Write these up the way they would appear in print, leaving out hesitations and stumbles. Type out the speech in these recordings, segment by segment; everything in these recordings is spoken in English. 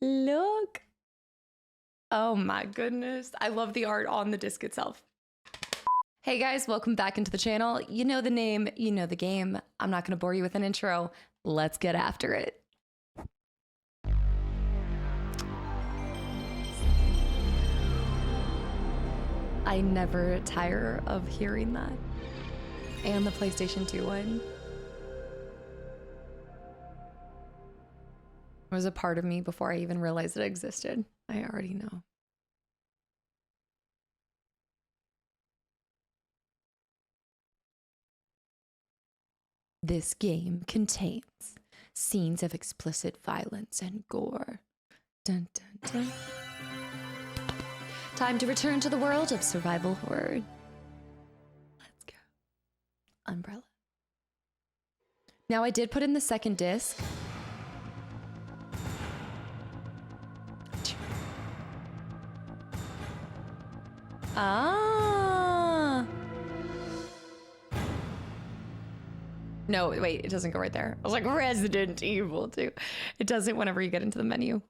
Look. Oh my goodness. I love the art on the disc itself. Hey guys, welcome back into the channel. You know the name, you know the game. I'm not going to bore you with an intro. Let's get after it. I never tire of hearing that. And the PlayStation 2 one. It was a part of me before I even realized it existed. I already know. This game contains scenes of explicit violence and gore. Dun, dun, dun. Time to return to the world of survival horror. Let's go. Umbrella. Now I did put in the second disc. Ah. No, wait, it doesn't go right there. I was like, Resident Evil 2. It does it whenever you get into the menu.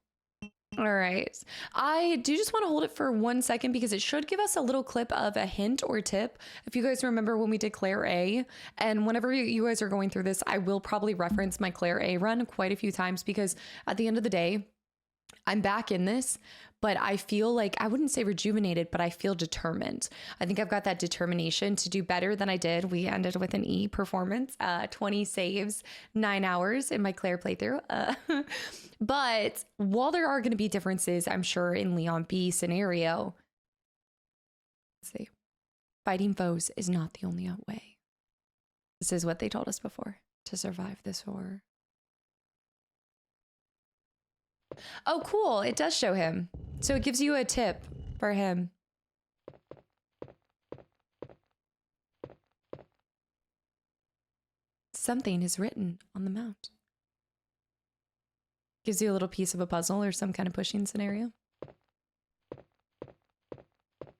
All right. I do just want to hold it for 1 second because it should give us a little clip of a hint or tip. If you guys remember when we did Claire A, and whenever you guys are going through this, I will probably reference my Claire A run quite a few times because at the end of the day, I'm back in this, but I feel like, I wouldn't say rejuvenated, but I feel determined. I think I've got that determination to do better than I did. We ended with an E performance, 20 saves, 9 hours in my Claire playthrough. But while there are going to be differences, I'm sure in Leon B scenario, let's see, fighting foes is not the only way. This is what they told us before to survive this horror. Oh, cool. It does show him. So it gives you a tip for him. Something is written on the mount. Gives you a little piece of a puzzle or some kind of pushing scenario.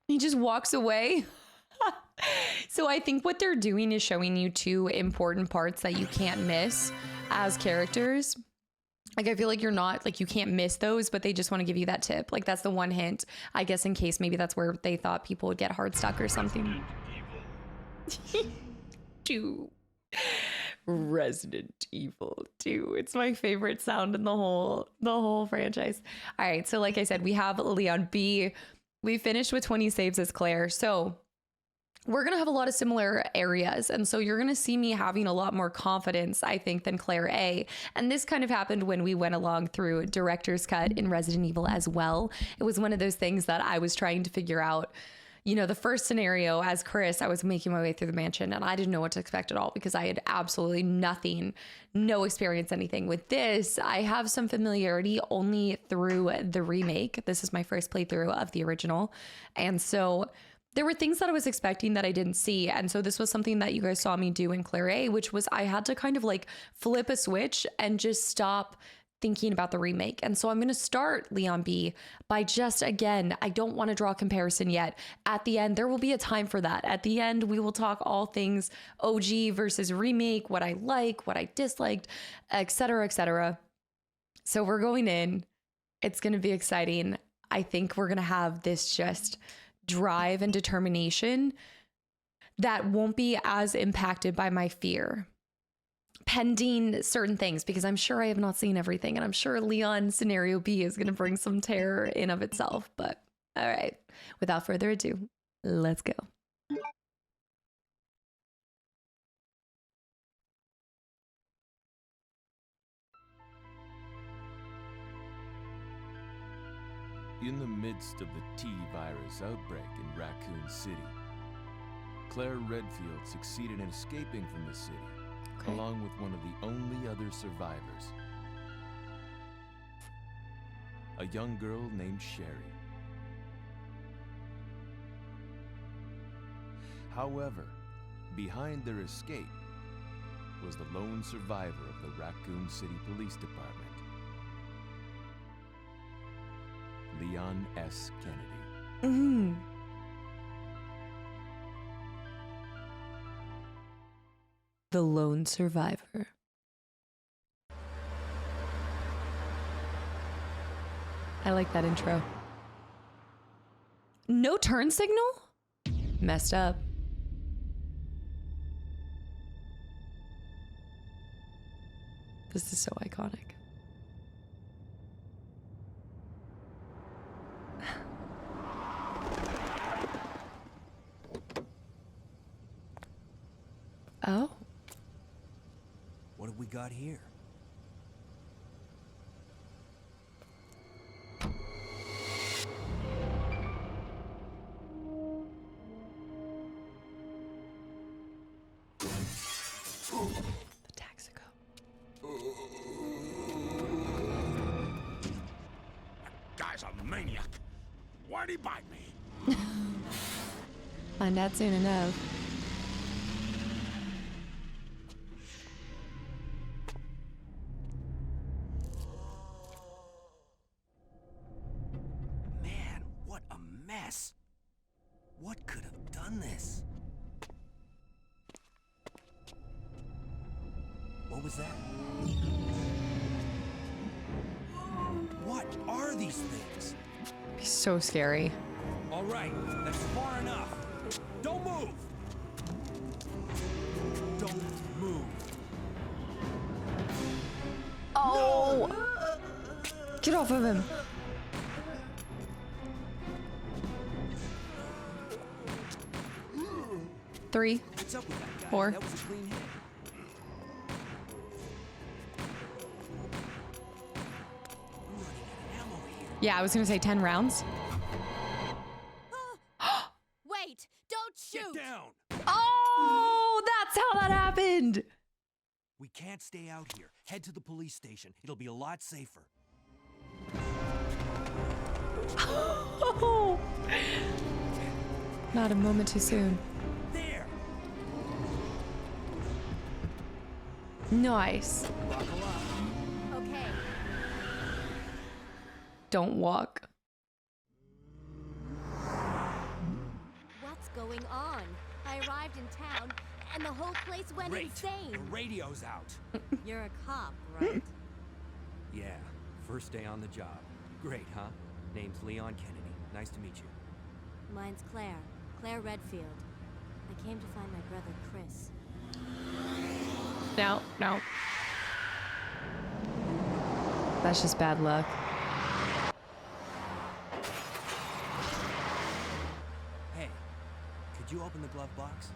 He just walks away. So I think what they're doing is showing you two important parts that you can't miss as characters. Like, I feel like you're not, like, you can't miss those, but they just want to give you that tip. Like, that's the one hint, I guess, in case maybe that's where they thought people would get hard stuck or something. Resident Evil 2. It's my favorite sound in the whole franchise. All right, so like I said, we have Leon B. We finished with 20 saves as Claire. So we're going to have a lot of similar areas. And so you're going to see me having a lot more confidence, I think, than Claire A. And this kind of happened when we went along through director's cut in Resident Evil as well. It was one of those things that I was trying to figure out. You know, the first scenario as Chris, I was making my way through the mansion and I didn't know what to expect at all because I had absolutely nothing, no experience, anything. With this, I have some familiarity only through the remake. This is my first playthrough of the original. And so there were things that I was expecting that I didn't see. And so this was something that you guys saw me do in Claire A, which was I had to kind of like flip a switch and just stop thinking about the remake. And so I'm going to start Leon B by just, again, I don't want to draw a comparison yet. At the end, there will be a time for that. At the end, we will talk all things OG versus remake, what I like, what I disliked, etc., etc. So we're going in. It's going to be exciting. I think we're going to have this just drive and determination that won't be as impacted by my fear pending certain things, because I'm sure I have not seen everything and I'm sure Leon scenario B is going to bring some terror in of itself. But all right, without further ado, let's go. In the midst of the T-virus outbreak in Raccoon City, Claire Redfield succeeded in escaping from the city, along with one of the only other survivors, a young girl named Sherry. However, behind their escape was the lone survivor of the Raccoon City Police Department, Leon S. Kennedy. The lone survivor. I like that intro. No turn signal? Messed up. This is so iconic. Oh. What have we got here? The Taxico. Guy's a maniac. Why'd he bite me? Find out soon enough. Man, what a mess. What could have done this? What was that? What are these things? Be so scary. All right, that's far enough. Don't move. Don't move. Oh! Get off of him. Three. What's up with that guy? 4. That was a clean hit. We're running out of ammo here. Yeah, I was gonna say 10 rounds. Wait! Don't shoot! Get down. Oh, that's how that happened. We can't stay out here. Head to the police station. It'll be a lot safer. Oh. Not a moment too soon. There. Nice. Buckle up. Okay. Don't walk. What's going on? I arrived in town, and the whole place went Great. insane. The radio's out. You're a cop, right? Yeah. First day on the job. Great, huh? Name's Leon Kennedy. Nice to meet you. Mine's Claire. Claire Redfield. I came to find my brother, Chris. No, no. That's just bad luck. Hey, could you open the glove box?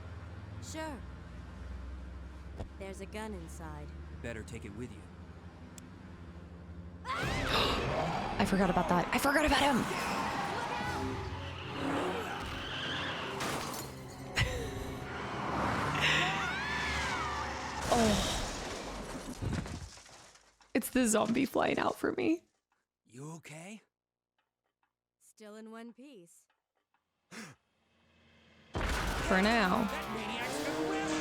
Sure. There's a gun inside. Better take it with you. I forgot about that. I forgot about him. Oh. It's the zombie flying out for me. You okay? Still in one piece. For now. That maniac's gonna ram us!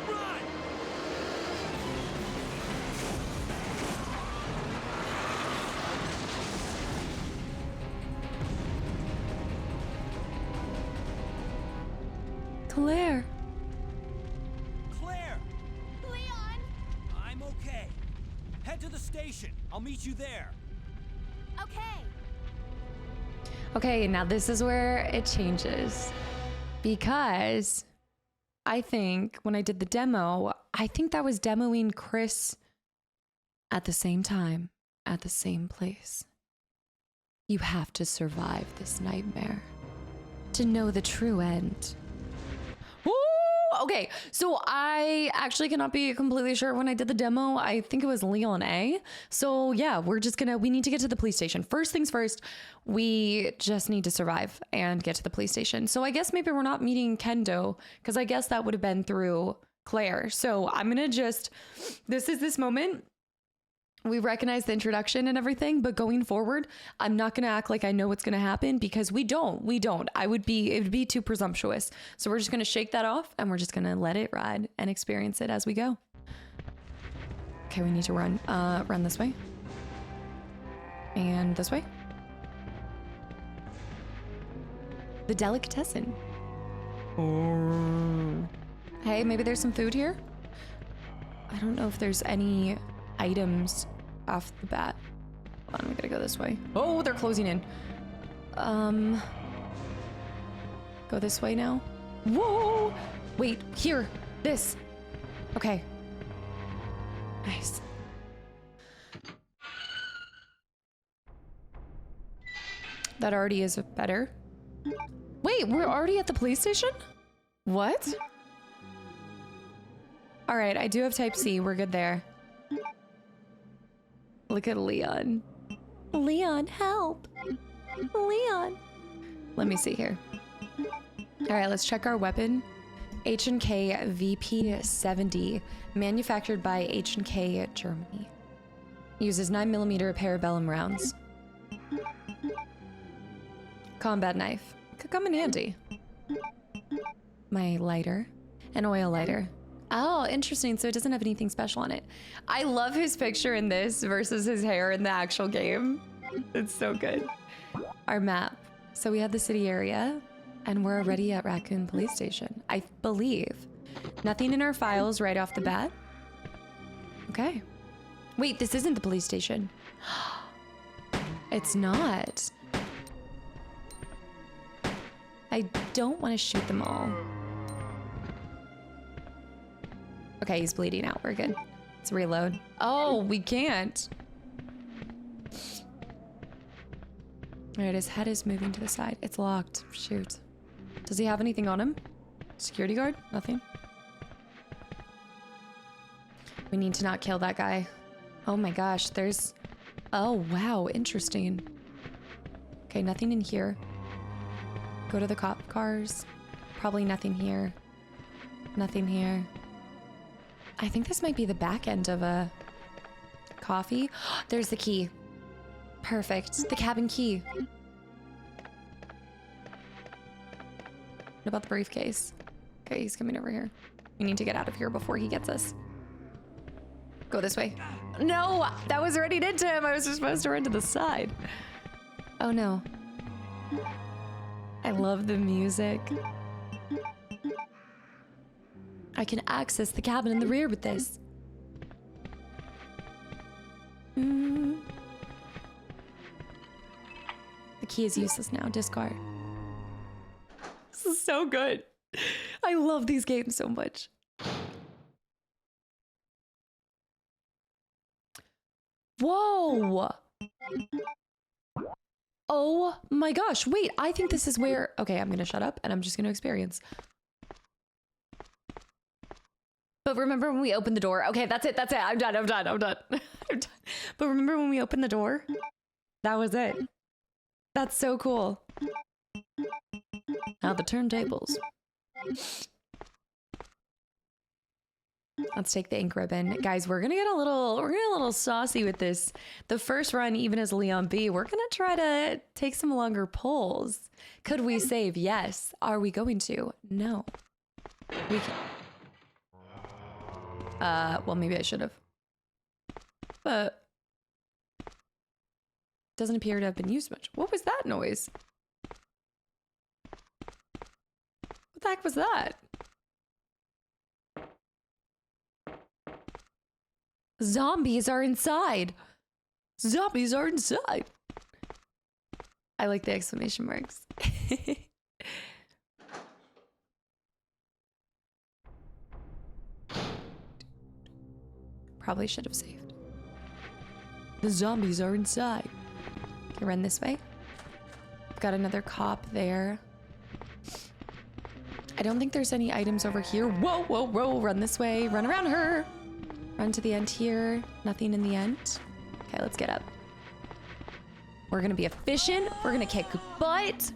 Run! Claire. Claire! Leon! I'm okay. Head to the station. I'll meet you there. Okay. Okay, now this is where it changes. Because I think when I did the demo, I think that was demoing Chris at the same time, at the same place. You have to survive this nightmare to know the true end. Woo! Okay, so I actually cannot be completely sure when I did the demo. I think it was Leon A. So yeah, we need to get to the police station. First things first, we just need to survive and get to the police station. So I guess maybe we're not meeting Kendo, because I guess that would have been through Claire. So I'm gonna this is this moment. We recognize the introduction and everything, but going forward, I'm not going to act like I know what's going to happen, because we don't. It would be too presumptuous. So we're just going to shake that off, and we're just going to let it ride and experience it as we go. Okay, we need to run this way. And this way. The delicatessen. Hey, maybe there's some food here? I don't know if there's any items off the bat. on, we gotta go this way. Oh, they're closing in. Go this way now. Whoa! Wait, here. This. Okay. Nice. That already is better. Wait, we're already at the police station? What? All right, I do have type C. We're good there. Look at Leon. Leon, help. Leon. Let me see here. All right, let's check our weapon. H&K VP70, manufactured by H&K Germany. Uses 9mm parabellum rounds. Combat knife. Could come in handy. My lighter. An oil lighter. Oh, interesting. So it doesn't have anything special on it. I love his picture in this versus his hair in the actual game. It's so good. Our map. So we have the city area, and we're already at Raccoon Police Station, I believe. Nothing in our files right off the bat. Okay. Wait, this isn't the police station. It's not. I don't want to shoot them all. Okay, he's bleeding out. We're good. Let's reload. Oh, we can't. All right, his head is moving to the side. It's locked. Shoot. Does he have anything on him? Security guard? Nothing. We need to not kill that guy. Oh my gosh, there's... Oh, wow, interesting. Okay, nothing in here. Go to the cop cars. Probably nothing here. Nothing here. I think this might be the back end of a coffee. There's the key. Perfect. The cabin key. What about the briefcase? Okay, he's coming over here. We need to get out of here before he gets us. Go this way. No, that was running into him. I was just supposed to run to the side. Oh no. I love the music. I can access the cabin in the rear with this. The key is useless now. Discard. This is so good. I love these games so much. Whoa! Oh my gosh, wait, I think this is where... Okay, I'm gonna shut up and I'm just gonna experience. But remember when we opened the door? Okay, that's it, I'm done. I'm done. But remember when we opened the door? That was it. That's so cool. Now the turntables. Let's take the ink ribbon. Guys, we're gonna get a little saucy with this. The first run, even as Leon B, we're gonna try to take some longer pulls. Could we save? Yes. Are we going to? No. We can. Well, maybe I should have. But doesn't appear to have been used much. What was that noise? What the heck was that? Zombies are inside. Zombies are inside. I like the exclamation marks. Probably should have saved. The zombies are inside. Okay, run this way. I've got another cop there. I don't think there's any items over here. Whoa, whoa, whoa. Run this way. Run around her. Run to the end here. Nothing in the end. Okay, let's get up. We're gonna be efficient. We're gonna kick butt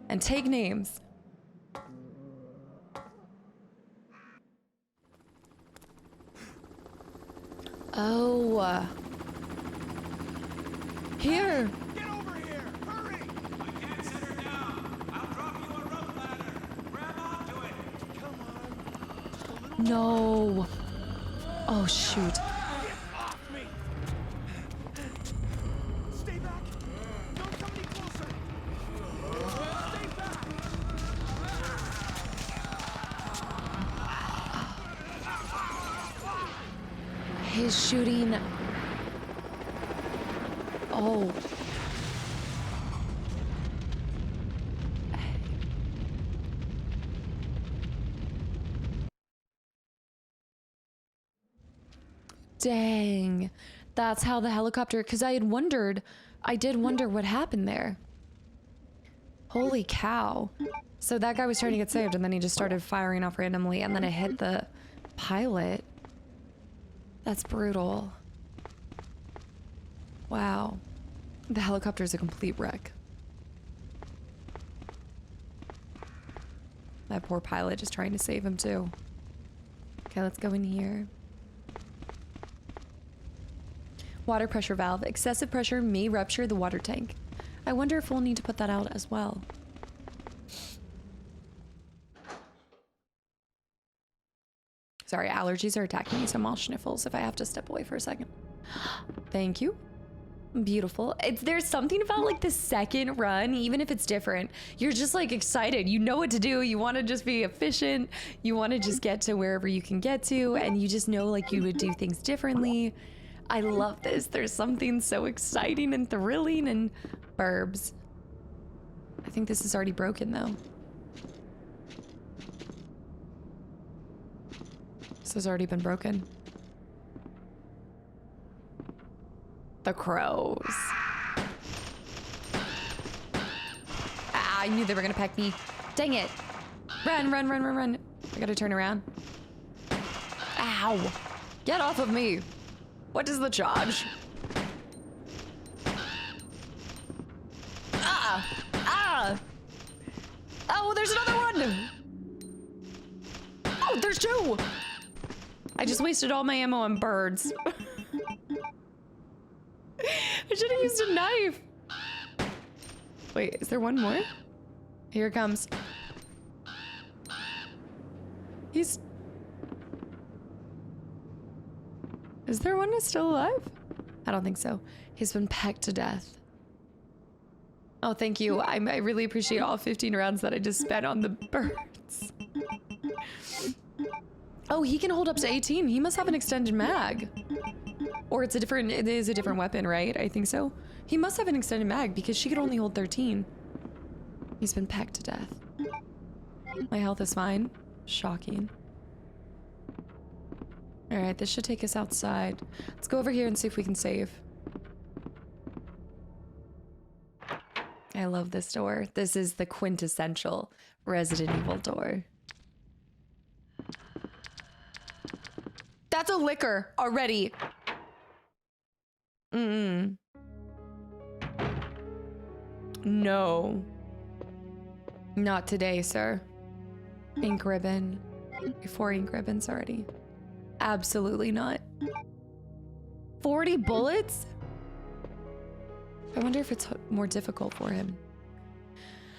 and take names. Oh. Here. Get over here! Hurry! I can't set her down. I'll drop you a rope ladder. Grab onto it. Come on. Just a little No. Oh, shoot. Get off me! Stay back! Don't come any closer! Stay back! His shooting. Oh. Dang. That's how the helicopter, because I did wonder what happened there. Holy cow. So that guy was trying to get saved and then he just started firing off randomly and then it hit the pilot. That's brutal. Wow. The helicopter is a complete wreck. That poor pilot just trying to save him too. Okay, let's go in here. Water pressure valve. Excessive pressure may rupture the water tank. I wonder if we'll need to put that out as well. Sorry, allergies are attacking me, so I'll sniffles if I have to step away for a second. Thank you. Beautiful. There's something about like the second run, even if it's different, you're just like excited. You know what to do. You want to just be efficient. You want to just get to wherever you can get to, and you just know like you would do things differently. I love this. There's something so exciting and thrilling and burbs. I think this is already broken though. This has already been broken. The crows. Ah, I knew they were gonna peck me. Dang it. Run, run, run, run, run. I gotta turn around. Ow. Get off of me. What is the charge? Ah! Ah! Oh, there's another one! Oh, there's two! I just wasted all my ammo on birds. I should have used a knife. Wait, is there one more? Here it comes. Is there one that's still alive? I don't think so. He's been pecked to death. Oh, thank you. I really appreciate all 15 rounds that I just spent on the birds. Oh, he can hold up to 18. He must have an extended mag. Or it is a different weapon, right? I think so. He must have an extended mag because she could only hold 13. He's been pecked to death. My health is fine. Shocking. All right, this should take us outside. Let's go over here and see if we can save. I love this door. This is the quintessential Resident Evil door. That's a liquor already. No. Not today, sir. Ink ribbon. 4 ink ribbons already. Absolutely not. 40 bullets? I wonder if it's more difficult for him.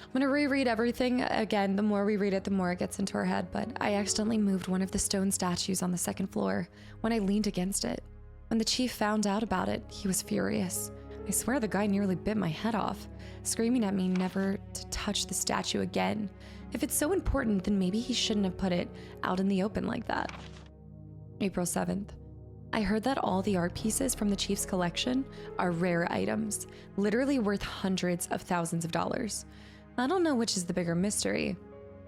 I'm gonna reread everything again. The more we read it, the more it gets into our head, but I accidentally moved one of the stone statues on the second floor when I leaned against it. When the chief found out about it, he was furious. I swear the guy nearly bit my head off, screaming at me never to touch the statue again. If it's so important, then maybe he shouldn't have put it out in the open like that. April 7th. I heard that all the art pieces from the chief's collection are rare items, literally worth hundreds of thousands of dollars. I don't know which is the bigger mystery,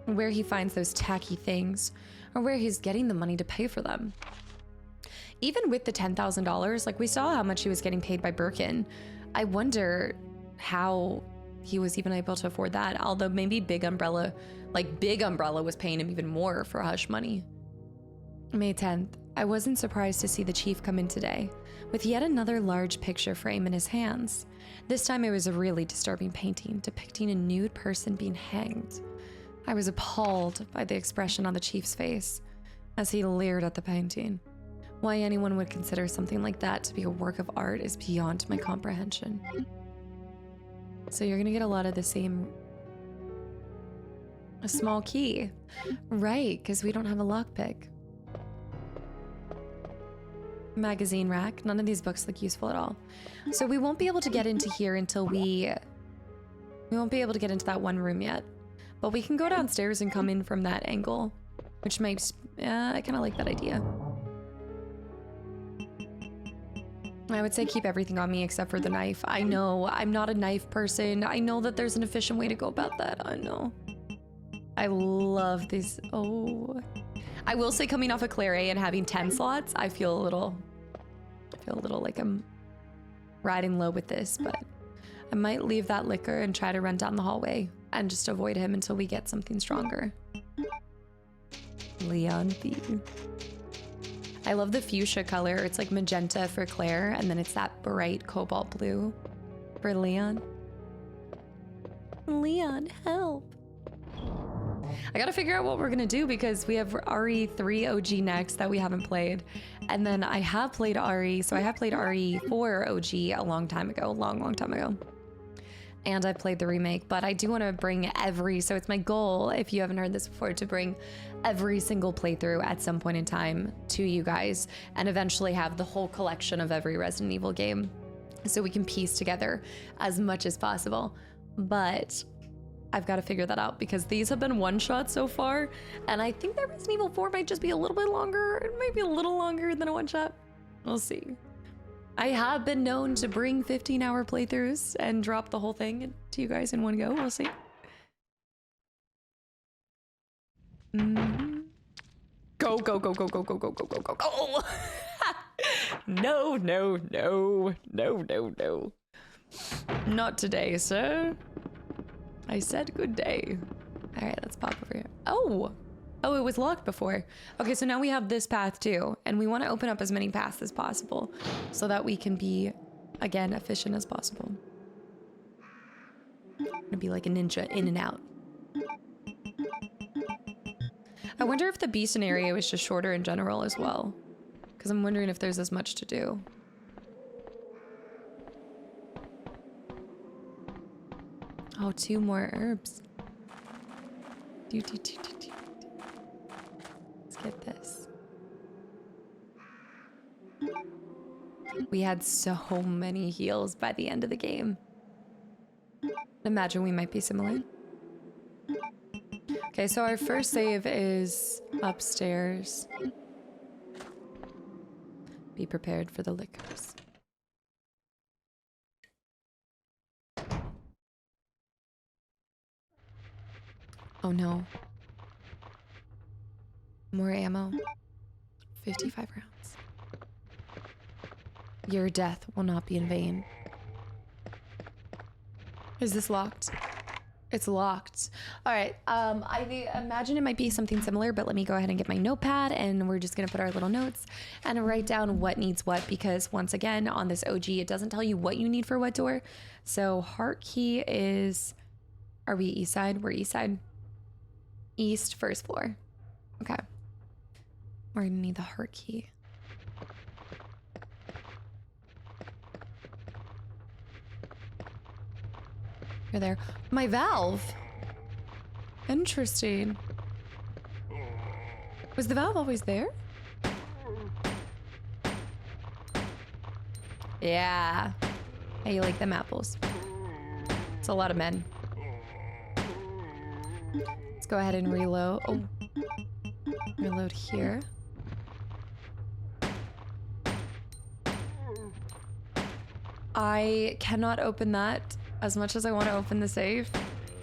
where he finds those tacky things, or where he's getting the money to pay for them. Even with the $10,000, like we saw how much he was getting paid by Birkin, I wonder how he was even able to afford that, although maybe Big Umbrella was paying him even more for hush money. May 10th. I wasn't surprised to see the chief come in today, with yet another large picture frame in his hands. This time it was a really disturbing painting depicting a nude person being hanged. I was appalled by the expression on the chief's face as he leered at the painting. Why anyone would consider something like that to be a work of art is beyond my comprehension. So you're gonna get a lot of the same... A small key. Right, because we don't have a lockpick. Magazine rack. None of these books look useful at all. So we won't be able to get into here until we won't be able to get into that one room yet. But we can go downstairs and come in from that angle, which makes... I kind of like that idea. I would say keep everything on me except for the knife. I know I'm not a knife person. I know that there's an efficient way to go about that. I know. I love these. Oh, I will say coming off a Claire A and having 10 slots, I feel a little like I'm riding low with this, but I might leave that liquor and try to run down the hallway and just avoid him until we get something stronger. Leon B. I love the fuchsia color. It's like magenta for Claire, and then it's that bright cobalt blue for Leon. Leon, help. I gotta figure out what we're gonna do because we have RE3 OG next that we haven't played. And then I have played RE, so I have played RE4 OG a long time ago, long time ago. And I played the remake, but I do want to bring so it's my goal, if you haven't heard this before, to bring every single playthrough at some point in time to you guys and eventually have the whole collection of every Resident Evil game so we can piece together as much as possible. But I've got to figure that out because these have been one shot so far, and I think that Resident Evil 4 might just be a little bit longer. It might be a little longer than a one shot. We'll see. I have been known to bring 15-hour playthroughs and drop the whole thing to you guys in one go. We'll see. Go, go, go, go, go, go, go, go, go, go, go. No, no, no, no, no, no. Not today, sir. I said good day. All right, let's pop over here. Oh, it was locked before. Okay, so now we have this path too, and we want to open up as many paths as possible so that we can be, again, efficient as possible. Gonna be like a ninja, in and out. I wonder if the B scenario is just shorter in general as well, because I'm wondering if there's as much to do. Oh, 2 more herbs. Let's get this. We had so many heals by the end of the game. Imagine we might be similar. Okay, so our first save is upstairs. Be prepared for the liquors. Oh no. More ammo. 55 rounds. Your death will not be in vain. Is this locked? It's locked. All right. I imagine it might be something similar, but let me go ahead and get my notepad and we're just going to put our little notes and write down what needs what, because once again, on this OG, it doesn't tell you what you need for what door. So heart key is, are we east side? We're east side. East, first floor. Okay. We're gonna need the heart key. You're there. My valve. Interesting. Was the valve always there? Yeah. How you like them apples? It's a lot of men. Let's go ahead and reload. Oh. Reload here. I cannot open that as much as I want to open the safe.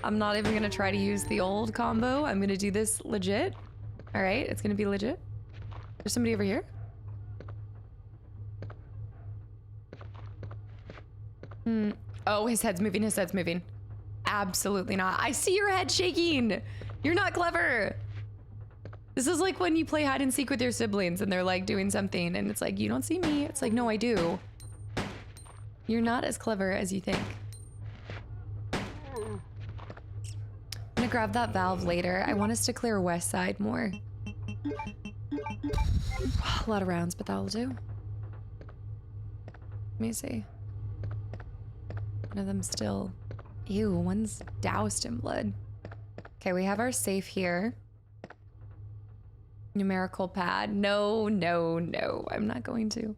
I'm not even going to try to use the old combo. I'm going to do this legit. All right, it's going to be legit. There's somebody over here. Oh, his head's moving. His head's moving. Absolutely not. I see your head shaking. You're not clever. This is like when you play hide and seek with your siblings and they're like doing something and it's like, you don't see me. It's like, no, I do. You're not as clever as you think. I'm gonna grab that valve later. I want us to clear west side more. A lot of rounds, but that'll do. Let me see. One of them still... Ew, one's doused in blood. Okay, we have our safe here. Numerical pad. No, no, no. I'm not going to.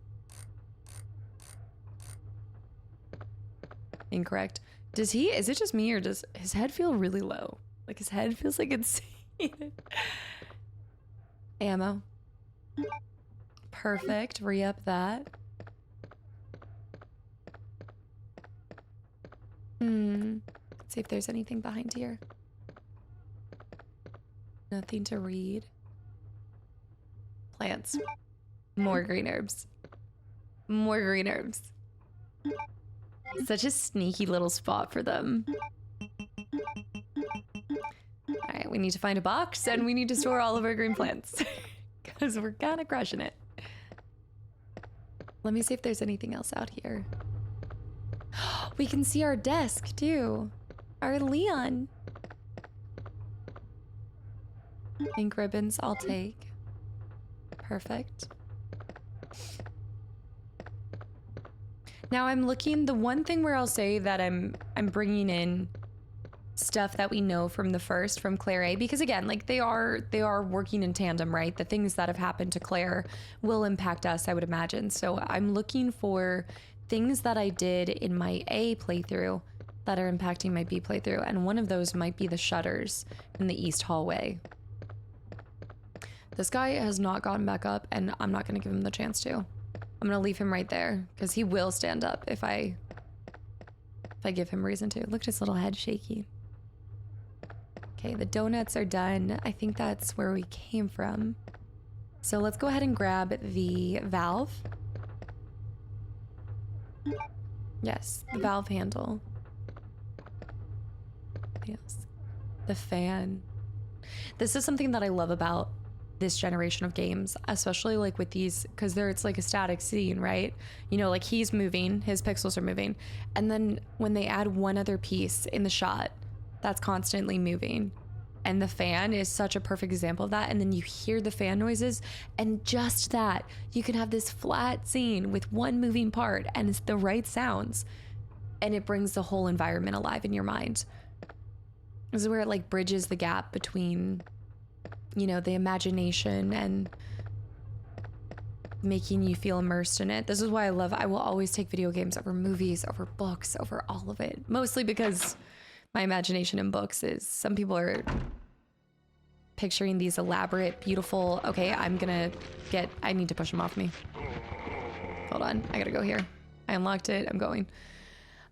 Incorrect. Does he... Is it just me or does his head feel really low? Like his head feels like it's... Ammo. Perfect. Re-up that. Let's see if there's anything behind here. Nothing to read. Plants. More green herbs. More green herbs. Such a sneaky little spot for them. Alright, we need to find a box and we need to store all of our green plants. Because we're kind of crushing it. Let me see if there's anything else out here. We can see our desk too. Our Leon. Ink ribbons, I'll take. Perfect. Now I'm looking, the one thing where I'll say that I'm bringing in stuff that we know from the first, from Claire A, because again, like they are working in tandem, right? The things that have happened to Claire will impact us, I would imagine. So I'm looking for things that I did in my A playthrough that are impacting my B playthrough, and one of those might be the shutters in the east hallway. This guy has not gotten back up, and I'm not gonna give him the chance to. I'm gonna leave him right there, because he will stand up if I give him reason to. Look at his little head shaking. Okay, the donuts are done. I think that's where we came from. So let's go ahead and grab the valve. Yes, the valve handle. Yes. The fan. This is something that I love about this generation of games, especially like with these, because it's like a static scene, right? You know, like he's moving, his pixels are moving, and then when they add one other piece in the shot that's constantly moving, and the fan is such a perfect example of that, and then you hear the fan noises, and just that, you can have this flat scene with one moving part, and it's the right sounds, and it brings the whole environment alive in your mind. This is where it like bridges the gap between, you know, the imagination and making you feel immersed in it. This is why I will always take video games over movies, over books, over all of it. Mostly because my imagination in books is, some people are picturing these elaborate, beautiful, okay, I need to push him off me. Hold on, I gotta go here. I unlocked it, I'm going.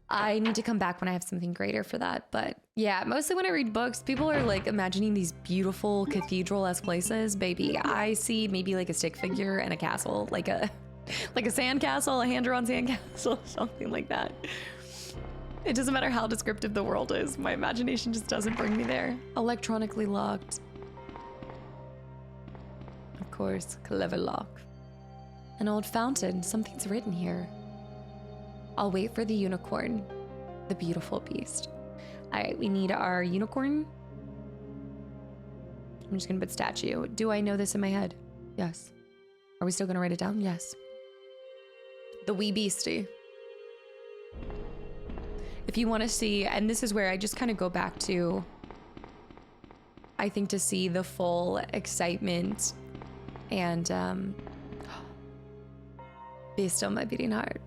I need to come back when I have something greater for that. But yeah, mostly when I read books, people are like imagining these beautiful cathedral-esque places. Baby, I see maybe like a stick figure and a castle, like a sandcastle, a hand-drawn sandcastle, something like that. It doesn't matter how descriptive the world is. My imagination just doesn't bring me there. Electronically locked. Of course, clever lock. An old fountain, something's written here. I'll wait for the unicorn, the beautiful beast. All right, we need our unicorn. I'm just gonna put statue. Do I know this in my head? Yes. Are we still gonna write it down? Yes. The wee beastie. If you wanna see, and this is where I just kind of go back to, I think to see the full excitement and be still my beating heart.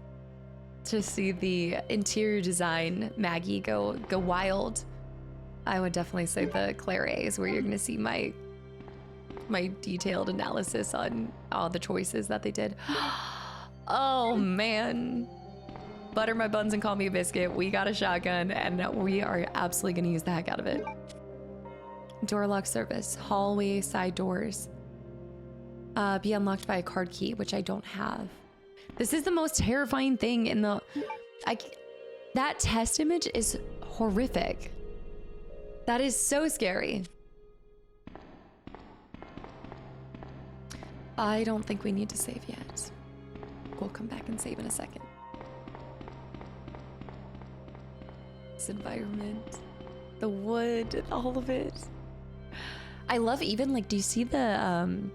To see the interior design, Maggie go wild. I would definitely say the Claire A is where you're gonna see my detailed analysis on all the choices that they did. Oh man. Butter my buns and call me a biscuit. We got a shotgun and we are absolutely gonna use the heck out of it. Door lock service, hallway side doors. Be unlocked by a card key, which I don't have. This is the most terrifying thing in the... that test image is horrific. That is so scary. I don't think we need to save yet. We'll come back and save in a second. This environment, the wood, all of it. I love even like, do you see the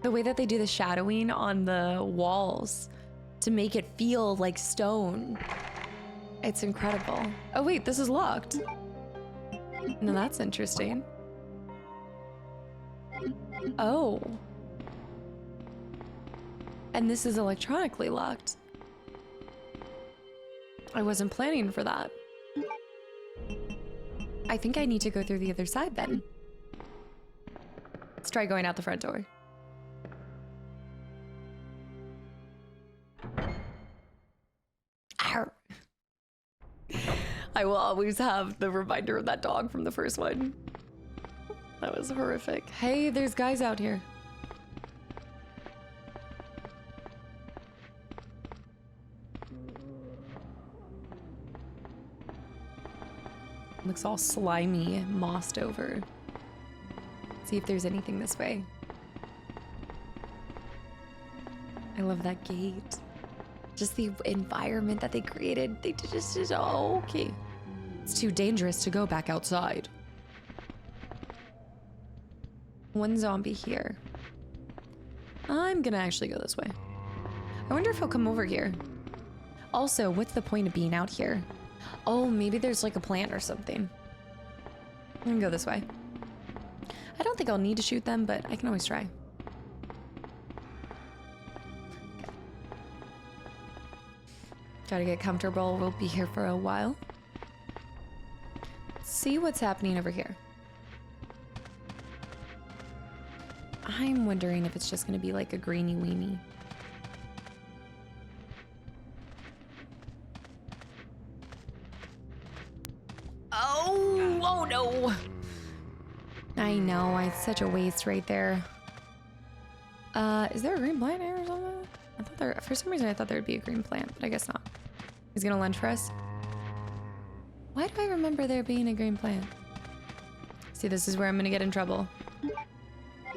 way that they do the shadowing on the walls to make it feel like stone? It's incredible. Oh wait, this is locked. No, that's interesting. Oh. And this is electronically locked. I wasn't planning for that. I think I need to go through the other side then. Let's try going out the front door. Arr. I will always have the reminder of that dog from the first one. That was horrific. Hey, there's guys out here. Looks all slimy, mossed over. See if there's anything this way. I love that gate. Just the environment that they created. They just oh, okay. It's too dangerous to go back outside. One zombie here. I'm gonna actually go this way. I wonder if he'll come over here. Also, what's the point of being out here? Oh, maybe there's like a plant or something. I'm gonna go this way. I don't think I'll need to shoot them, but I can always try. Okay. Try to get comfortable. We'll be here for a while. See what's happening over here. I'm wondering if it's just gonna be like a greeny weenie. Oh no! I know, it's such a waste right there. Is there a green plant here or something? I thought there, for some reason I thought there would be a green plant, but I guess not. He's gonna lunge for us. Why do I remember there being a green plant? See, this is where I'm gonna get in trouble.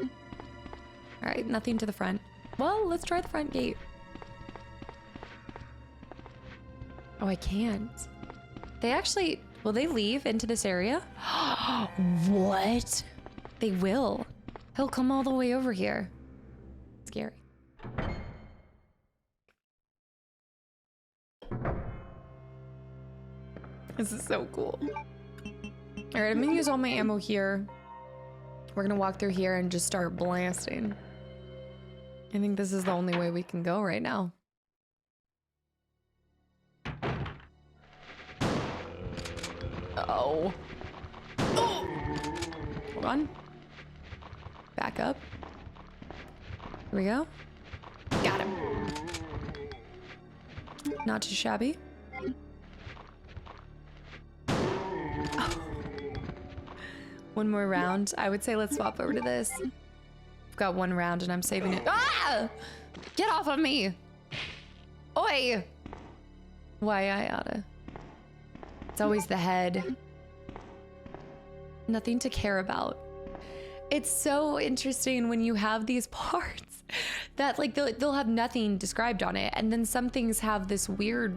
All right, nothing to the front. Well, let's try the front gate. Oh, I can't. They actually, will they leave into this area? What? They will. He'll come all the way over here. Scary. This is so cool. All right, I'm gonna use all my ammo here. We're gonna walk through here and just start blasting. I think this is the only way we can go right now. Uh-oh. Oh! Hold on. Back up. Here we go. Got him. Not too shabby. Oh. One more round. I would say let's swap over to this. I've got one round and I'm saving it. Ah! Get off of me! Oi! Why I oughta. It's always the head. Nothing to care about. It's so interesting when you have these parts that like they'll have nothing described on it, and then some things have this weird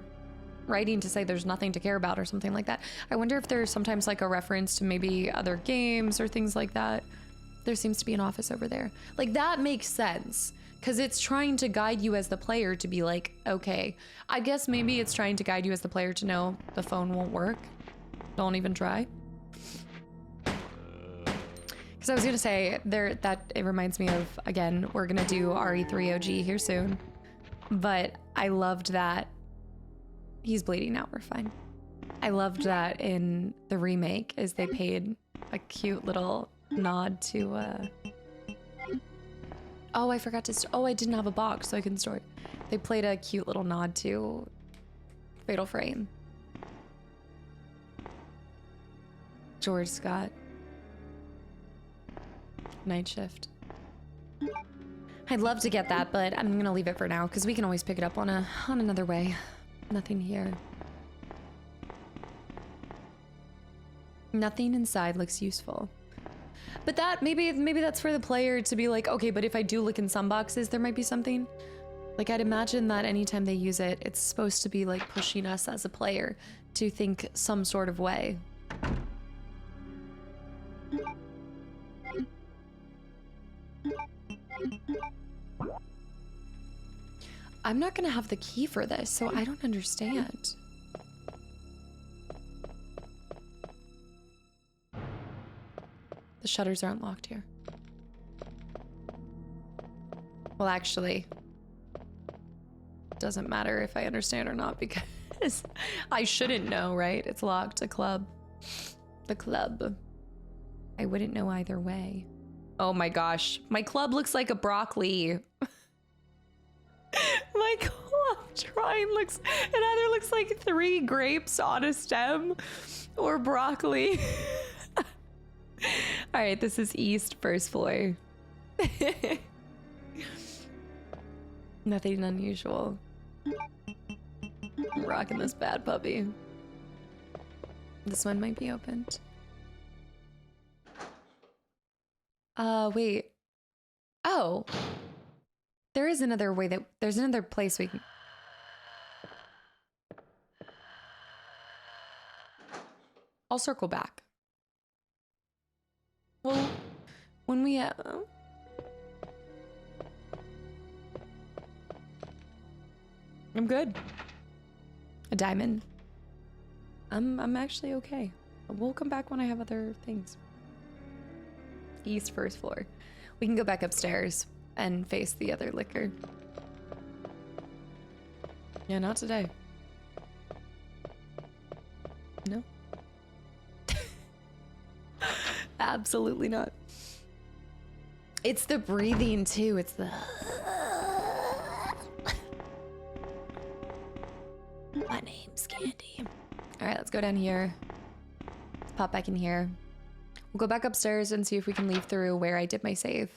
writing to say there's nothing to care about or something like that. I wonder if there's sometimes like a reference to maybe other games or things like that. There seems to be an office over there. Like that makes sense because it's trying to guide you as the player to be like, okay, I guess maybe it's trying to guide you as the player to know the phone won't work. Don't even try. Because I was gonna say that it reminds me of, again, we're gonna do RE3 OG here soon, but I loved that. He's bleeding out, we're fine. I loved that in the remake is they paid a cute little nod to, oh, I forgot to, oh, I didn't have a box so I couldn't store it. They played a cute little nod to Fatal Frame. George Scott. Night Shift. I'd love to get that, but I'm gonna leave it for now because we can always pick it up on another way. Nothing here. Nothing inside looks useful. But that maybe that's for the player to be like, okay, but if I do look in some boxes, there might be something. Like I'd imagine that anytime they use it, it's supposed to be like pushing us as a player to think some sort of way. I'm not gonna have the key for this, so I don't understand. The shutters aren't locked here. Well, actually, it doesn't matter if I understand or not because I shouldn't know, right? It's locked. A club. The club. I wouldn't know either way. Oh my gosh. My club looks like a broccoli. My club Drawing looks, it either looks like 3 grapes on a stem or broccoli. All right, this is east, first floor. Nothing unusual. I'm rocking this bad puppy. This one might be opened. Wait. Oh. There is another way that there's another place we can. I'll circle back. Well, when we I'm good. A diamond. I'm actually okay. We'll come back when I have other things. East first floor. We can go back upstairs and face the other liquor. Yeah, not today. No. Absolutely not. It's the breathing too. It's the my name's Candy. All right, let's go down here. Let's pop back in here. We'll go back upstairs and see if we can leave through where I did my save.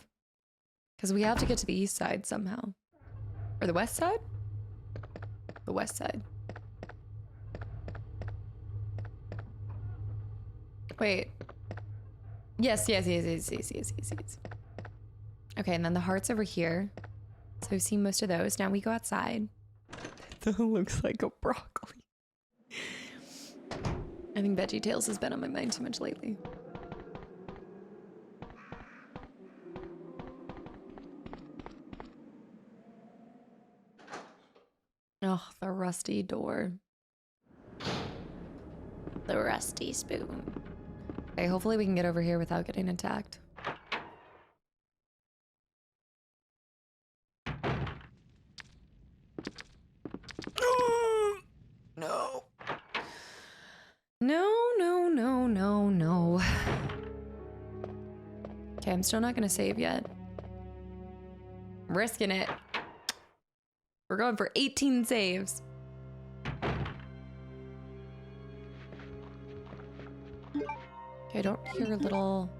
Because we have to get to the east side somehow. Or the west side? The west side. Wait. Yes. Okay, and then the heart's over here. So I've seen most of those. Now we go outside. That looks like a broccoli. I think VeggieTales has been on my mind too much lately. Oh, the rusty door. The rusty spoon. Okay, hopefully we can get over here without getting attacked. No. No. Okay, I'm still not gonna save yet. I'm risking it. We're going for 18 saves. Okay, I don't hear a little...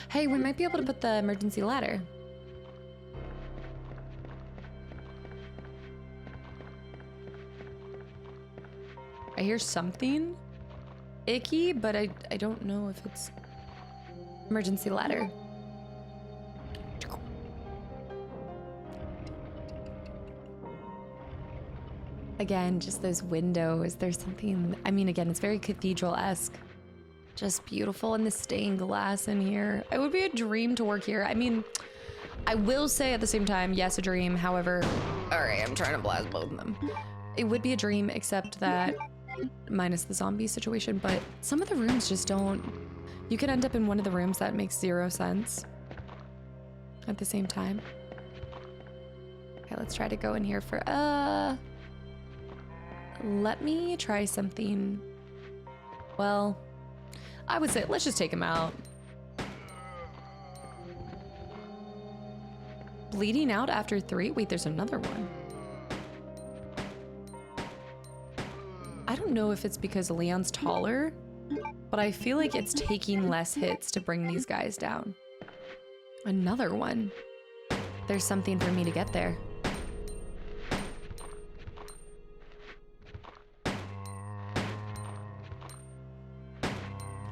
Hey, we might be able to put the emergency ladder. I hear something icky, but I don't know if it's emergency ladder. Again, just those windows. There's something, I mean, again, it's very cathedral-esque. Just beautiful, and the stained glass in here. It would be a dream to work here. I mean, I will say at the same time, yes, a dream. However, all right, I'm trying to blast both of them. It would be a dream, except that, minus the zombie situation, but some of the rooms just don't. You could end up in one of the rooms that makes 0 sense at the same time. Okay, let's try to go in here for, let me try something. Well, I would say let's just take him out. Bleeding out after 3? Wait, there's another one. I don't know if it's because Leon's taller, but I feel like it's taking less hits to bring these guys down. Another one. There's something for me to get there.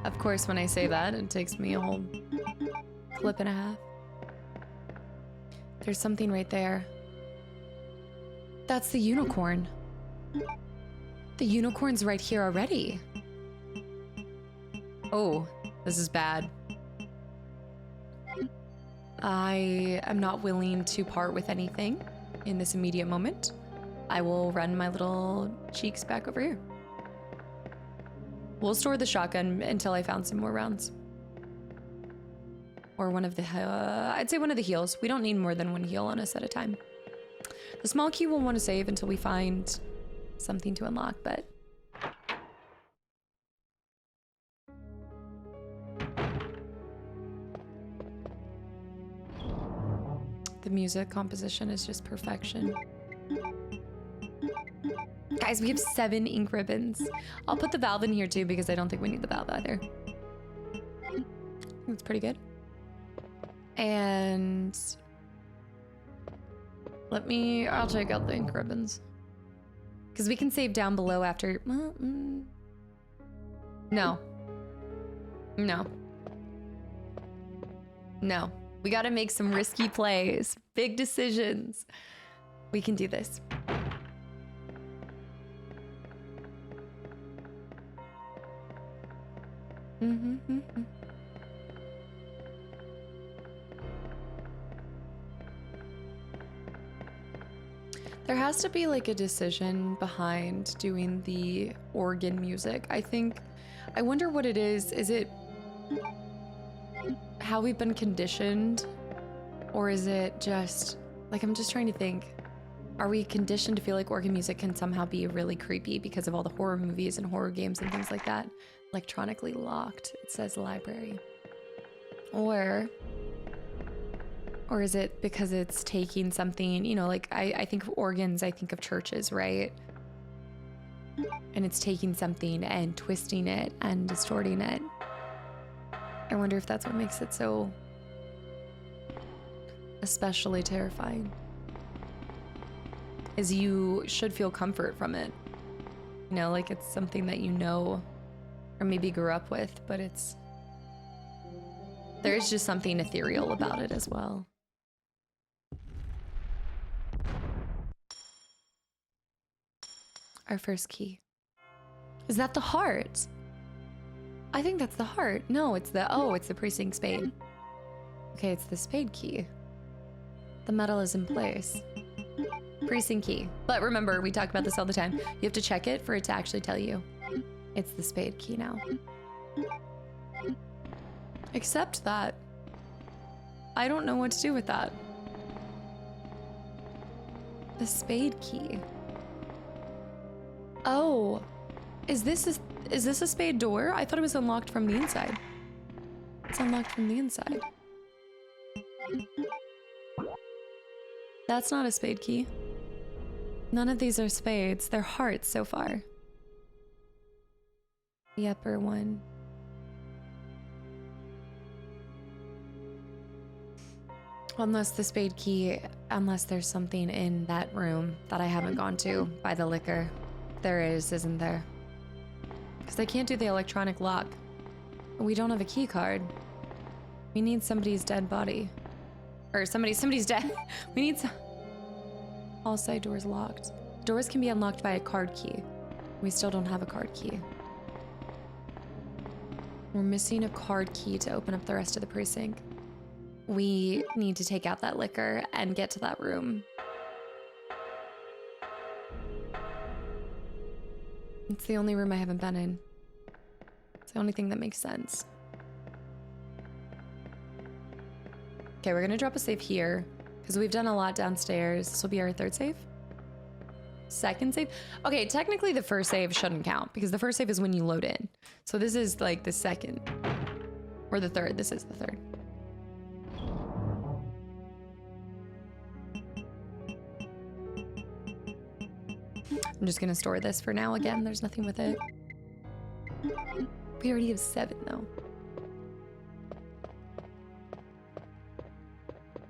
Of course, when I say that, it takes me a whole clip and a half. There's something right there. That's the unicorn. The unicorn's right here already. Oh, this is bad. I am not willing to part with anything in this immediate moment. I will run my little cheeks back over here. We'll store the shotgun until I found some more rounds. Or one of the, I'd say one of the heals. We don't need more than one heal on us at a time. The small key we'll want to save until we find something to unlock, but... The music composition is just perfection. Guys, we have 7 ink ribbons. I'll put the valve in here too because I don't think we need the valve either. That's pretty good. And I'll check out the ink ribbons. Because we can save down below after, well, no. No. No. We gotta make some risky plays, big decisions. We can do this. There has to be like a decision behind doing the organ music. I wonder what it is. Is it how we've been conditioned? Or is it just, like, I'm just trying to think. Are we conditioned to feel like organ music can somehow be really creepy because of all the horror movies and horror games and things like that? Electronically locked, it says library. Or is it because it's taking something, you know, like I think of organs, I think of churches, right? And it's taking something and twisting it and distorting it. I wonder if that's what makes it so especially terrifying. Is you should feel comfort from it. You know, like it's something that you know or maybe grew up with, but there's just something ethereal about it as well. Our first key. Is that the heart? I think that's the heart. No, it's the precinct spade. Okay, it's the spade key. The metal is in place. Precinct key. But remember, we talk about this all the time. You have to check it for it to actually tell you. It's the spade key now. Except that I don't know what to do with that. The spade key. Oh, is this a spade door? I thought it was unlocked from the inside. It's unlocked from the inside. That's not a spade key. None of these are spades. They're hearts so far. The upper one. Unless the spade key, unless there's something in that room that I haven't gone to by the liquor. There is, isn't there? Because I can't do the electronic lock. We don't have a key card. We need somebody's dead body. Or somebody's dead. We need some... All side doors locked. Doors can be unlocked by a card key. We still don't have a card key. We're missing a card key to open up the rest of the precinct. We need to take out that liquor and get to that room. It's the only room I haven't been in. It's the only thing that makes sense. Okay, we're gonna drop a save here because we've done a lot downstairs. This will be our third save. Second save. Okay, technically the first save shouldn't count because the first save is when you load in. So this is like the second or the third. This is the third. I'm just gonna store this for now again. There's nothing with it. We already have 7 though.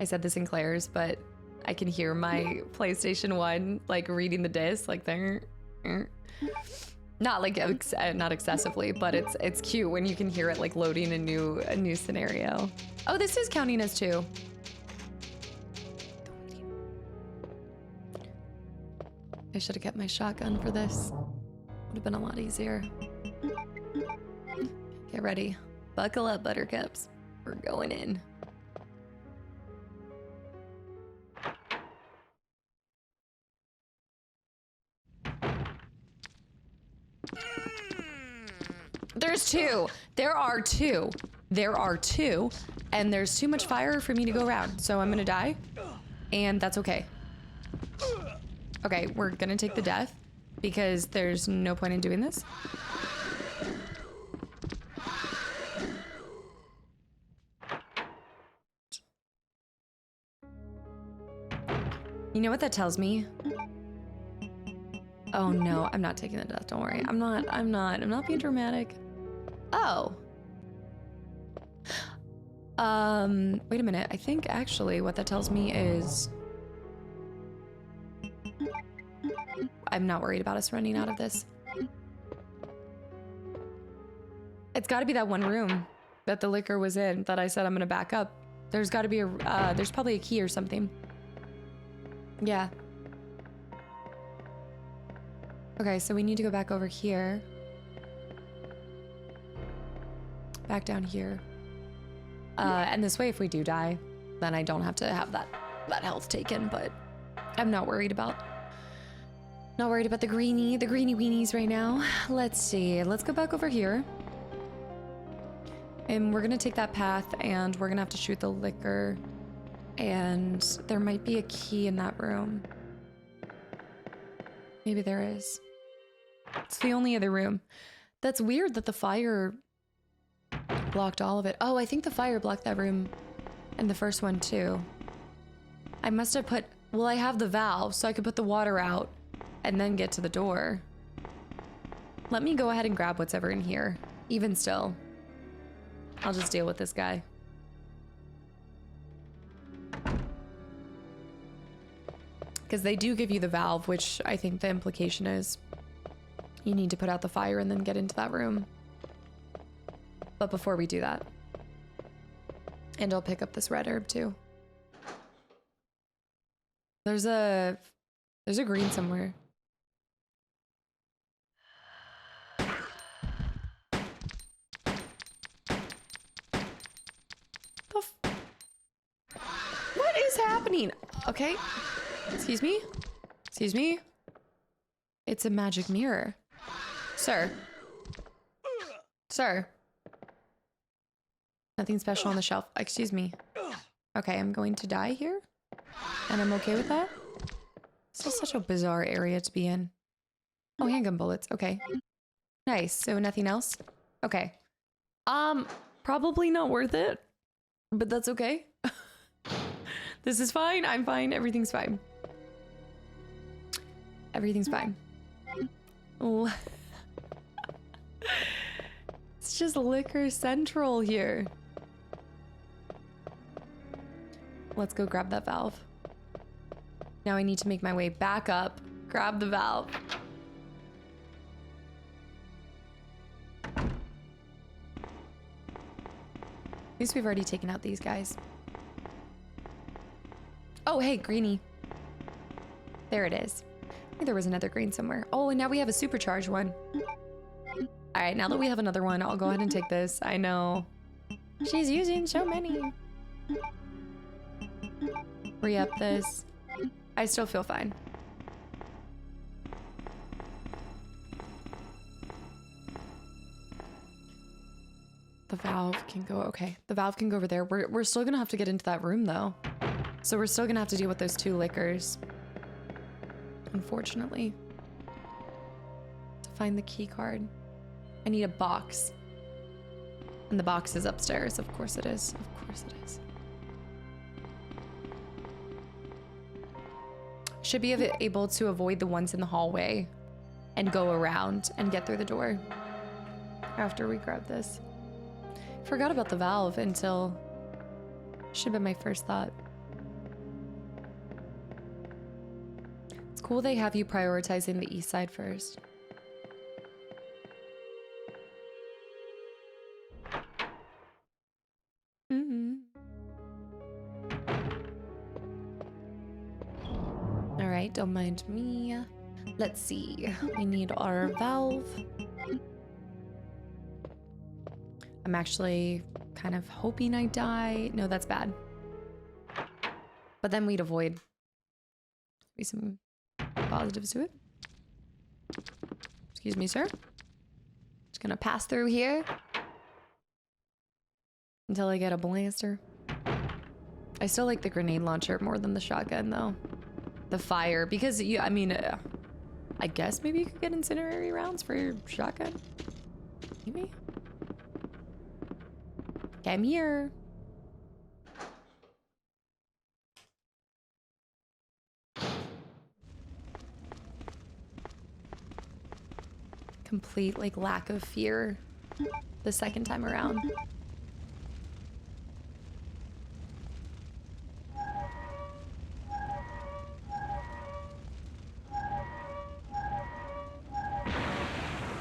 I said this in Claire's, but I can hear my PlayStation 1 like reading the disc, like there. Not like not excessively, but it's cute when you can hear it like loading a new scenario. Oh, this is counting as 2. I should have kept my shotgun for this. Would have been a lot easier. Get ready. Buckle up, buttercups. We're going in. There's 2. There are 2. There are 2. And there's too much fire for me to go around. So I'm gonna die. And that's okay. Okay, we're gonna take the death because there's no point in doing this. You know what that tells me? Oh no, I'm not taking the death. Don't worry. I'm not being dramatic. Oh. Wait a minute. I think actually what that tells me is I'm not worried about us running out of this. It's got to be that one room that the liquor was in that I said I'm going to back up. There's got to be a, there's probably a key or something. Yeah. Okay, so we need to go back over here. Back down here. And this way, if we do die, then I don't have to have that health taken, but I'm not worried about the greenie weenies right now. Let's see, let's go back over here. And we're gonna take that path and we're gonna have to shoot the liquor. And there might be a key in that room. Maybe there is. It's the only other room. That's weird that the fire blocked all of it. Oh, I think the fire blocked that room and the first one too. I must have put, well, I have the valve so I could put the water out and then get to the door. Let me go ahead and grab what's ever in here. Even still, I'll just deal with this guy. Because they do give you the valve, which I think the implication is you need to put out the fire and then get into that room. But before we do that, and I'll pick up this red herb too. There's a green somewhere. What is happening? Okay. Excuse me? Excuse me? It's a magic mirror. Sir. Sir. Nothing special on the shelf. Excuse me. Okay, I'm going to die here. And I'm okay with that. This is such a bizarre area to be in. Oh, handgun bullets. Okay. Nice. So nothing else? Okay. Probably not worth it. But that's okay. This is fine. I'm fine. Everything's fine. Everything's fine. Oh. It's just liquor central here. Let's go grab that valve. Now I need to make my way back up, grab the valve. At least we've already taken out these guys. Oh, hey, greenie. There it is. I think there was another green somewhere. Oh, and now we have a supercharged one. All right, now that we have another one, I'll go ahead and take this. I know. She's using so many. Re-up this. I still feel fine. The valve can go, okay. The valve can go over there. We're still gonna have to get into that room though. So we're still gonna have to deal with those two liquors. Unfortunately. To find the key card. I need a box. And the box is upstairs. Of course it is. Of course it is. Should be able to avoid the ones in the hallway and go around and get through the door after we grab this. Forgot about the valve until should have been my first thought. It's cool they have you prioritizing the east side first. All right, don't mind me. Let's see. We need our valve. I'm actually kind of hoping I die. No, that's bad. But then we'd avoid maybe some positives to it. Excuse me, sir. Just gonna pass through here until I get a blaster. I still like the grenade launcher more than the shotgun, though. The fire, because you, I mean, I guess maybe you could get incendiary rounds for your shotgun. Maybe. Come here. complete like lack of fear the second time around.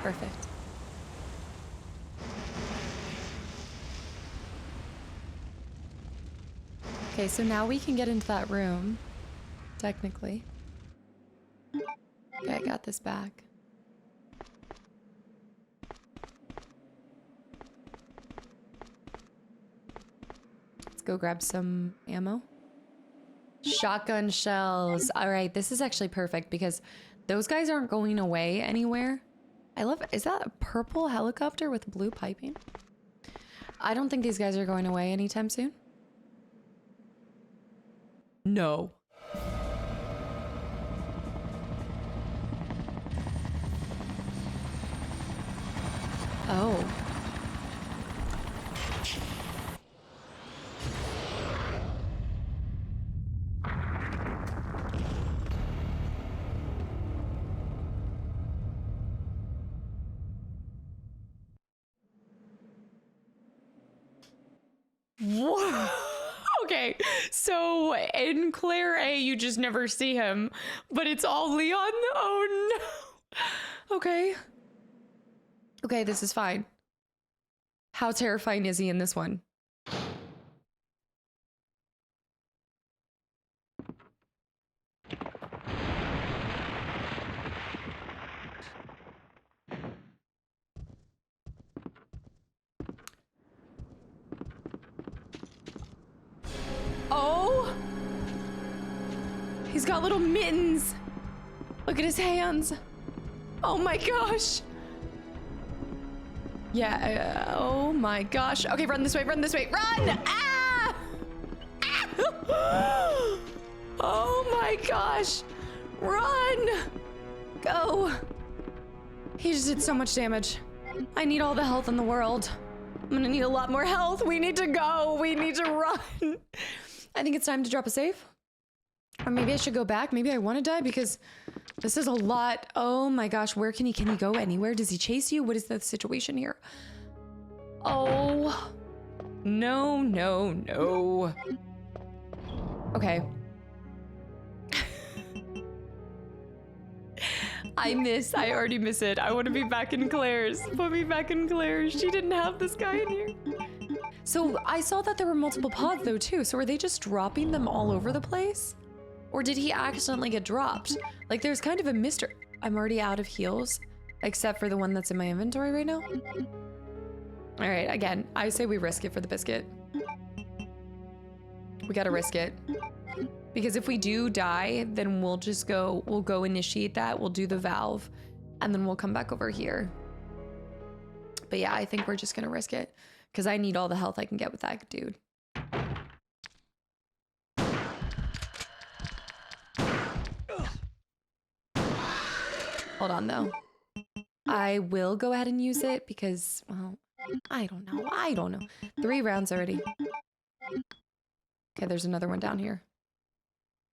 Perfect. Okay, so now we can get into that room, technically. Okay, I got this back. Let's go grab some ammo. Shotgun shells. All right, this is actually perfect because those guys aren't going away anywhere. I love, is that a purple helicopter with blue piping? I don't think these guys are going away anytime soon. No. Oh. Whoa. Okay, so in Claire A, you just never see him, but it's all Leon? Oh no. Okay. Okay, this is fine. How terrifying is he in this one? Oh! He's got little mittens. Look at his hands. Oh my gosh. Yeah, oh my gosh. Okay, run this way, run this way, run! Ah! Ah! Oh my gosh. Run! Go. He just did so much damage. I need all the health in the world. I'm gonna need a lot more health. We need to go. We need to run. I think it's time to drop a save. Or maybe I should go back. Maybe I want to die because this is a lot. Oh my gosh, where can he go anywhere? Does he chase you? What is the situation here? Oh, no, no, no. Okay. I already miss it. I want to be back in Claire's. Put me back in Claire's. She didn't have this guy in here. So I saw that there were multiple pods though too. So are they just dropping them all over the place? Or did he accidentally get dropped? Like there's kind of a mystery. I'm already out of heals, except for the one that's in my inventory right now. All right, again, I say we risk it for the biscuit. We gotta risk it. Because if we do die, then we'll go initiate that, we'll do the valve, and then we'll come back over here. But yeah, I think we're just gonna risk it. Because I need all the health I can get with that dude. Hold on though. I will go ahead and use it because, well, I don't know. 3 rounds already. Okay, there's another one down here.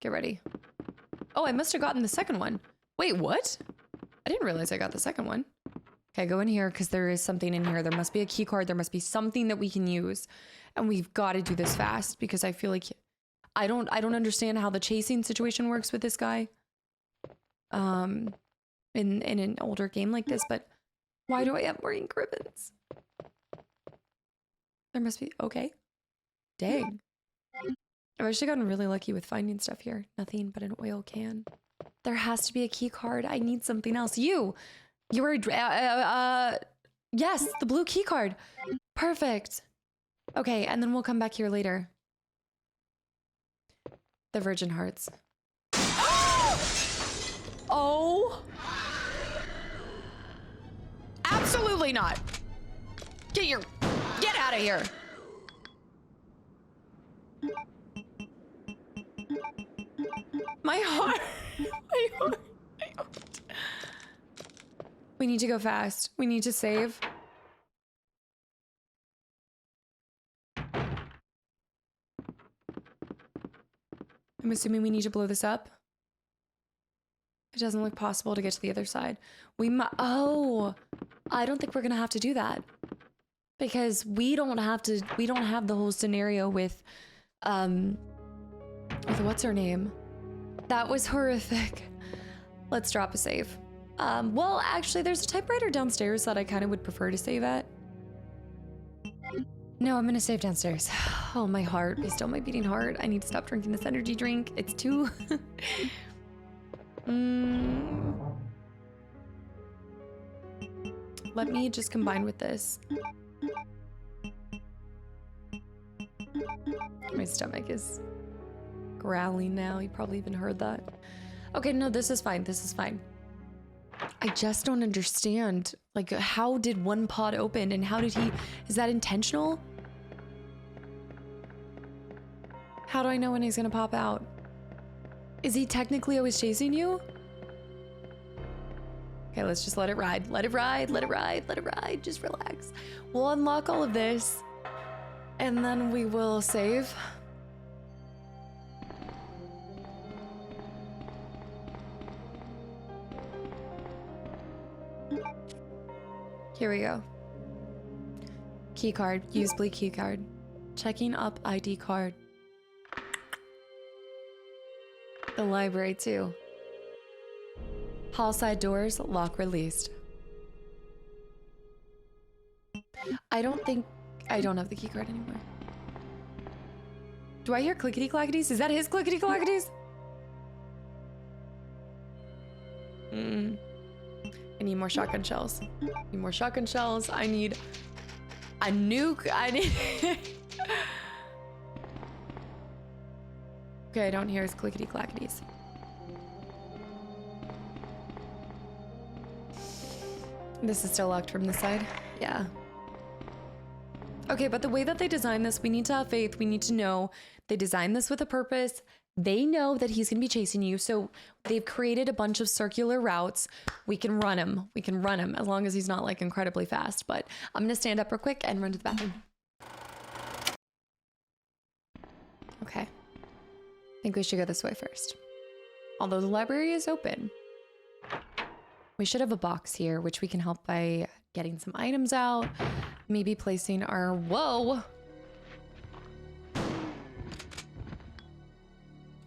Get ready. Oh, I must have gotten the second one. Wait, what? I didn't realize I got the second one. Okay, go in here because there is something in here. There must be a key card. There must be something that we can use. And we've got to do this fast because I feel like I don't understand how the chasing situation works with this guy. In an older game like this, but why do I have more ink ribbons? There must be, okay. Dang. I've actually gotten really lucky with finding stuff here. Nothing but an oil can. There has to be a key card. I need something else. You were, yes, the blue key card. Perfect. Okay, and then we'll come back here later. The Virgin Hearts. Oh. Absolutely not. Get out of here. My heart. My heart. My heart. We need to go fast. We need to save. I'm assuming we need to blow this up. It doesn't look possible to get to the other side. We might. Oh, I don't think we're gonna have to do that because we don't have to. We don't have the whole scenario with what's her name? That was horrific. Let's drop a save. Well, actually, there's a typewriter downstairs that I kind of would prefer to save at. No, I'm gonna save downstairs. Oh, my heart. Be still my beating heart. I need to stop drinking this energy drink. It's too... Let me just combine with this. My stomach is growling now. You probably even heard that. Okay, no, this is fine. This is fine. I just don't understand. Like, how did one pod open and how did he... Is that intentional? How do I know when he's gonna pop out? Is he technically always chasing you? Okay, let's just let it ride. Let it ride, let it ride, let it ride. Just relax. We'll unlock all of this and then we will save. Here we go. Key card. Use bleak key card. Checking up ID card. The library too. Hall side doors, lock released. I don't think... I don't have the key card anymore. Do I hear clickety clackities? Is that his clickety clackities? I need more shotgun shells. Need more shotgun shells. I need a nuke. I need... Okay, I don't hear his clickety clackities. This is still locked from this side. Yeah. Okay, but the way that they designed this, we need to have faith. We need to know they designed this with a purpose. They know that he's going to be chasing you. So they've created a bunch of circular routes. We can run him. We can run him as long as he's not like incredibly fast. But I'm going to stand up real quick and run to the bathroom. Okay. I think we should go this way first. Although the library is open. We should have a box here, which we can help by getting some items out. Maybe placing our... Whoa!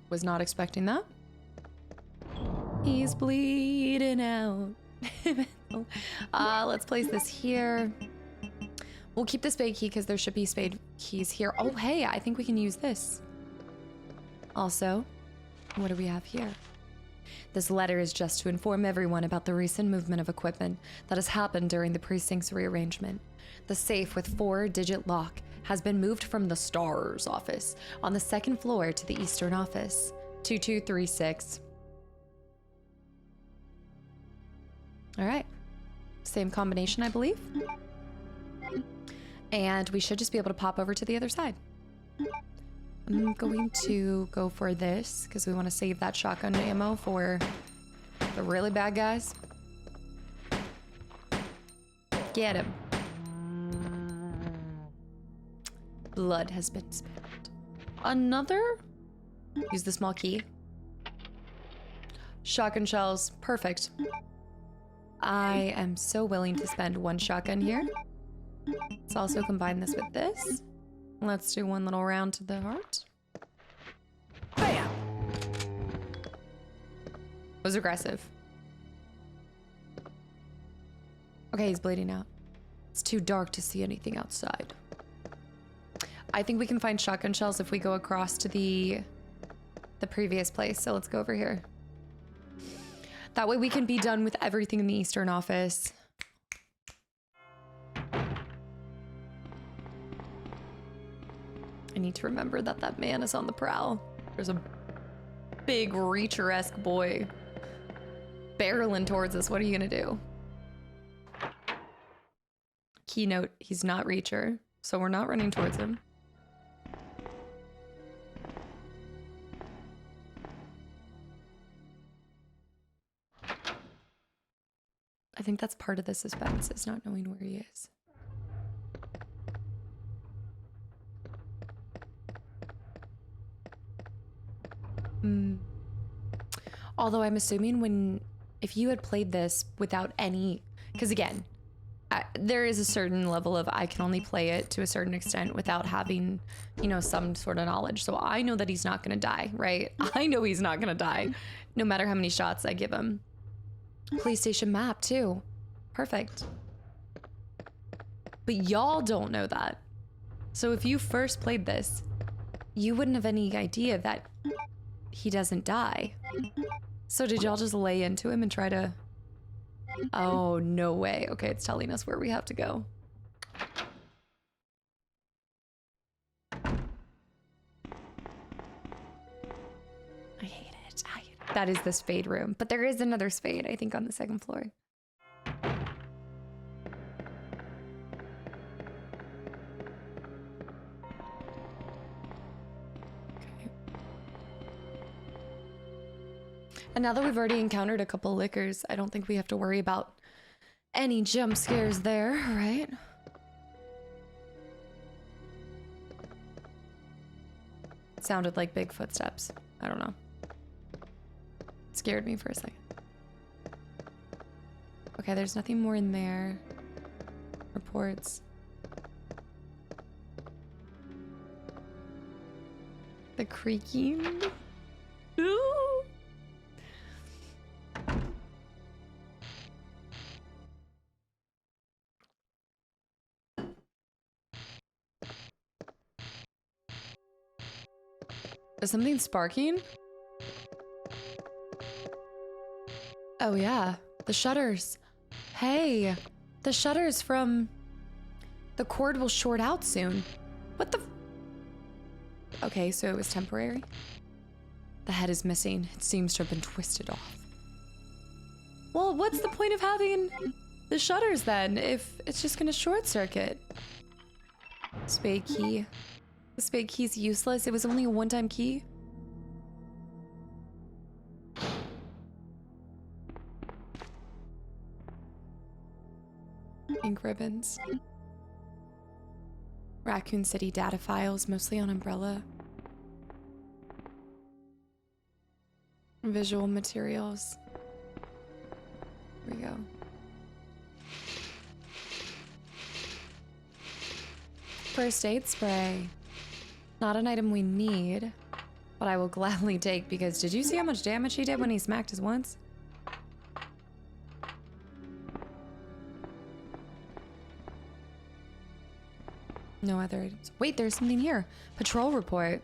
Was not expecting that. He's bleeding out. Let's place this here. We'll keep the spade key because there should be spade keys here. Oh, hey, I think we can use this. Also, what do we have here? This letter is just to inform everyone about the recent movement of equipment that has happened during the precinct's rearrangement. The safe with 4-digit lock has been moved from the STARS office on the 2nd floor to the Eastern office, 2236. All right, same combination, I believe. And we should just be able to pop over to the other side. I'm going to go for this because we want to save that shotgun ammo for the really bad guys. Get him. Blood has been spilled. Another? Use the small key. Shotgun shells. Perfect. I am so willing to spend 1 shotgun here. Let's also combine this with this. Let's do 1 little round to the heart. Bam! Was aggressive. Okay, he's bleeding out. It's too dark to see anything outside. I think we can find shotgun shells if we go across to the previous place. So let's go over here. That way we can be done with everything in the Eastern office. I need to remember that that man is on the prowl. There's a big Reacher-esque boy barreling towards us. What are you gonna do? Keynote, he's not Reacher, so we're not running towards him. I think that's part of the suspense, is not knowing where he is. Although I'm assuming if you had played this without any, because again, there is a certain level of I can only play it to a certain extent without having, you know, some sort of knowledge. So I know that he's not going to die, right? I know he's not going to die, no matter how many shots I give him. PlayStation map too. Perfect. But y'all don't know that. So if you first played this, you wouldn't have any idea that he doesn't die. So did y'all just lay into him and try to... Oh, no way. Okay, it's telling us where we have to go. I hate it. That is the spade room. But there is another spade, I think, on the second floor. And now that we've already encountered a couple liquors, I don't think we have to worry about any jump scares there, right? It sounded like big footsteps. I don't know. It scared me for a second. Okay, there's nothing more in there. Reports. The creaking. Ooh. Is something sparking? Oh yeah, the shutters. Hey, the shutters from... The cord will short out soon. What the... Okay, so it was temporary. The head is missing. It seems to have been twisted off. Well, what's the point of having the shutters then, if it's just gonna short circuit? Spade key. The spade key's useless. It was only a one-time key. Ink ribbons. Raccoon City data files, mostly on Umbrella. Visual materials. Here we go. First aid spray. Not an item we need, but I will gladly take because did you see how much damage he did when he smacked us once? No other items. Wait, there's something here. Patrol report.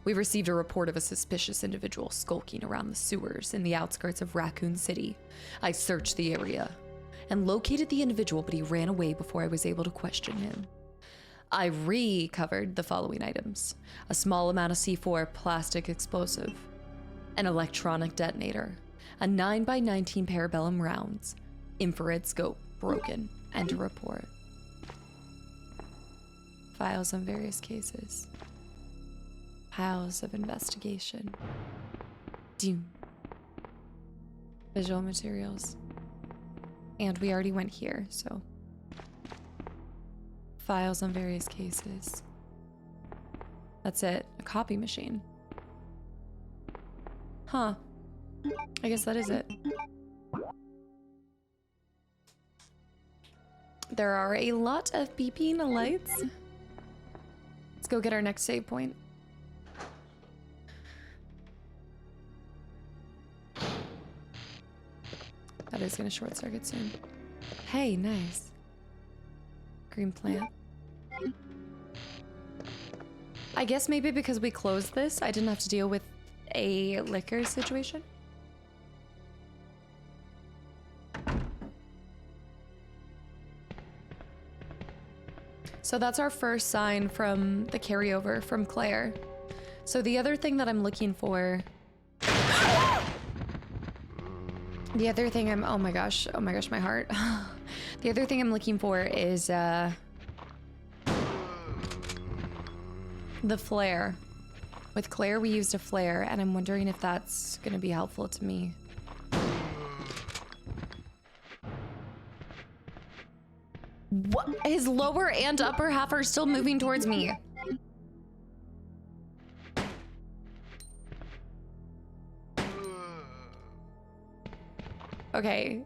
We received a report of a suspicious individual skulking around the sewers in the outskirts of Raccoon City. I searched the area and located the individual, but he ran away before I was able to question him. I recovered the following items: a small amount of C4 plastic explosive, an electronic detonator, a 9x19 parabellum rounds, infrared scope broken, and a report. Files on various cases. Piles of investigation. Doom. Visual materials. And we already went here, so... Files on various cases. That's it. A copy machine. Huh. I guess that is it. There are a lot of beeping lights. Let's go get our next save point. That is gonna short circuit soon. Hey, nice. Green plant. I guess maybe because we closed this, I didn't have to deal with a liquor situation. So that's our first sign from the carryover from Claire. So the other thing that I'm looking for... The other thing I'm... Oh my gosh, my heart. The other thing I'm looking for is the flare. With Claire, we used a flare, and I'm wondering if that's gonna be helpful to me. What? His lower and upper half are still moving towards me. Okay,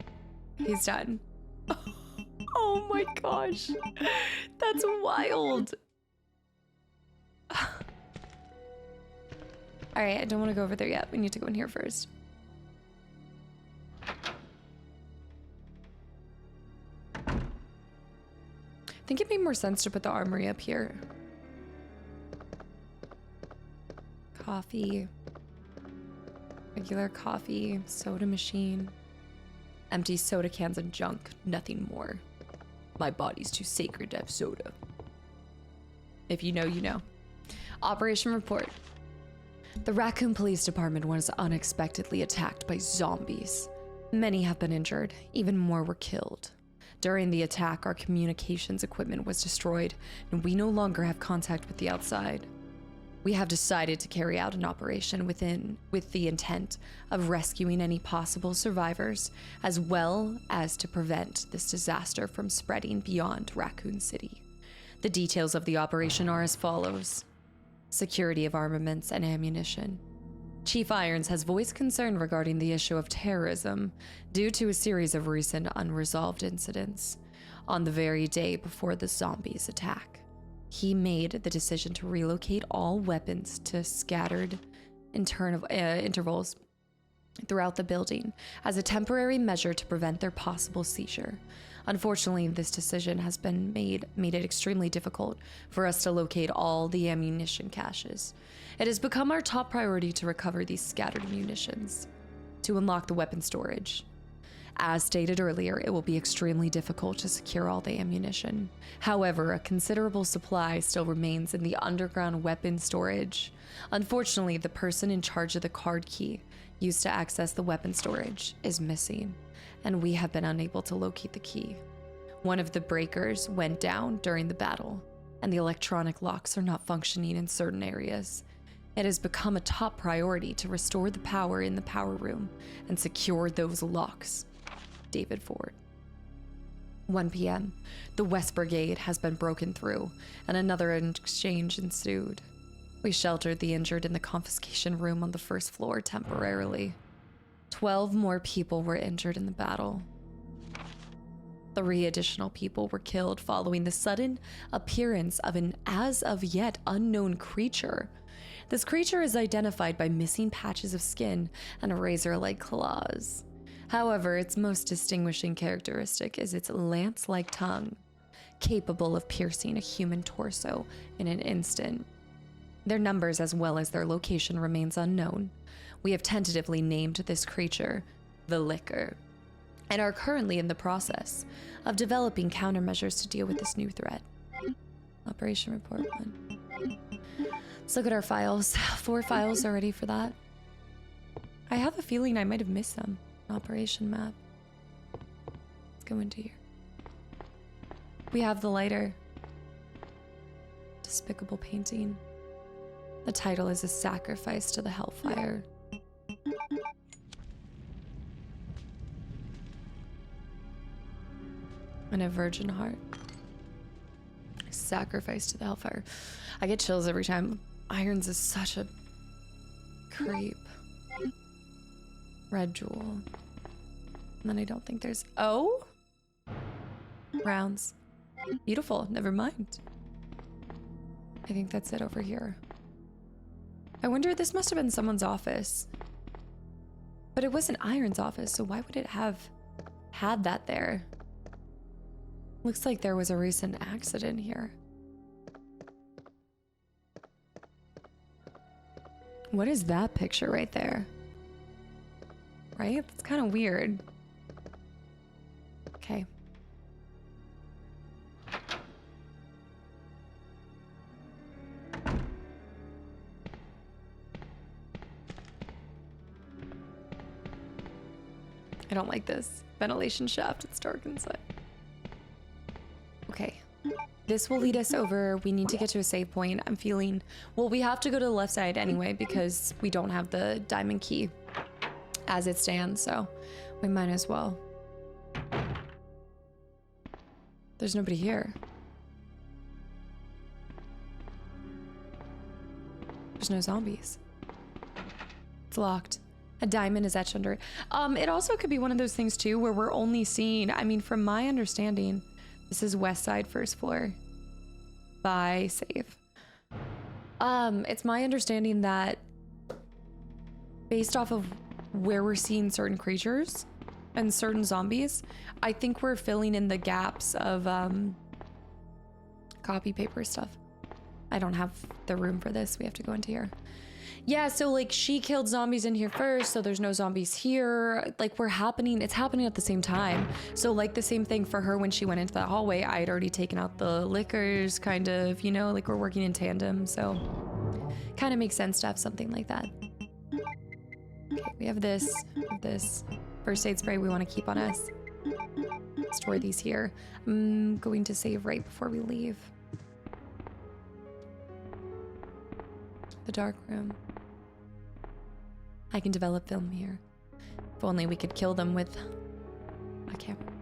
he's done. Oh my gosh. That's wild. All right, I don't want to go over there yet. We need to go in here first. I think it made more sense to put the armory up here. Coffee. Regular coffee. Soda machine. Empty soda cans and junk. Nothing more. My body's too sacred to have soda. If you know, you know. Operation report. The Raccoon Police Department was unexpectedly attacked by zombies. Many have been injured. Even more were killed. During the attack, our communications equipment was destroyed, and we no longer have contact with the outside. We have decided to carry out an operation with the intent of rescuing any possible survivors, as well as to prevent this disaster from spreading beyond Raccoon City. The details of the operation are as follows. Security of armaments and ammunition. Chief Irons has voiced concern regarding the issue of terrorism due to a series of recent unresolved incidents. On the very day before the zombies' attack, he made the decision to relocate all weapons to scattered intervals throughout the building as a temporary measure to prevent their possible seizure. Unfortunately, this decision has been made it extremely difficult for us to locate all the ammunition caches. It has become our top priority to recover these scattered munitions, to unlock the weapon storage. As stated earlier, it will be extremely difficult to secure all the ammunition. However, a considerable supply still remains in the underground weapon storage. Unfortunately, the person in charge of the card key used to access the weapon storage is missing, and we have been unable to locate the key. One of the breakers went down during the battle, and the electronic locks are not functioning in certain areas. It has become a top priority to restore the power in the power room and secure those locks. David Ford. 1 p.m. The West Brigade has been broken through, and another exchange ensued. We sheltered the injured in the confiscation room on the first floor temporarily. 12 more people were injured in the battle. 3 additional people were killed following the sudden appearance of an as-of-yet unknown creature. This creature is identified by missing patches of skin and razor-like claws. However, its most distinguishing characteristic is its lance-like tongue, capable of piercing a human torso in an instant. Their numbers as well as their location remains unknown. We have tentatively named this creature the Licker, and are currently in the process of developing countermeasures to deal with this new threat. Operation Report 1. Let's look at our files. 4 files already for that. I have a feeling I might have missed some. Operation map. Let's go into here. We have the lighter. Despicable painting. The title is A Sacrifice to the Hellfire. And a virgin heart. Sacrifice to the Hellfire. I get chills every time. Irons is such a creep. Red jewel. And then I don't think there's... Oh? Rounds. Beautiful. Never mind. I think that's it over here. I wonder, this must have been someone's office. But it wasn't Iron's office, so why would it have had that there? Looks like there was a recent accident here. What is that picture right there? Right? That's kind of weird. Okay. I don't like this. Ventilation shaft, it's dark inside. Okay. This will lead us over. We need to get to a save point. I'm feeling... Well, we have to go to the left side anyway because we don't have the diamond key as it stands, so we might as well. There's nobody here. There's no zombies. It's locked. A diamond is etched under it. It also could be one of those things too where we're only seeing, I mean, from my understanding, this is west side first floor. By save. It's my understanding that based off of where we're seeing certain creatures and certain zombies, I think we're filling in the gaps of copy paper stuff. I don't have the room for this. We have to go into here. Yeah, so like she killed zombies in here first, so there's no zombies here. Like it's happening at the same time. So like the same thing for her when she went into that hallway, I had already taken out the liquors, kind of, you know, like we're working in tandem. So kind of makes sense to have something like that. Okay, we have this first aid spray we want to keep on us. Store these here. I'm going to save right before we leave. The dark room. I can develop film here. If only we could kill them with a camera.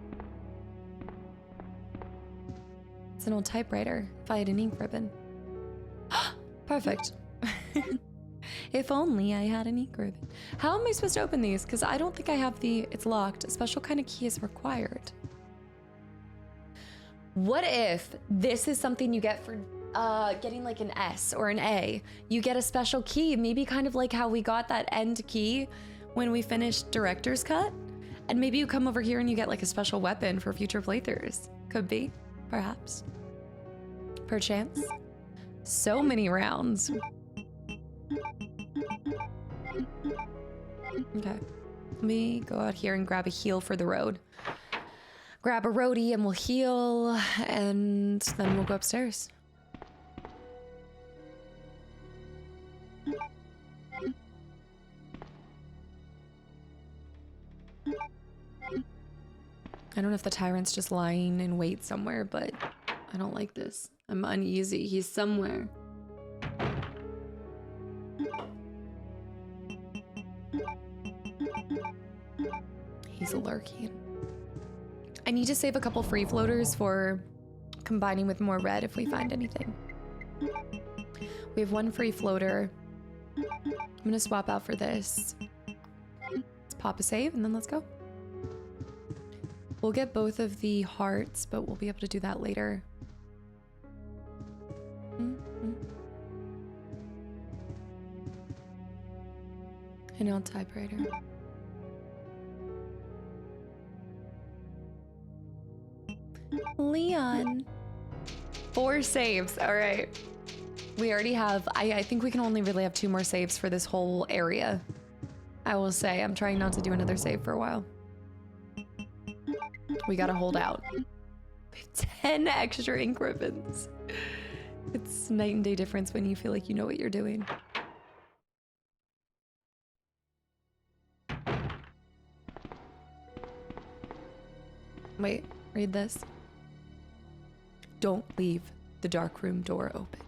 It's an old typewriter. If I had an ink ribbon. Perfect. If only I had an ink ribbon. How am I supposed to open these? Because I don't think I have it's locked. A special kind of key is required. What if this is something you get for getting like an S or an A? You get a special key, maybe kind of like how we got that end key when we finished Director's Cut. And maybe you come over here and you get like a special weapon for future playthroughs. Could be, perhaps. Perchance. So many rounds. Okay. Let me go out here and grab a heal for the road. Grab a roadie and we'll heal, and then we'll go upstairs. I don't know if the tyrant's just lying in wait somewhere, but I don't like this. I'm uneasy. He's somewhere. He's lurking. I need to save a couple free floaters for combining with more red if we find anything. We have one free floater. I'm gonna swap out for this. Let's pop a save and then let's go. We'll get both of the hearts, but we'll be able to do that later. An old typewriter. Leon. 4 saves. All right. We already have, I think we can only really have 2 more saves for this whole area. I will say, I'm trying not to do another save for a while. We gotta hold out. We have 10 extra ink ribbons. It's night and day difference when you feel like you know what you're doing. Wait, read this. Don't leave the dark room door open.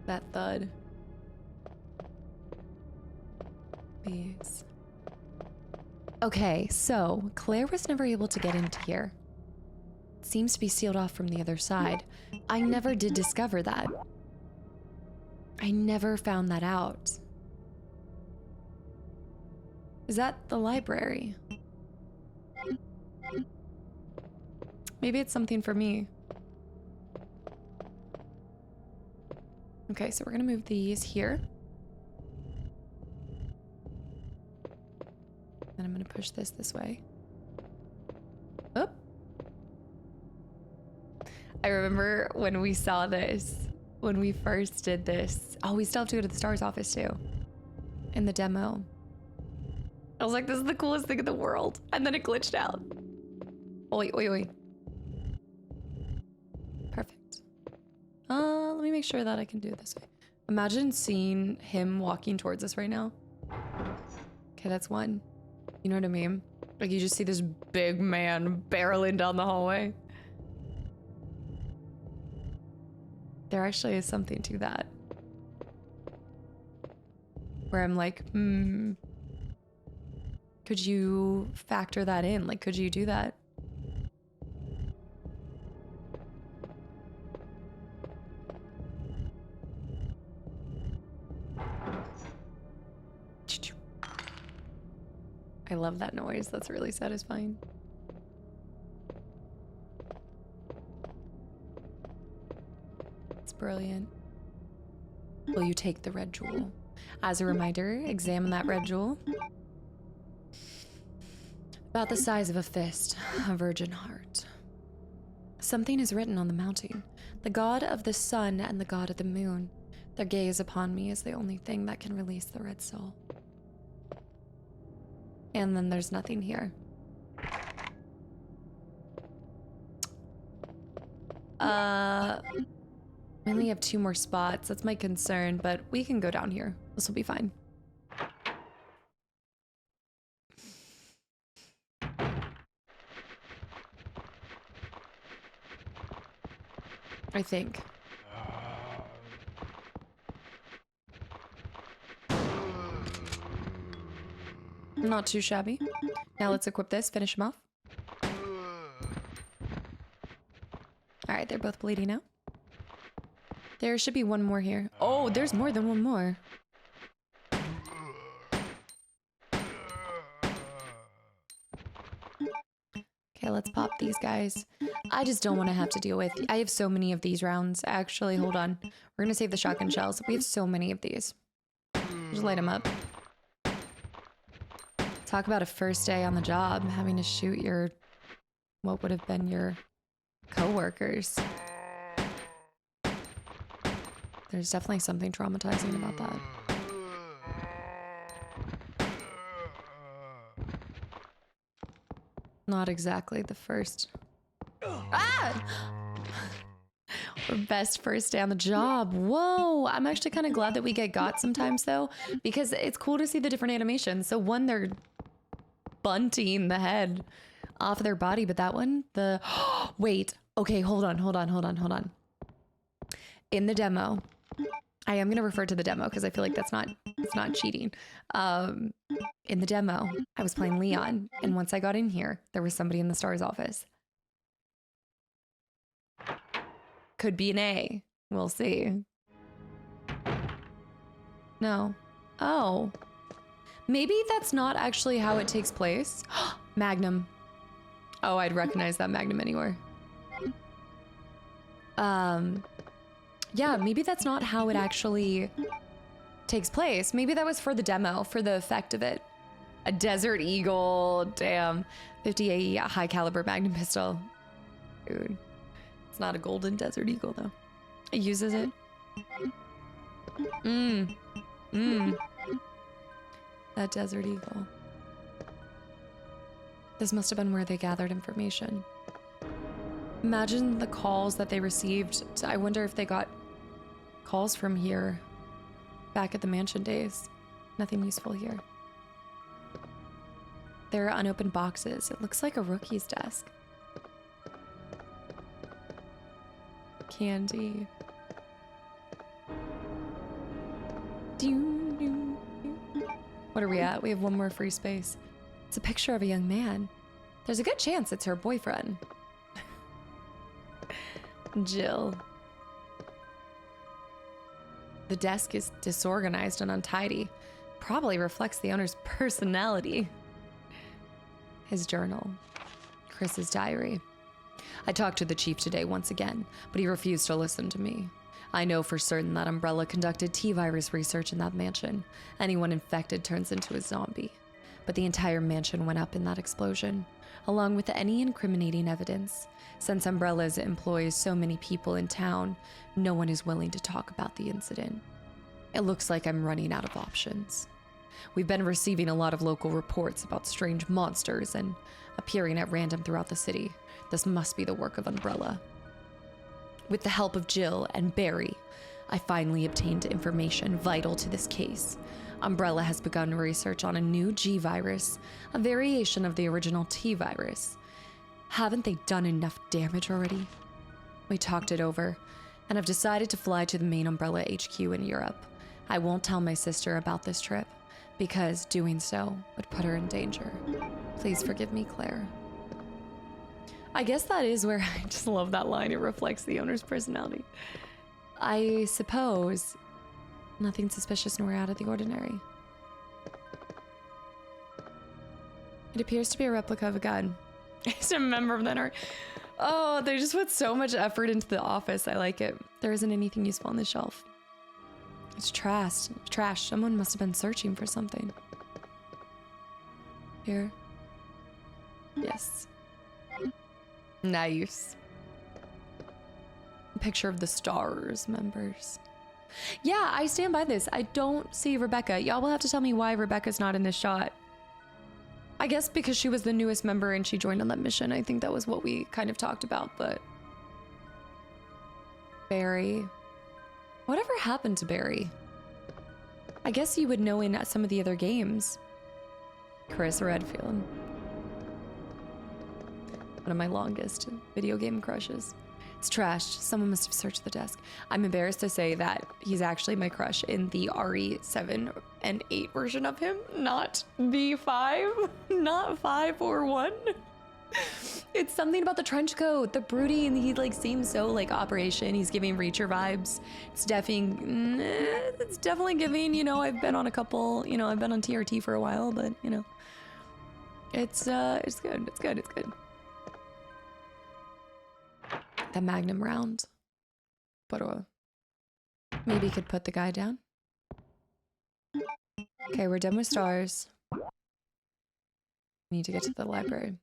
That thud. These. Okay, so Claire was never able to get into here. It seems to be sealed off from the other side. I never did discover that. I never found that out. Is that the library? Maybe it's something for me. Okay, so we're gonna move these here. Then I'm gonna push this way. Oh. I remember when we saw this, when we first did this. Oh, we still have to go to the STARS office too. In the demo. I was like, this is the coolest thing in the world. And then it glitched out. Oh, wait. Perfect. Let me make sure that I can do it this way. Imagine seeing him walking towards us right now. Okay, that's one. You know what I mean? Like you just see this big man barreling down the hallway. There actually is something to that. Where I'm like, Could you factor that in? Like, could you do that? I love that noise. That's really satisfying. It's brilliant. Will you take the red jewel? As a reminder, examine that red jewel. About the size of a fist, a virgin heart. Something is written on the mounting. The god of the sun and the god of the moon. Their gaze upon me is the only thing that can release the red soul. And then there's nothing here. We only have 2 more spots. That's my concern, but we can go down here. This will be fine. I think. Not too shabby. Now let's equip this, finish him off. Alright, they're both bleeding out. There should be 1 more here. Oh, there's more than 1 more. Okay, let's pop these guys. I just don't want to have to deal with... I have so many of these rounds. Actually, hold on. We're going to save the shotgun shells. We have so many of these. Just light them up. Talk about a first day on the job, having to shoot your... what would have been your co-workers. There's definitely something traumatizing about that. Not exactly the first. Ah! Or best first day on the job. Whoa! I'm actually kind of glad that we get got sometimes though, because it's cool to see the different animations. So one, they're bunting the head off of their body, but that one, the wait. Okay, hold on. In the demo, I am gonna refer to the demo because I feel like it's not cheating. In the demo, I was playing Leon, and once I got in here, there was somebody in the star's office. Could be an A. We'll see. No. Oh. Maybe that's not actually how it takes place. Magnum. Oh, I'd recognize that Magnum anywhere. Yeah, maybe that's not how it actually takes place. Maybe that was for the demo, for the effect of it. A Desert Eagle, damn. 50 AE, a high caliber Magnum pistol. Dude. It's not a golden Desert Eagle though. It uses it. That Desert Eagle. This must have been where they gathered information. Imagine the calls that they received. I wonder if they got calls from here back at the mansion days. Nothing useful here. There are unopened boxes. It looks like a rookie's desk. Candy. What are we at? We have 1 more free space. It's a picture of a young man. There's a good chance it's her boyfriend. Jill. The desk is disorganized and untidy. Probably reflects the owner's personality. His journal. Chris's diary. I talked to the chief today once again, but he refused to listen to me. I know for certain that Umbrella conducted T-virus research in that mansion. Anyone infected turns into a zombie. But the entire mansion went up in that explosion, along with any incriminating evidence. Since Umbrella employs so many people in town, no one is willing to talk about the incident. It looks like I'm running out of options. We've been receiving a lot of local reports about strange monsters and appearing at random throughout the city. This must be the work of Umbrella. With the help of Jill and Barry, I finally obtained information vital to this case. Umbrella has begun research on a new G-virus, a variation of the original T-virus. Haven't they done enough damage already? We talked it over, and I've decided to fly to the main Umbrella HQ in Europe. I won't tell my sister about this trip. because doing so would put her in danger. Please forgive me, Claire. I guess that is where I just love that line. It reflects the owner's personality. I suppose nothing suspicious nor out of the ordinary. It appears to be a replica of a gun. It's a member of the NRA. Oh, they just put so much effort into the office. I like it. There isn't anything useful on the shelf. It's trash. Trash. Someone must have been searching for something. Here. Yes. Nice. Picture of the stars members. Yeah, I stand by this. I don't see Rebecca. Y'all will have to tell me why Rebecca's not in this shot. I guess because she was the newest member and she joined on that mission. I think that was what we kind of talked about, but... Barry. Whatever happened to Barry? I guess you would know in some of the other games. Chris Redfield. One of my longest video game crushes. It's trashed. Someone must have searched the desk. I'm embarrassed to say that he's actually my crush in the RE7 and 8 version of him, not the 5, not 5 or 1. It's something about the trench coat, the brooding. He like seems so like Operation. He's giving Reacher vibes. It's definitely giving. You know, I've been on a couple. You know, I've been on TRT for a while, but you know, it's good. It's good. It's good. The Magnum round. But maybe could put the guy down. Okay, we're done with stars. We need to get to the library.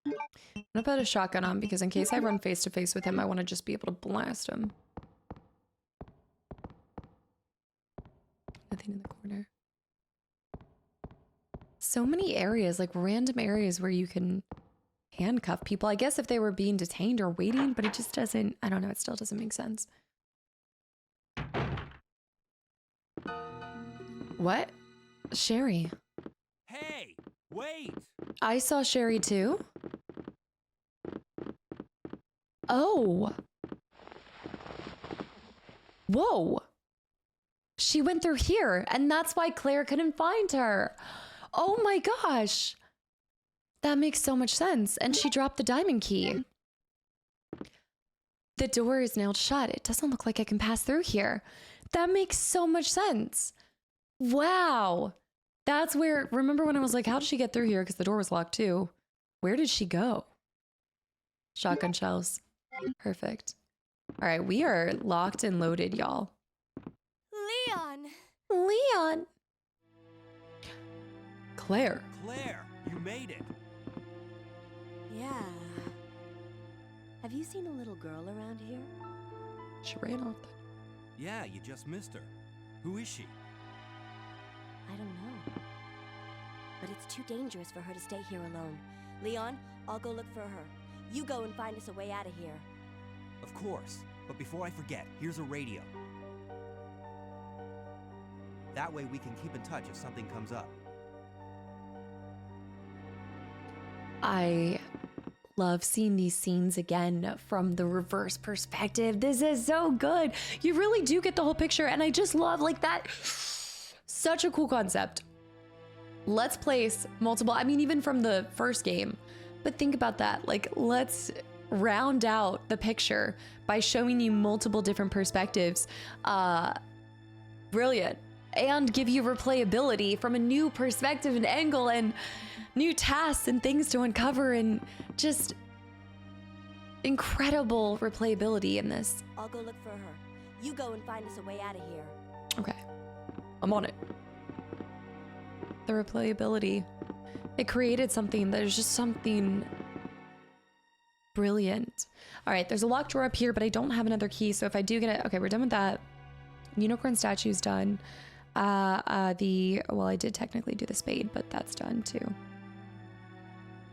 I'm gonna put a shotgun on because in case I run face to face with him, I want to just be able to blast him. Nothing in the corner. So many areas, like random areas where you can handcuff people. I guess if they were being detained or waiting, but it just doesn't, I don't know, it still doesn't make sense. What? Sherry. Hey, wait! I saw Sherry too. Oh. Whoa. She went through here, and that's why Claire couldn't find her. Oh my gosh. That makes so much sense. And she dropped the diamond key. The door is nailed shut. It doesn't look like I can pass through here. That makes so much sense. Wow. That's where, remember when I was like, how did she get through here? Because the door was locked too. Where did she go? Shotgun shells. Perfect. All right, we are locked and loaded, y'all. Leon! Leon! Claire. Claire, you made it. Yeah. Have you seen a little girl around here? She ran off. Yeah, you just missed her. Who is she? I don't know. But it's too dangerous for her to stay here alone. Leon, I'll go look for her. You go and find us a way out of here. Of course. But before I forget, here's a radio. That way we can keep in touch if something comes up. I love seeing these scenes again from the reverse perspective. This is so good. You really do get the whole picture, and I just love like that. Such a cool concept. Let's place multiple, I mean, even from the first game, but think about that. Like, let's round out the picture by showing you multiple different perspectives. Brilliant. And give you replayability from a new perspective and angle and new tasks and things to uncover, and just incredible replayability in this. I'll go look for her. You go and find us a way out of here. Okay. I'm on it. The replayability. It created something. There's just something brilliant. All right, there's a locked drawer up here, but I don't have another key. So if I do get it, okay, we're done with that. Unicorn statue's done. Well, I did technically do the spade, but that's done too.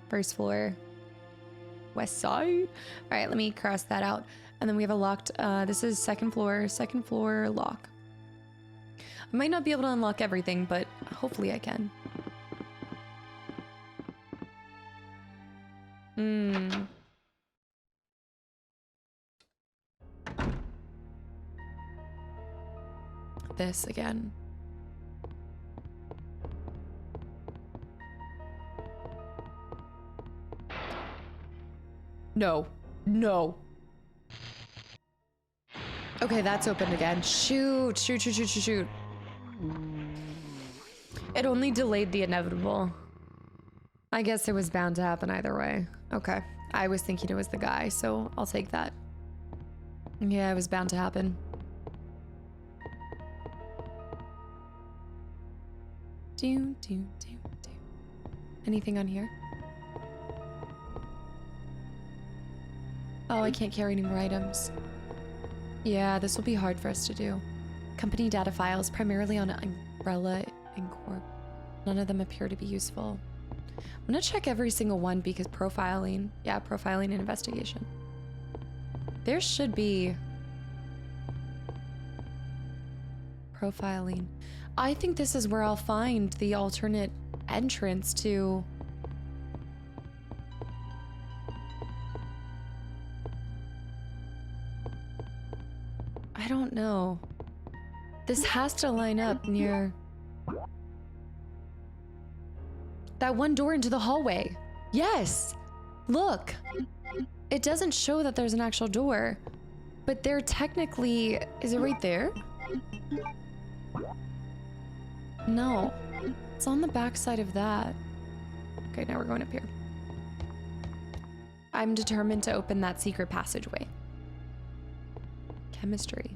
First floor. West side. All right, let me cross that out. And then we have a locked, this is second floor lock. I might not be able to unlock everything, but hopefully I can. This again. No. No. Okay, that's opened again. Shoot, shoot, shoot, shoot, shoot, shoot. It only delayed the inevitable. I guess it was bound to happen either way. Okay. I was thinking it was the guy, so I'll take that. Yeah, it was bound to happen. Do. Anything on here? Oh, I can't carry any more items. Yeah, this will be hard for us to do. Company data files, primarily on Umbrella and Corp. None of them appear to be useful. I'm gonna check every single one because profiling. Yeah, profiling and investigation. There should be... Profiling. I think this is where I'll find the alternate entrance to... I don't know. This has to line up near... that one door into the hallway. Yes! Look! It doesn't show that there's an actual door, but there technically... Is it right there? No. It's on the back side of that. Okay, now we're going up here. I'm determined to open that secret passageway. Chemistry.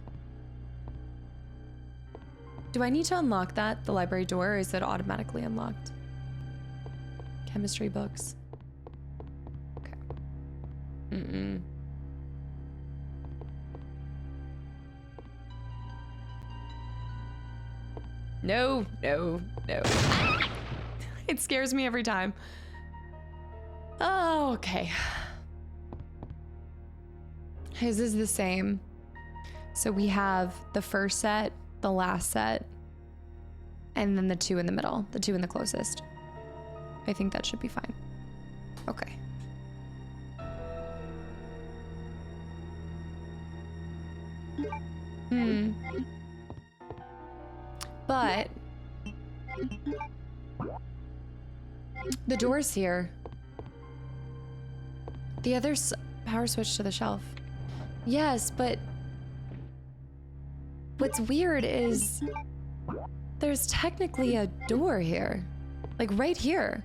Do I need to unlock that, the library door, or is it automatically unlocked? Chemistry books. Okay. No. It scares me every time. Oh, okay. His is the same. So we have the first set, the last set, and then the two in the middle, the two in the closest. I think that should be fine. Okay. But the door's here. The other's power switch to the shelf. Yes, but what's weird is there's technically a door here. Like right here.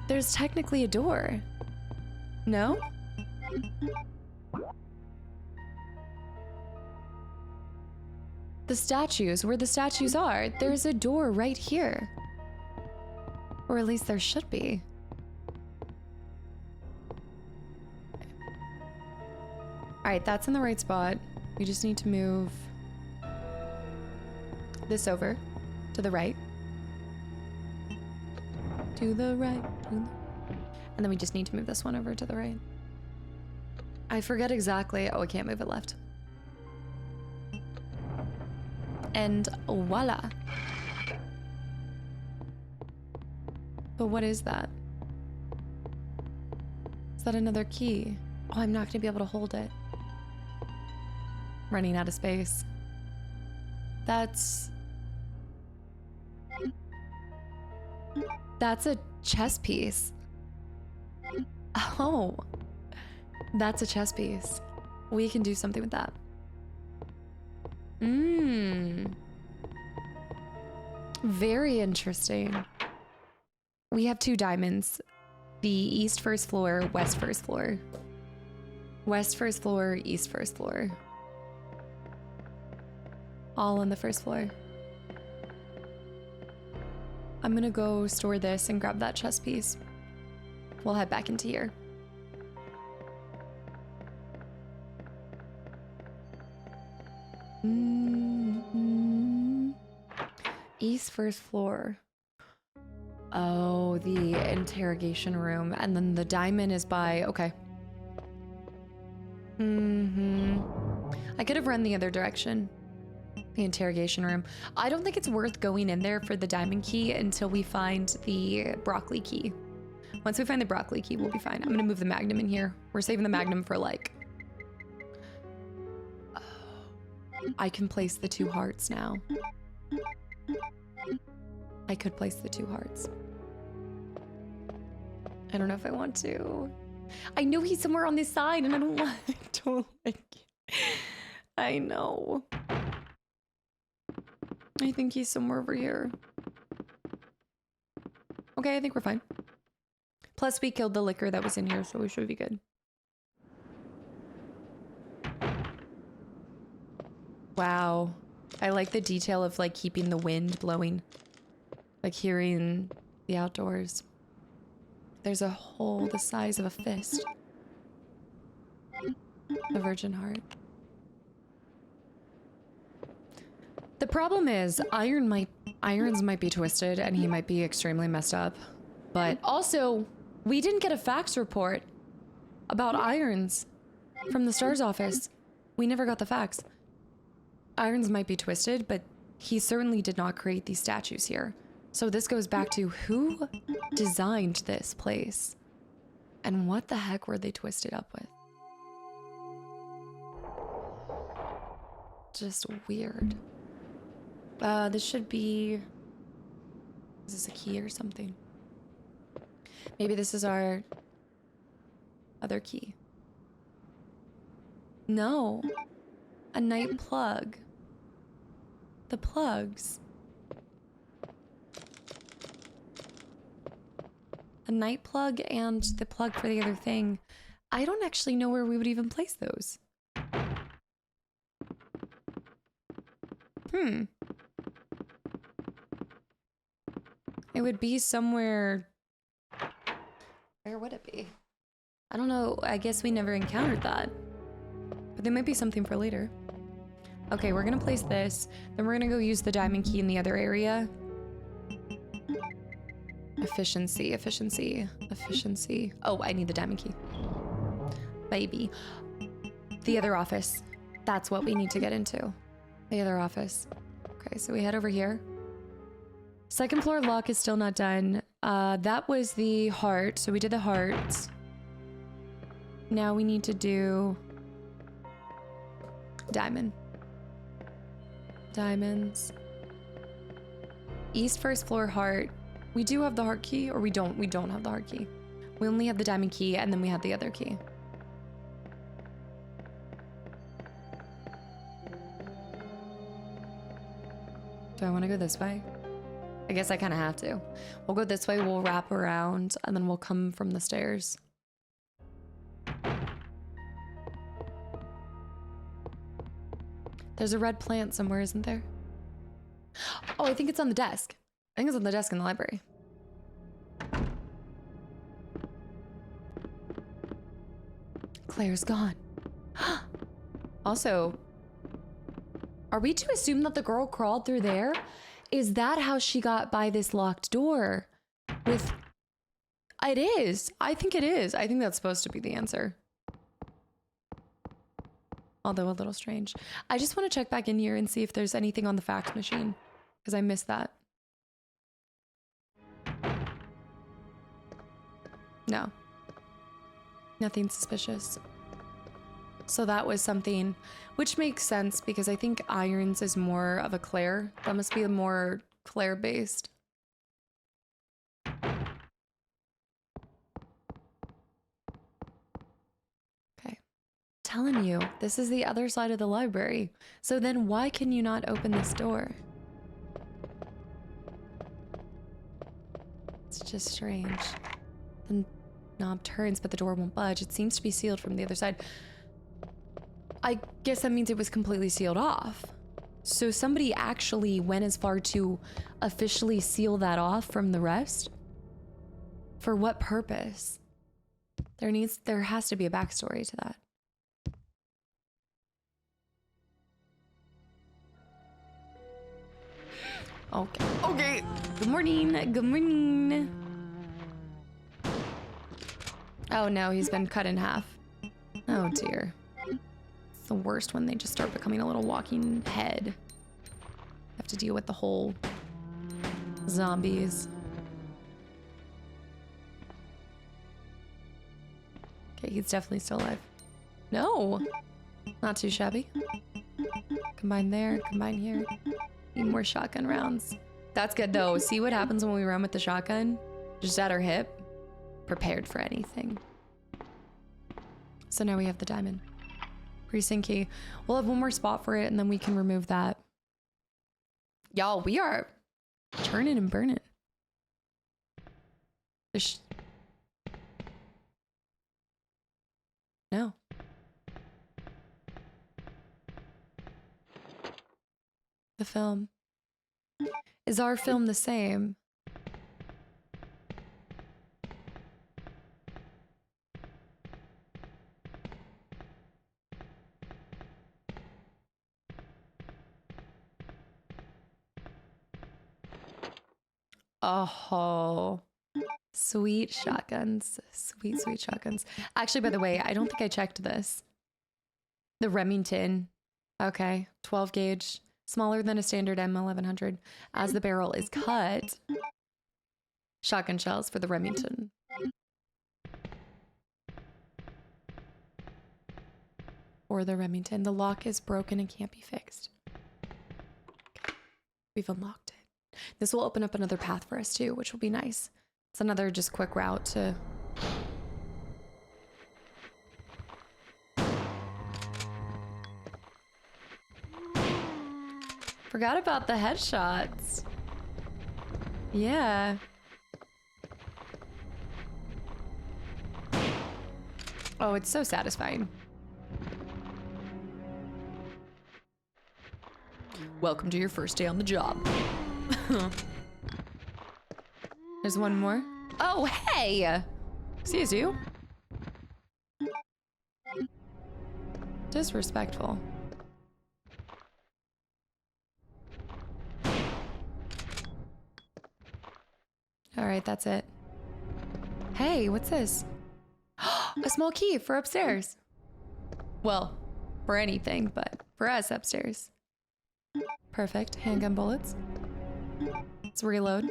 There's technically a door. No? The statues, where the statues are, there's a door right here. Or at least there should be. Alright, that's in the right spot. We just need to move this over to the right. To the right. And then we just need to move this one over to the right. I forget exactly. Oh, I can't move it left. And voila. But what is that? Is that another key? Oh, I'm not going to be able to hold it. Running out of space. That's a chess piece. Oh, that's a chess piece. We can do something with that. Very interesting. We have two diamonds. The east first floor, west first floor. West first floor, east first floor. All on the first floor. I'm gonna go store this and grab that chess piece. We'll head back into here. East first floor. Oh, the interrogation room. And then the diamond is by... Okay. I could have run the other direction. The interrogation room. I don't think it's worth going in there for the diamond key until we find the broccoli key. Once we find the broccoli key, we'll be fine. I'm gonna move the magnum in here. We're saving the magnum for like... I can place the two hearts now. I could place the two hearts. I don't know if I want to. I know he's somewhere on this side and I don't like it. I know. I think he's somewhere over here. Okay, I think we're fine. Plus, we killed the liquor that was in here, so we should be good. Wow. I like the detail of like keeping the wind blowing. Like hearing the outdoors. There's a hole the size of a fist. The Virgin Heart. The problem is, irons might be twisted and he might be extremely messed up. But also, we didn't get a fax report about irons from the STARS office. We never got the fax. Irons might be twisted, but he certainly did not create these statues here. So this goes back to who designed this place? And what the heck were they twisted up with? Just weird. This should be... Is this a key or something? Maybe this is our other key. No. A night plug. The plugs. A night plug and the plug for the other thing. I don't actually know where we would even place those. It would be somewhere... Where would it be? I don't know. I guess we never encountered that. But there might be something for later. Okay, we're gonna place this. Then we're gonna go use the diamond key in the other area. Efficiency, efficiency, efficiency. Oh, I need the diamond key. Baby. The other office. That's what we need to get into. The other office. Okay, so we head over here. Second floor lock is still not done. That was the heart, so we did the heart. Now we need to do diamond. Diamonds. East first floor heart. We do have the heart key, or we don't have the heart key. We only have the diamond key, and then we have the other key. Do I want to go this way? I guess I kind of have to. We'll go this way, we'll wrap around, and then we'll come from the stairs. There's a red plant somewhere, isn't there? Oh, I think it's on the desk. I think it's on the desk in the library. Claire's gone. Also, are we to assume that the girl crawled through there? Is that how she got by this locked door? With... It is. I think it is. I think that's supposed to be the answer. Although a little strange. I just want to check back in here and see if there's anything on the fax machine. Because I missed that. No. Nothing suspicious. So that was something, which makes sense because I think irons is more of a Claire. That must be a more Claire based. Okay. Telling you, this is the other side of the library. So then why can you not open this door? It's just strange. The knob turns, but the door won't budge. It seems to be sealed from the other side. I guess that means it was completely sealed off. So somebody actually went as far to officially seal that off from the rest? For what purpose? There has to be a backstory to that. Okay. Okay. Good morning. Good morning. Oh no, he's been cut in half. Oh dear. The worst when they just start becoming a little walking head. Have to deal with the whole zombies. Okay, he's definitely still alive. No, not too shabby. Combine there, combine here. Need more shotgun rounds. That's good though. See what happens when we run with the shotgun? Just at our hip. Prepared for anything. So now we have the diamond. Precinct key. We'll have one more spot for it and then we can remove that. Y'all, we are turning and burning. No. The film. Is our film the same? Oh, sweet shotguns. Sweet, sweet shotguns. Actually, by the way, I don't think I checked this. The Remington. Okay, 12 gauge. Smaller than a standard M1100. As the barrel is cut, shotgun shells for the Remington. Or the Remington. The lock is broken and can't be fixed. Okay. We've unlocked it. This will open up another path for us too, which will be nice. It's another just quick route to... Forgot about the headshots. Yeah. Oh, it's so satisfying. Welcome to your first day on the job. There's one more. Oh, hey! Excuse you. Disrespectful. All right, that's it. Hey, what's this? A small key for upstairs. Well, for anything, but for us upstairs. Perfect. Handgun bullets. Let's reload.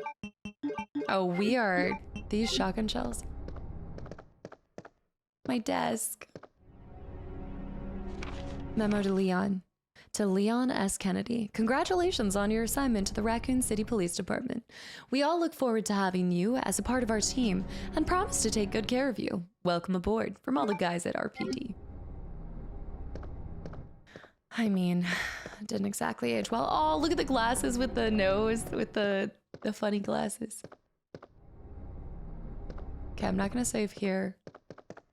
Oh, we are these shotgun shells. My desk. Memo to Leon. To Leon S. Kennedy, congratulations on your assignment to the Raccoon City Police Department. We all look forward to having you as a part of our team and promise to take good care of you. Welcome aboard from all the guys at RPD. I mean, didn't exactly age well. Oh, look at the glasses with the nose, with the funny glasses. Okay, I'm not gonna save here.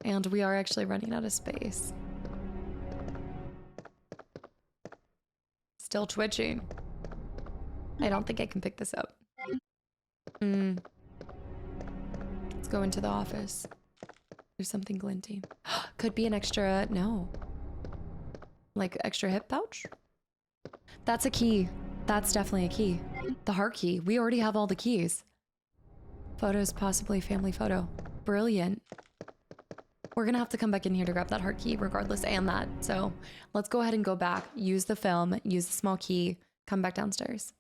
And we are actually running out of space. Still twitching. I don't think I can pick this up. Let's go into the office. There's something glinting. Could be an extra, no. Like extra hip pouch? That's a key. That's definitely a key. The heart key. We already have all the keys. Photos, possibly family photo. Brilliant. We're gonna have to come back in here to grab that heart key regardless, and that. So let's go ahead and go back, use the film, use the small key, come back downstairs.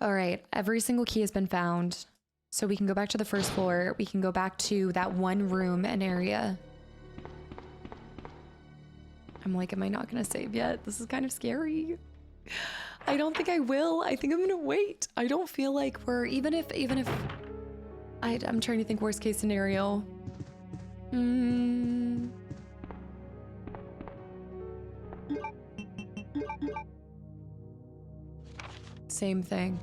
All right, every single key has been found. So we can go back to the first floor. We can go back to that one room and area. I'm like, am I not gonna save yet? This is kind of scary. I don't think I will. I think I'm gonna wait. I don't feel like we're, even if I'm trying to think worst case scenario. Same thing.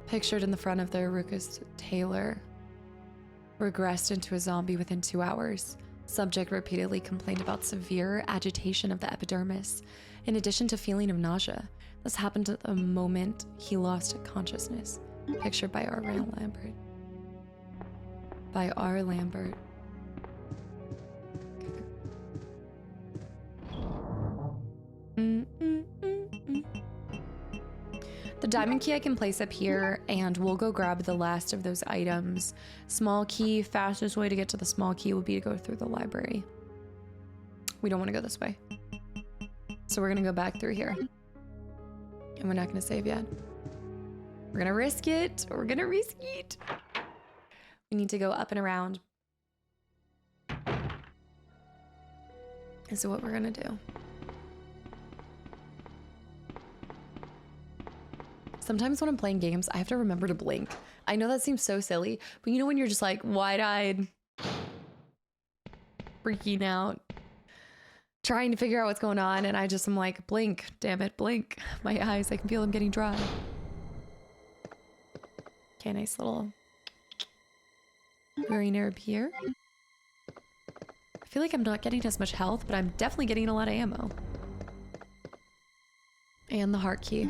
Pictured in the front of the Ruckus Taylor. Regressed into a zombie within 2 hours. Subject repeatedly complained about severe agitation of the epidermis, in addition to feeling of nausea. This happened at the moment he lost consciousness. Pictured by R. Lambert. By R. Lambert. The diamond key I can place up here, and we'll go grab the last of those items. Small key, fastest way to get to the small key will be to go through the library. We don't want to go this way. So we're gonna go back through here. And we're not gonna save yet. We're gonna risk it. We're gonna risk it. We need to go up and around. So what we're gonna do. Sometimes when I'm playing games, I have to remember to blink. I know that seems so silly, but you know when you're just like wide-eyed, freaking out, trying to figure out what's going on, and I just am like, blink, damn it, blink. My eyes, I can feel them getting dry. Okay, nice little green herb here. I feel like I'm not getting as much health, but I'm definitely getting a lot of ammo. And the heart key.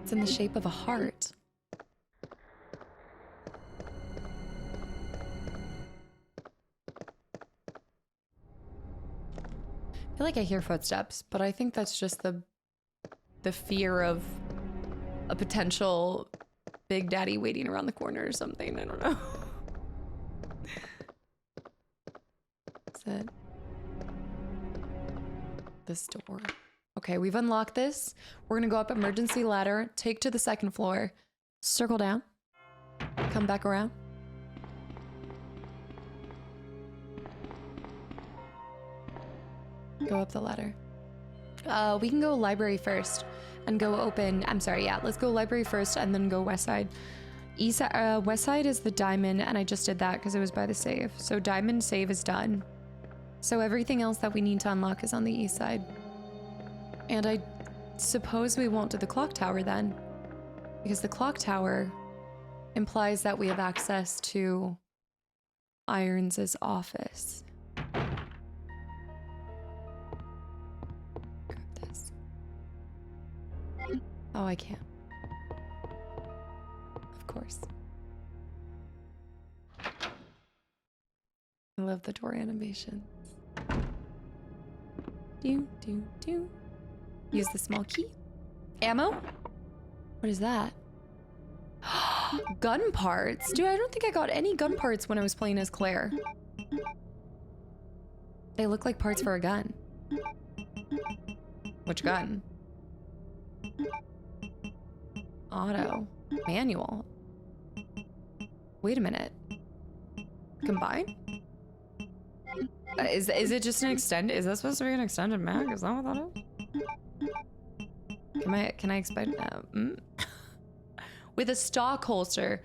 It's in the shape of a heart. I feel like I hear footsteps, but I think that's just the fear of a potential Big Daddy waiting around the corner or something. I don't know. Is it this door? Okay, we've unlocked this. We're gonna go up emergency ladder, take to the second floor, circle down, come back around. Go up the ladder. We can go library first and go open. I'm sorry, yeah, let's go library first and then go west side. West side is the diamond, and I just did that because it was by the save. So diamond save is done. So everything else that we need to unlock is on the east side. And I suppose we won't do the clock tower then, because the clock tower implies that we have access to Irons' office. Oh, I can't. Of course. I love the door animations. Do, do, do. Use the small key. Ammo? What is that? Gun parts? Dude, I don't think I got any gun parts when I was playing as Claire. They look like parts for a gun. Which gun? Auto. Manual. Wait a minute. Combine? Is it just an extend? Is that supposed to be an extended mag? Is that what that is? Can I expect with a stock holster?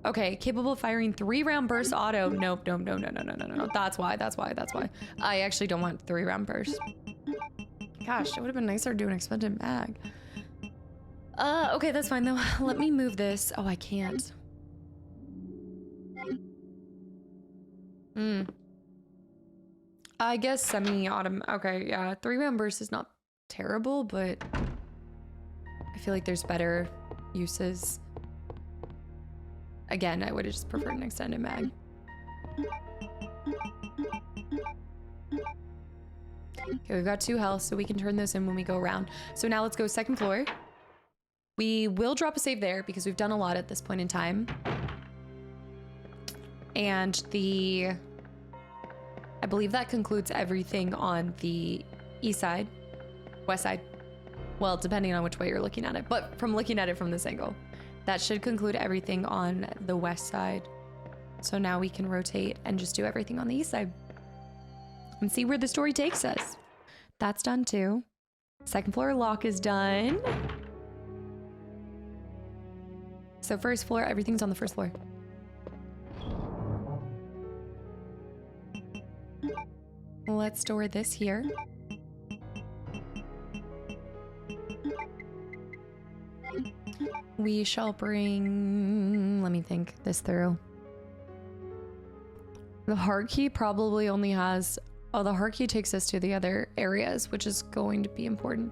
Okay, capable of firing 3-round burst auto. Nope, no. That's why. I actually don't want 3-round burst. Gosh, it would have been nicer to do an expended mag. Okay, that's fine though. Let me move this. Oh, I can't. I guess semi-autumn. Okay, yeah. 3-round burst is not terrible, but I feel like there's better uses. Again, I would have just preferred an extended mag. Okay, we've got 2 health, so we can turn those in when we go around. So now let's go second floor. We will drop a save there because we've done a lot at this point in time. And I believe that concludes everything on the east side, west side. Well, depending on which way you're looking at it, but from looking at it from this angle, that should conclude everything on the west side. So now we can rotate and just do everything on the east side and see where the story takes us. That's done too. Second floor lock is done. So first floor, everything's on the first floor. Let's store this here. We shall bring, let me think this through. The heart key probably only has, oh, the heart key takes us to the other areas, which is going to be important.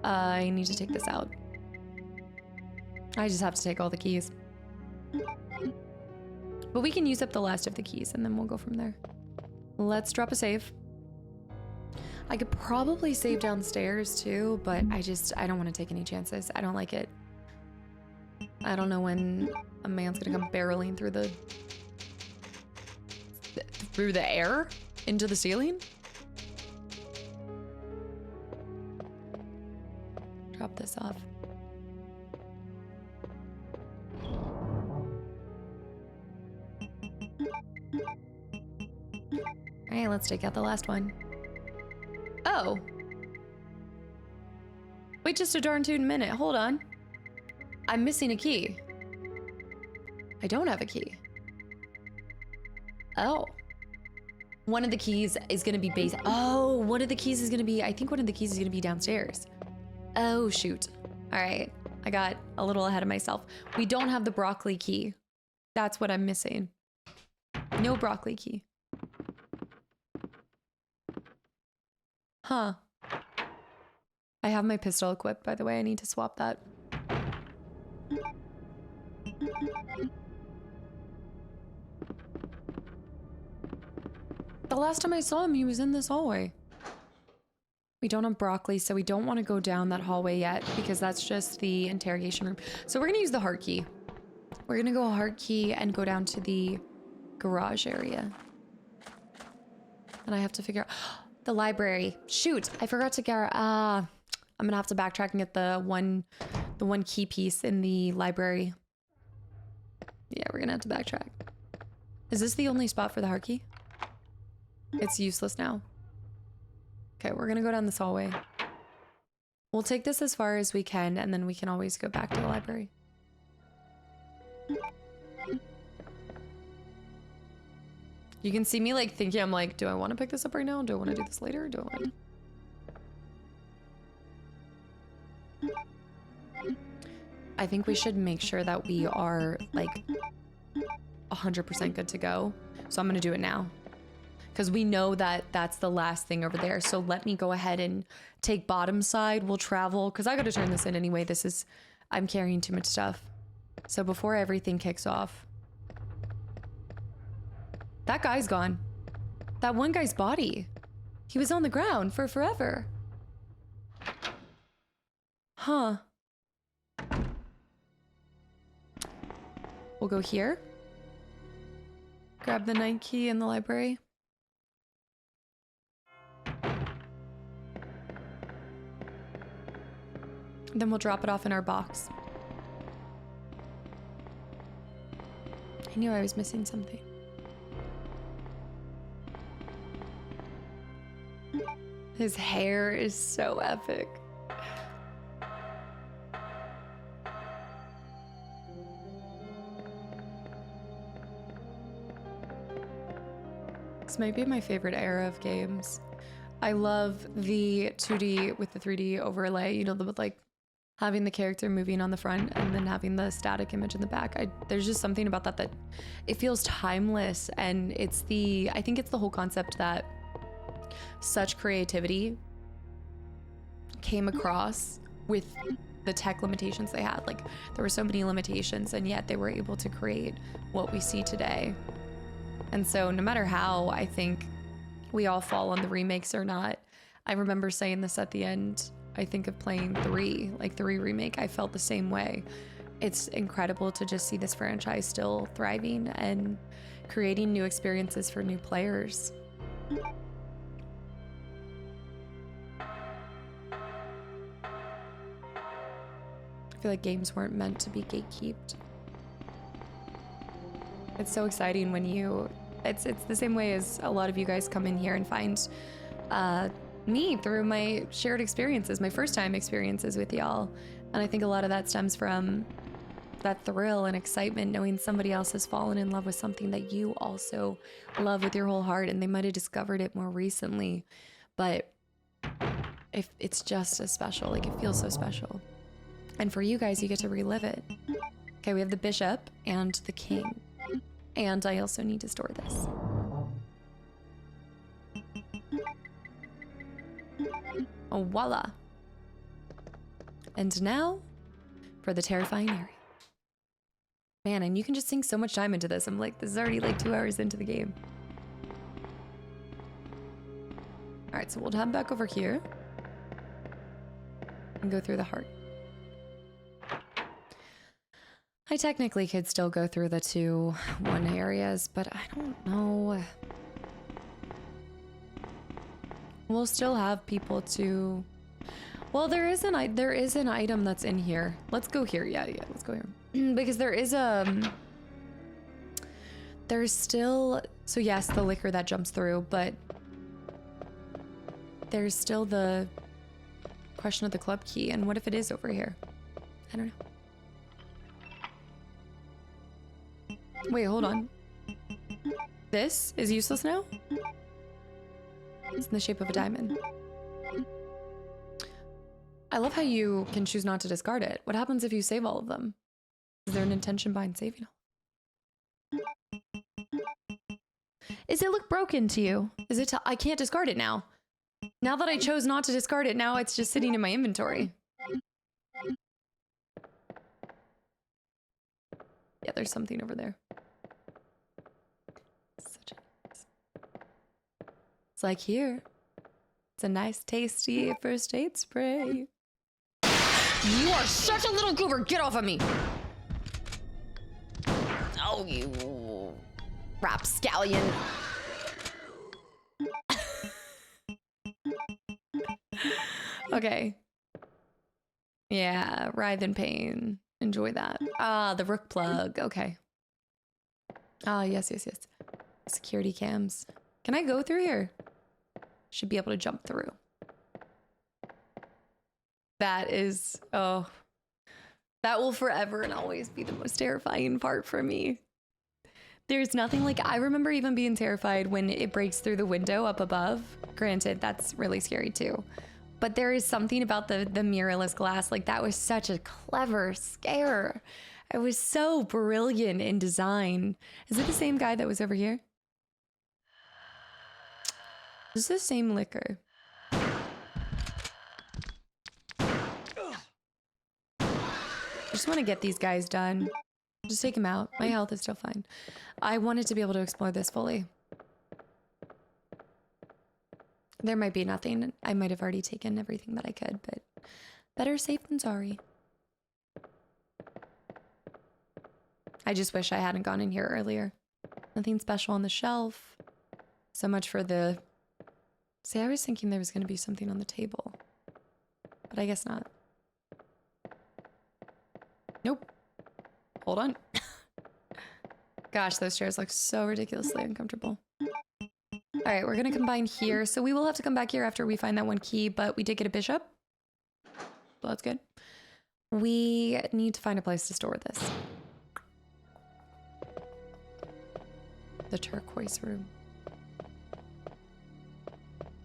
I need to take this out. I just have to take all the keys. But we can use up the last of the keys and then we'll go from there. Let's drop a save. I could probably save downstairs too, but I don't want to take any chances. I don't like it. I don't know when a man's gonna come barreling through the air into the ceiling. Drop this off. All right, let's take out the last one. Oh. Wait just a darn tootin' minute. Hold on. I'm missing a key. I don't have a key. Oh. One of the keys is gonna be base. Oh, one of the keys is gonna be, I think one of the keys is gonna be downstairs. Oh, shoot. All right. I got a little ahead of myself. We don't have the broccoli key. That's what I'm missing. No broccoli key. Huh. I have my pistol equipped, by the way. I need to swap that. The last time I saw him, he was in this hallway. We don't have broccoli, so we don't want to go down that hallway yet because that's just the interrogation room. So we're going to use the heart key. We're going to go heart key and go down to the garage area. And I have to figure out the library. Shoot, I forgot to get I'm going to have to backtrack and get the one key piece in the library. Yeah, we're going to have to backtrack. Is this the only spot for the heart key? It's useless now. Okay, we're gonna go down this hallway. We'll take this as far as we can, and then we can always go back to the library. You can see me like thinking, I'm like, do I want to pick this up right now? Do I want to do this later? Do I want to... I think we should make sure that we are like 100% good to go. So I'm gonna do it now. Because we know that that's the last thing over there. So let me go ahead and take bottom side. We'll travel, because I got to turn this in anyway. I'm carrying too much stuff. So before everything kicks off. That guy's gone. That one guy's body. He was on the ground for forever. Huh. We'll go here. Grab the night key in the library. Then we'll drop it off in our box. I knew I was missing something. His hair is so epic. This might be my favorite era of games. I love the 2D with the 3D overlay, you know, with like having the character moving on the front and then having the static image in the back. There's just something about that it feels timeless, and I think it's the whole concept that such creativity came across with the tech limitations they had. Like, there were so many limitations, and yet they were able to create what we see today. And so no matter how I think we all fall on the remakes or not, I remember saying this at the end, I think of playing 3 remake. I felt the same way. It's incredible to just see this franchise still thriving and creating new experiences for new players. I feel like games weren't meant to be gatekept. It's so exciting when it's the same way as a lot of you guys come in here and find me through my shared experiences, my first time experiences with y'all. And I think a lot of that stems from that thrill and excitement, knowing somebody else has fallen in love with something that you also love with your whole heart, and they might have discovered it more recently, but if it's just as special, like it feels so special. And for you guys, you get to relive it. Okay, we have the bishop and the king. And I also need to store this. Oh, voila. And now for the terrifying area. Man, and you can just sink so much time into this. I'm like, this is already like 2 hours into the game. All right, so we'll head back over here and go through the heart. I technically could still go through the 2-1 areas, but I don't know. We'll still have people to... Well, there is an item that's in here. Let's go here. Yeah, let's go here. Because there's still... So yes, the liquor that jumps through, but there's still the question of the club key, and what if it is over here? I don't know. Wait, hold on. This is useless now? It's in the shape of a diamond. I love how you can choose not to discard it. What happens if you save all of them? Is there an intention behind saving all? Does it look broken to you? Is it? I can't discard it now. Now that I chose not to discard it, now it's just sitting in my inventory. Yeah, there's something over there. It's like here. It's a nice, tasty first aid spray. You are such a little goober. Get off of me. Oh, you rapscallion. Okay. Yeah, writhe in pain. Enjoy that. Ah, the rook plug. Okay. Ah, yes, yes, yes. Security cams. Can I go through here? Should be able to jump through. That is, oh, that will forever and always be the most terrifying part for me. There's nothing like, I remember even being terrified when it breaks through the window up above. Granted, that's really scary too. But there is something about the mirrorless glass. Like, that was such a clever scare. It was so brilliant in design. Is it the same guy that was over here? This is the same liquor. I just want to get these guys done. Just take them out. My health is still fine. I wanted to be able to explore this fully. There might be nothing. I might have already taken everything that I could, but better safe than sorry. I just wish I hadn't gone in here earlier. Nothing special on the shelf. So much for the... See, I was thinking there was going to be something on the table, but I guess not. Nope. Hold on. Gosh, those chairs look so ridiculously uncomfortable. All right, we're going to combine here. So we will have to come back here after we find that one key, but we did get a bishop. So that's good. We need to find a place to store this. The turquoise room.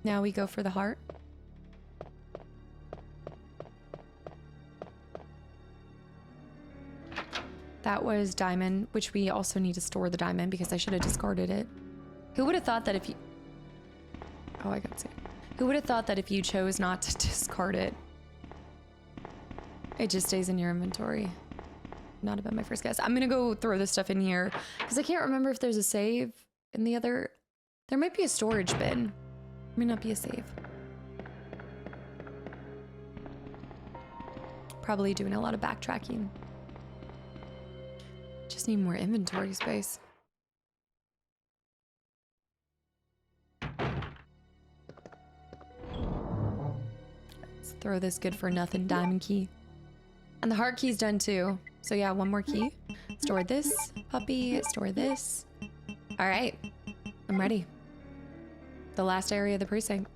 Now we go for the heart. That was diamond, which we also need to store the diamond because I should have discarded it. Who would have thought that if you... Oh, I got to see it. Who would have thought that if you chose not to discard it, it just stays in your inventory? Not about my first guess. I'm gonna go throw this stuff in here because I can't remember if there's a save in the other... There might be a storage bin. May not be a save. Probably doing a lot of backtracking. Just need more inventory space. Let's throw this good for nothing diamond key. And the heart key's done too. So yeah, one more key. Store this puppy, store this. All right, I'm ready. The last area of the precinct.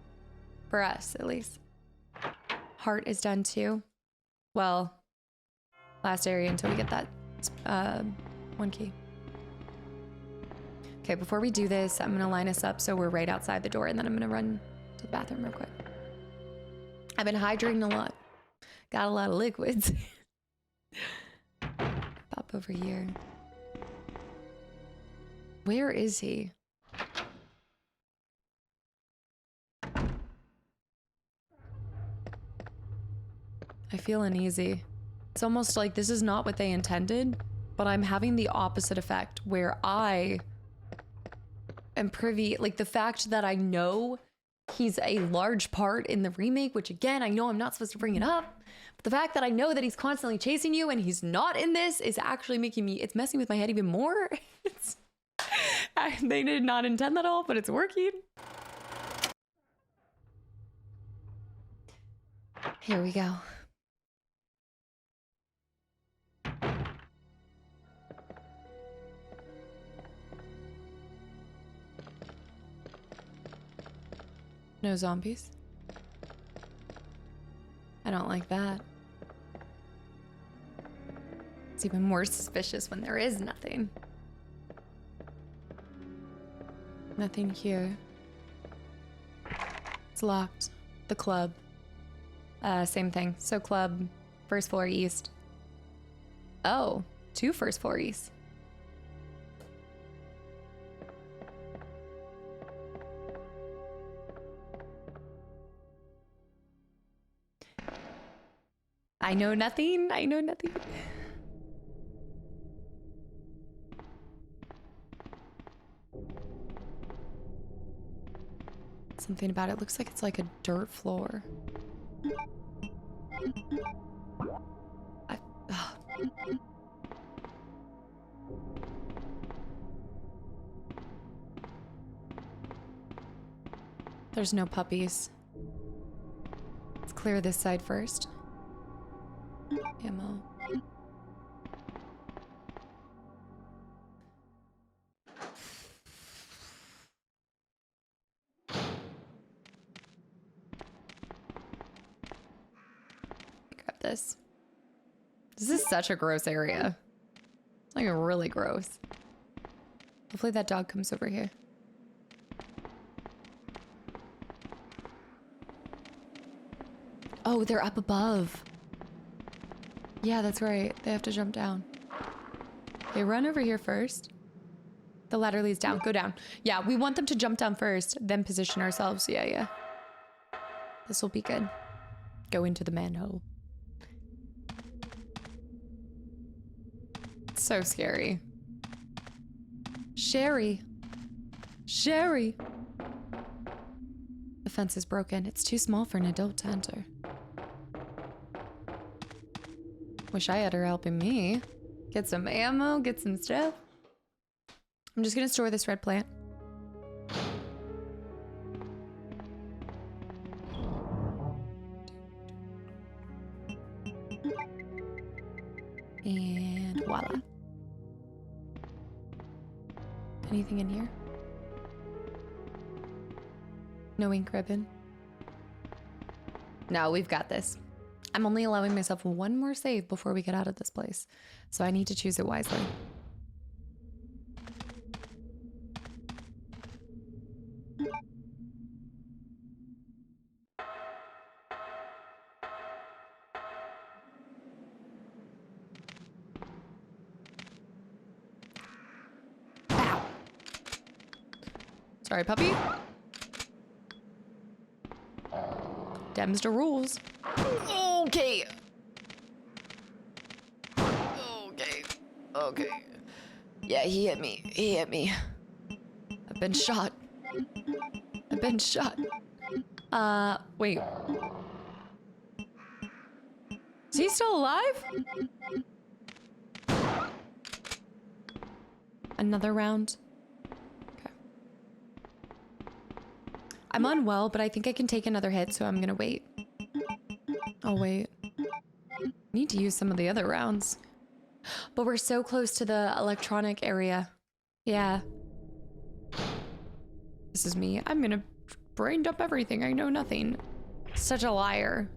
For us, at least. Heart is done too. Well, last area until we get that one key. Okay, before we do this, I'm gonna line us up so we're right outside the door, and then I'm gonna run to the bathroom real quick. I've been hydrating a lot. Got a lot of liquids. Pop over here. Where is he? I feel uneasy. It's almost like this is not what they intended, but I'm having the opposite effect where I am privy, like the fact that I know he's a large part in the remake, which again, I know I'm not supposed to bring it up, but the fact that I know that he's constantly chasing you and he's not in this is actually making me, it's messing with my head even more. They did not intend that at all, but it's working. Here we go. No zombies. I don't like that. It's even more suspicious when there is nothing. Nothing here. It's locked. The club. Same thing. So club, first floor east. Oh, 2 first floor east. I know nothing. I know nothing. Something about it looks like it's like a dirt floor. There's no puppies. Let's clear this side first. Ammo. Grab this. This is such a gross area. It's like really gross. Hopefully that dog comes over here. Oh, they're up above. Yeah, that's right. They have to jump down. Okay, run over here first. The ladder leads down. Go down. Yeah, we want them to jump down first, then position ourselves. Yeah, yeah. This will be good. Go into the manhole. It's so scary. Sherry. Sherry. The fence is broken. It's too small for an adult to enter. Wish I had her helping me. Get some ammo, get some stuff. I'm just gonna store this red plant. And voila. Anything in here? No ink ribbon. No, we've got this. I'm only allowing myself one more save before we get out of this place, so I need to choose it wisely. Ow. Sorry, puppy. Dems to rules. Okay. Okay. Okay. Yeah, he hit me. He hit me. I've been shot. I've been shot. Wait. Is he still alive? Another round. Okay. I'm unwell, but I think I can take another hit, so I'm gonna wait. I'll wait. Need to use some of the other rounds. But we're so close to the electronic area. Yeah. This is me. I'm gonna brain dump everything. I know nothing. Such a liar.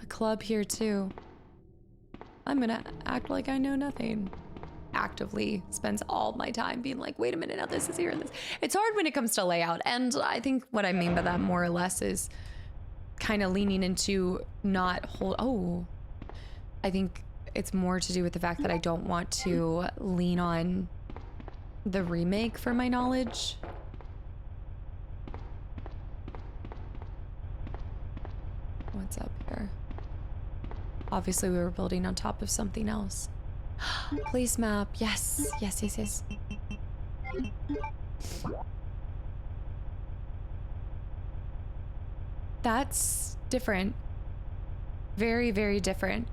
A club here too. I'm gonna act like I know nothing. Actively spends all my time being like, wait a minute, now this is here and this. It's hard when it comes to layout. And I think what I mean by that more or less is kind of leaning into not hold. Oh, I think it's more to do with the fact that I don't want to lean on the remake for my knowledge. What's up here? Obviously we were building on top of something else. Place map. Yes, yes, yes, yes. That's different. Very, very different.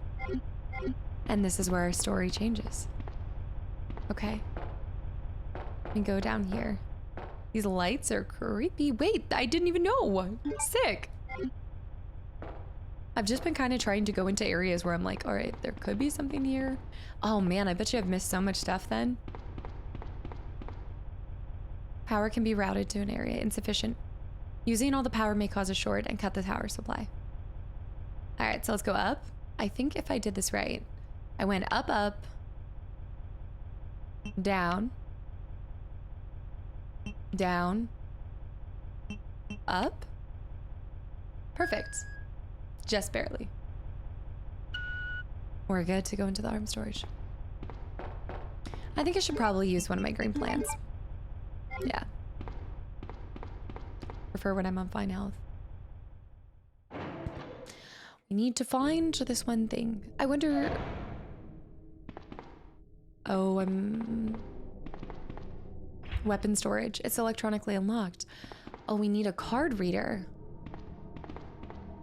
And this is where our story changes. Okay. And go down here. These lights are creepy. Wait, I didn't even know. Sick. I've just been kind of trying to go into areas where I'm like, all right, there could be something here. Oh man, I bet you I've missed so much stuff then. Power can be routed to an area insufficient. Using all the power may cause a short and cut the power supply. All right, so let's go up. I think if I did this right, I went up, up, down, down, up. Perfect. Just barely. We're good to go into the arm storage. I think I should probably use one of my green plants. Yeah. Prefer when I'm on fine health. We need to find this one thing. I wonder... Oh, weapon storage. It's electronically unlocked. Oh, we need a card reader.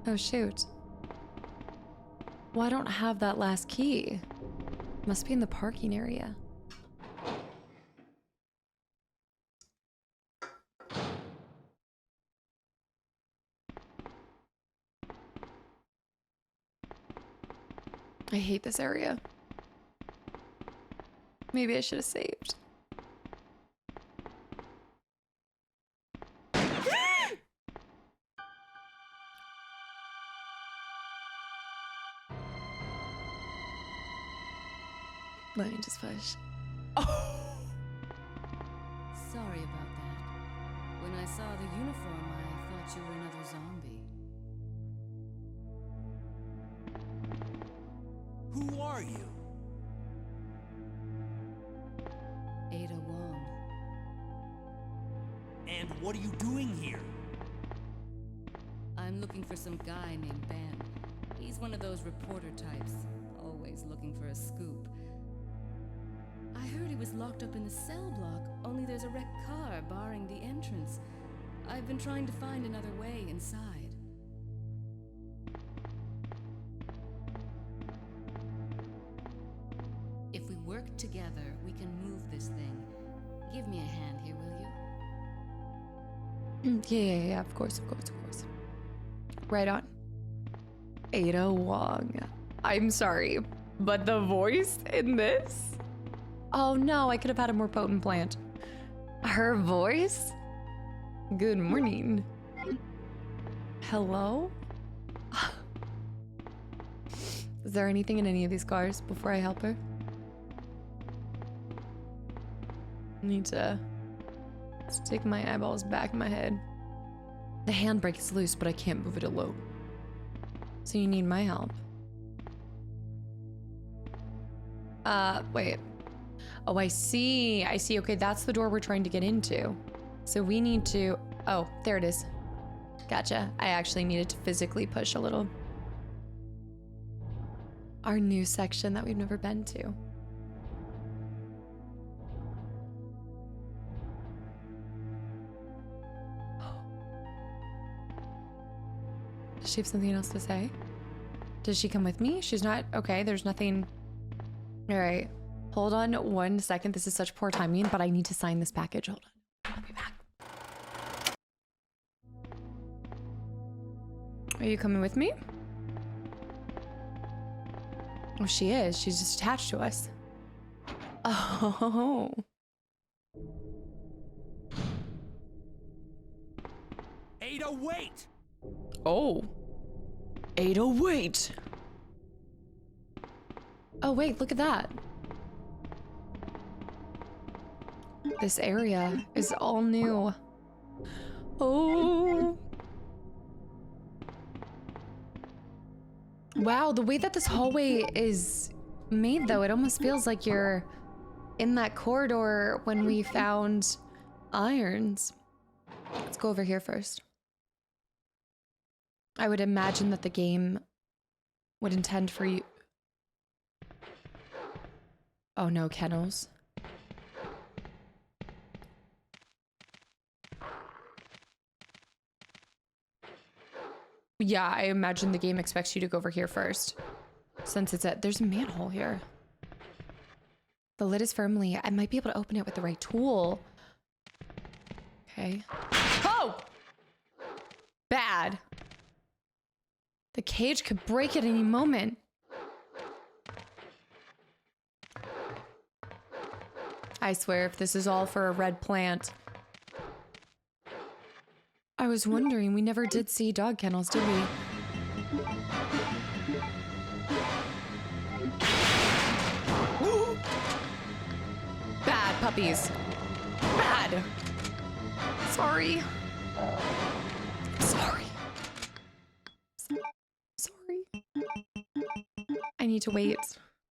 Oh, shoot. Well, I don't have that last key. Must be in the parking area. I hate this area. Maybe I should have saved. Let me just push. Oh! Sorry about that. When I saw the uniform, I thought you were another zombie. Who are you? Ada Wong. And what are you doing here? I'm looking for some guy named Ben. He's one of those reporter types, always looking for a scoop. I heard he was locked up in the cell block, only there's a wrecked car barring the entrance. I've been trying to find another way inside. If we work together, we can move this thing. Give me a hand here, will you? Yeah, of course. Right on. Ada Wong. I'm sorry, but the voice in this? Oh no, I could have had a more potent plant. Her voice? Good morning. Hello? Is there anything in any of these cars before I help her? I need to stick my eyeballs back in my head. The handbrake is loose, but I can't move it alone. So you need my help. Wait. Oh, I see. Okay, that's the door we're trying to get into. So we need to... Oh, there it is. Gotcha. I actually needed to physically push a little. Our new section that we've never been to. Does she have something else to say? Does she come with me? She's not... Okay, there's nothing... All right. Hold on 1 second. This is such poor timing, but I need to sign this package. Hold on. I'll be back. Are you coming with me? Oh, she is. She's just attached to us. Oh. Ada, wait! Oh. Ada, wait. Oh, wait, look at that. This area is all new. Oh. Wow, the way that this hallway is made, though, it almost feels like you're in that corridor when we found irons. Let's go over here first. I would imagine that the game would intend for you... Oh no, kennels. Yeah, I imagine the game expects you to go over here first. Since it's there's a manhole here. The lid is firmly... I might be able to open it with the right tool. Okay. Oh! Bad. The cage could break at any moment. I swear, if this is all for a red plant. I was wondering, we never did see dog kennels, did we? Bad puppies. Bad. Sorry. Sorry. Sorry. I need to wait.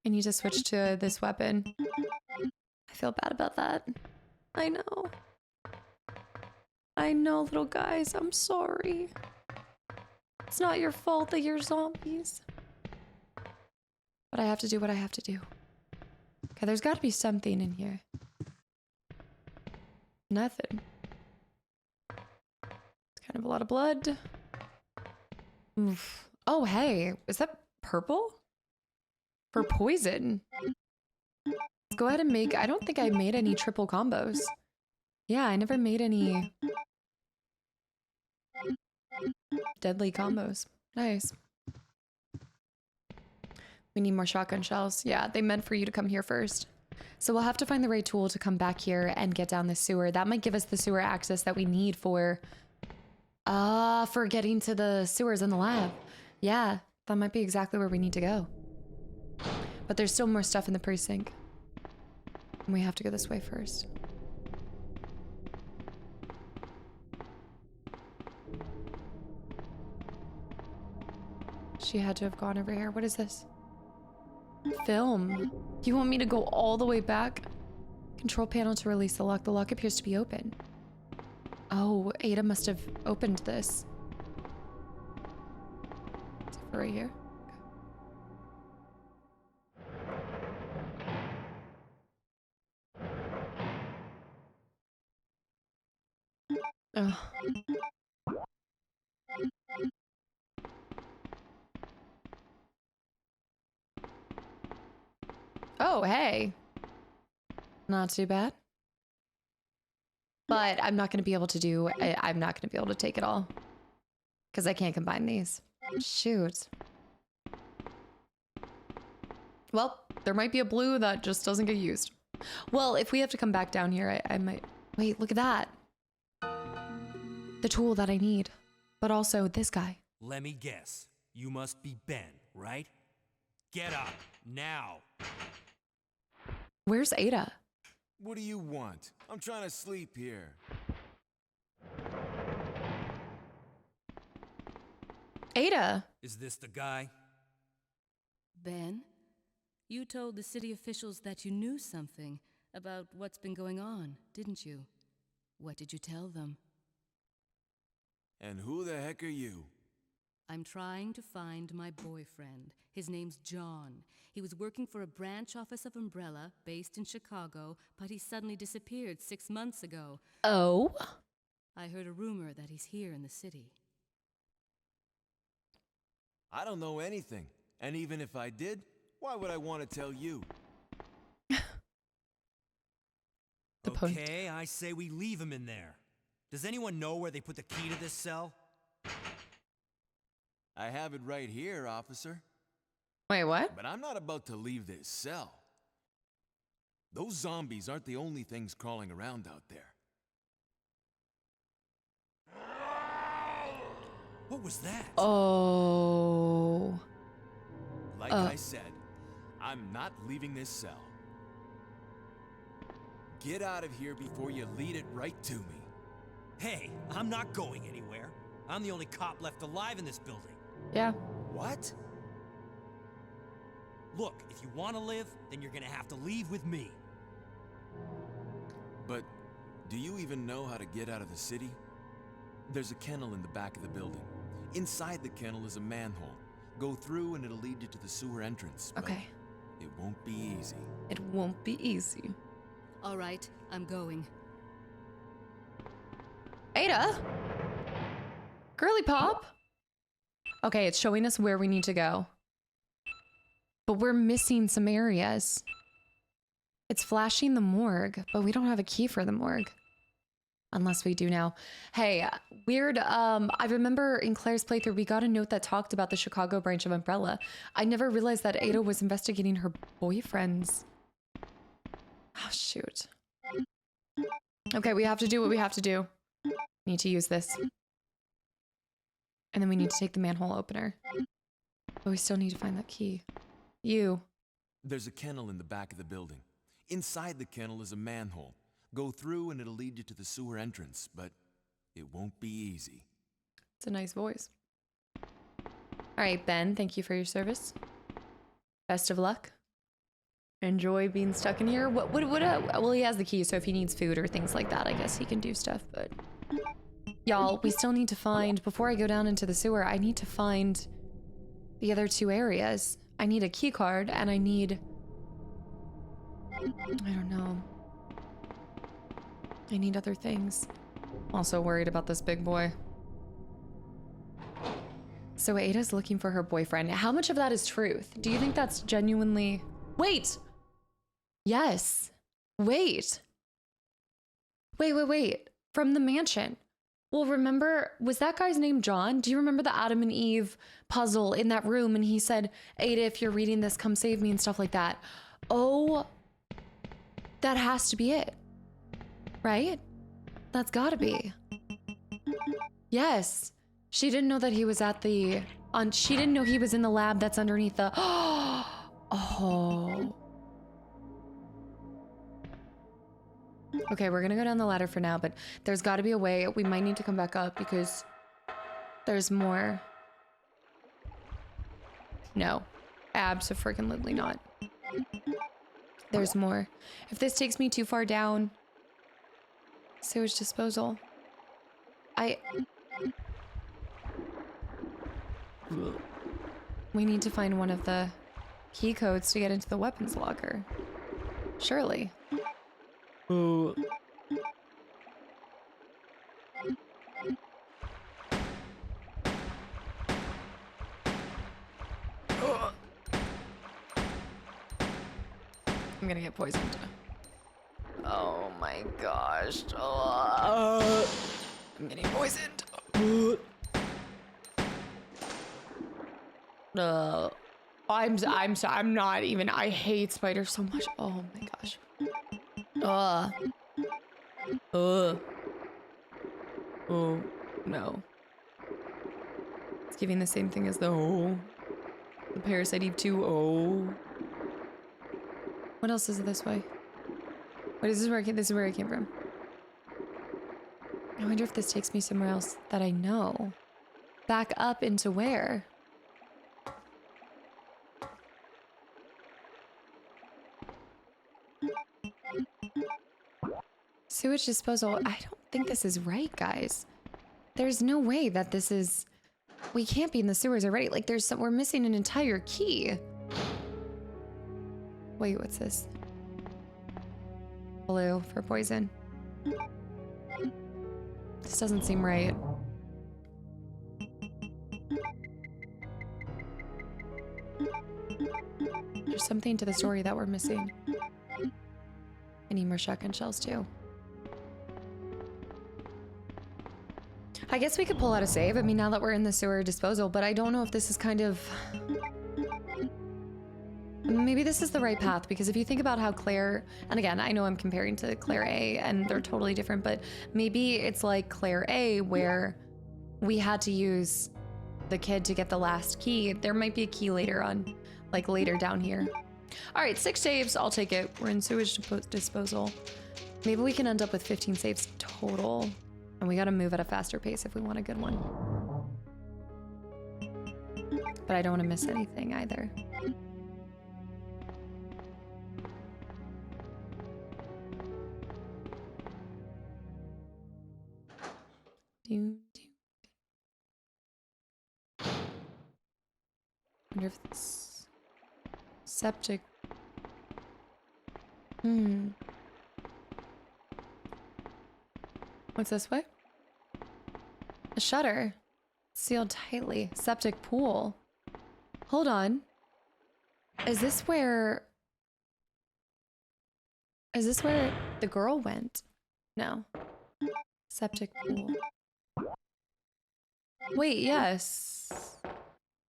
I need to switch to this weapon. I feel bad about that. I know. I know, little guys. I'm sorry. It's not your fault that you're zombies. But I have to do what I have to do. Okay, there's got to be something in here. Nothing. It's kind of a lot of blood. Oof. Oh, hey. Is that purple? For poison. Let's go ahead and make... I don't think I made any triple combos. Yeah, I never made any deadly combos. Nice. We need more shotgun shells. Yeah, they meant for you to come here first. So we'll have to find the right tool to come back here and get down the sewer. That might give us the sewer access that we need for getting to the sewers in the lab. Yeah, that might be exactly where we need to go. But there's still more stuff in the precinct. And we have to go this way first. She had to have gone over here. What is this? Film. You want me to go all the way back? Control panel to release the lock. The lock appears to be open. Oh, Ada must have opened this. Is it for right here? Okay. Oh. Oh, hey. Not too bad. But I'm not going to be able to do... I'm not going to be able to take it all. Because I can't combine these. Shoot. Well, there might be a blue that just doesn't get used. Well, if we have to come back down here, I might... Wait, look at that. The tool that I need. But also this guy. Let me guess. You must be Ben, right? Get up, now. Where's Ada? What do you want? I'm trying to sleep here. Ada! Is this the guy? Ben, you told the city officials that you knew something about what's been going on, didn't you? What did you tell them? And who the heck are you? I'm trying to find my boyfriend. His name's John. He was working for a branch office of Umbrella based in Chicago, but he suddenly disappeared 6 months ago. Oh? I heard a rumor that he's here in the city. I don't know anything. And even if I did, why would I want to tell you? Okay, I say we leave him in there. Does anyone know where they put the key to this cell? I have it right here, officer. Wait, what? But I'm not about to leave this cell. Those zombies aren't the only things crawling around out there. What was that? Oh. Like I said, I'm not leaving this cell. Get out of here before you lead it right to me. Hey, I'm not going anywhere. I'm the only cop left alive in this building. Yeah. What? Look, if you want to live, then you're gonna have to leave with me. But do you even know how to get out of the city? There's a kennel in the back of the building. Inside the kennel is a manhole. Go through and it'll lead you to the sewer entrance. Okay. It won't be easy. It won't be easy. All right, I'm going. Ada? Girly Pop? Okay, it's showing us where we need to go. But we're missing some areas. It's flashing the morgue, but we don't have a key for the morgue. Unless we do now. Hey, weird, I remember in Claire's playthrough, we got a note that talked about the Chicago branch of Umbrella. I never realized that Ada was investigating her boyfriend's. Oh, shoot. Okay, we have to do what we have to do. Need to use this. And then we need to take the manhole opener. But we still need to find that key. You. There's a kennel in the back of the building. Inside the kennel is a manhole. Go through and it'll lead you to the sewer entrance, but it won't be easy. It's a nice voice. All right, Ben, thank you for your service. Best of luck. Enjoy being stuck in here. Well, he has the key, so if he needs food or things like that, I guess he can do stuff, but... Y'all, we still need to find, before I go down into the sewer, I need to find the other 2 areas. I need a key card, and I need... I don't know. I need other things. I'm also worried about this big boy. So Ada's looking for her boyfriend. How much of that is truth? Do you think that's genuinely... Wait! Yes. Wait. Wait. From the mansion. Well, remember, was that guy's name John? Do you remember the Adam and Eve puzzle in that room? And he said, Ada, if you're reading this, come save me and stuff like that. Oh, that has to be it. Right? That's gotta be. Yes. She didn't know that he was at the... she didn't know he was in the lab that's underneath the... Oh. Okay, we're gonna go down the ladder for now, but there's gotta be a way. We might need to come back up because there's more. No. Abso-freaking-lutely not. There's more. If this takes me too far down... Sewage disposal. We need to find one of the key codes to get into the weapons locker. Surely. Ooh. I'm gonna get poisoned. Oh my gosh. I'm getting poisoned. I'm not even. I hate spiders so much. Oh my gosh. Oh no. It's giving the same thing as the Parasite Eve 2. Oh. What else is it this way? What is this where this is where I came from? I wonder if this takes me somewhere else that I know. Back up into where? Sewage disposal. I don't think this is right, guys. There's no way that this is... We can't be in the sewers already. Like, we're missing an entire key. Wait, what's this? Blue for poison. This doesn't seem right. There's something to the story that we're missing. I need more shotgun shells too. I guess we could pull out a save. I mean, now that we're in the sewer disposal, but I don't know if this is kind of... Maybe this is the right path, because if you think about how Claire, and again, I know I'm comparing to Claire A and they're totally different, but maybe it's like Claire A where we had to use the kid to get the last key. There might be a key later on, like later down here. All right, 6 saves, I'll take it. We're in sewage disposal. Maybe we can end up with 15 saves total, and we gotta move at a faster pace if we want a good one. But I don't wanna miss anything either. Wonder if this septic. What's this way? A shutter. Sealed tightly. Septic pool. Hold on. Is this where the girl went? No. Septic pool. Wait, yes.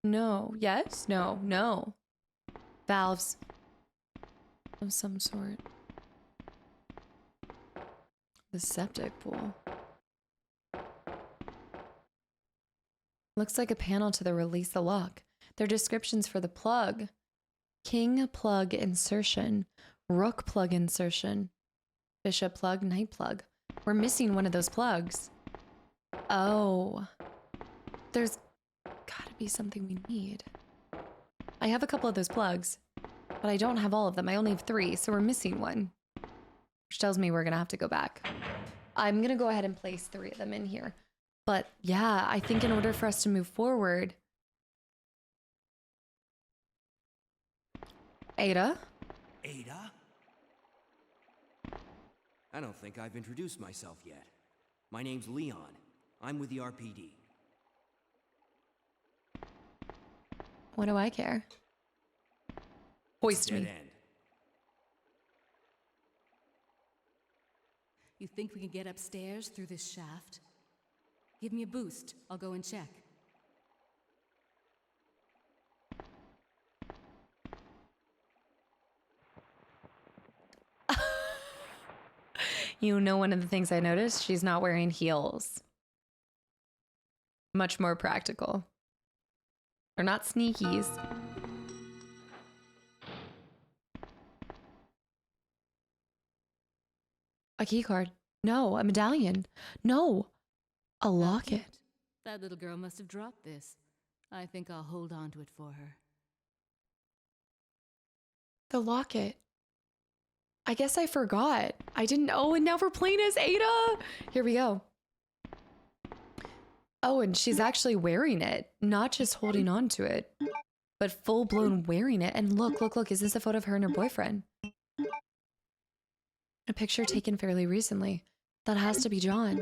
No. Yes? No. No. Valves. Of some sort. The septic pool. Looks like a panel to the release the lock. Their descriptions for the plug. King plug insertion, rook plug insertion, bishop plug, knight plug. We're missing one of those plugs. Oh, there's gotta be something we need. I have a couple of those plugs, but I don't have all of them. I only have 3, so we're missing one, which tells me we're gonna have to go back. I'm gonna go ahead and place 3 of them in here. But yeah, I think in order for us to move forward, Ada? Ada? I don't think I've introduced myself yet. My name's Leon. I'm with the RPD. What do I care? Hoist Dead me. end. You think we can get upstairs through this shaft? Give me a boost. I'll go and check. You know, one of the things I noticed, she's not wearing heels. Much more practical. They're not sneakies. A key card. No, a medallion. No, a locket. That little girl must have dropped this. I think I'll hold on to it for her. The locket. I guess I forgot. I didn't. Oh, and now we're playing as Ada. Here we go. Oh, and she's actually wearing it, not just holding on to it, but full blown wearing it. And look, look, look. Is this a photo of her and her boyfriend? A picture taken fairly recently. That has to be John.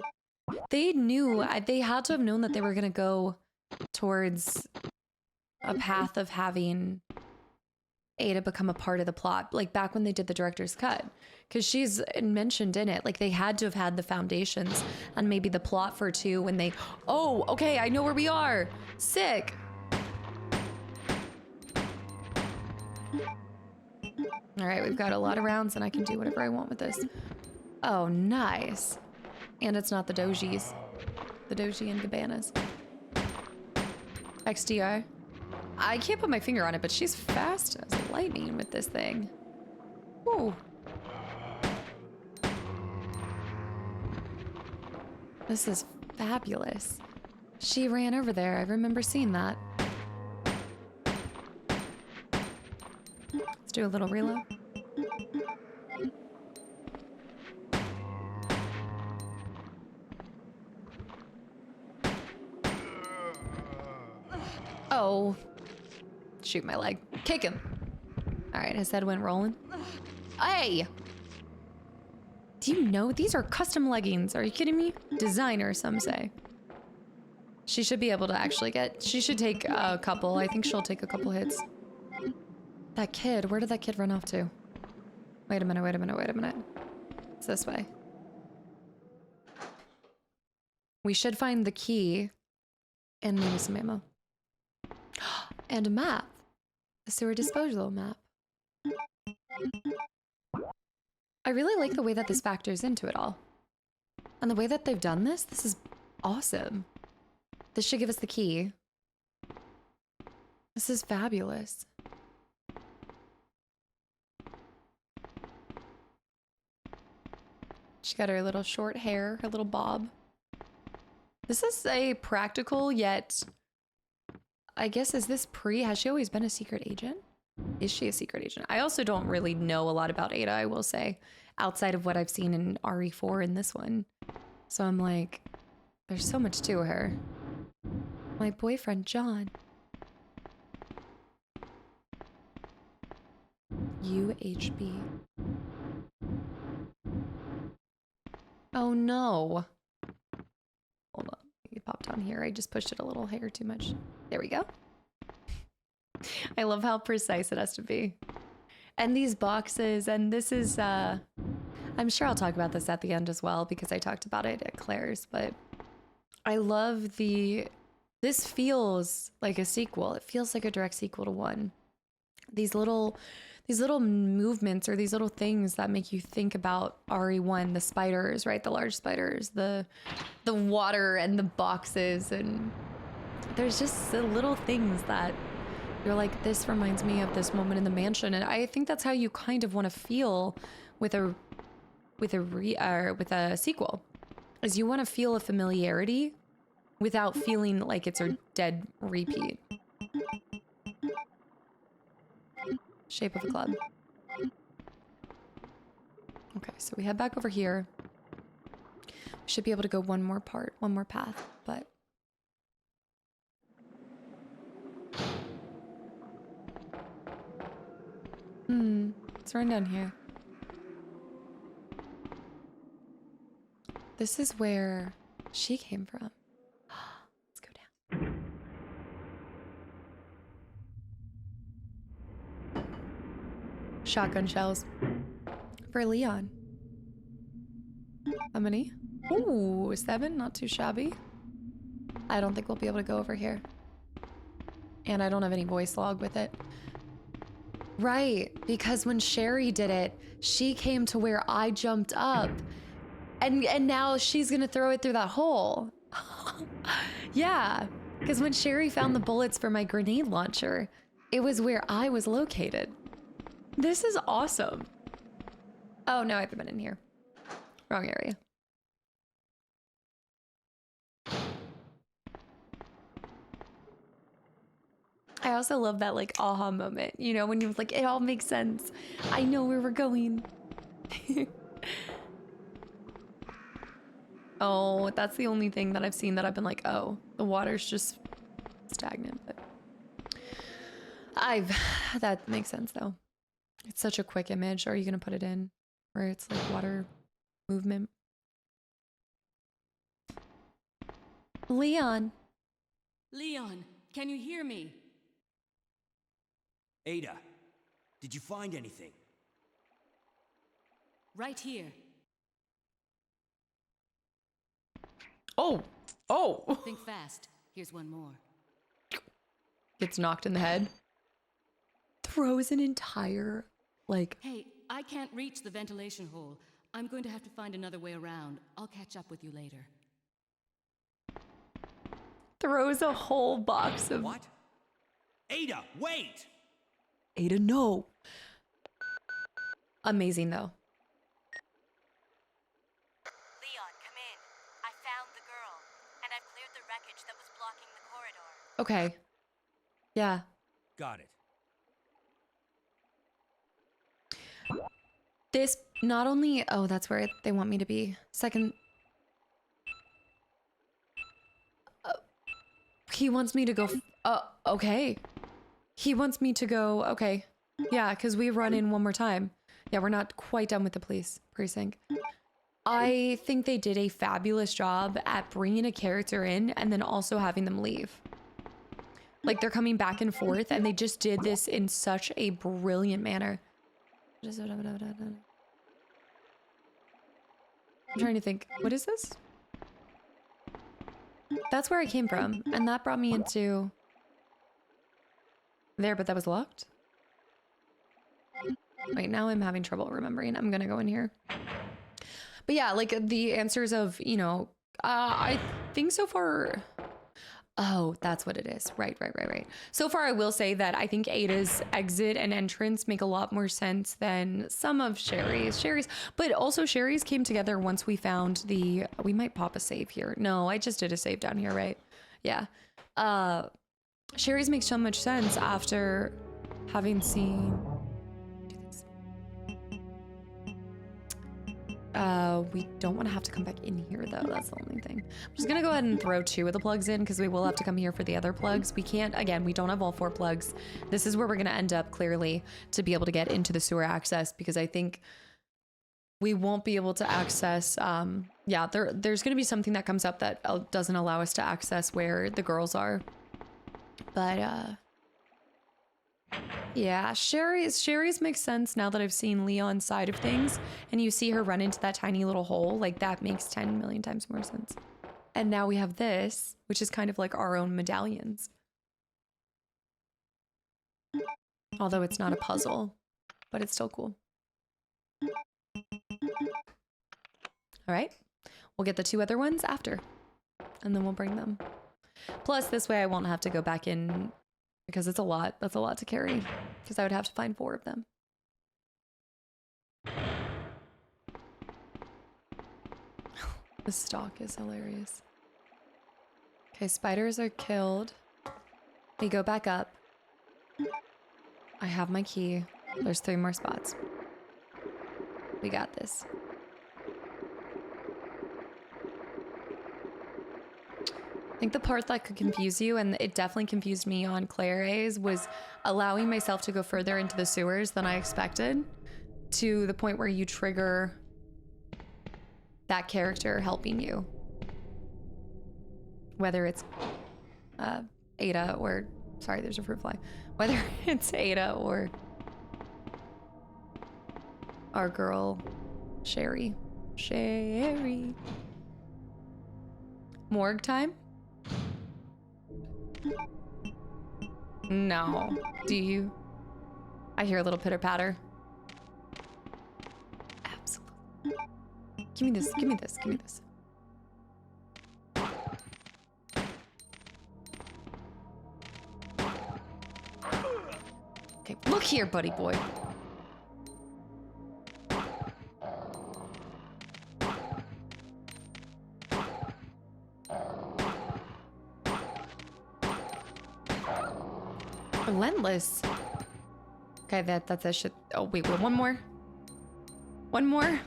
They knew, they had to have known that they were going to go towards a path of having Ada become a part of the plot, like back when they did the director's cut, because she's mentioned in it, like they had to have had the foundations and maybe the plot for 2 when they, oh, okay, I know where we are. Sick. All right, we've got a lot of rounds and I can do whatever I want with this. Oh, nice. And it's not the Dojis. The Doji and Gabanas. XDR. I can't put my finger on it, but she's fast as lightning with this thing. Ooh. This is fabulous. She ran over there. I remember seeing that. Let's do a little reload. Oh. Shoot my leg. Kick him. All right, his head went rolling. Hey! Do you know these are custom leggings? Are you kidding me? Designer, some say. She should be able to actually get, she should take a couple. I think she'll take a couple hits. That kid, where did that kid run off to? Wait a minute, wait a minute, wait a minute. It's this way. We should find the key and maybe some ammo. And a map. A sewer disposal map. I really like the way that this factors into it all. And the way that they've done this is awesome. This should give us the key. This is fabulous. She got her little short hair, her little bob. This is a practical yet... I guess, is this has she always been a secret agent? Is she a secret agent? I also don't really know a lot about Ada, I will say, outside of what I've seen in RE4 in this one. So I'm like, there's so much to her. My boyfriend, John. UHB. Oh no. Hold on. You pop down here. I just pushed it a little hair too much. There we go. I love how precise it has to be. And these boxes, and this is, I'm sure I'll talk about this at the end as well because I talked about it at Claire's, but I love this feels like a sequel. It feels like a direct sequel to 1. These little movements or these little things that make you think about RE1, the spiders, right? The large spiders, the water and the boxes, and there's just the little things that You're like, this reminds me of this moment in the mansion, and I think that's how you kind of want to feel with a with a sequel, is you want to feel a familiarity without feeling like it's a dead repeat. Shape of a club. Okay, so we head back over here. We should be able to go one more path, but it's right down here. This is where she came from. Let's go down. Shotgun shells for Leon. How many? Ooh, 7, not too shabby. I don't think we'll be able to go over here. And I don't have any voice log with it. Right, because when Sherry did it, she came to where I jumped up. And now she's gonna throw it through that hole. Yeah, because when Sherry found the bullets for my grenade launcher, it was where I was located. This is awesome. Oh, no, I haven't been in here. Wrong area. I also love that like aha moment, you know, when you're like, it all makes sense. I know where we're going. Oh, that's the only thing that I've seen that I've been like, oh, the water's just stagnant. But that makes sense though. It's such a quick image. Are you gonna put it in where it's like water movement? Leon. Leon, can you hear me? Ada, did you find anything? Right here. Oh. Think fast. Here's one more. Gets knocked in the head. Throws an entire, like... Hey, I can't reach the ventilation hole. I'm going to have to find another way around. I'll catch up with you later. Throws a whole box of... What? Ada, wait! Ada, no. Amazing, though. Leon, come in. I found the girl, and I've cleared the wreckage that was blocking the corridor. Okay. Yeah. Got it. This not only... Oh, that's where they want me to be. Second... he wants me to go... okay. He wants me to go... Okay. Yeah, because we run in one more time. Yeah, we're not quite done with the police precinct. I think they did a fabulous job at bringing a character in and then also having them leave. Like, they're coming back and forth, and they just did this in such a brilliant manner. I'm trying to think. What is this? That's where I came from, and that brought me into... there, but that was locked? Wait, now I'm having trouble remembering. I'm gonna go in here. But yeah, like the answers of, you know, I think so far... Oh, that's what it is. Right. So far, I will say that I think Ada's exit and entrance make a lot more sense than some of Sherry's. But also Sherry's came together once we found the... We might pop a save here. No, I just did a save down here, right? Yeah. Sherry's makes so much sense after having seen... Do this. We don't want to have to come back in here though. That's the only thing. I'm just gonna go ahead and throw 2 of the plugs in because we will have to come here for the other plugs. We can't, again, we don't have all 4 plugs. This is where we're gonna end up clearly to be able to get into the sewer access because I think we won't be able to access, yeah, there's gonna be something that comes up that doesn't allow us to access where the girls are. But, yeah, Sherry's makes sense now that I've seen Leon's side of things and you see her run into that tiny little hole. Like, that makes 10 million times more sense. And now we have this, which is kind of like our own medallions. Although it's not a puzzle, but it's still cool. All right, we'll get the 2 other ones after, and then we'll bring them. Plus, this way I won't have to go back in Because it's a lot. That's a lot to carry. Because I would have to find 4 of them. The stock is hilarious. Okay, spiders are killed. We go back up. I have my key. There's 3 more spots. We got this. I think the part that could confuse you, and it definitely confused me on Claire's, was allowing myself to go further into the sewers than I expected, to the point where you trigger that character helping you. Whether it's Ada or... Sorry, there's a fruit fly. Whether it's Ada or our girl, Sherry. Sherry. Morgue time? No. Do you? I hear a little pitter patter. Absolutely. Give me this, give me this, give me this. Okay, look here, buddy boy. Relentless. Okay, that's a shit. Oh, wait, one more. One more.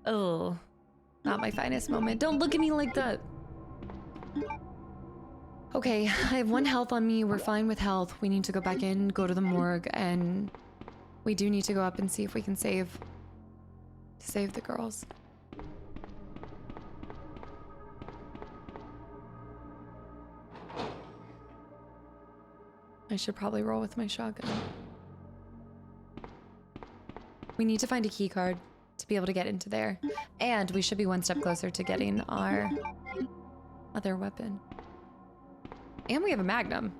Oh, not my finest moment. Don't look at me like that. Okay, I have 1 health on me. We're fine with health. We need to go back in, go to the morgue, and we do need to go up and see if we can save the girls. I should probably roll with my shotgun. We need to find a key card to be able to get into there. And we should be 1 step closer to getting our other weapon. And we have a magnum.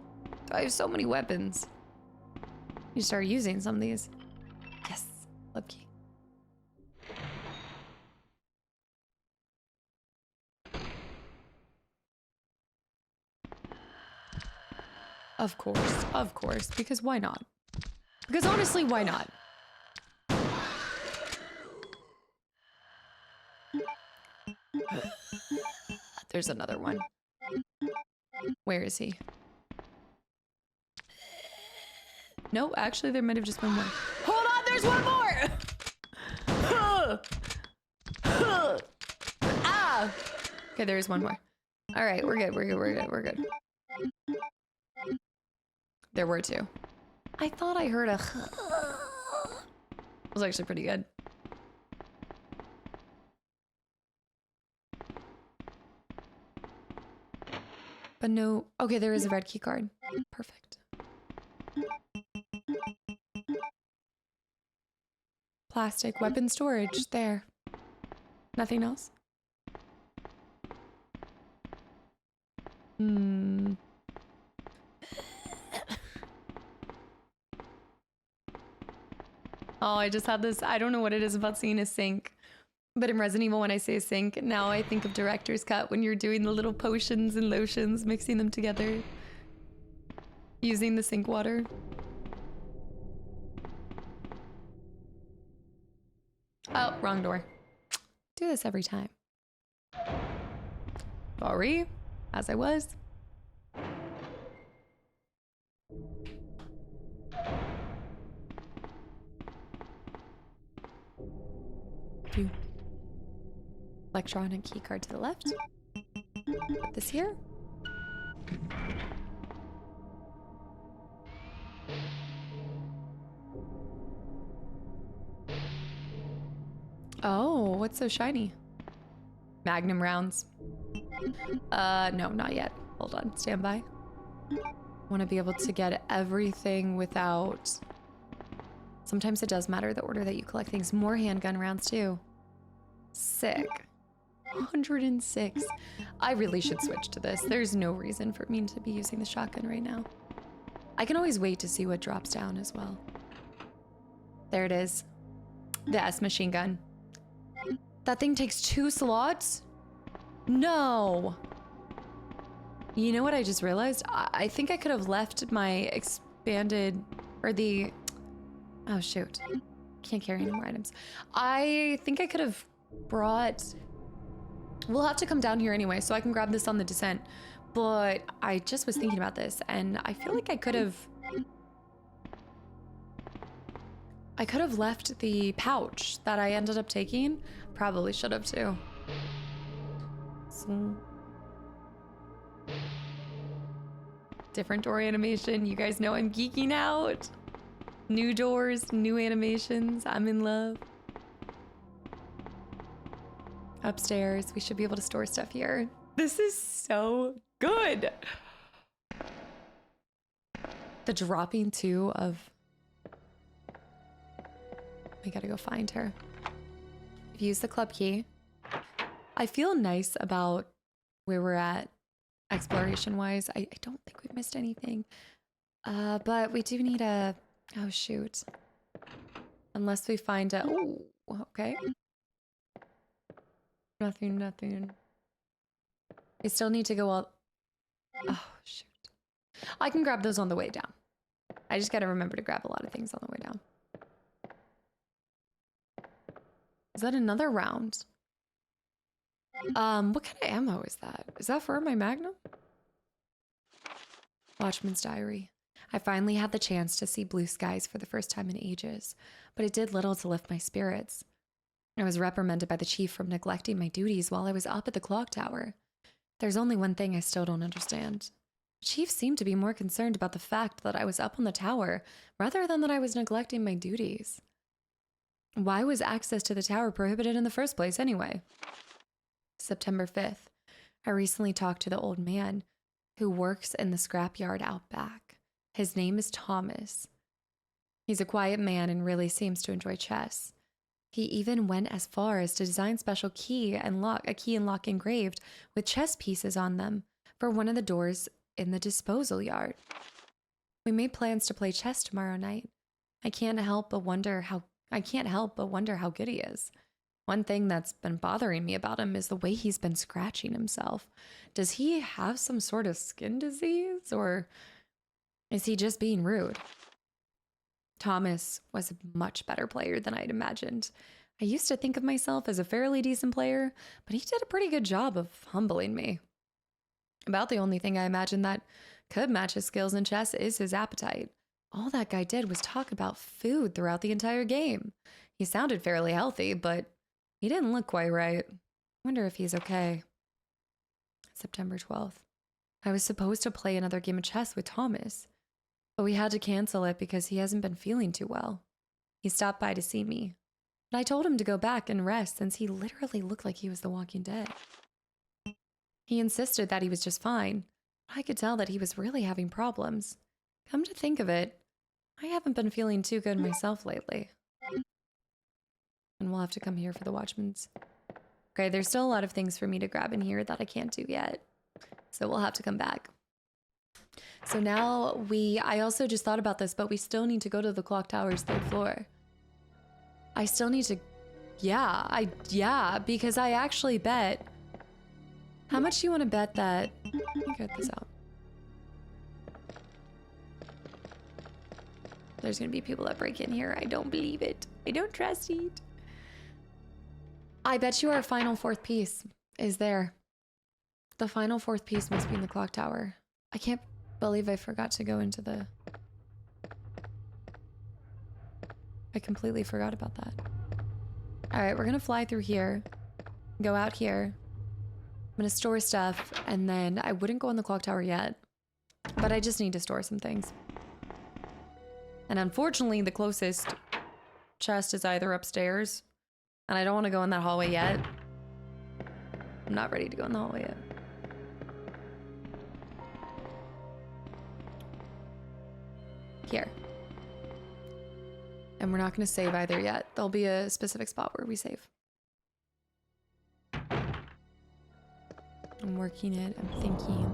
I have so many weapons. You start using some of these. Yes, love key. Of course, because why not? Because honestly, why not? There's another one. Where is he? No, actually, there might have just been one. Hold on, there's one more! Ah! Okay, there is one more. All right, we're good, we're good, we're good, we're good. There were 2. I thought I heard a... It was actually pretty good. But no... Okay, there is a red key card. Perfect. Plastic weapon storage. There. Nothing else? Hmm... Oh, I just had this, I don't know what it is about seeing a sink. But in Resident Evil, when I say sink, now I think of director's cut when you're doing the little potions and lotions, mixing them together. Using the sink water. Oh, wrong door. Do this every time. Sorry, as I was. Electronic key card to the left. Put this here. Oh, what's so shiny? Magnum rounds. No, not yet. Hold on, stand by. Want to be able to get everything without... Sometimes it does matter the order that you collect things. More handgun rounds too. Sick. 106. I really should switch to this. There's no reason for me to be using the shotgun right now. I can always wait to see what drops down as well. There it is. The S machine gun. That thing takes 2 slots? No. You know what I just realized? I think I could have left my expanded, or the, oh shoot. Can't carry any more items. I think I could have brought, we'll have to come down here anyway, so I can grab this on the descent. But I just was thinking about this, and I feel like I could have left the pouch that I ended up taking. Probably should have too. So, different door animation. You guys know I'm geeking out. New doors, new animations. I'm in love. Upstairs, we should be able to store stuff here. This is so good. The dropping too of, we gotta go find her. Use the club key. I feel nice about where we're at exploration wise. I don't think we've missed anything. But we do need a, oh shoot. Unless we find a, oh, okay. Nothing. I still need to go all, oh shoot. I can grab those on the way down. I just gotta remember to grab a lot of things on the way down. Is that another round? What kind of ammo is that? Is that for my Magnum? Watchman's Diary. I finally had the chance to see blue skies for the first time in ages, but it did little to lift my spirits. I was reprimanded by the chief for neglecting my duties while I was up at the clock tower. There's only one thing I still don't understand. The chief seemed to be more concerned about the fact that I was up on the tower rather than that I was neglecting my duties. Why was access to the tower prohibited in the first place anyway? September 5th. I recently talked to the old man who works in the scrapyard out back. His name is Thomas. He's a quiet man and really seems to enjoy chess. He even went as far as to design a key and lock engraved with chess pieces on them for one of the doors in the disposal yard. We made plans to play chess tomorrow night. I can't help but wonder how good he is. One thing that's been bothering me about him is the way he's been scratching himself. Does he have some sort of skin disease, or is he just being rude? Thomas was a much better player than I'd imagined. I used to think of myself as a fairly decent player, but he did a pretty good job of humbling me. About the only thing I imagine that could match his skills in chess is his appetite. All that guy did was talk about food throughout the entire game. He sounded fairly healthy, but he didn't look quite right. Wonder if he's okay. September 12th. I was supposed to play another game of chess with Thomas, but we had to cancel it because he hasn't been feeling too well. He stopped by to see me, but I told him to go back and rest since he literally looked like he was the Walking Dead. He insisted that he was just fine, but I could tell that he was really having problems. Come to think of it, I haven't been feeling too good myself lately. And we'll have to come here for the Watchman's. Okay, there's still a lot of things for me to grab in here that I can't do yet. So we'll have to come back. So now I also just thought about this, but we still need to go to the clock tower's 3rd floor. I still need to, because I actually bet. How much do you want to bet that, let me get this out. There's gonna be people that break in here. I don't believe it. I don't trust it. I bet you our final 4th piece is there. The final 4th piece must be in the clock tower. I can't believe I forgot to go into the... I completely forgot about that. All right, we're gonna fly through here, go out here. I'm gonna store stuff, and then I wouldn't go in the clock tower yet, but I just need to store some things. And unfortunately, the closest chest is either upstairs, and I don't want to go in that hallway yet. I'm not ready to go in the hallway yet. Here. And we're not going to save either yet. There'll be a specific spot where we save. I'm working it. I'm thinking.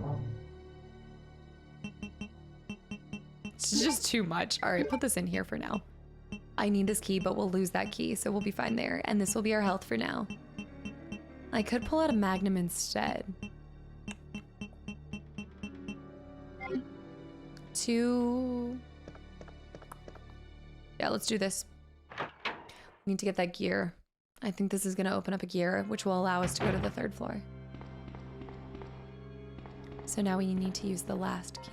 It's just too much. All right, put this in here for now. I need this key, but we'll lose that key, so we'll be fine there. And this will be our health for now. I could pull out a Magnum instead. to... Yeah, let's do this. We need to get that gear. I think this is going to open up a gear, which will allow us to go to the 3rd floor. So now we need to use the last key.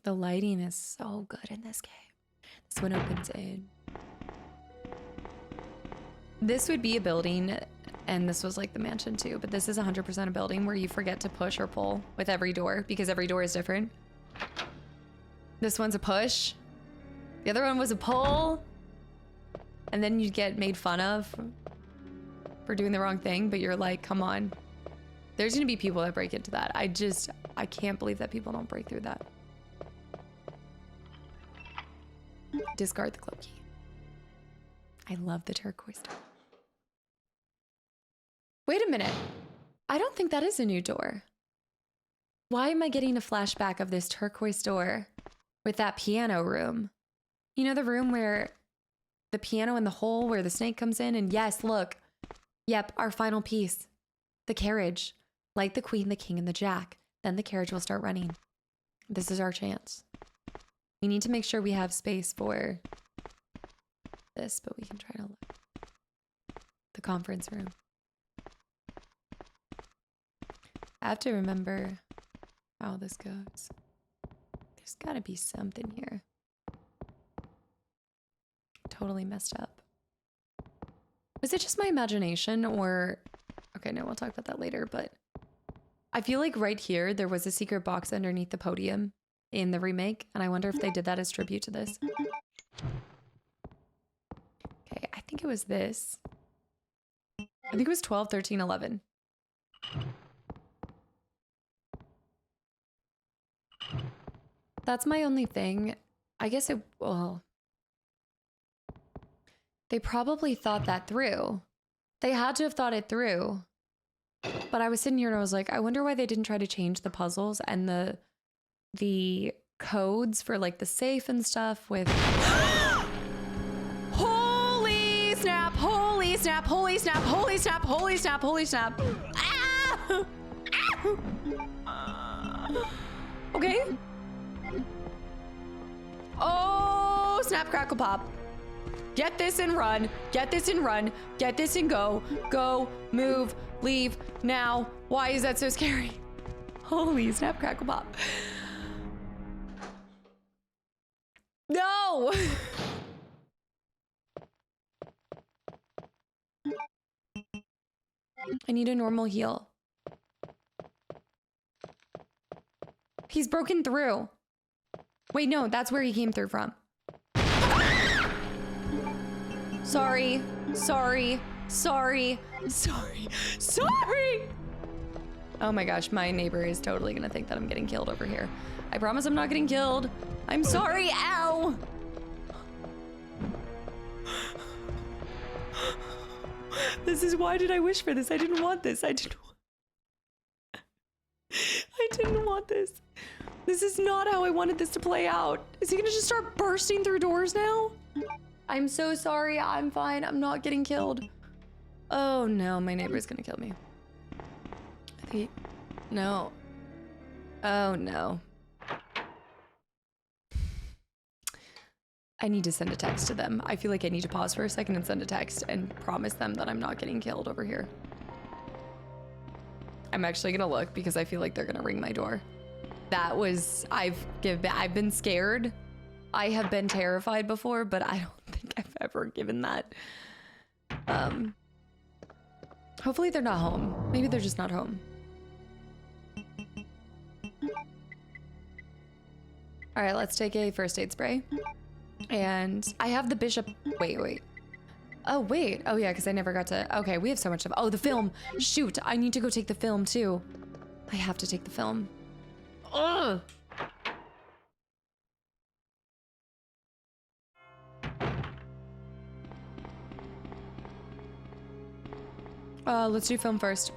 The lighting is so good in this game. This one opens in. This would be a building, and this was like the mansion too, but this is 100% a building where you forget to push or pull with every door because every door is different. This one's a push. The other one was a pull. And then you get made fun of for doing the wrong thing, but you're like, come on. There's gonna be people that break into that. I can't believe that people don't break through that. Discard the club key. I love the turquoise door. Wait a minute. I don't think that is a new door. Why am I getting a flashback of this turquoise door with that piano room? You know, the room where the piano in the hole where the snake comes in? And yes, look. Yep, our final piece. The carriage. Like the queen, the king, and the jack. Then the carriage will start running. This is our chance. We need to make sure we have space for this, but we can try to look. The conference room. I have to remember how this goes. There's gotta be something here. Totally messed up. Was it just my imagination or... Okay, no, we'll talk about that later, but I feel like right here, there was a secret box underneath the podium in the remake, and I wonder if they did that as tribute to this. Okay, I think it was this. I think it was 12, 13, 11. That's my only thing. I guess it, well, they probably thought that through. They had to have thought it through. But I was sitting here and I was like, I wonder why they didn't try to change the puzzles and the codes for like the safe and stuff with... Holy snap, holy snap, holy snap, holy snap, holy snap, holy snap. Ah! Ah! Okay. Oh, snap, crackle, pop. Get this and run. Get this and run. Get this and go. Go, move, leave, now. Why is that so scary? Holy snap, crackle, pop. No! I need a normal heal. He's broken through. Wait, no, that's where he came through from. Sorry, sorry, sorry, sorry, sorry. Oh my gosh, my neighbor is totally gonna think that I'm getting killed over here. I promise I'm not getting killed. I'm sorry, ow. This is, why did I wish for this? I didn't want this. I didn't want this. This is not how I wanted this to play out. Is he gonna just start bursting through doors now? I'm so sorry. I'm fine. I'm not getting killed. Oh no, my neighbor's gonna kill me. I think no. Oh no. I need to send a text to them. I feel like I need to pause for a second and send a text and promise them that I'm not getting killed over here. I'm actually gonna look because I feel like they're gonna ring my door. That was, I've been scared. I have been terrified before, but I don't think I've ever given that. Hopefully they're not home. Maybe they're just not home. All right, let's take a first aid spray. And I have the bishop, wait. Oh, wait. Oh yeah, because I never got to, okay, we have so much stuff. Oh, the film. Shoot, I need to go take the film too. I have to take the film. Ugh. Let's do film first.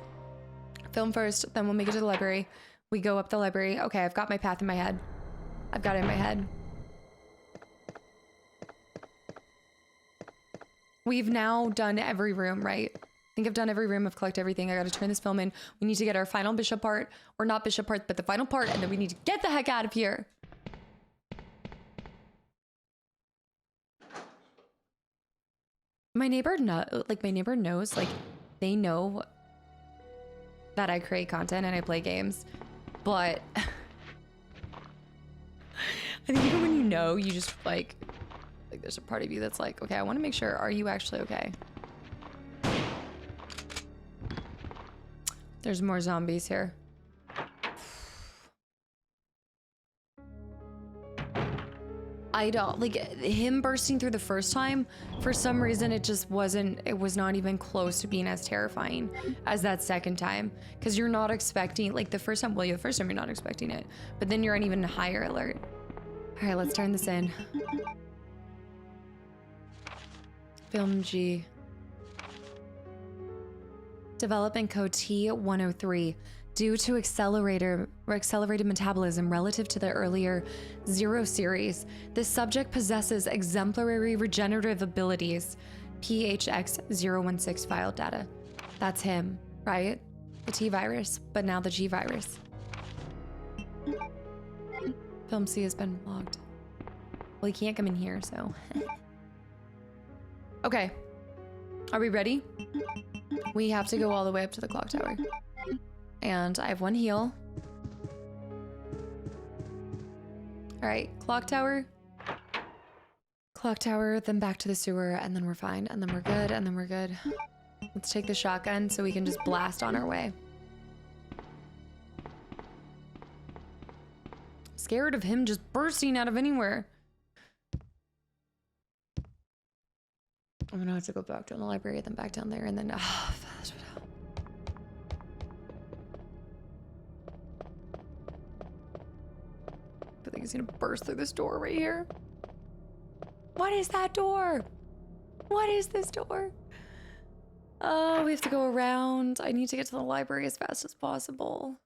Film first, then we'll make it to the library. We go up the library. Okay, I've got my path in my head. I've got it in my head. We've now done every room, right? think I've done every room. I've collected everything. I got to turn this film in. We need to get our final bishop part, or not bishop part, but the final part, and then we need to get the heck out of here. My neighbor knows, like, they know that I create content and I play games, but I think even when you know, you just like there's a part of you that's like, okay, I want to make sure, are you actually okay? There's more zombies here. I don't like him bursting through the first time. For some reason, it was not even close to being as terrifying as that second time. Because you're not expecting, like the first time you're not expecting it. But then you're on even higher alert. All right, let's turn this in. Film G. Development code T103. Due to accelerated metabolism relative to the earlier 0 series, this subject possesses exemplary regenerative abilities. PHX016 file data. That's him, right? The T virus, but now the G virus. Film C has been logged. Well, he can't come in here, so. Okay. Are we ready? We have to go all the way up to the clock tower. And I have 1 heal. All right, clock tower. Clock tower, then back to the sewer, and then we're fine. And then we're good, and then we're good. Let's take the shotgun so we can just blast on our way. Scared of him just bursting out of anywhere. I'm gonna have to go back to the library, then back down there, and then fast. I think he's gonna burst through this door right here. What is that door? What is this door? Oh, we have to go around. I need to get to the library as fast as possible.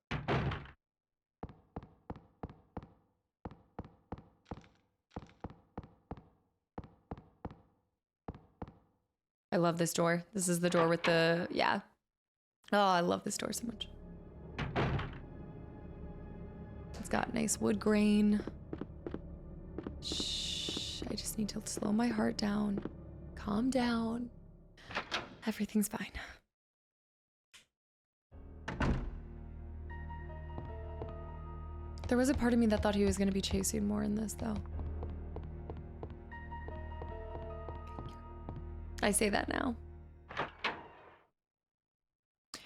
I love this door. This is the door with the, yeah. Oh, I love this door so much. It's got nice wood grain. Shh, I just need to slow my heart down. Calm down. Everything's fine. There was a part of me that thought he was going to be chasing more in this, though. I say that now.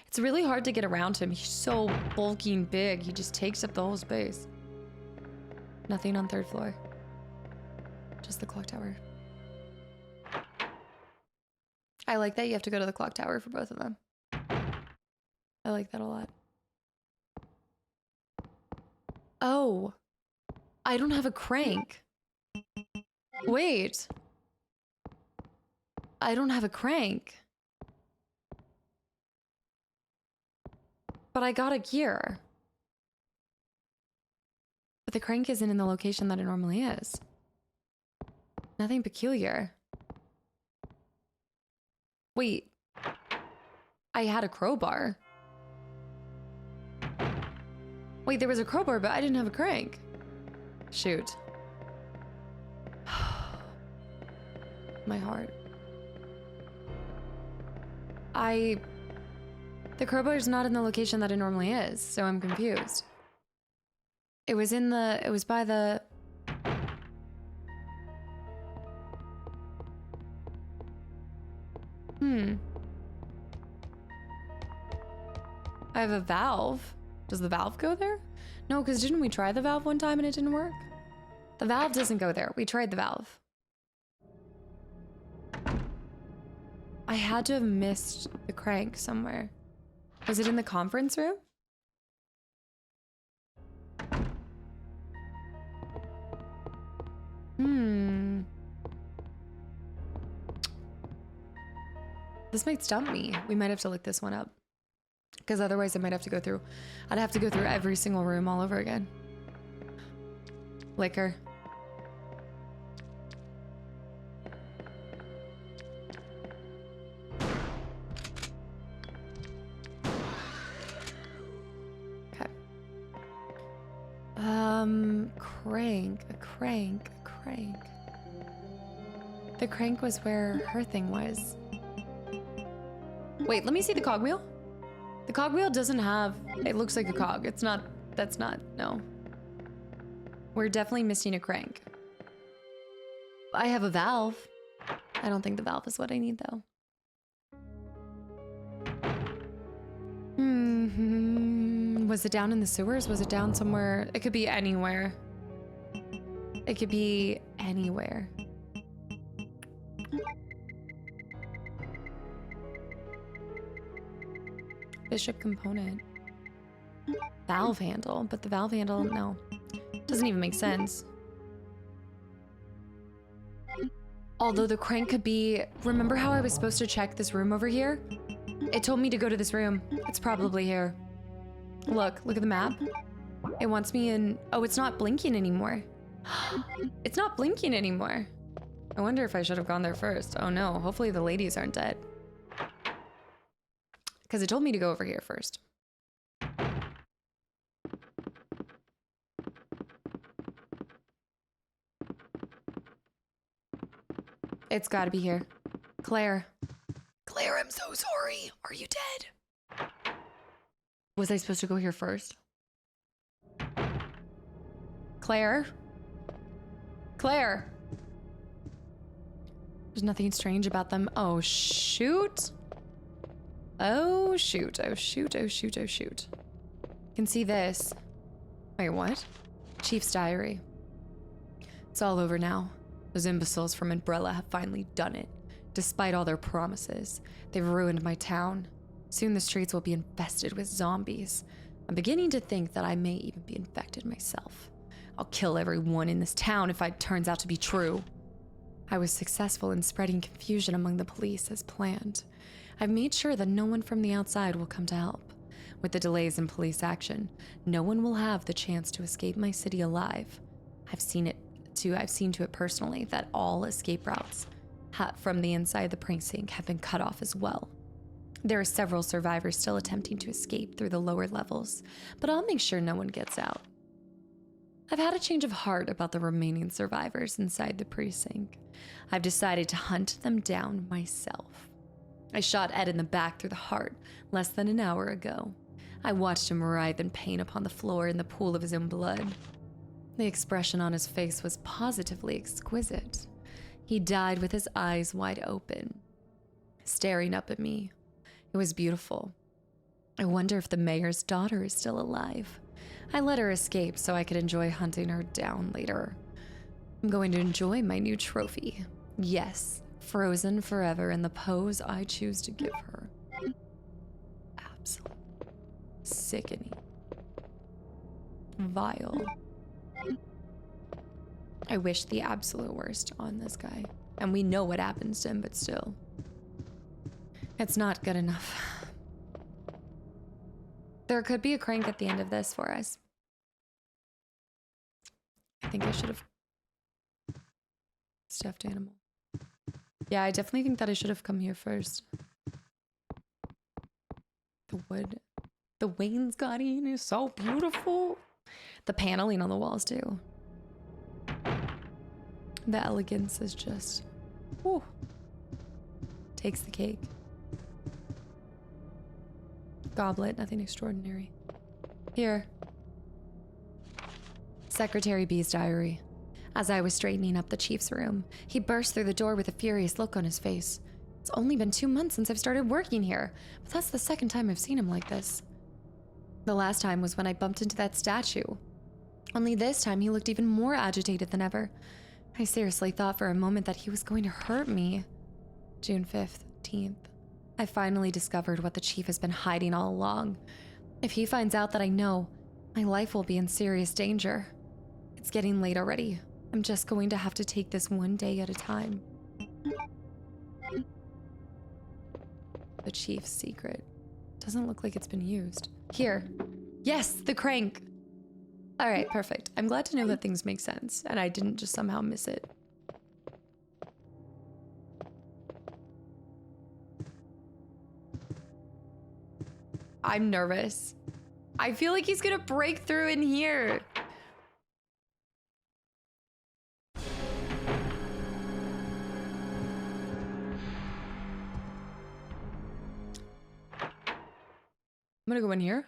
It's really hard to get around him. He's so bulky and big. He just takes up the whole space. Nothing on 3rd floor. Just the clock tower. I like that you have to go to the clock tower for both of them. I like that a lot. Oh, I don't have a crank. Wait. I don't have a crank. But I got a gear. But the crank isn't in the location that it normally is. Nothing peculiar. Wait. I had a crowbar. Wait, there was a crowbar, but I didn't have a crank. Shoot. My heart. The crowbar is not in the location that it normally is, so I'm confused. It was by the... I have a valve. Does the valve go there? No, because didn't we try the valve one time and it didn't work? The valve doesn't go there. We tried the valve. I had to have missed the crank somewhere. Was it in the conference room? This might stump me. We might have to look this one up. Because otherwise I might have to go through... I'd have to go through every single room all over again. Liquor. Crank, a crank, a crank. The crank was where her thing was. Wait, let me see the cogwheel. The cogwheel doesn't have, it looks like a cog. It's not, that's not, no. We're definitely missing a crank. I have a valve. I don't think the valve is what I need though. Was it down in the sewers? Was it down somewhere? It could be anywhere. It could be anywhere. Bishop component. Valve handle, but the valve handle, no. Doesn't even make sense. Although the crank could be, remember how I was supposed to check this room over here? It told me to go to this room. It's probably here. Look at the map. It wants me in, oh, it's not blinking anymore. It's not blinking anymore. I wonder if I should have gone there first. Oh no, hopefully the ladies aren't dead. Because it told me to go over here first. It's gotta be here. Claire. Claire, I'm so sorry. Are you dead? Was I supposed to go here first? Claire? Claire? There's nothing strange about them. Oh, shoot. Oh, shoot. Oh, shoot. Oh, shoot. Oh, shoot. You can see this. Wait, what? Chief's diary. It's all over now. Those imbeciles from Umbrella have finally done it. Despite all their promises, they've ruined my town. Soon the streets will be infested with zombies. I'm beginning to think that I may even be infected myself. I'll kill everyone in this town if it turns out to be true. I was successful in spreading confusion among the police as planned. I've made sure that no one from the outside will come to help. With the delays in police action, no one will have the chance to escape my city alive. I've seen to it personally that all escape routes from the inside the precinct have been cut off as well. There are several survivors still attempting to escape through the lower levels, but I'll make sure no one gets out. I've had a change of heart about the remaining survivors inside the precinct. I've decided to hunt them down myself. I shot Ed in the back through the heart less than an hour ago. I watched him writhe in pain upon the floor in the pool of his own blood. The expression on his face was positively exquisite. He died with his eyes wide open, staring up at me. It was beautiful. I wonder if the mayor's daughter is still alive. I let her escape so I could enjoy hunting her down later. I'm going to enjoy my new trophy. Yes, frozen forever in the pose I choose to give her. Absolutely sickening. Vile. I wish the absolute worst on this guy. And we know what happens to him, but still. It's not good enough. There could be a crank at the end of this for us. I think I should have... Stuffed animal. Yeah, I definitely think that I should have come here first. The wood. The wainscoting is so beautiful. The paneling on the walls too. The elegance is just... Whew. Takes the cake. Goblet, nothing extraordinary. Here. Secretary B's diary. As I was straightening up the chief's room, he burst through the door with a furious look on his face. It's only been 2 months since I've started working here, but that's the second time I've seen him like this. The last time was when I bumped into that statue. Only this time he looked even more agitated than ever. I seriously thought for a moment that he was going to hurt me. June 15th. I finally discovered what the chief has been hiding all along. If he finds out that I know, my life will be in serious danger. It's getting late already. I'm just going to have to take this one day at a time. The chief's secret. Doesn't look like it's been used. Here. Yes, the crank. All right, perfect. I'm glad to know that things make sense and I didn't just somehow miss it. I'm nervous. I feel like he's gonna break through in here. gonna go in here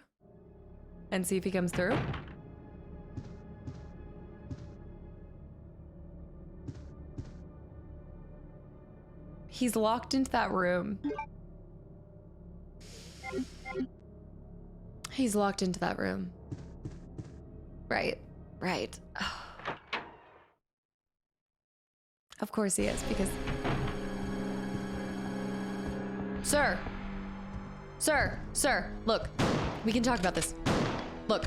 and see if he comes through. He's locked into that room. He's locked into that room. Right, right. Of course he is, because... Sir! Sir, look. We can talk about this. Look.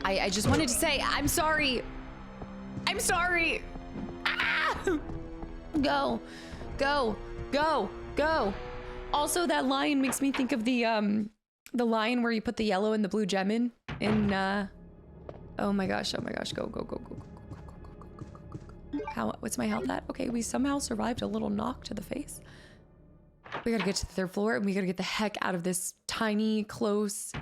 I just wanted to say, I'm sorry. I'm sorry. Ah! Go. Also, that lion makes me think of the lion where you put the yellow and the blue gem in oh my gosh, go. What's my health at? Okay, we somehow survived a little knock to the face. We gotta get to the 3rd floor and we gotta get the heck out of this tiny, close...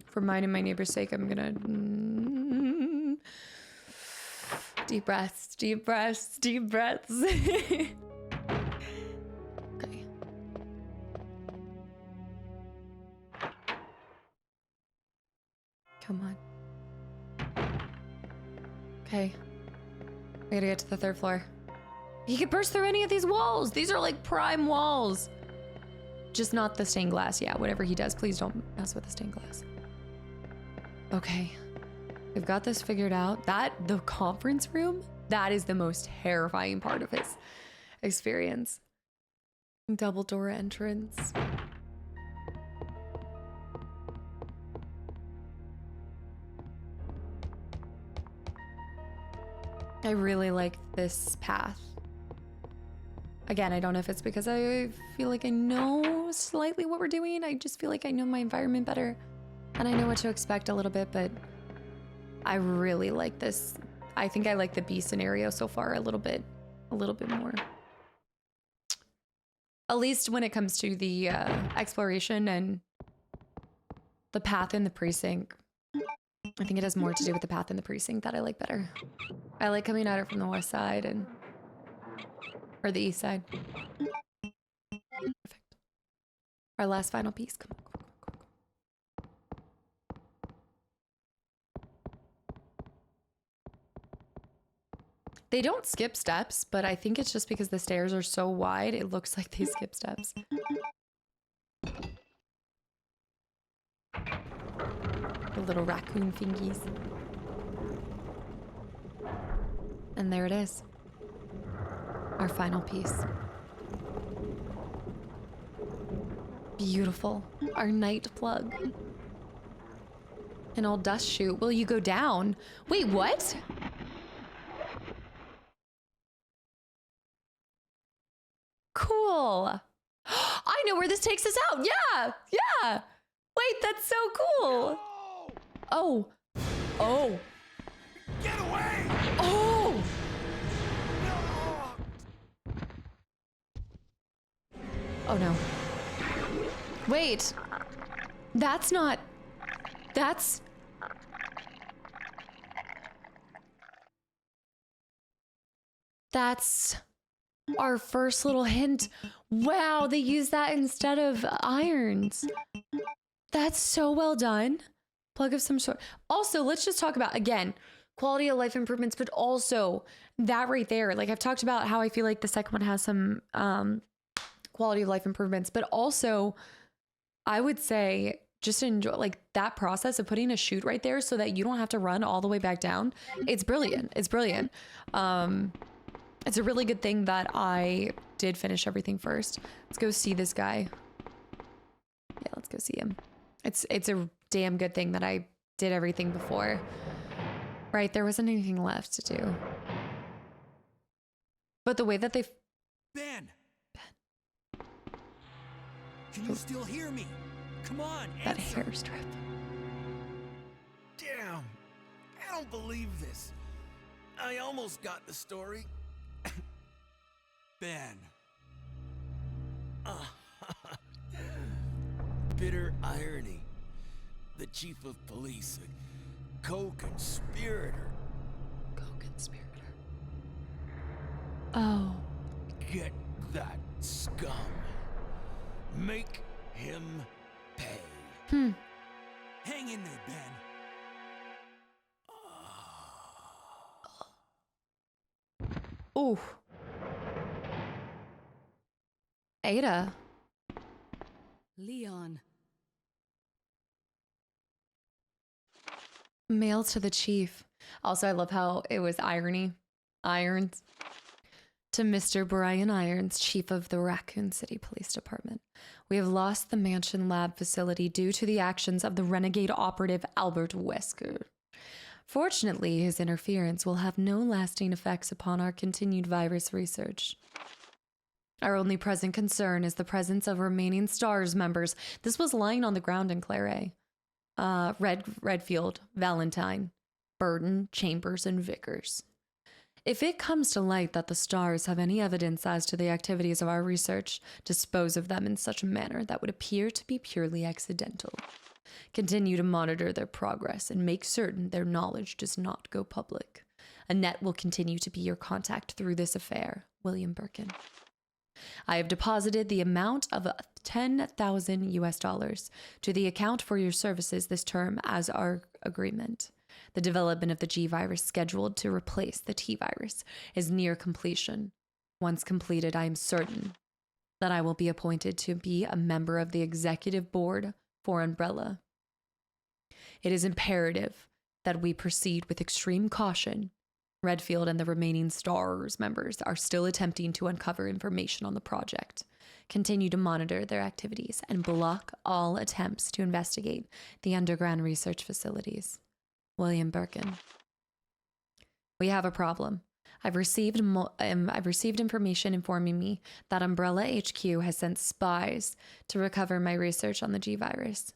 For mine and my neighbor's sake, I'm gonna... Deep breaths. Okay. Come on. Okay. We gotta get to the 3rd floor. He could burst through any of these walls. These are like prime walls. Just not the stained glass. Yeah, whatever he does, please don't mess with the stained glass. Okay. We've got this figured out. The conference room, that is the most terrifying part of his experience. Double door entrance. I really like this path. Again, I don't know if it's because I feel like I know slightly what we're doing. I just feel like I know my environment better and I know what to expect a little bit, but I really like this. I think I like the B scenario so far a little bit more. At least when it comes to the exploration and the path in the precinct. I think it has more to do with the path in the precinct that I like better. I like coming at it from the west side or the east side. Perfect. Our last final piece. Come on. They don't skip steps, but I think it's just because the stairs are so wide, it looks like they skip steps. The little raccoon fingies. And there it is. Our final piece. Beautiful. Our night plug. An old dust chute. Will you go down? Wait, what? Cool. I know where this takes us out. Yeah. Wait, that's so cool. Oh. Get away! Oh. Oh no. Wait. That's our first little hint. Wow, they use that instead of irons. That's so well done. Plug of some sort. Also, let's just talk about, again, quality of life improvements, but also that right there. Like I've talked about how I feel like the second one has some quality of life improvements, but also I would say just enjoy like that process of putting a chute right there so that you don't have to run all the way back down. It's brilliant. It's brilliant. It's a really good thing that I did finish everything first. Let's go see this guy. Yeah, let's go see him. It's a damn good thing that I did everything before. Right, there wasn't anything left to do. But the way that they... Ben! Can you still hear me? Come on, that answer. hair strip. Damn. I don't believe this. I almost got the story. Ben. Bitter irony. The chief of police, a co-conspirator. Co-conspirator. Oh. Get that scum. Make him pay. Hang in there, Ben. Ooh. Ada. Leon. Mail to the chief. Also, I love how it was irony. Irons. To Mr. Brian Irons, chief of the Raccoon City Police Department. We have lost the Mansion Lab facility due to the actions of the renegade operative Albert Wesker. Fortunately, his interference will have no lasting effects upon our continued virus research. Our only present concern is the presence of remaining STARS members. This was lying on the ground in Clare. Redfield, Valentine, Burton, Chambers, and Vickers. If it comes to light that the STARS have any evidence as to the activities of our research, dispose of them in such a manner that would appear to be purely accidental. Continue to monitor their progress and make certain their knowledge does not go public. Annette will continue to be your contact through this affair. William Birkin. I have deposited the amount of $10,000 to the account for your services this term as our agreement. The development of the G virus scheduled to replace the T virus is near completion. Once completed, I am certain that I will be appointed to be a member of the executive board for Umbrella. It is imperative that we proceed with extreme caution. Redfield and the remaining STARS members are still attempting to uncover information on the project. Continue to monitor their activities and block all attempts to investigate the underground research facilities. William Birkin. We have a problem. I've received information informing me that Umbrella HQ has sent spies to recover my research on the G virus.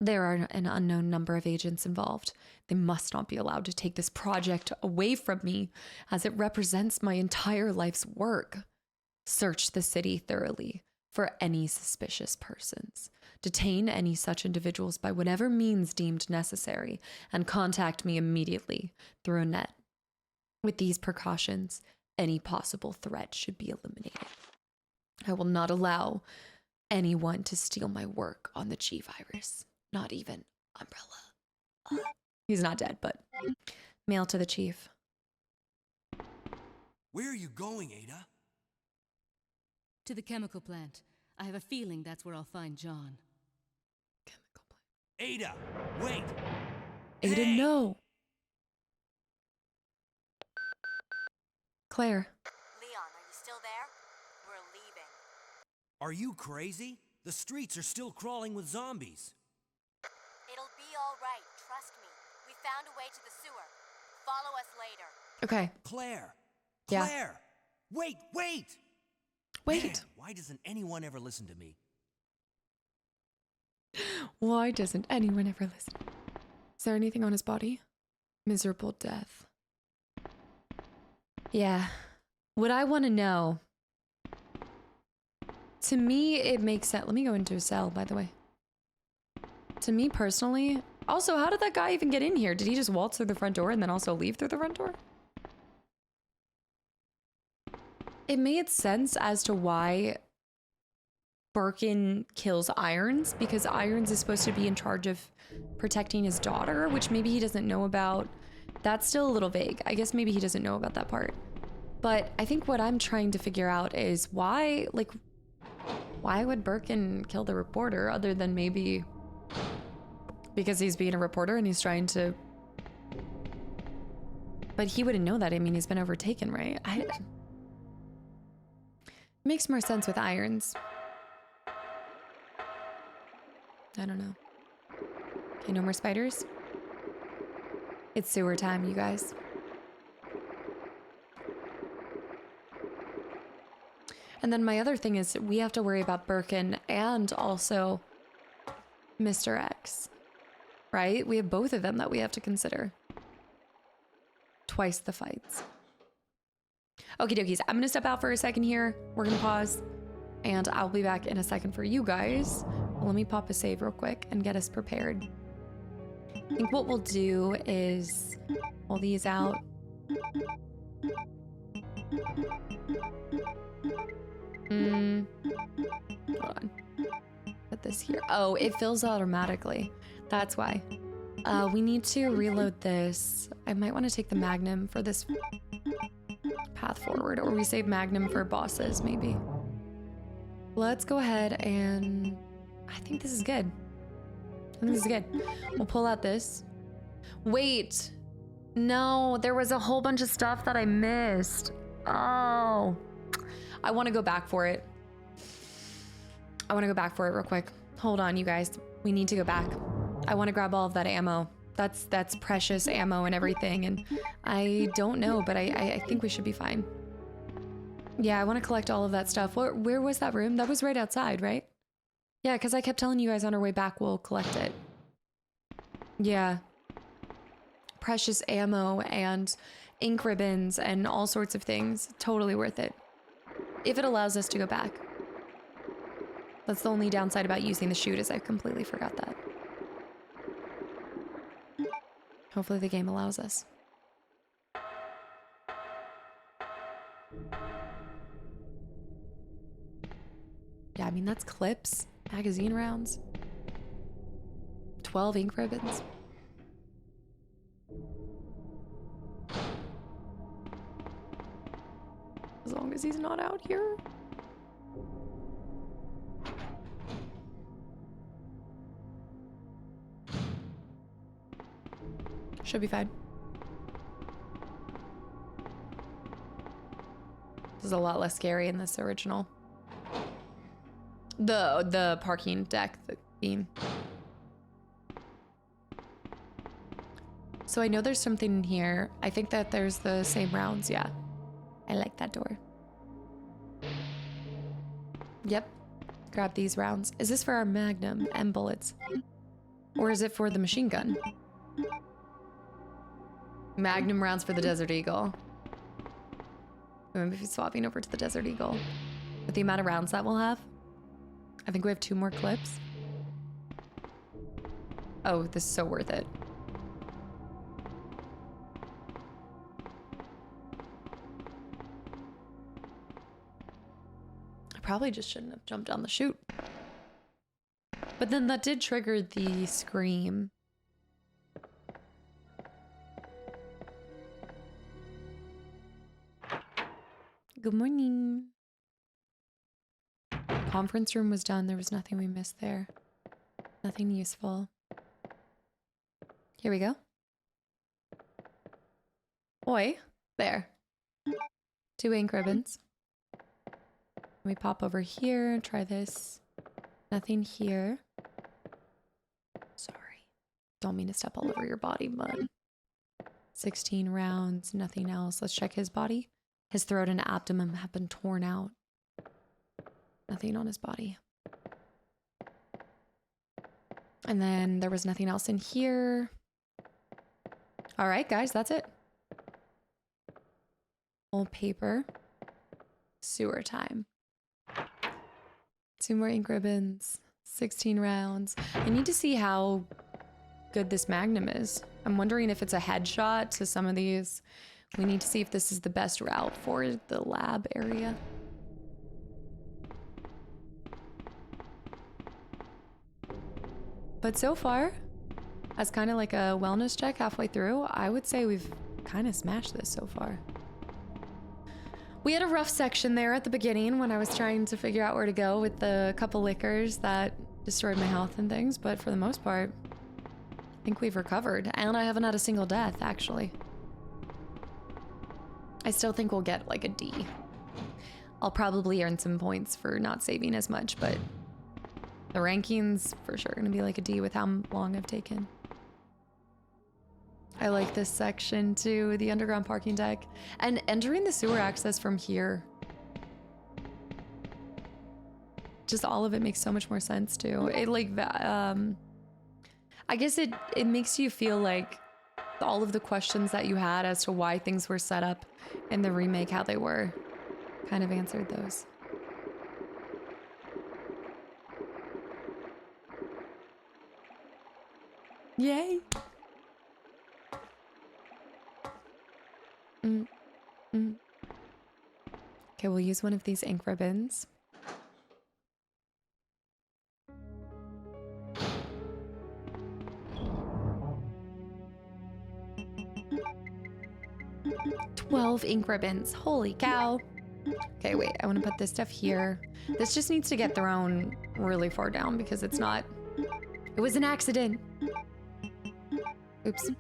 There are an unknown number of agents involved. They must not be allowed to take this project away from me, as it represents my entire life's work. Search the city thoroughly for any suspicious persons. Detain any such individuals by whatever means deemed necessary, and contact me immediately through Annette. With these precautions, any possible threat should be eliminated. I will not allow anyone to steal my work on the G virus. Not even Umbrella. He's not dead, but mail to the chief. Where are you going, Ada? To the chemical plant. I have a feeling that's where I'll find John. Chemical plant. Ada, wait! Ada, Hey! no. Claire. Leon, are you still there? We're leaving. Are you crazy? The streets are still crawling with zombies. It'll be all right, trust me. We found a way to the sewer. Follow us later. Okay. Claire! Yeah. Claire! Wait! Wait. Man, why doesn't anyone ever listen to me? Why doesn't anyone ever listen? Is there anything on his body? Miserable death. Yeah. What I want to know. To me, it makes sense. Let me go into a cell, by the way. To me personally. Also, how did that guy even get in here? Did he just waltz through the front door and then also leave through the front door? It made sense as to why Birkin kills Irons, because Irons is supposed to be in charge of protecting his daughter, which maybe he doesn't know about. That's still a little vague. I guess maybe he doesn't know about that part. But I think what I'm trying to figure out is why would Birkin kill the reporter, other than maybe because he's being a reporter and he's trying to... But he wouldn't know that. I mean, he's been overtaken, right? Makes more sense with Irons. I don't know. Okay, no more spiders. It's sewer time, you guys. And then my other thing is we have to worry about Birkin and also Mr. X, right? We have both of them that we have to consider. Twice the fights. Okie dokies, I'm gonna step out for a second here. We're gonna pause and I'll be back in a second for you guys. Let me pop a save real quick and get us prepared. I think what we'll do is pull these out. Hold on. Put this here. Oh, it fills automatically. That's why. We need to reload this. I might want to take the Magnum for this path forward, or we save Magnum for bosses, maybe. Let's go ahead and... I think this is good. I think this is good. We'll pull out this. Wait. No, there was a whole bunch of stuff that I missed. Oh. I want to go back for it. I want to go back for it real quick. Hold on, you guys. We need to go back. I want to grab all of that ammo. That's precious ammo and everything, and I don't know, but I think we should be fine. Yeah, I want to collect all of that stuff. Where was that room? That was right outside, right? Yeah, because I kept telling you guys on our way back we'll collect it. Yeah. Precious ammo and ink ribbons and all sorts of things. Totally worth it. If it allows us to go back. That's the only downside about using the chute, is I completely forgot that. Hopefully the game allows us. Yeah, I mean, that's clips, magazine rounds, 12 ink ribbons. As long as he's not out here. Should be fine. This is a lot less scary in this original. The parking deck, the beam. So I know there's something in here. I think that there's the same rounds, yeah. I like that door. Yep. Grab these rounds. Is this for our Magnum and bullets? Or is it for the machine gun? Magnum rounds for the Desert Eagle. Maybe swapping over to the Desert Eagle. With the amount of rounds that we'll have. I think we have 2 more clips. Oh, this is so worth it. I probably just shouldn't have jumped down the chute. But then that did trigger the scream. Good morning. Conference room was done. There was nothing we missed there. Nothing useful. Here we go. Oi. There. 2 ink ribbons. Let me pop over here and try this. Nothing here. Sorry. Don't mean to step all over your body, bud. 16 rounds. Nothing else. Let's check his body. His throat and abdomen have been torn out. Nothing on his body. And then there was nothing else in here. All right, guys, that's it. Old paper. Sewer time. 2 more ink ribbons. 16 rounds. I need to see how good this Magnum is. I'm wondering if it's a headshot to some of these. We need to see if this is the best route for the lab area. But so far, as kind of like a wellness check halfway through, I would say we've kind of smashed this so far. We had a rough section there at the beginning when I was trying to figure out where to go with the couple liquors that destroyed my health and things, but for the most part, I think we've recovered, and I haven't had a single death, actually. I still think we'll get like a D. I'll probably earn some points for not saving as much, but the rankings for sure gonna be like a D with how long I've taken. I like this section too, the underground parking deck, and entering the sewer access from here. Just all of it makes so much more sense too. It like, I guess it makes you feel like all of the questions that you had as to why things were set up in the remake, how they were, kind of answered those. Yay! Okay, we'll use one of these ink ribbons. 12 ink ribbons. Holy cow. Okay, wait, I want to put this stuff here. This just needs to get thrown really far down because it's not... It was an accident. Oops.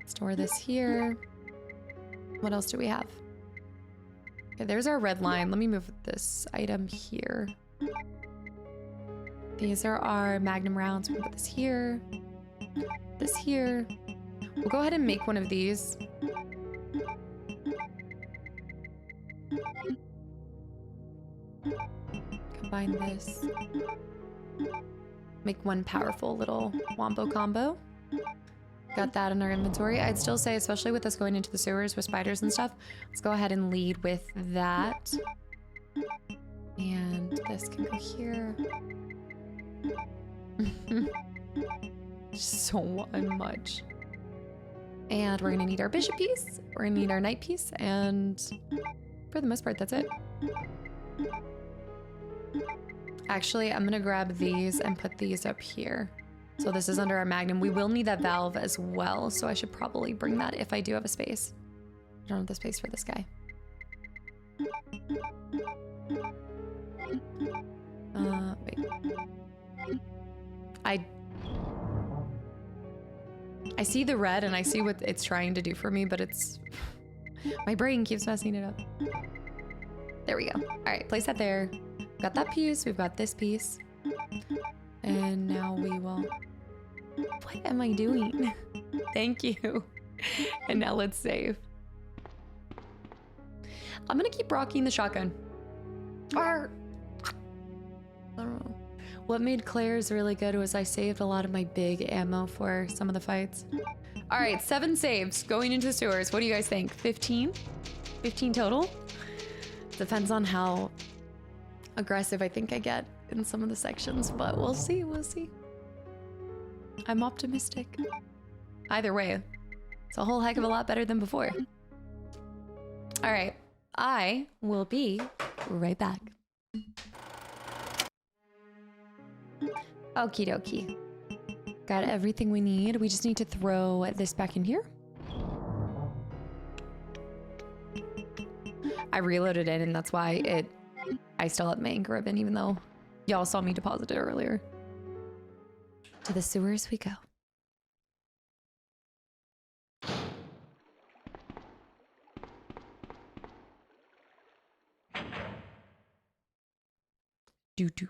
Store this here. What else do we have? Okay, there's our red line. Let me move this item here. These are our magnum rounds. We'll put this here. This here. We'll go ahead and make one of these. Combine this. Make one powerful little wombo combo. Got that in our inventory. I'd still say, especially with us going into the sewers with spiders and stuff, let's go ahead and lead with that. And this can go here. So much. And we're gonna need our bishop piece. We're gonna need our knight piece. And for the most part, that's it. Actually, I'm gonna grab these and put these up here. So this is under our magnum. We will need that valve as well, so I should probably bring that if I do have a space. I don't have the space for this guy. Wait. I see the red and I see what it's trying to do for me, but it's... My brain keeps messing it up. There we go. All right, place that there. Got that piece, we've got this piece. And now we will... What am I doing? Thank you. And now let's save. I'm gonna keep rocking the shotgun. Arr! I don't know. What made Claire's really good was I saved a lot of my big ammo for some of the fights. All right, 7 saves going into the sewers. What do you guys think? 15? 15 total? Depends on how aggressive I think I get in some of the sections, but we'll see, we'll see. I'm optimistic. Either way, it's a whole heck of a lot better than before. All right, I will be right back. Okie dokie. Got everything we need. We just need to throw this back in here. I reloaded it and that's why I still have my ink ribbon even though y'all saw me deposit it earlier. To the sewers we go. Doo-doo.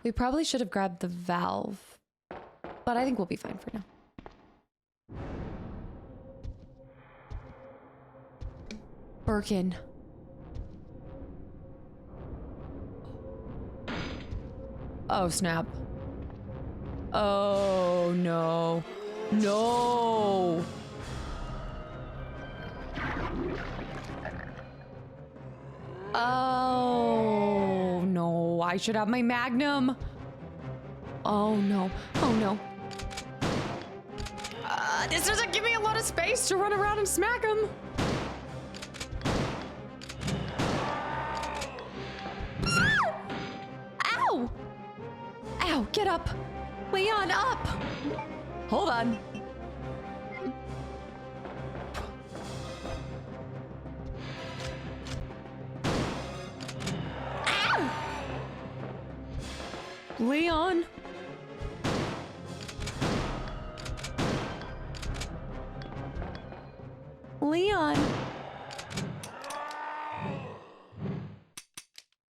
We probably should have grabbed the valve, but I think we'll be fine for now. Birkin. Oh, snap. Oh, no. No! Oh, no. I should have my magnum. Oh, no. Oh, no. This doesn't give me a lot of space to run around and smack him. Ow! Ow, get up. Leon, up! Hold on. Ow! Leon. Leon.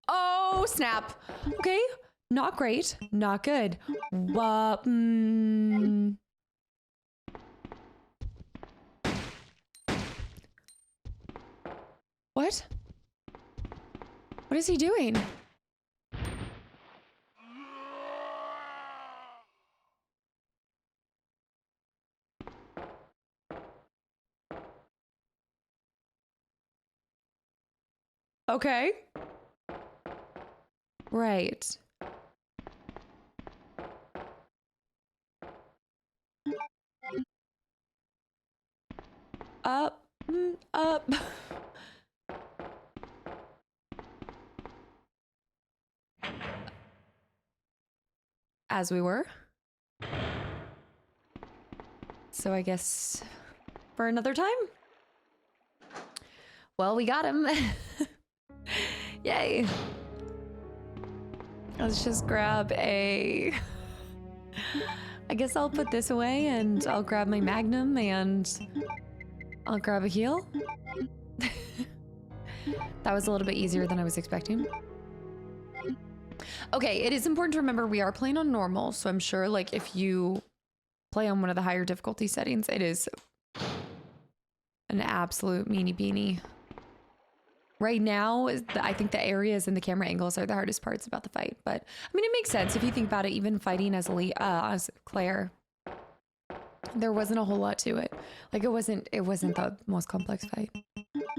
Oh, snap. Okay. Not great. Not good. What? What? What is he doing? Okay. Right. Up, up. As we were. So I guess for another time? Well, we got him. Yay. Let's just grab a... I guess I'll put this away and I'll grab my magnum and I'll grab a heal. That was a little bit easier than I was expecting. Okay, it is important to remember we are playing on normal, so I'm sure like if you play on one of the higher difficulty settings, it is an absolute meanie beanie. Right now, I think the areas and the camera angles are the hardest parts about the fight. But I mean, it makes sense if you think about it. Even fighting as Claire, there wasn't a whole lot to it. Like it wasn't the most complex fight,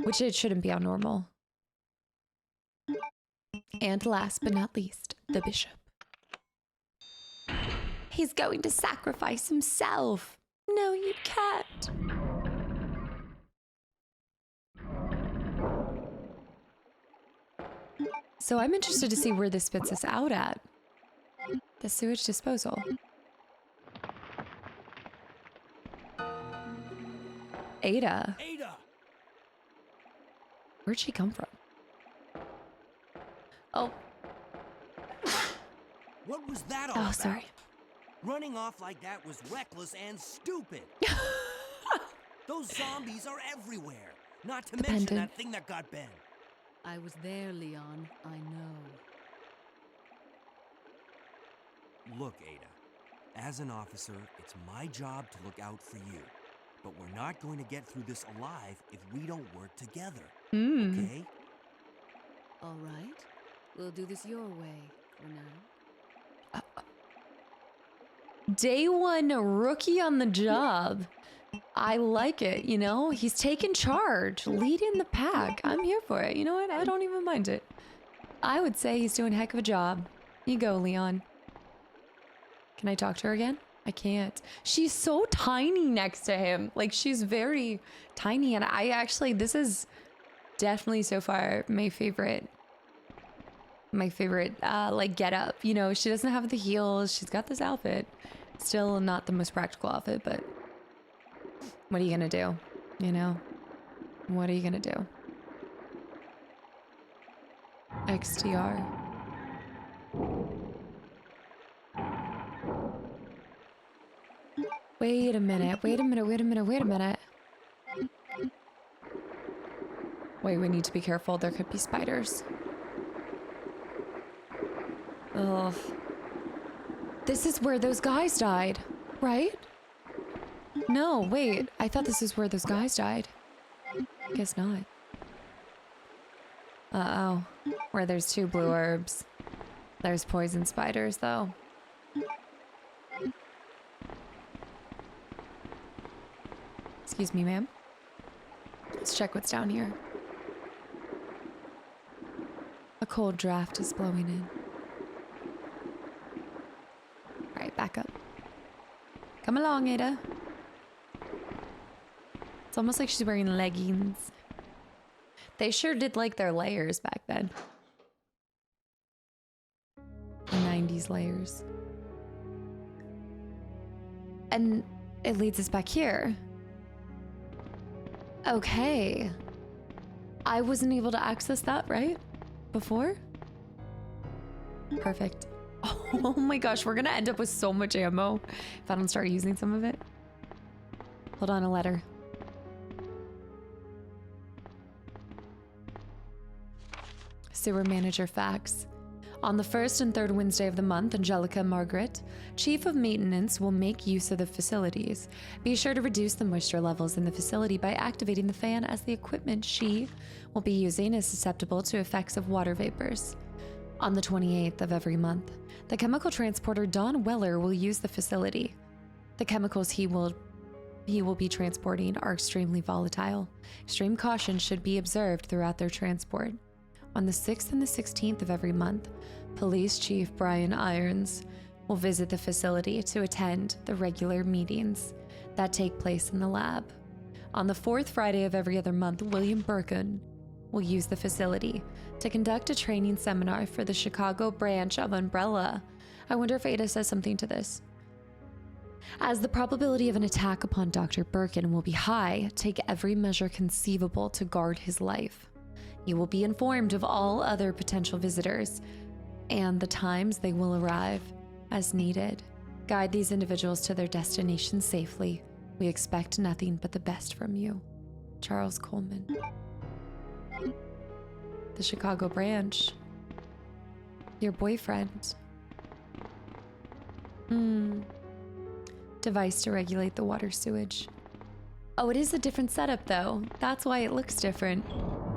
which it shouldn't be on normal. And last but not least, the bishop. He's going to sacrifice himself. No, you can't. So I'm interested to see where this spits us out at. The sewage disposal. Ada. Ada! Where'd she come from? Oh. What was that all Oh, about? sorry. Running off like that was reckless and stupid. Those zombies are everywhere. Not to mention pendant. that thing that got Ben. I was there, Leon. I know. Look, Ada. As an officer, it's my job to look out for you. But we're not going to get through this alive if we don't work together. Okay? All right. We'll do this your way for now. Day one, rookie on the job. I like it, you know? He's taking charge, leading the pack. I'm here for it. You know what? I don't even mind it. I would say he's doing a heck of a job. You go, Leon. Can I talk to her again? I can't. She's so tiny next to him. Like, she's very tiny. And I actually, this is definitely so far my favorite, like, get up. You know, she doesn't have the heels. She's got this outfit. Still not the most practical outfit, but what are you gonna do? You know? What are you gonna do? XTR. Wait a minute. Wait, we need to be careful. There could be spiders. Ugh. This is where those guys died, right? No, wait. I thought this is where those guys died. Guess not. Uh-oh. Where there's 2 blue herbs. There's poison spiders, though. Excuse me, ma'am. Let's check what's down here. A cold draft is blowing in. All right, back up. Come along, Ada. It's almost like she's wearing leggings. They sure did like their layers back then. The 90s layers. And it leads us back here. Okay. I wasn't able to access that, right? Before? Perfect. Oh my gosh, we're gonna end up with so much ammo if I don't start using some of it. Hold on, a letter. Sewer manager fax. On the first and third Wednesday of the month, Angelica Margaret, Chief of Maintenance, will make use of the facilities. Be sure to reduce the moisture levels in the facility by activating the fan, as the equipment she will be using is susceptible to effects of water vapors. On the 28th of every month, the chemical transporter Don Weller will use the facility. The chemicals he will be transporting are extremely volatile. Extreme caution should be observed throughout their transport. On the 6th and the 16th of every month, Police Chief Brian Irons will visit the facility to attend the regular meetings that take place in the lab. On the 4th Friday of every other month, William Birkin will use the facility to conduct a training seminar for the Chicago branch of Umbrella. I wonder if Ada says something to this. As the probability of an attack upon Dr. Birkin will be high, take every measure conceivable to guard his life. You will be informed of all other potential visitors and the times they will arrive as needed. Guide these individuals to their destination safely. We expect nothing but the best from you. Charles Coleman. The Chicago branch. Your boyfriend. Device to regulate the water sewage. Oh, it is a different setup though. That's why it looks different.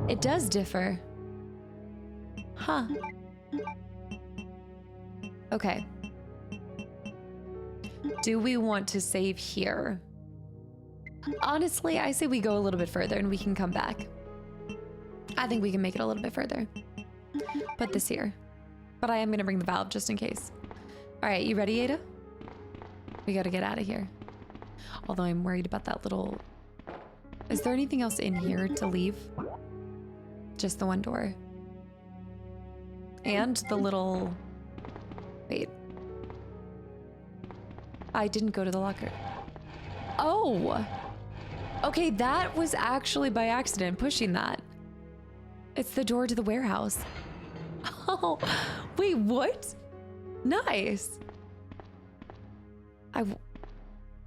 It does differ. Huh. Okay. Do we want to save here? Honestly, I say we go a little bit further and we can come back. I think we can make it a little bit further. Put this here. But I am going to bring the valve just in case. All right, you ready, Ada? We got to get out of here. Although I'm worried about that little... Is there anything else in here to leave? Just the one door. And the little... Wait. I didn't go to the locker. Oh! Okay, that was actually by accident pushing that. It's the door to the warehouse. Oh, wait, what? Nice. I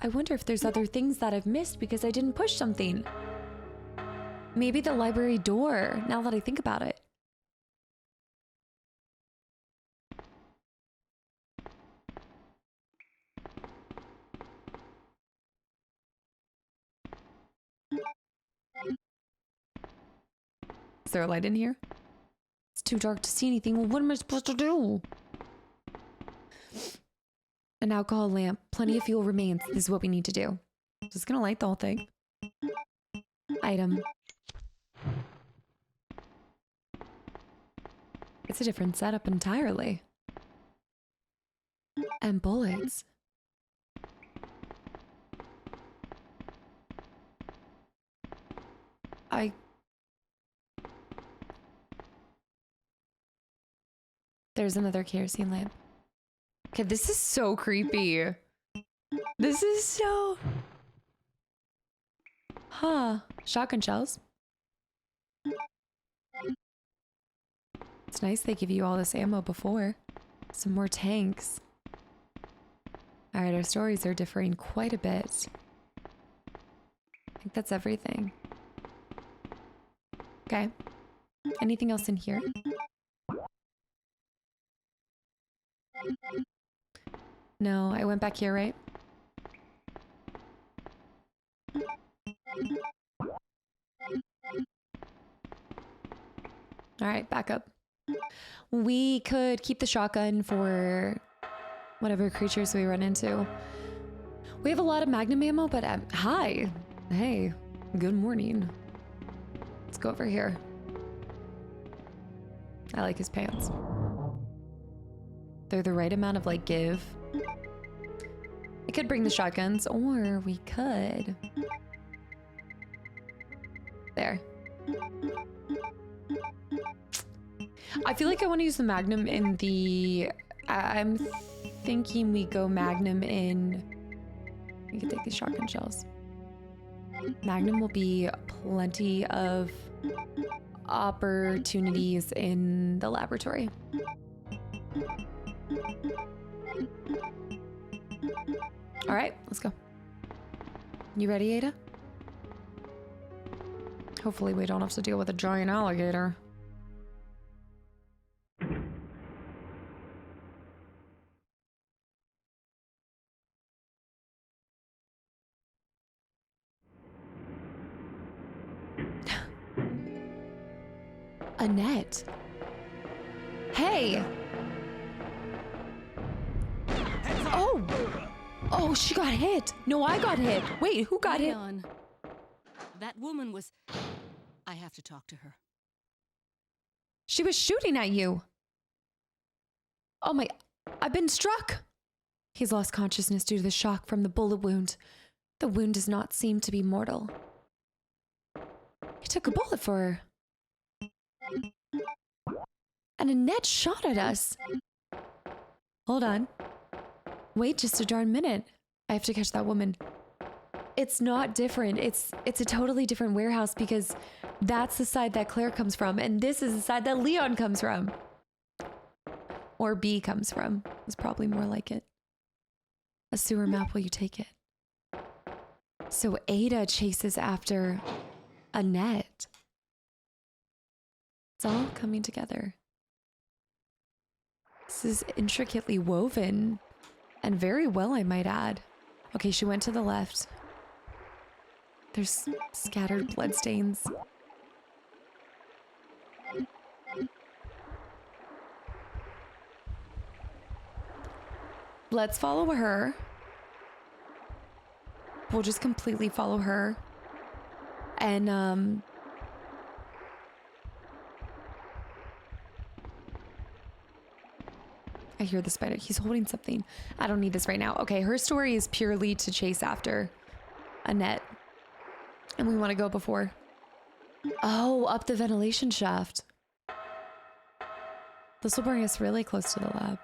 wonder if there's other things that I've missed because I didn't push something. Maybe the library door, now that I think about it. Is there a light in here? It's too dark to see anything. Well, what am I supposed to do? An alcohol lamp. Plenty of fuel remains. This is what we need to do. Just gonna light the whole thing. Item. It's a different setup entirely. And bullets. There's another kerosene lamp. Okay, this is so creepy. This is so... Huh. Shotgun shells. It's nice they give you all this ammo before. Some more tanks. Alright, our stories are differing quite a bit. I think that's everything. Okay. Anything else in here? No, I went back here, right? Alright, back up. We could keep the shotgun for whatever creatures we run into. We have a lot of magnum ammo, but hi. Hey, good morning. Let's go over here. I like his pants. They're the right amount of, like, give. I could bring the shotguns, or we could... There. I feel like I want to use the Magnum in the... I'm thinking we go Magnum in... We could take these shotgun shells. Magnum will be plenty of opportunities in the laboratory. All right, let's go. You ready, Ada? Hopefully we don't have to deal with a giant alligator. Annette. Hey! Oh! Oh, she got hit! No, I got hit! Wait, who got hit? Leon, that woman was... I have to talk to her. She was shooting at you! Oh my... I've been struck! He's lost consciousness due to the shock from the bullet wound. The wound does not seem to be mortal. He took a bullet for her. And Annette shot at us. Hold on. Wait just a darn minute. I have to catch that woman. It's not different. It's a totally different warehouse because that's the side that Claire comes from, and this is the side that Leon comes from. Or B comes from. It's probably more like it. A sewer map, will you take it? So Ada chases after Annette. It's all coming together. This is intricately woven and very well, I might add. Okay, she went to the left. There's scattered bloodstains. Let's follow her. We'll just completely follow her. And, I hear the spider. He's holding something. I don't need this right now. Okay, her story is purely to chase after Annette. And we want to go before. Oh, up the ventilation shaft. This will bring us really close to the lab.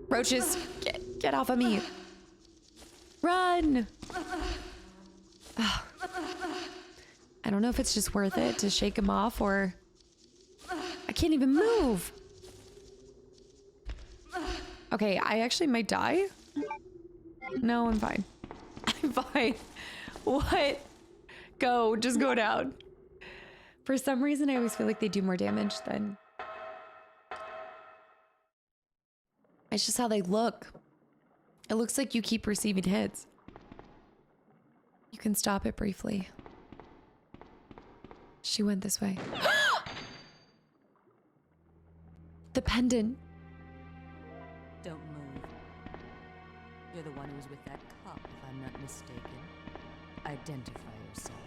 Roaches, get off of me. Run! Ugh. I don't know if it's just worth it to shake him off or... I can't even move. Okay, I actually might die. No, I'm fine. I'm fine. What? Go, just go down. For some reason, I always feel like they do more damage than... It's just how they look. It looks like you keep receiving hits. You can stop it briefly. She went this way. The pendant. Don't move. You're the one who was with that cop, if I'm not mistaken. Identify yourself.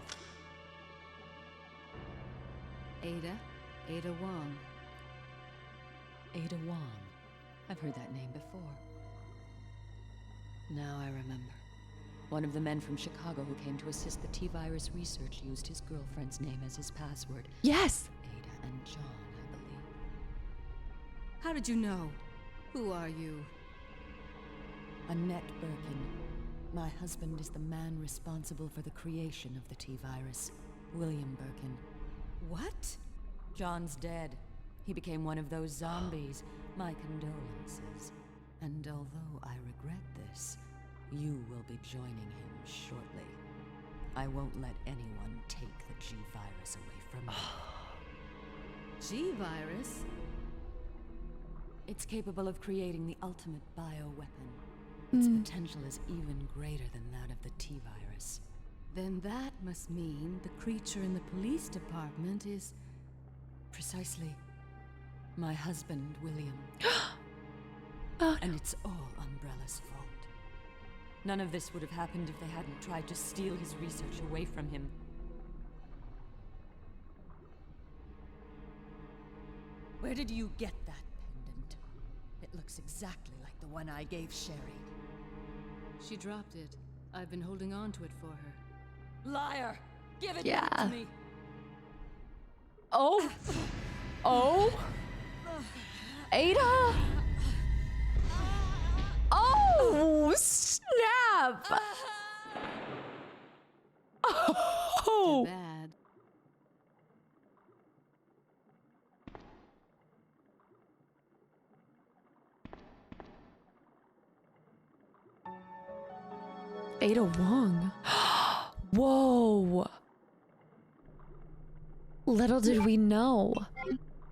Ada Wong. Ada Wong. I've heard that name before. Now I remember. One of the men from Chicago who came to assist the T-virus research used his girlfriend's name as his password. Yes. Ada and John, I believe. How did you know? Who are you? Annette Birkin. My husband is the man responsible for the creation of the T-virus, William Birkin. What? John's dead. He became one of those zombies. My condolences. And although I regret this, you will be joining him shortly. I won't let anyone take the G-virus away from me. G-virus? It's capable of creating the ultimate bioweapon. Its potential is even greater than that of the T-virus. Then that must mean the creature in the police department is... Precisely. My husband, William. Oh, And it's all Umbrella's fault. None of this would have happened if they hadn't tried to steal his research away from him. Where did you get that pendant? It looks exactly like the one I gave Sherry. She dropped it. I've been holding on to it for her. Liar! Give it Yeah. back to me! Oh. Oh. Ada. Oh, snap. Oh. Bad. Ada Wong. Whoa. Little did we know.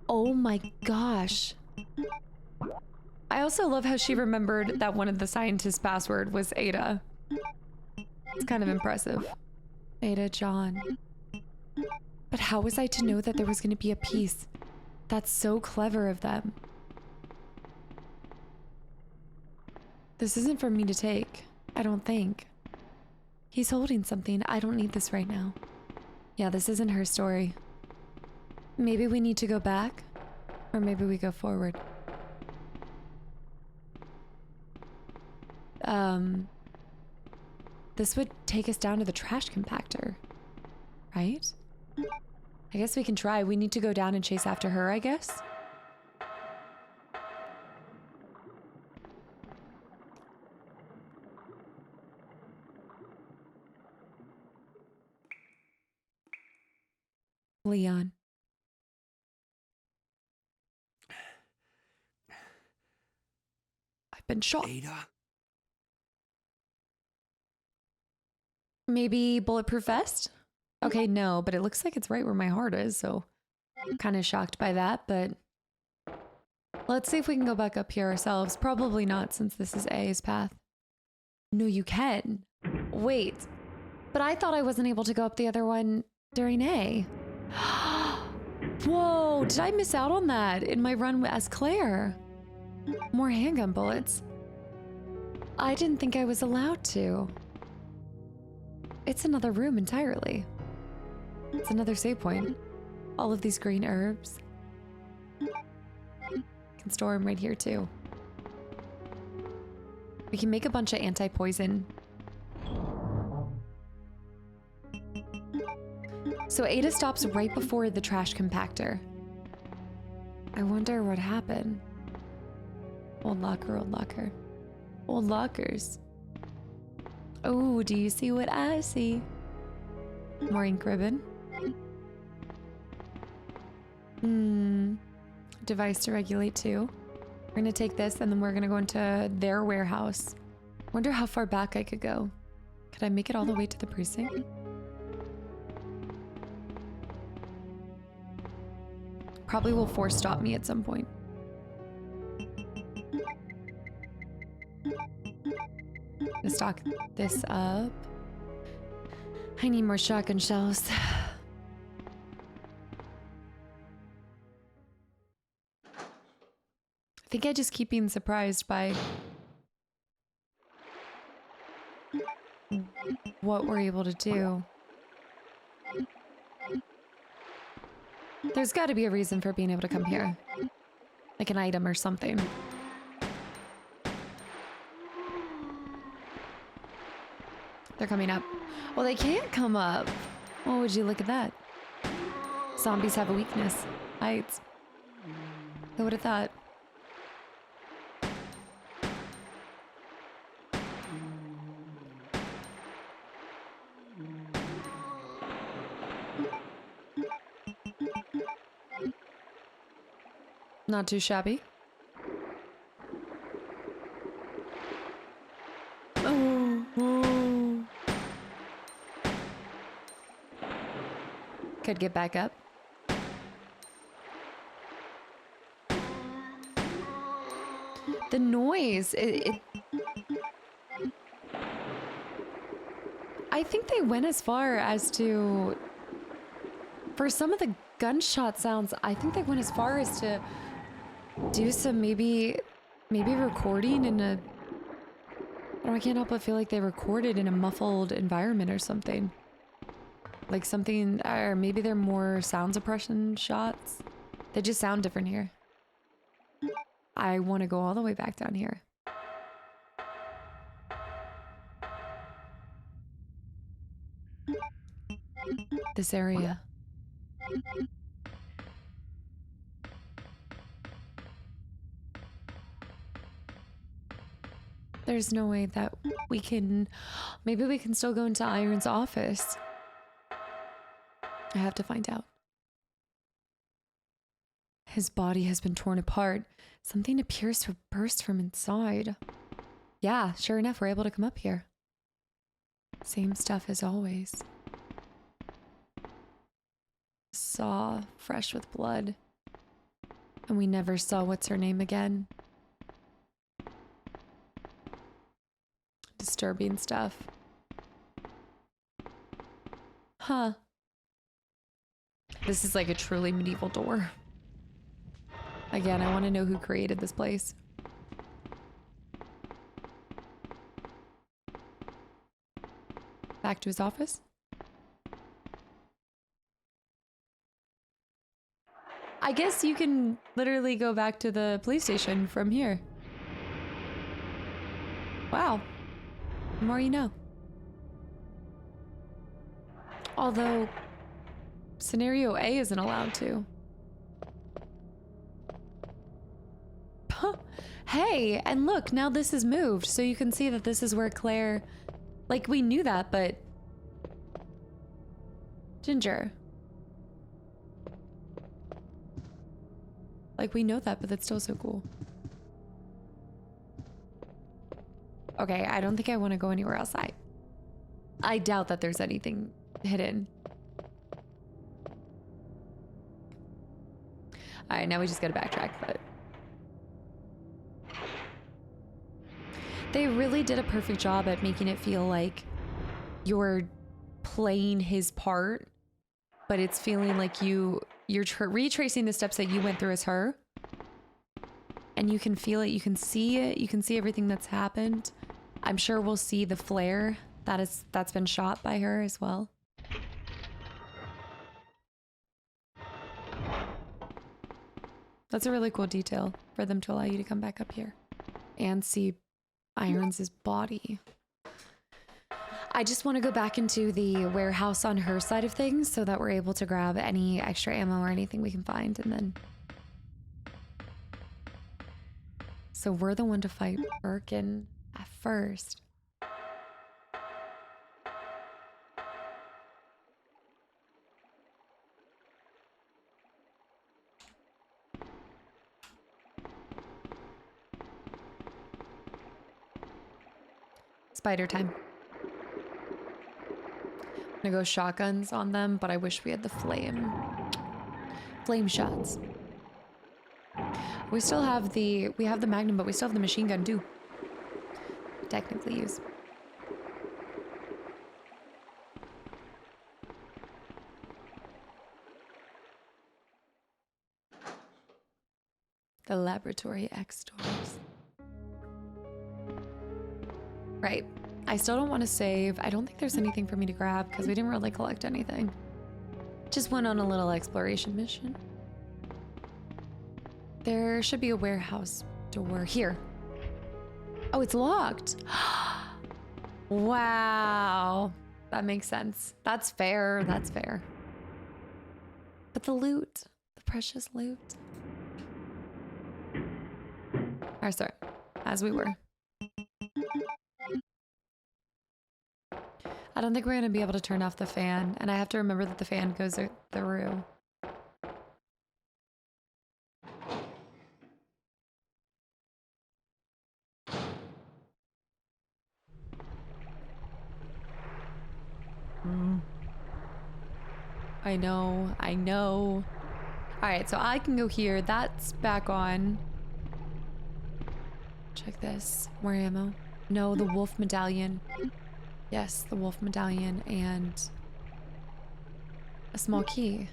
Oh my gosh. I also love how she remembered that one of the scientists' password was Ada. It's kind of impressive. Ada, John. But how was I to know that there was going to be a piece? That's so clever of them. This isn't for me to take, I don't think. He's holding something. I don't need this right now. Yeah, this isn't her story. Maybe we need to go back, or maybe we go forward. This would take us down to the trash compactor, right? I guess we can try. We need to go down and chase after her, I guess. Leon. I've been shot. Ada? Maybe bulletproof vest? Okay, no, but it looks like it's right where my heart is, so I'm kind of shocked by that, but let's see if we can go back up here ourselves. Probably not, since this is A's path. No, you can. Wait, but I thought I wasn't able to go up the other one during A. Whoa, did I miss out on that in my run as Claire? More handgun bullets. I didn't think I was allowed to. It's another room entirely. It's another save point. All of these green herbs. Can store them right here too. We can make a bunch of anti-poison. So Ada stops right before the trash compactor. I wonder what happened. Old locker, old locker. Old lockers. Oh, do you see what I see? More ink ribbon. Device to regulate too. We're gonna take this and then we're gonna go into their warehouse. Wonder how far back I could go. Could I make it all the way to the precinct? Probably will force stop me at some point. Gonna stock this up. I need more shotgun shells. I think I just keep being surprised by what we're able to do. There's got to be a reason for being able to come here. Like an item or something. They're coming up. Well, they can't come up. Oh, would you look at that? Zombies have a weakness. Heights. Who would have thought? Not too shabby. Oh. Could get back up. The noise, I think they went as far as to, for some of the gunshot sounds, I think they went as far as to do some maybe recording in a, I can't help but feel like they recorded in a muffled environment or something. Like something, or maybe they're more sound suppression shots. They just sound different here. I want to go all the way back down here. This area. There's no way that we can... Maybe we can still go into Iron's office. I have to find out. His body has been torn apart. Something appears to have burst from inside. Yeah, sure enough, we're able to come up here. Same stuff as always. Saw, fresh with blood. And we never saw what's her name again. Disturbing stuff. Huh. This is like a truly medieval door. Again, I want to know who created this place. Back to his office? I guess you can literally go back to the police station from here. Wow. The more you know. Although, scenario A isn't allowed to. Hey, and look, now this is moved, so you can see that this is where Claire... Like, we knew that, but... Ginger. Like, we know that, but that's still so cool. Okay, I don't think I want to go anywhere else. I doubt that there's anything hidden. All right, now we just gotta backtrack, but they really did a perfect job at making it feel like you're playing his part, but it's feeling like you're retracing the steps that you went through as her, and you can feel it, you can see it, you can see everything that's happened. I'm sure we'll see the flare that's been shot by her as well. That's a really cool detail for them to allow you to come back up here and see Irons' body. I just want to go back into the warehouse on her side of things so that we're able to grab any extra ammo or anything we can find, and then... So we're the one to fight Birkin at first. Spider time. I'm gonna go shotguns on them, but I wish we had the flame shots. We still have the Magnum, but we still have the machine gun too. Technically use. The laboratory X doors. Right. I still don't want to save. I don't think there's anything for me to grab because we didn't really collect anything. Just went on a little exploration mission. There should be a warehouse door here. Oh, it's locked. Wow. That makes sense. That's fair. That's fair. But the loot, the precious loot. All right, sorry. As we were. I don't think we're gonna be able to turn off the fan, and I have to remember that the fan goes through. I know. All right, so I can go here. That's back on. Check this. More ammo. No, the wolf medallion. Yes, the wolf medallion and a small key.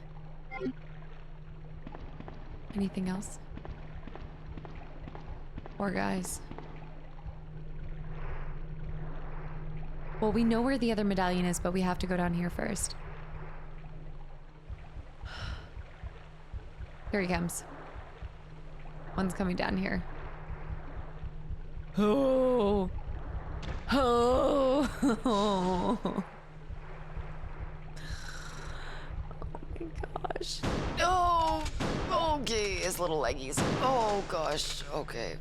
Anything else? Poor guys. Well, we know where the other medallion is, but we have to go down here first. Here he comes. One's coming down here. Oh. Oh. Oh my gosh. Oh, okay, his little leggies. Oh gosh, okay.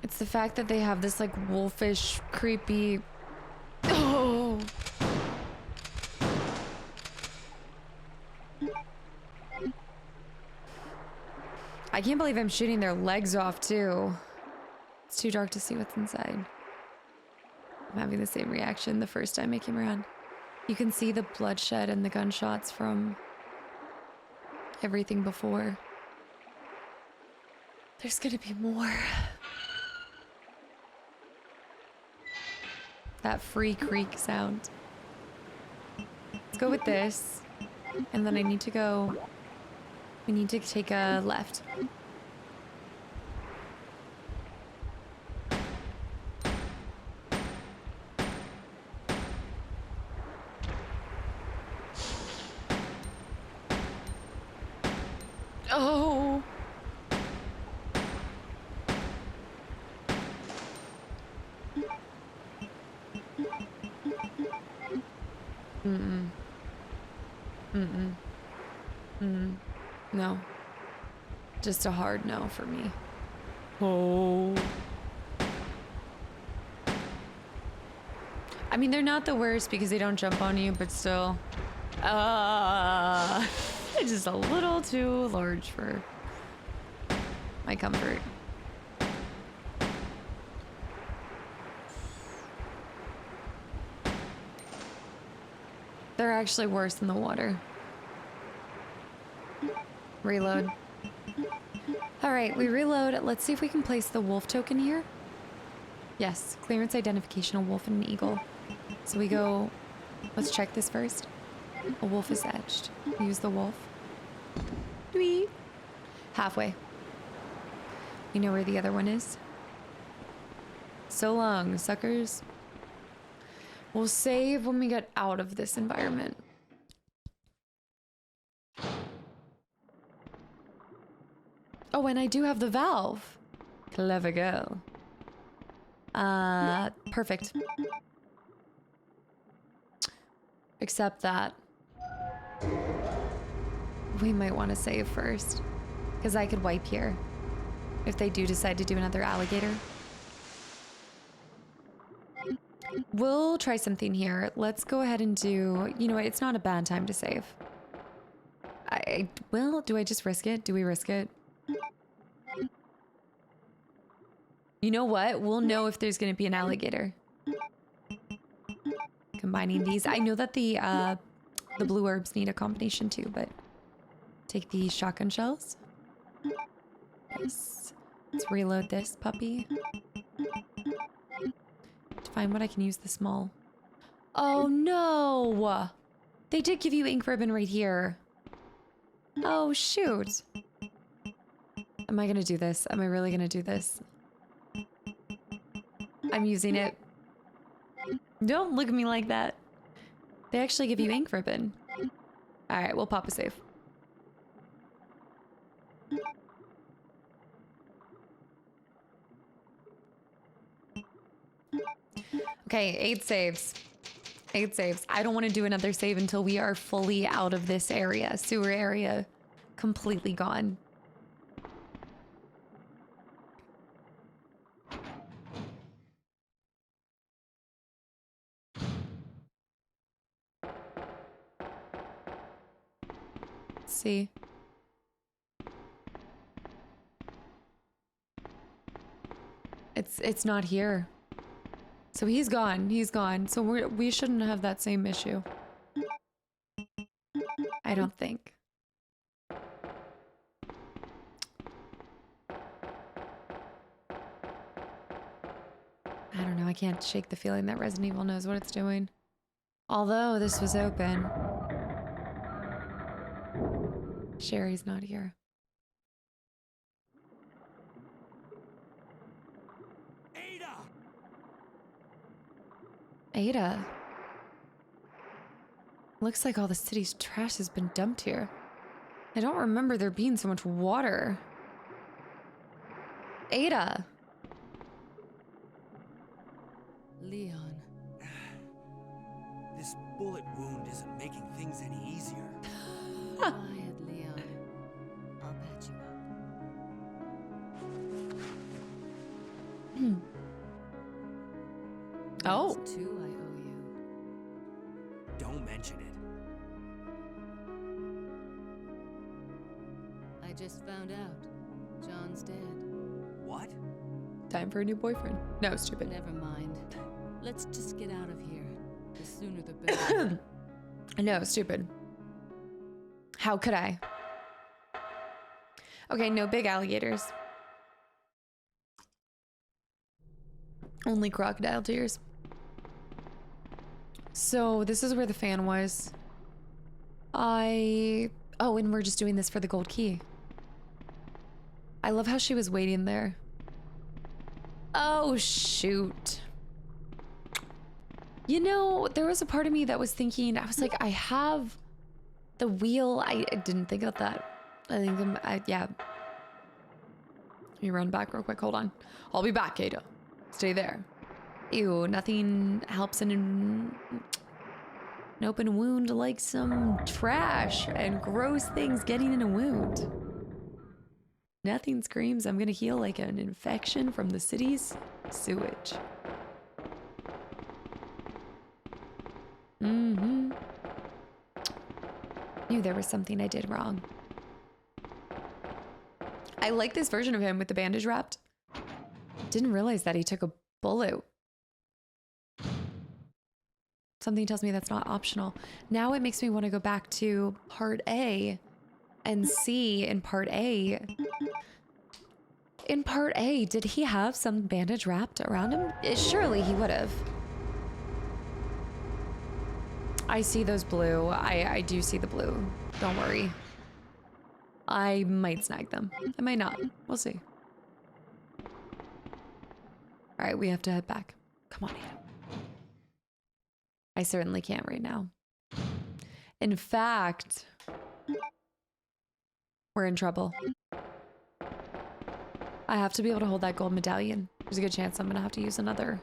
It's the fact that they have this like wolfish, creepy. Oh. I can't believe I'm shooting their legs off too. It's too dark to see what's inside. I'm having the same reaction the first time I came around. You can see the bloodshed and the gunshots from everything before. There's gonna be more. That free creak sound. Let's go with this. And then I need to go... We need to take a left. Oh. Mm-mm. Mm-mm. Mm-mm. No. Just a hard no for me. Oh. I mean, they're not the worst because they don't jump on you, but still. It's just a little too large for my comfort. They're actually worse in the water. Reload. All right, we reload. Let's see if we can place the wolf token here. Yes, clearance identification, a wolf and an eagle. So we go, let's check this first. A wolf is etched. Use the wolf. Whee! Halfway. You know where the other one is? So long, suckers. We'll save when we get out of this environment. Oh, and I do have the valve. Clever girl. Perfect. Except that we might want to save first, because I could wipe here if they do decide to do another alligator. We'll try something here. Let's go ahead and do, you know what, it's not a bad time to save. Well, do I just risk it? Do we risk it? You know what? We'll know if there's going to be an alligator. Combining these. I know that the blue herbs need a combination too, but take these shotgun shells. Yes. Let's reload this puppy. To find what I can use the small. Oh no! They did give you ink ribbon right here. Oh shoot. Am I gonna do this? Am I really gonna do this? I'm using it. Don't look at me like that. They actually give you ink ribbon. Alright, we'll pop a save. Okay, 8 saves. 8 saves. I don't want to do another save until we are fully out of this area. Sewer area. Completely gone. Let's see. It's not here. So he's gone. He's gone. So we shouldn't have that same issue. I don't think. I don't know. I can't shake the feeling that Resident Evil knows what it's doing. Although this was open. Sherry's not here. Ada. Looks like all the city's trash has been dumped here. I don't remember there being so much water. Ada. Leon. This bullet wound isn't making things any easier. Quiet, Leon. I'll patch you up. Oh. That's 2 I owe you. Don't mention it. I just found out. John's dead. What? Time for a new boyfriend. No, stupid. Never mind. Let's just get out of here. The sooner the better. No, stupid. How could I? Okay, no big alligators. Only crocodile tears. So this is where the fan was. Oh, and we're just doing this for the gold key. I love how she was waiting there. Oh, shoot. You know, there was a part of me that was thinking, I was like, I have the wheel. I didn't think of that. I think yeah. Let me run back real quick. Hold on. I'll be back, Ada. Stay there. Ew, nothing helps an open wound like some trash and gross things getting in a wound. Nothing screams I'm gonna heal like an infection from the city's sewage. Knew there was something I did wrong. I like this version of him with the bandage wrapped. Didn't realize that he took a bullet. Something tells me that's not optional. Now it makes me want to go back to part A and see in part A. In part A, did he have some bandage wrapped around him? Surely he would have. I see those blue. I do see the blue. Don't worry. I might snag them. I might not. We'll see. All right, we have to head back. Come on, Adam. I certainly can't right now. In fact, we're in trouble. I have to be able to hold that gold medallion. There's a good chance I'm gonna have to use another.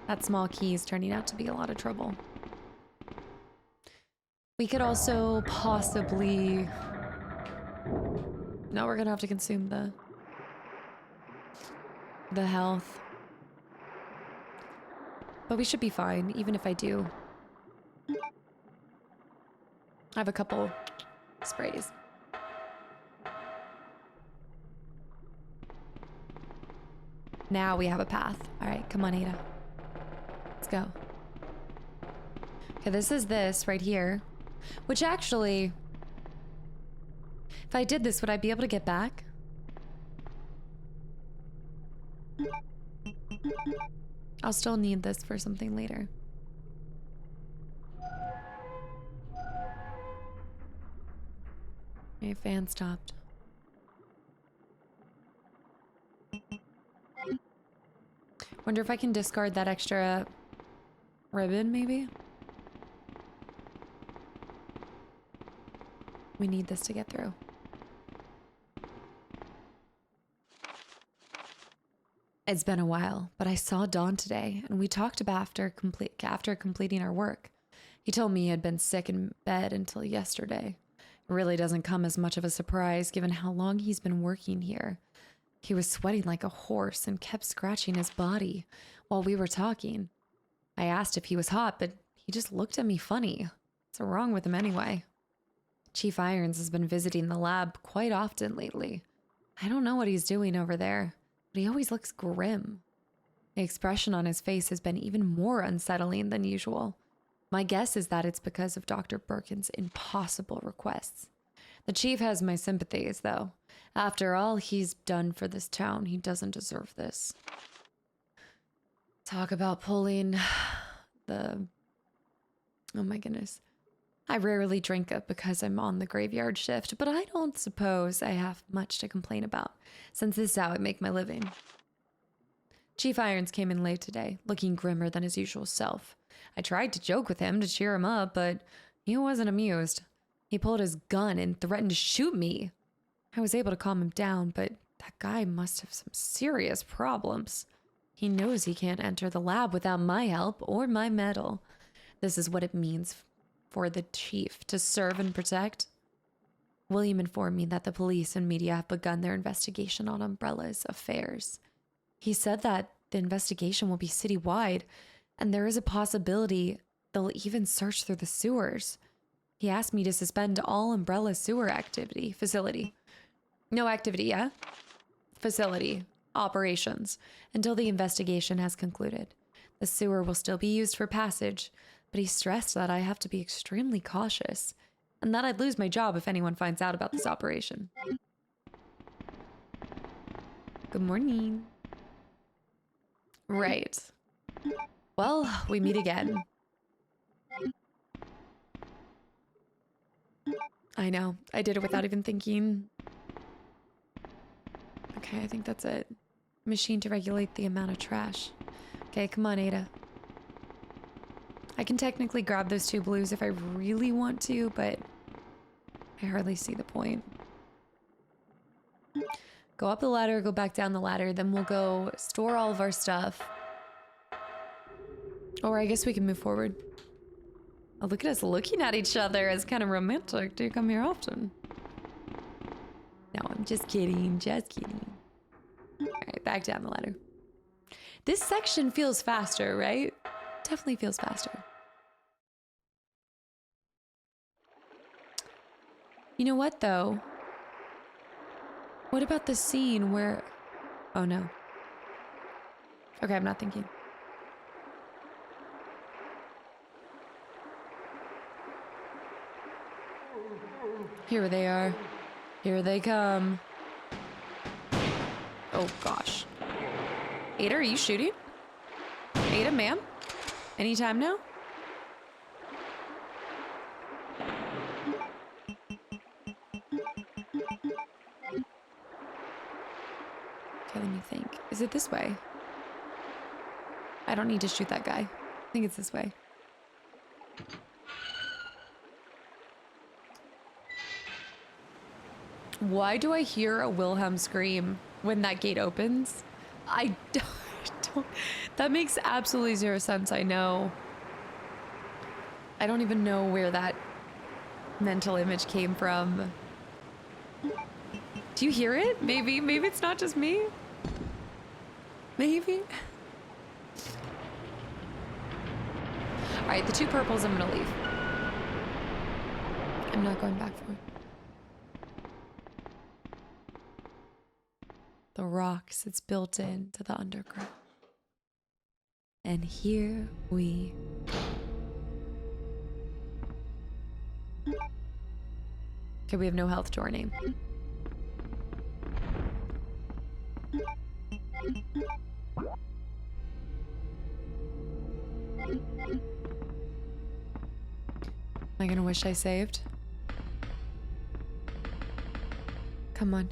That small key is turning out to be a lot of trouble. We could also possibly... No, we're gonna have to consume the health. But we should be fine, even if I do. I have a couple sprays. Now we have a path. All right, come on, Ada. Let's go. Okay, this is this right here. Which actually... If I did this, would I be able to get back? I'll still need this for something later. My fan stopped. Wonder if I can discard that extra ribbon, maybe? We need this to get through. It's been a while, but I saw Don today, and we talked about after completing our work. He told me he had been sick in bed until yesterday. It really doesn't come as much of a surprise given how long he's been working here. He was sweating like a horse and kept scratching his body while we were talking. I asked if he was hot, but he just looked at me funny. What's wrong with him anyway? Chief Irons has been visiting the lab quite often lately. I don't know what he's doing over there, but he always looks grim. The expression on his face has been even more unsettling than usual. My guess is that it's because of Dr. Birkin's impossible requests. The chief has my sympathies, though. After all he's done for this town, he doesn't deserve this. Talk about pulling the... Oh my goodness. I rarely drink it because I'm on the graveyard shift, but I don't suppose I have much to complain about, since this is how I make my living. Chief Irons came in late today, looking grimmer than his usual self. I tried to joke with him to cheer him up, but he wasn't amused. He pulled his gun and threatened to shoot me. I was able to calm him down, but that guy must have some serious problems. He knows he can't enter the lab without my help or my medal. This is what it means for the chief to serve and protect. William informed me that the police and media have begun their investigation on Umbrella's affairs. He said that the investigation will be citywide, and there is a possibility they'll even search through the sewers. He asked me to suspend all Umbrella sewer facility operations until the investigation has concluded. The sewer will still be used for passage, but he stressed that I have to be extremely cautious and that I'd lose my job if anyone finds out about this operation. Good morning. Right. Well, we meet again. I know. I did it without even thinking. Okay, I think that's it. Machine to regulate the amount of trash. Okay, come on, Ada. I can technically grab those two blues if I really want to, but I hardly see the point. Go up the ladder, go back down the ladder, then we'll go store all of our stuff. Or I guess we can move forward. Oh, look at us looking at each other. It's kind of romantic. Do you come here often? No, I'm just kidding. Just kidding. All right, back down the ladder. This section feels faster, right? Definitely feels faster. You know what, though? What about the scene where... Oh, no. Okay, I'm not thinking. Here they are. Here they come. Oh, gosh. Ada, are you shooting? Ada, ma'am? Anytime now? Okay, let me think. Is it this way? I don't need to shoot that guy. I think it's this way. Why do I hear a Wilhelm scream when that gate opens? I don't. That makes absolutely zero sense, I know. I don't even know where that mental image came from. Do you hear it? Maybe it's not just me. Maybe. All right, the two purples I'm gonna leave. I'm not going back for it. The rocks, it's built into the underground. And here we go. Okay, we have no health to our name. Am I gonna wish I saved? Come on.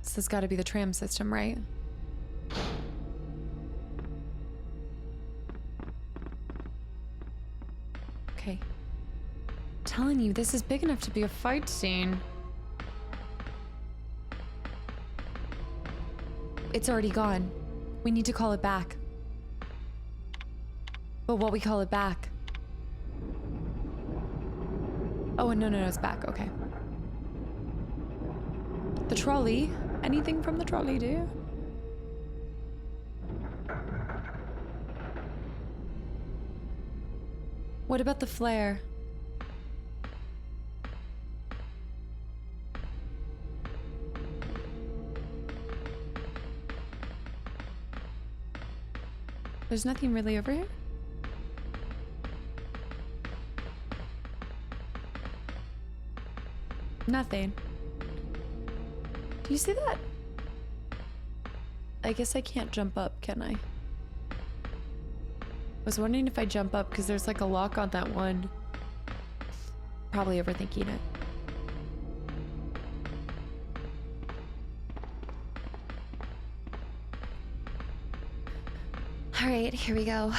This has got to be the tram system, right? Okay. Telling you, this is big enough to be a fight scene. It's already gone. We need to call it back. But what we call it back? Oh, no, it's back. Okay. The trolley. Anything from the trolley, do you? What about the flare? There's nothing really over here? Nothing. Do you see that? I guess I can't jump up, can I? I was wondering if I jump up because there's like a lock on that one. Probably overthinking it. All right, here we go.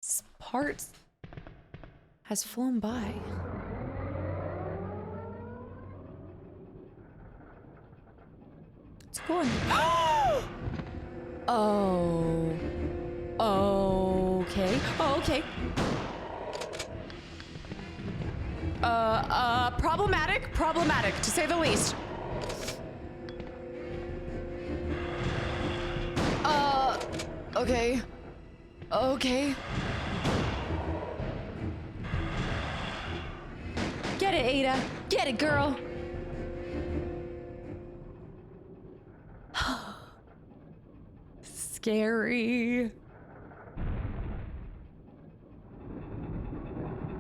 This part has flown by. It's going. Oh. Okay. Oh, okay. Problematic, to say the least. Okay. Okay. Get it, Ada. Get it, girl. Scary.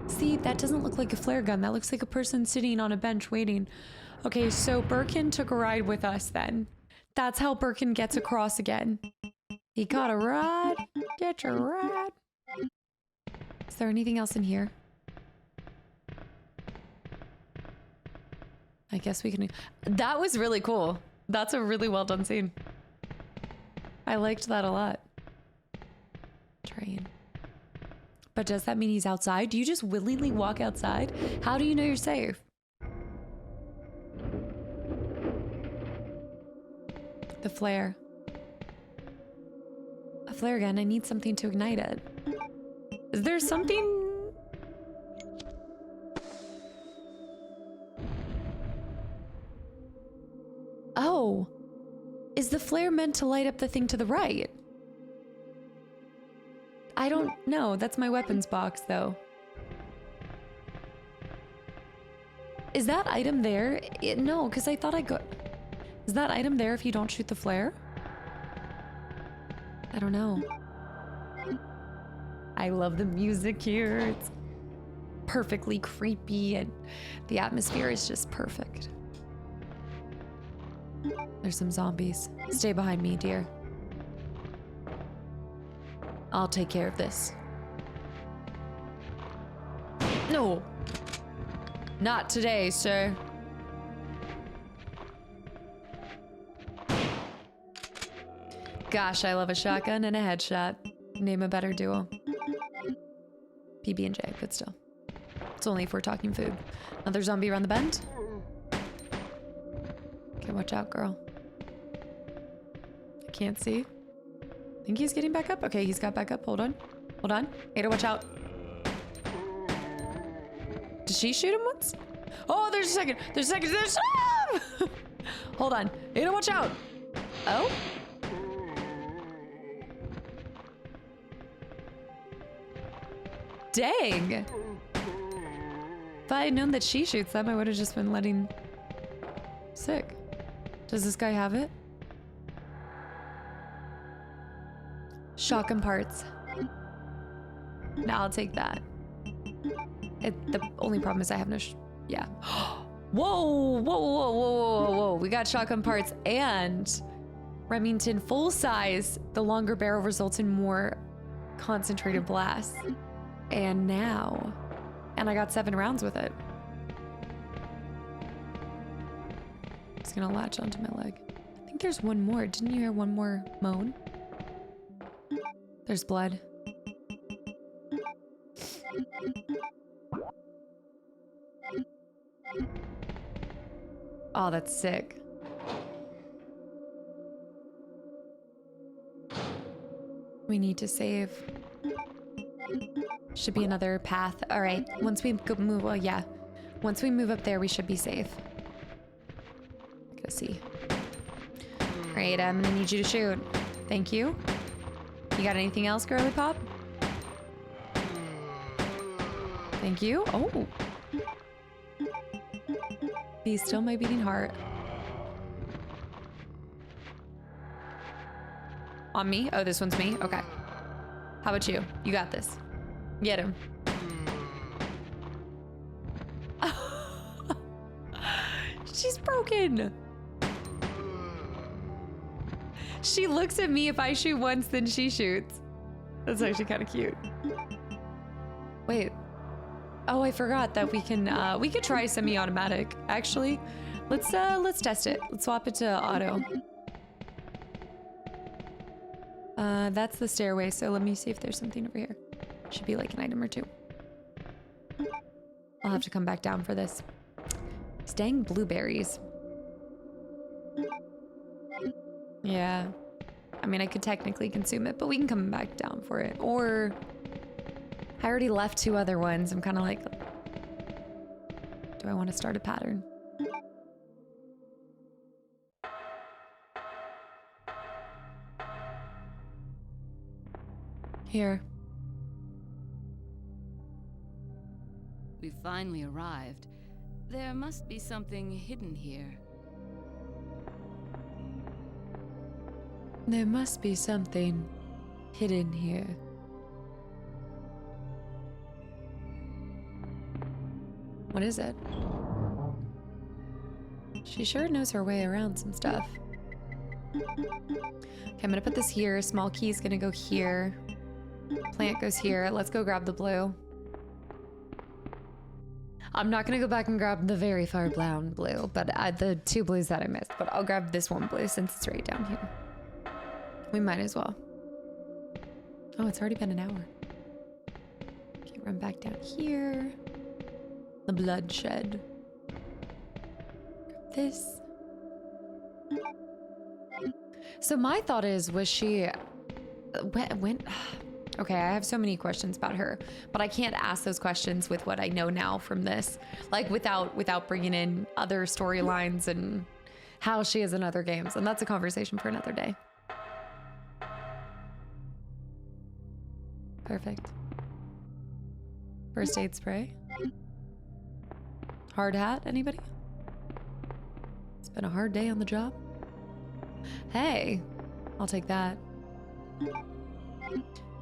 See, that doesn't look like a flare gun. That looks like a person sitting on a bench waiting. Okay, so Birkin took a ride with us then. That's how Birkin gets across again. He got a ride. Get your ride. Is there anything else in here? I guess we can... That was really cool. That's a really well done scene. I liked that a lot. Train. But does that mean he's outside? Do you just willingly walk outside? How do you know you're safe? The flare. A flare gun. I need something to ignite it. Is there something... Oh. Is the flare meant to light up the thing to the right? I don't know. That's my weapons box, though. Is that item there? No, because I thought I got... Is that item there if you don't shoot the flare? I don't know. I love the music here. It's perfectly creepy and the atmosphere is just perfect. There's some zombies. Stay behind me, dear. I'll take care of this. No! Not today, sir. Gosh, I love a shotgun and a headshot. Name a better duo. PB&J, but still. It's only if we're talking food. Another zombie around the bend? Okay, watch out, girl. I can't see. Think he's getting back up? Okay, he's got back up. Hold on. Hold on. Ada, watch out. Did she shoot him once? Oh, there's a second. There's a second. There's... Ah! Hold on. Ada, watch out. Oh? Dang. If I had known that she shoots them, I would have just been letting... Sick. Does this guy have it? Shotgun parts. Now I'll take that. The only problem is I have no yeah. Whoa, whoa, whoa, whoa, whoa, whoa, whoa. We got shotgun parts and Remington full size. The longer barrel results in more concentrated blasts. And now, and I got 7 rounds with it. It's gonna latch onto my leg. I think there's one more. Didn't you hear one more moan? There's blood. Oh, that's sick. We need to save. Should be another path. All right, once we move, well, yeah. Once we move up there, we should be safe. I gotta see. All right, I'm gonna need you to shoot. Thank you. You got anything else, girly pop? Thank you. Oh. Be still my beating heart. On me? Oh, this one's me? Okay. How about you? You got this. Get him. She's broken. She looks at me. If I shoot once, then she shoots. That's actually kind of cute. Wait. Oh, I forgot that we could try semi-automatic. Actually, let's test it. Let's swap it to auto. That's the stairway. So let me see if there's something over here. Should be like an item or two. I'll have to come back down for this. These dang blueberries. Yeah. I mean, I could technically consume it, but we can come back down for it. Or I already left 2 other ones. I'm kind of like, do I want to start a pattern? Here. We finally arrived. There must be something hidden here. There must be something hidden here. What is it? She sure knows her way around some stuff. Okay, I'm gonna put this here. Small key's gonna go here. Plant goes here. Let's go grab the blue. I'm not gonna go back and grab the very far down blue, but the 2 blues that I missed. But I'll grab this one blue since it's right down here. We might as well. Oh, it's already been an hour. Okay, run back down here. The bloodshed. Grab this. So my thought is, was she... when okay, I have so many questions about her, but I can't ask those questions with what I know now from this. Like, without bringing in other storylines and how she is in other games, and that's a conversation for another day. Perfect. First aid spray. Hard hat, anybody? It's been a hard day on the job. Hey, I'll take that.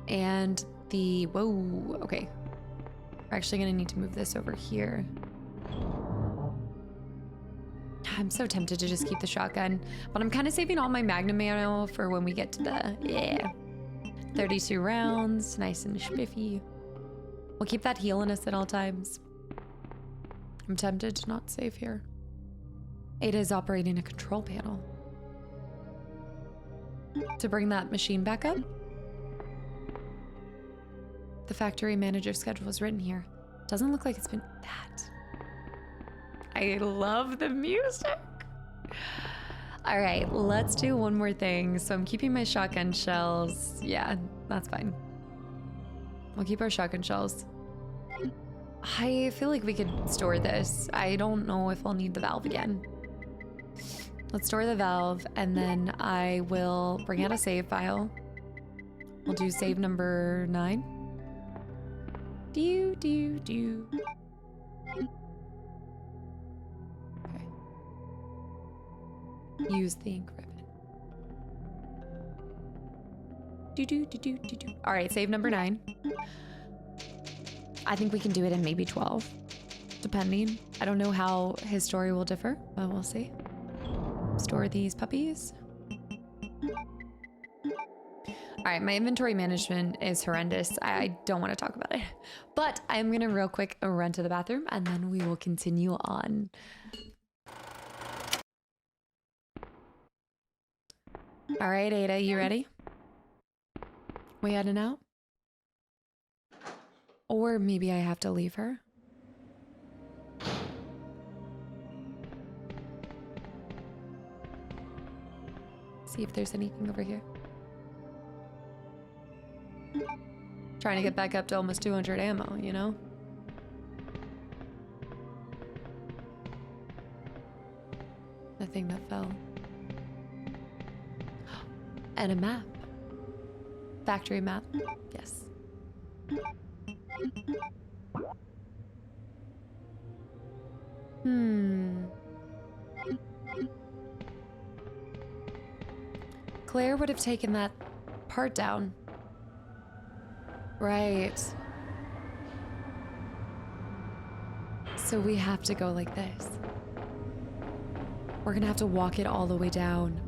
And the, whoa, okay. We're actually gonna need to move this over here. I'm so tempted to just keep the shotgun, but I'm kind of saving all my magnum ammo for when we get to the, yeah. 32 rounds, nice and spiffy. We'll keep that healing us at all times. I'm tempted to not save here. Ada is operating a control panel. To bring that machine back up? The factory manager's schedule is written here. Doesn't look like it's been that. I love the music. All right, let's do one more thing. So I'm keeping my shotgun shells. Yeah, that's fine. We'll keep our shotgun shells. I feel like we could store this. I don't know if I'll need the valve again. Let's store the valve, and then I will bring out a save file. We'll do save number 9. Okay. Use the ink ribbon. All right, save number 9. I think we can do it in maybe 12, depending. I don't know how his story will differ, but we'll see. Store these puppies. All right, my inventory management is horrendous. I don't want to talk about it, but I'm gonna real quick run to the bathroom and then we will continue on. All right, Ada, you ready? We heading out? Or maybe I have to leave her. See if there's anything over here. Trying to get back up to almost 200 ammo, you know? The thing that fell. And a map. Factory map. Yes. Claire would have taken that part down. Right. So we have to go like this. We're gonna have to walk it all the way down.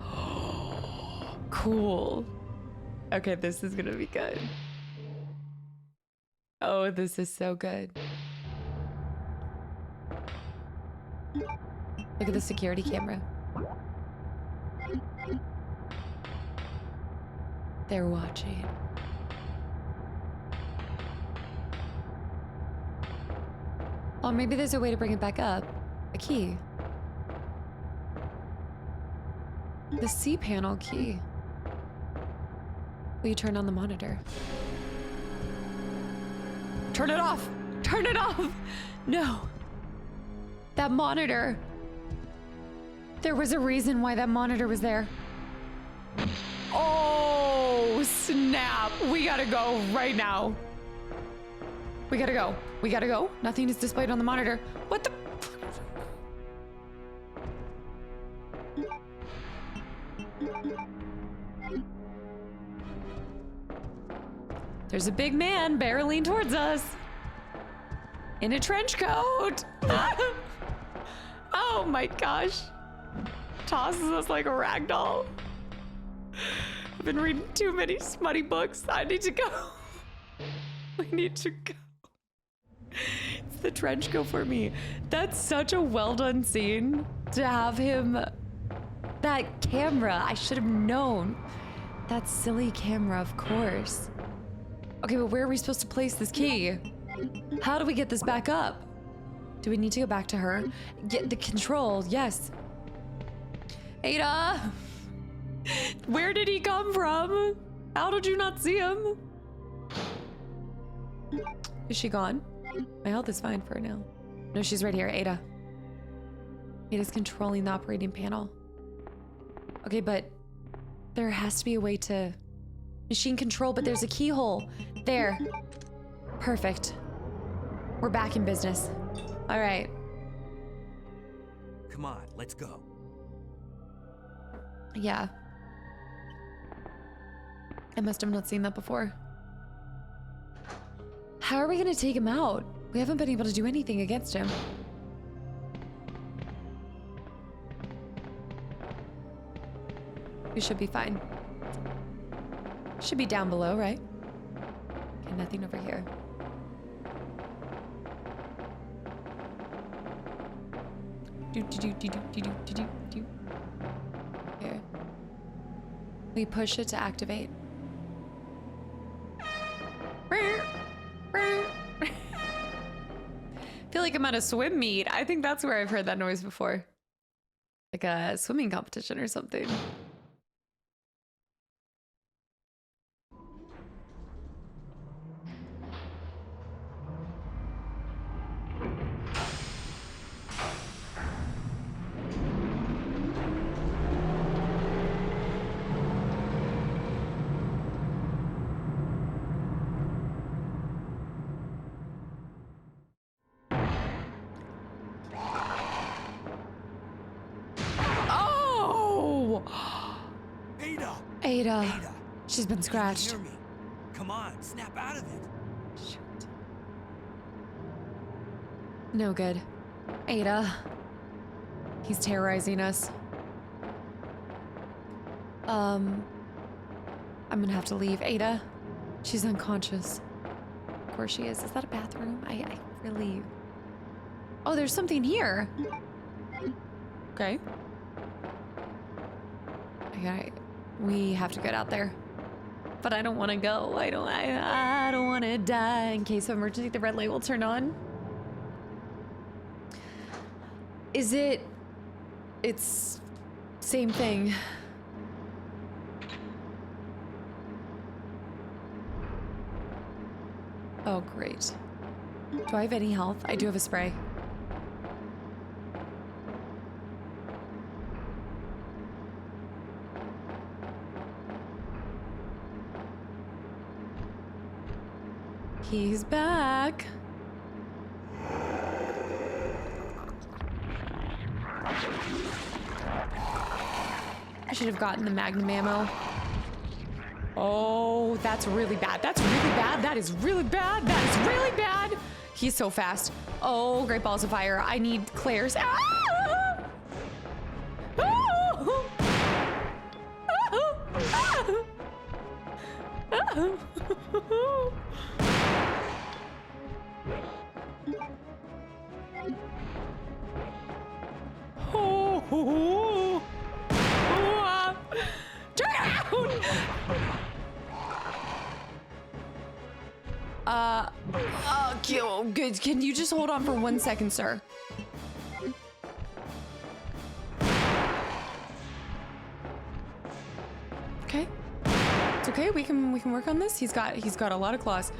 Cool. Okay, this is gonna be good. Oh, this is so good. Look at the security camera. They're watching. Oh, maybe there's a way to bring it back up. A key. The C panel key. Will you turn on the monitor? Turn it off! Turn it off! No. That monitor. There was a reason why that monitor was there. Oh, snap. We gotta go right now. We gotta go. We gotta go. Nothing is displayed on the monitor. What the? There's a big man barreling towards us. In a trench coat. Oh my gosh. Tosses us like a rag doll. I've been reading too many smutty books. I need to go. We need to go. It's the trench coat for me. That's such a well done scene to have him. That camera, I should have known. That silly camera, of course. Okay, but where are we supposed to place this key? How do we get this back up? Do we need to go back to her? Get the control, yes. Ada! Where did he come from? How did you not see him? Is she gone? My health is fine for now. No, she's right here, Ada. Ada's controlling the operating panel. Okay, but there has to be a way to machine control, but there's a keyhole. There. Perfect. We're back in business. All right. Come on, let's go. Yeah. I must have not seen that before. How are we gonna take him out? We haven't been able to do anything against him. We should be fine. Should be down below, right? Okay, nothing over here. Do. Here. We push it to activate. Feel like I'm at a swim meet. I think that's where I've heard that noise before. Like a swimming competition or something. Ada. She's been scratched. Hear me. Come on, snap out of it. Shoot. No good. Ada. He's terrorizing us. I'm gonna have to leave. Ada. She's unconscious. Of course she is. Is that a bathroom? I really... Oh, there's something here. Okay. Okay. We have to get out there. But I don't want to go. I don't want to die in case of emergency. The red light will turn on. Is it... It's... Same thing. Oh, great. Do I have any health? I do have a spray. He's back. I should have gotten the magnum ammo. Oh, that's really bad. That's really bad. That is really bad. That is really bad. He's so fast. Oh, great balls of fire. I need Claire's. Ah! Oh! Turn around! Good. Can you just hold on for 1 second, sir? Okay. It's okay. We can work on this. He's got a lot of claws.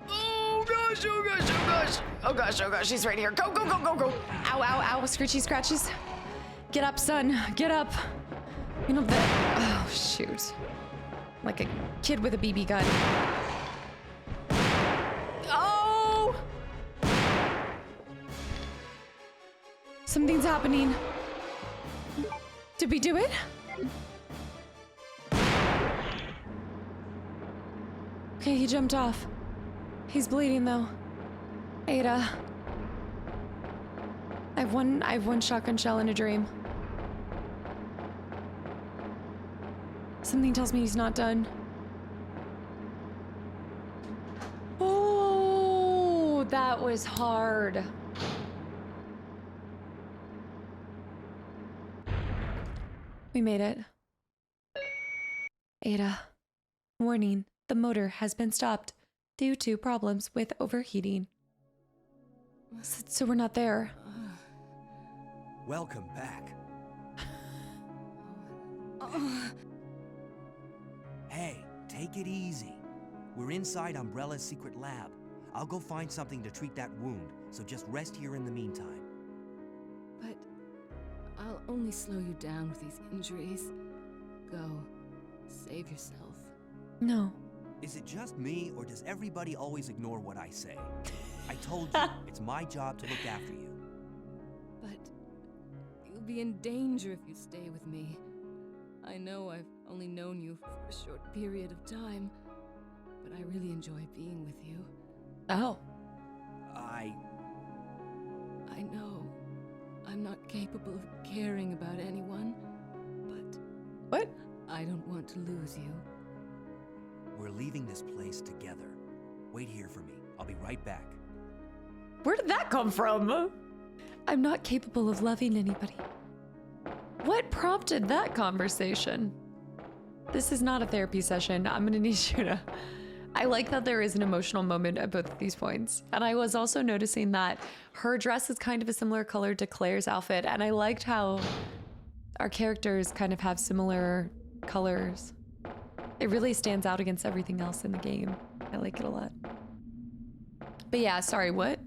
Oh gosh, oh gosh, oh gosh. Oh gosh, oh gosh, he's right here. Go, go, go, go, go. Ow, ow, ow. Scritchy scratches. Get up, son. Get up. You know that. Oh, shoot. Like a kid with a BB gun. Oh! Something's happening. Did we do it? Okay, he jumped off. He's bleeding though. Ada. I have one shotgun shell in a dream. Something tells me he's not done. Oh, that was hard. We made it. Ada. Warning. The motor has been stopped due to problems with overheating. So we're not there. Welcome back. Hey, take it easy. We're inside Umbrella's secret lab. I'll go find something to treat that wound, so just rest here in the meantime. But I'll only slow you down with these injuries. Go. Save yourself. No. Is it just me, or does everybody always ignore what I say? I told you, it's my job to look after you. But you'll be in danger if you stay with me. I know I've only known you for a short period of time, but I really enjoy being with you. Oh. I know I'm not capable of caring about anyone, but What? I don't want to lose you. We're leaving this place together. Wait here for me. I'll be right back. Where did that come from? I'm not capable of loving anybody. What prompted that conversation? This is not a therapy session. I'm gonna need you to... I like that there is an emotional moment at both of these points. And I was also noticing that her dress is kind of a similar color to Claire's outfit. And I liked how our characters kind of have similar colors. It really stands out against everything else in the game. I like it a lot. But yeah, sorry, what?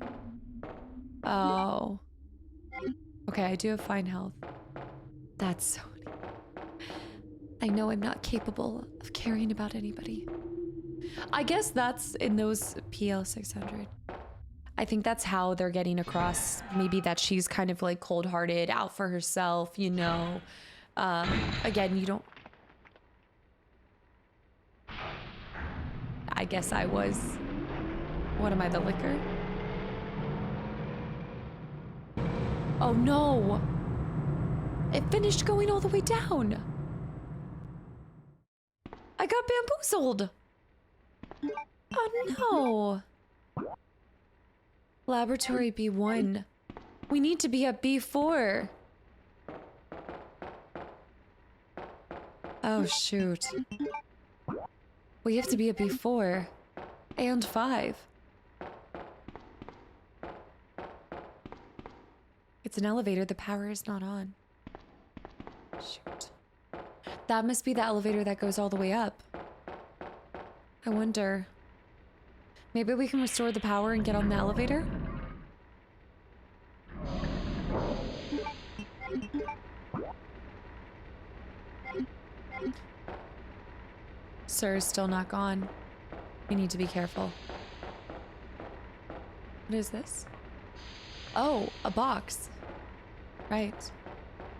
Oh. Okay, I do have fine health. That's so neat. I know I'm not capable of caring about anybody. I guess that's in those PL 600. I think that's how they're getting across maybe that she's kind of like cold-hearted, out for herself, you know. Again, you don't... I guess I was... What am I, the liquor? Oh no! It finished going all the way down! I got bamboozled! Oh no! Laboratory B1. We need to be at B4. Oh shoot. We have to be at B4. And 5. It's an elevator, the power is not on. Shoot. That must be the elevator that goes all the way up. I wonder... Maybe we can restore the power and get on the elevator? Sir is still not gone. We need to be careful. What is this? Oh, a box. Right.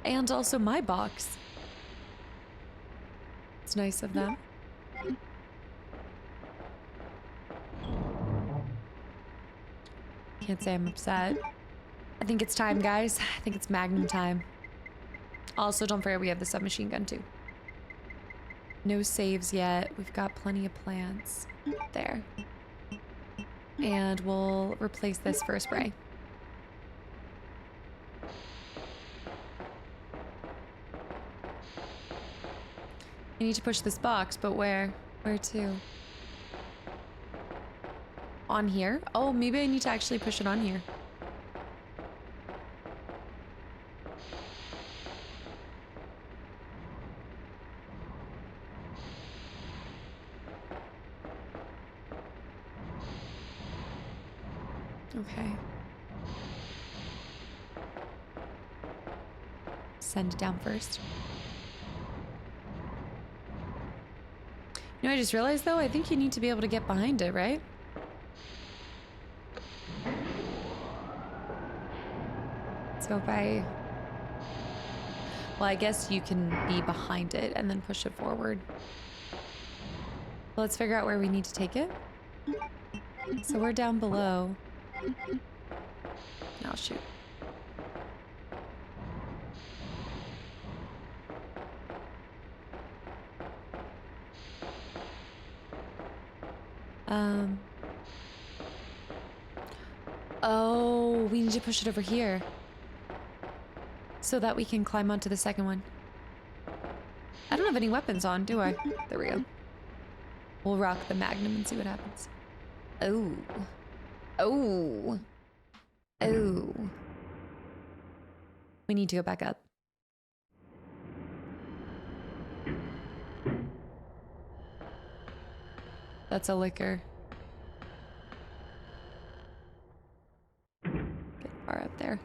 And also my box. It's nice of them. Can't say I'm upset. I think it's time, guys. I think it's Magnum time. Also, don't forget we have the submachine gun too. No saves yet. We've got plenty of plants. There. And we'll replace this for a spray. I need to push this box, but where? Where to? On here? Oh, maybe I need to actually push it on here. Okay. Send it down first. You know, I just realized though, I think you need to be able to get behind it, right? So if I... Well, I guess you can be behind it and then push it forward. Let's figure out where we need to take it. So we're down below. Oh, shoot. Oh, we need to push it over here. So that we can climb onto the second one. I don't have any weapons on, do I? There we go. We'll rock the Magnum and see what happens. Oh. Oh. Oh. We need to go back up. That's a liquor. Get far up there.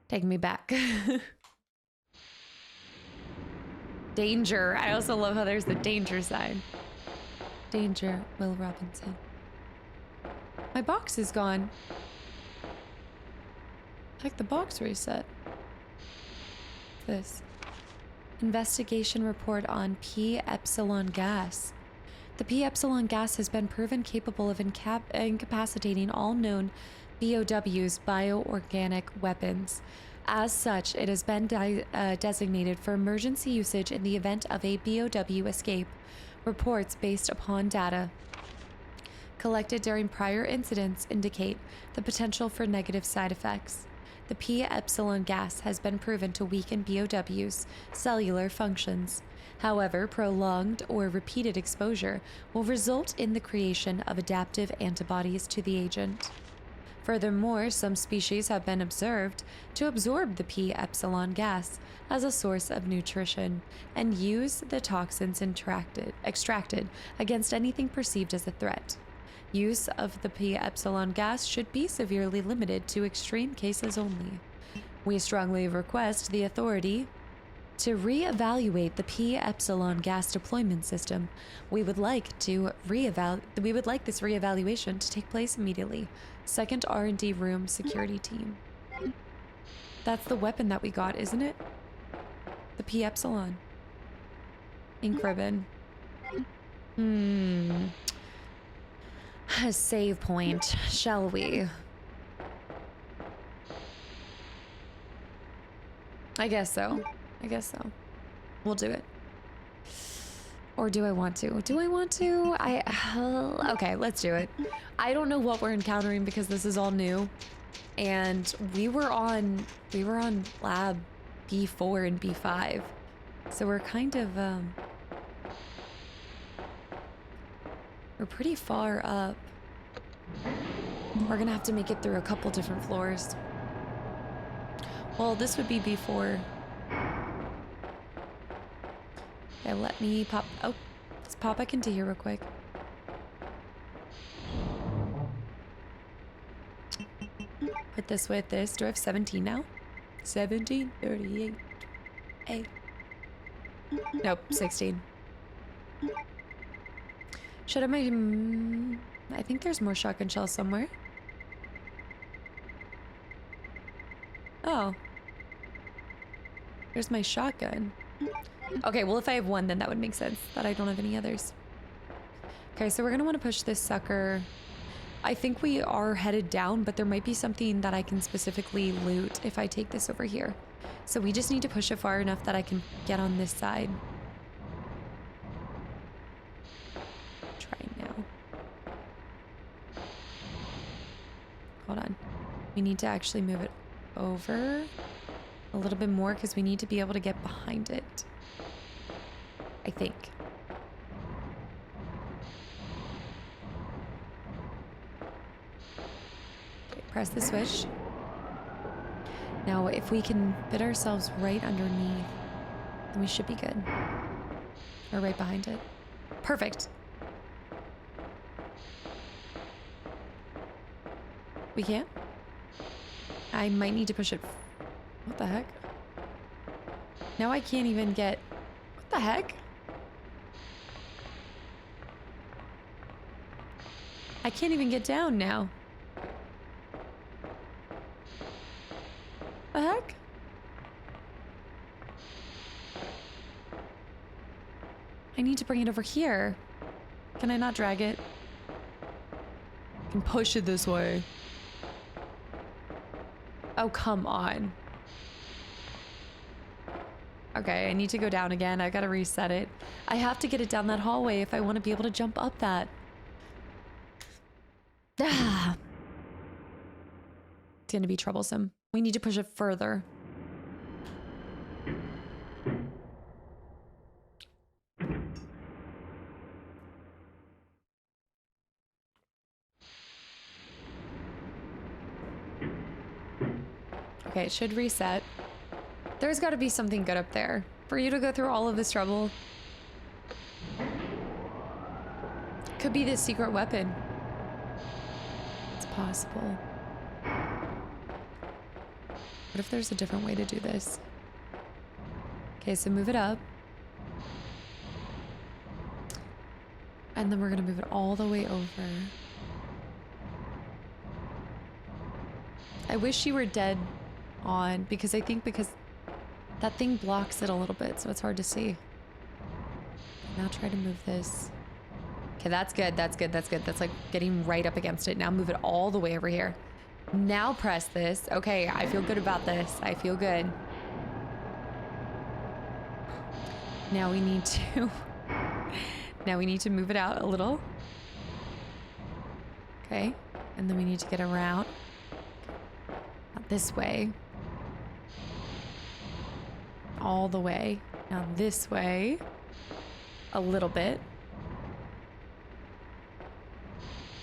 Take me back. Danger. I also love how there's the danger sign. Danger, Will Robinson. My box is gone. Like the box reset. This. Investigation report on P epsilon gas. The P epsilon gas has been proven capable of incapacitating all known BOWs, bioorganic weapons. As such, it has been designated for emergency usage in the event of a BOW escape. Reports based upon data collected during prior incidents indicate the potential for negative side effects. The P epsilon gas has been proven to weaken BOWs' cellular functions. However, prolonged or repeated exposure will result in the creation of adaptive antibodies to the agent. Furthermore, some species have been observed to absorb the P epsilon gas as a source of nutrition and use the toxins extracted against anything perceived as a threat. Use of the P epsilon gas should be severely limited to extreme cases only. We strongly request the authority to reevaluate the P epsilon gas deployment system. We would like this reevaluation to take place immediately. Second R&D room security team. That's the weapon that we got, isn't it? The P epsilon. Ink ribbon. A save point, shall we? I guess so. We'll do it. Or do I want to? Okay, let's do it. I don't know what we're encountering because this is all new. And we were on lab B4 and B5. So we're kind of, we're pretty far up. We're gonna have to make it through a couple different floors. Well, this would be B4. Okay, let me pop. Oh, let's pop back into here real quick. Put this with this. Do I have 17 now? 17, 38, 8. Nope, 16. Should I make... I think there's more shotgun shells somewhere. Oh. There's my shotgun. Okay, well, if I have one, then that would make sense that I don't have any others. Okay, so we're gonna want to push this sucker. I think we are headed down, but there might be something that I can specifically loot if I take this over here. So we just need to push it far enough that I can get on this side. Try now. Hold on. We need to actually move it over a little bit more because we need to be able to get behind it. I think. Okay, press the switch. Now, if we can fit ourselves right underneath, then we should be good. Or right behind it. Perfect. We can't? I might need to push it. What the heck? Now I can't even get... What the heck? I can't even get down now. The heck? I need to bring it over here. Can I not drag it? I can push it this way. Oh, come on. Okay, I need to go down again. I gotta reset it. I have to get it down that hallway if I want to be able to jump up that. Ah. It's gonna be troublesome. We need to push it further. Okay, it should reset. There's got to be something good up there for you to go through all of this trouble. Could be this secret weapon. It's possible. What if there's a different way to do this? Okay, so move it up. And then we're gonna move it all the way over. I wish you were dead on, because I think because that thing blocks it a little bit, so it's hard to see. Now try to move this. Okay, that's good, that's good, that's good. That's like getting right up against it. Now move it all the way over here. Now press this. Okay, I feel good about this. I feel good. Now we need to... now we need to move it out a little. Okay, and then we need to get around. Not this way. All the way. Now this way. A little bit.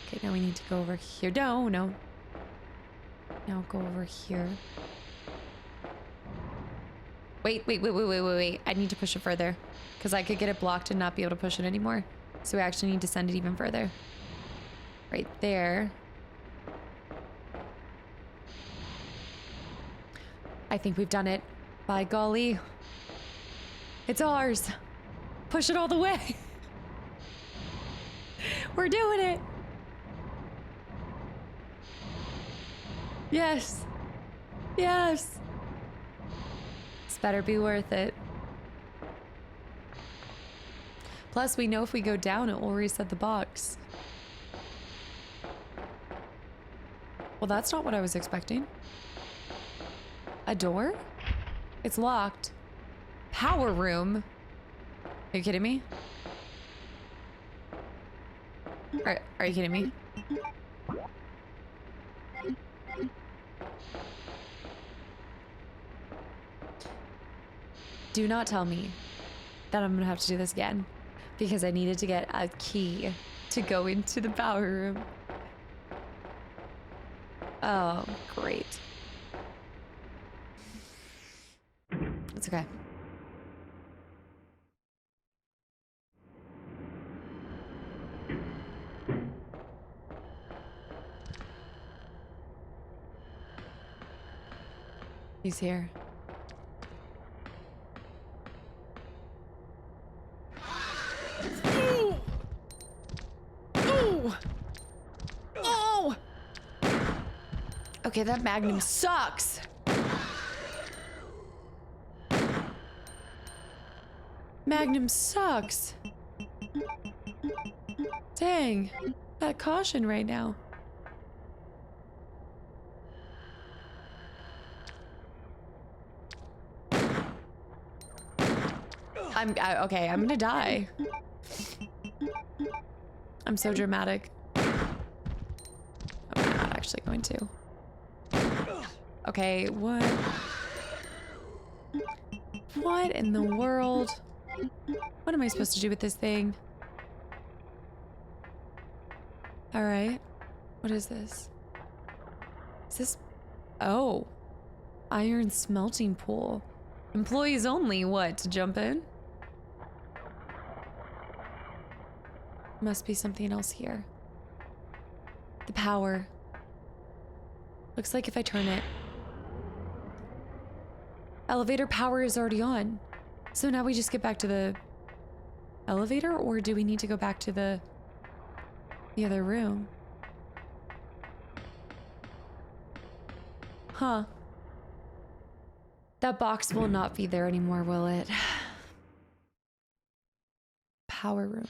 Okay, now we need to go over here. No, no. Now go over here. Wait. I need to push it further. Because I could get it blocked and not be able to push it anymore. So we actually need to send it even further. Right there. I think we've done it. By golly. It's ours. Push it all the way. We're doing it. Yes. Yes. This better be worth it. Plus, we know if we go down, it will reset the box. Well, that's not what I was expecting. A door? It's locked. Power room? Are you kidding me? Are you kidding me? Do not tell me that I'm gonna have to do this again, because I needed to get a key to go into the power room. Oh, great. It's okay. He's here. Oh! Oh! Oh! Okay, that Magnum sucks. Magnum sucks. Dang. That caution right now. Okay, I'm gonna die. I'm so dramatic. I'm not actually going to. Okay, what? What in the world? What am I supposed to do with this thing? Alright. What is this? Is this... Oh. Iron smelting pool. Employees only, what, to jump in? Must be something else here. The power. Looks like if I turn it... Elevator power is already on. So now we just get back to the elevator, or do we need to go back to the other room? Huh. That box will not be there anymore, will it? Power room.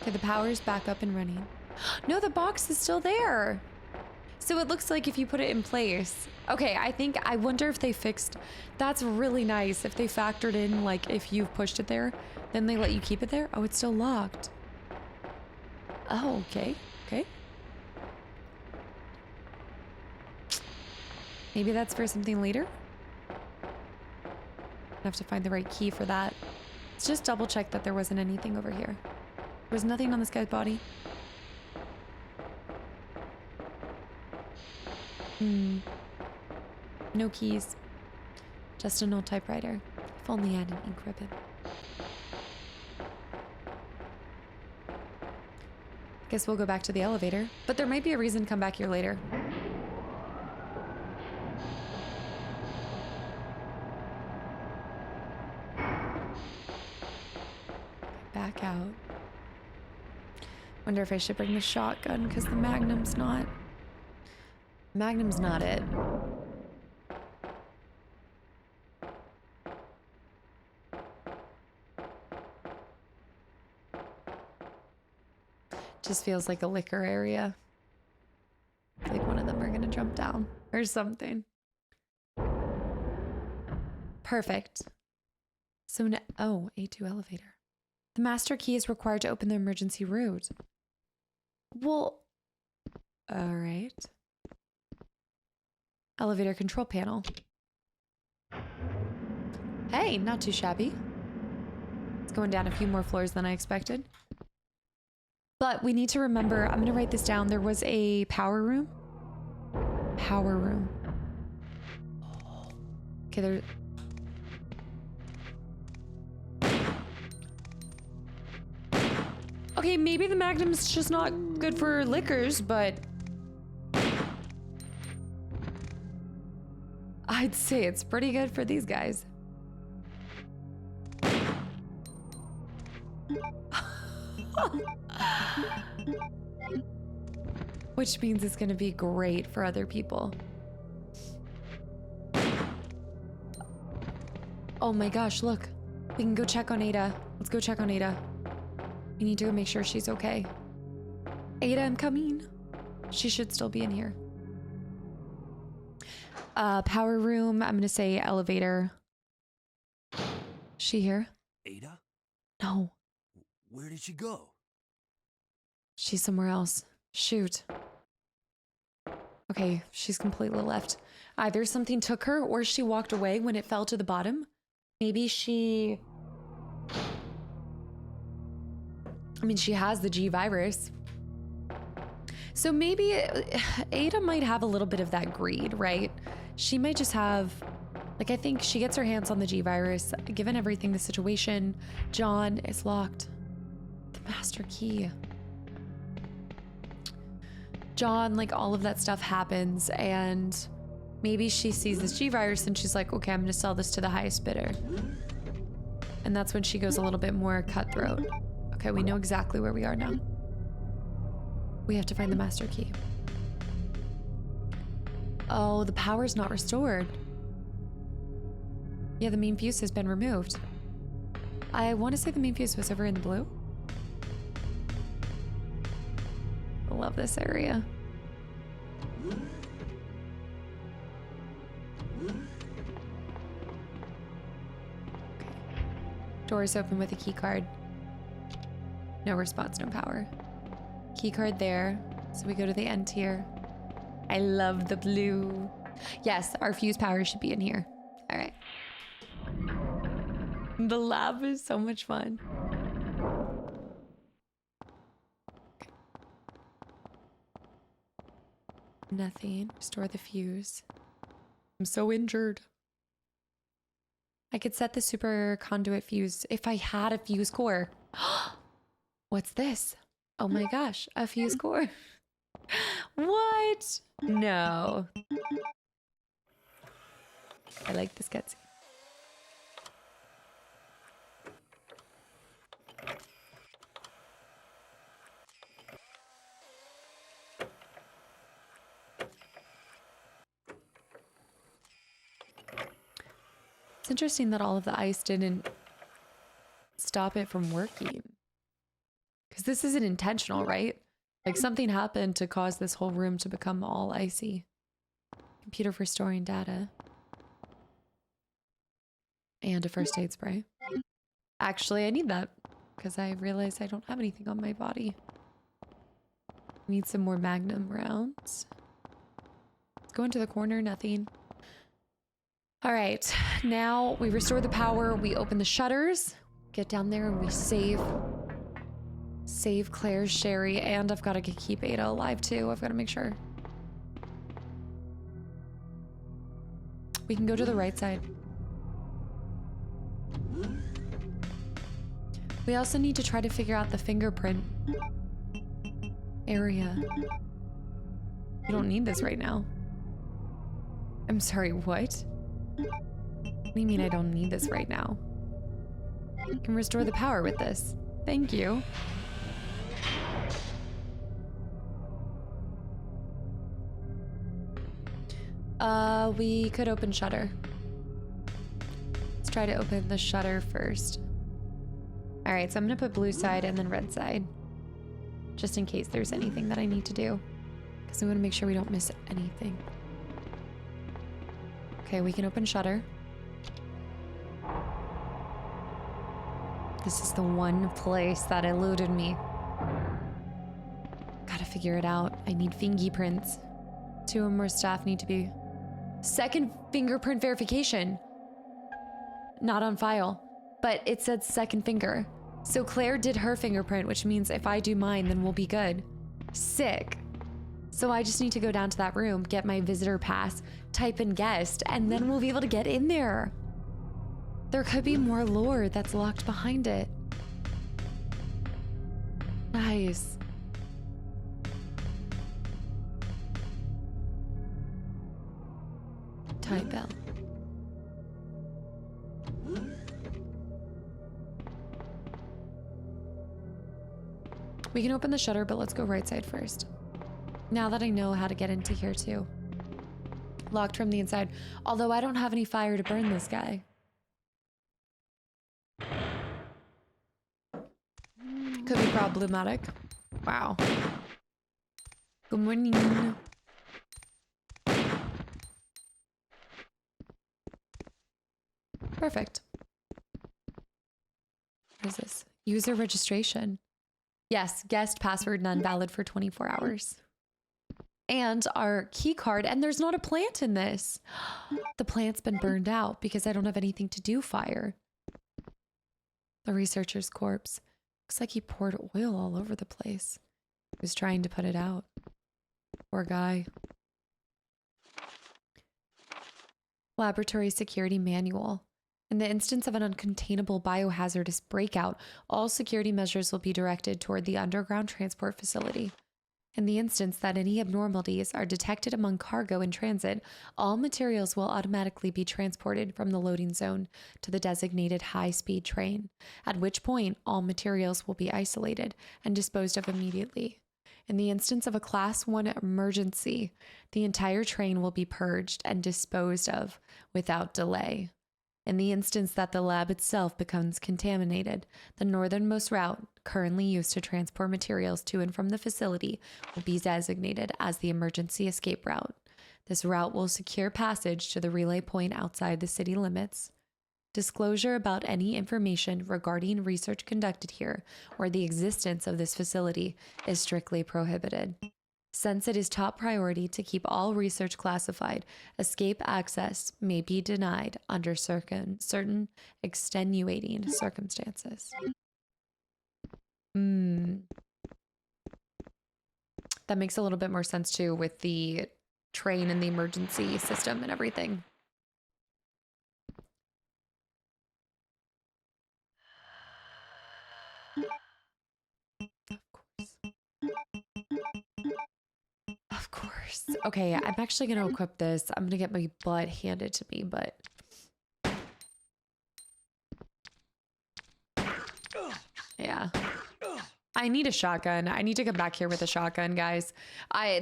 Okay, the power's back up and running. No, the box is still there. So it looks like if you put it in place. Okay, I wonder if they fixed... That's really nice. If they factored in, like, if you've pushed it there, then they let you keep it there. Oh, it's still locked. Oh, okay. Okay. Maybe that's for something later? I have to find the right key for that. Let's just double check that there wasn't anything over here. There was nothing on this guy's body. No keys. Just an old typewriter. If only I had an ink ribbon. Guess we'll go back to the elevator. But there might be a reason to come back here later. Wonder if I should bring the shotgun because the Magnum's not. Magnum's not it. Just feels like a liquor area. Like one of them are gonna jump down or something. Perfect. So now, oh, A2 elevator. The master key is required to open the emergency route. Well, all right. Elevator control panel. Hey, not too shabby. It's going down a few more floors than I expected. But we need to remember, I'm gonna write this down. There was a power room. Power room. Okay, there. Okay, maybe the Magnum's just not good for liquors, but I'd say it's pretty good for these guys. Which means it's gonna be great for other people. Oh my gosh, look. We can go check on Ada. Let's go check on Ada. We need to go make sure she's okay. Ada, I'm coming. She should still be in here. Power room, I'm gonna say elevator. She here? Ada? No. Where did she go? She's somewhere else. Shoot. Okay, she's completely left. Either something took her or she walked away when it fell to the bottom. Maybe she... I mean, she has the G virus. So maybe Ada might have a little bit of that greed, right? She might just have... Like, I think she gets her hands on the G virus. Given everything, the situation, John is locked. The master key. John, like, all of that stuff happens, and maybe she sees this G virus and she's like, okay, I'm gonna sell this to the highest bidder. And that's when she goes a little bit more cutthroat. Okay, we know exactly where we are now. We have to find the master key. Oh, the power's not restored. Yeah, the main fuse has been removed. I want to say the main fuse was over in the blue. I love this area. Okay. Doors open with a key card. No response, no power. Key card there. So we go to the end tier. I love the blue. Yes, our fuse power should be in here. All right. The lab is so much fun. Okay. Nothing. Restore the fuse. I'm so injured. I could set the super conduit fuse if I had a fuse core. What's this? Oh my gosh, a fuse core. What? No. I like this cutscene. It's interesting that all of the ice didn't stop it from working. Because this isn't intentional, right? Like something happened to cause this whole room to become all icy. Computer for storing data. And a first aid spray. Actually, I need that because I realized I don't have anything on my body. Need some more Magnum rounds. Let's go into the corner, nothing. All right, now we restore the power, we open the shutters, get down there and we save Claire, Sherry, and I've got to keep Ada alive too. I've got to make sure. We can go to the right side. We also need to try to figure out the fingerprint area. We don't need this right now. I'm sorry, what? What do you mean I don't need this right now? I can restore the power with this. Thank you. We could open shutter. Let's try to open the shutter first. All right, so I'm gonna put blue side and then red side, just in case there's anything that I need to do, because we want to make sure we don't miss anything. Okay, we can open shutter. This is the one place that eluded me. Gotta figure it out. I need fingerprints. 2 or more staff need to be... Second fingerprint verification. Not on file, but it said second finger. So Claire did her fingerprint, which means if I do mine, then we'll be good. Sick. So I just need to go down to that room, get my visitor pass, type in guest, and then we'll be able to get in there. There could be more lore that's locked behind it. Nice. Tie bell. We can open the shutter, but let's go right side first. Now that I know how to get into here too. Locked from the inside. Although I don't have any fire to burn this guy. Could be problematic. Wow. Good morning. Perfect. What is this? User registration. Yes, guest password none valid for 24 hours. And our key card, and there's not a plant in this. The plant's been burned out because I don't have anything to do fire. The researcher's corpse. Looks like he poured oil all over the place. He was trying to put it out. Poor guy. Laboratory security manual. In the instance of an uncontainable biohazardous breakout, all security measures will be directed toward the underground transport facility. In the instance that any abnormalities are detected among cargo in transit, all materials will automatically be transported from the loading zone to the designated high-speed train, at which point all materials will be isolated and disposed of immediately. In the instance of a Class 1 emergency, the entire train will be purged and disposed of without delay. In the instance that the lab itself becomes contaminated, the northernmost route currently used to transport materials to and from the facility will be designated as the emergency escape route. This route will secure passage to the relay point outside the city limits. Disclosure about any information regarding research conducted here or the existence of this facility is strictly prohibited. Since it is top priority to keep all research classified, escape access may be denied under certain extenuating circumstances. That makes a little bit more sense too with the train and the emergency system and everything. Of course. Okay, I'm actually going to equip this. I'm going to get my butt handed to me, but... Yeah. I need a shotgun. I need to come back here with a shotgun, guys.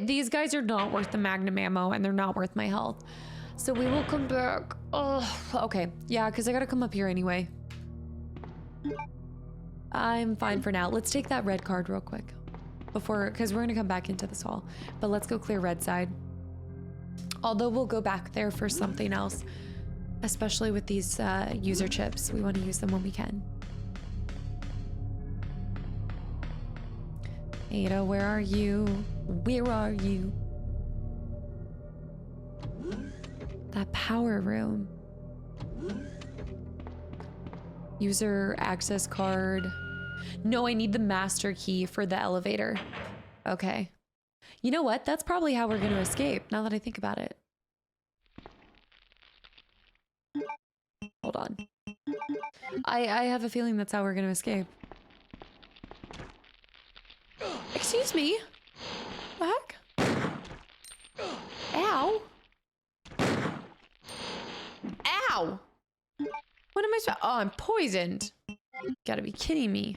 These guys are not worth the magnum ammo, and they're not worth my health. So we will come back. Oh, okay. Yeah, because I got to come up here anyway. I'm fine for now. Let's take that red card real quick. Because we're going to come back into this hall. But let's go clear red side. Although we'll go back there for something else. Especially with these user chips. We want to use them when we can. Ada, where are you? Where are you? That power room. User access card. No, I need the master key for the elevator. Okay. You know what? That's probably how we're going to escape, now that I think about it. Hold on. I have a feeling that's how we're going to escape. Excuse me? What the heck? Ow. Ow! What am I supposed to... Oh, I'm poisoned. Gotta be kidding me.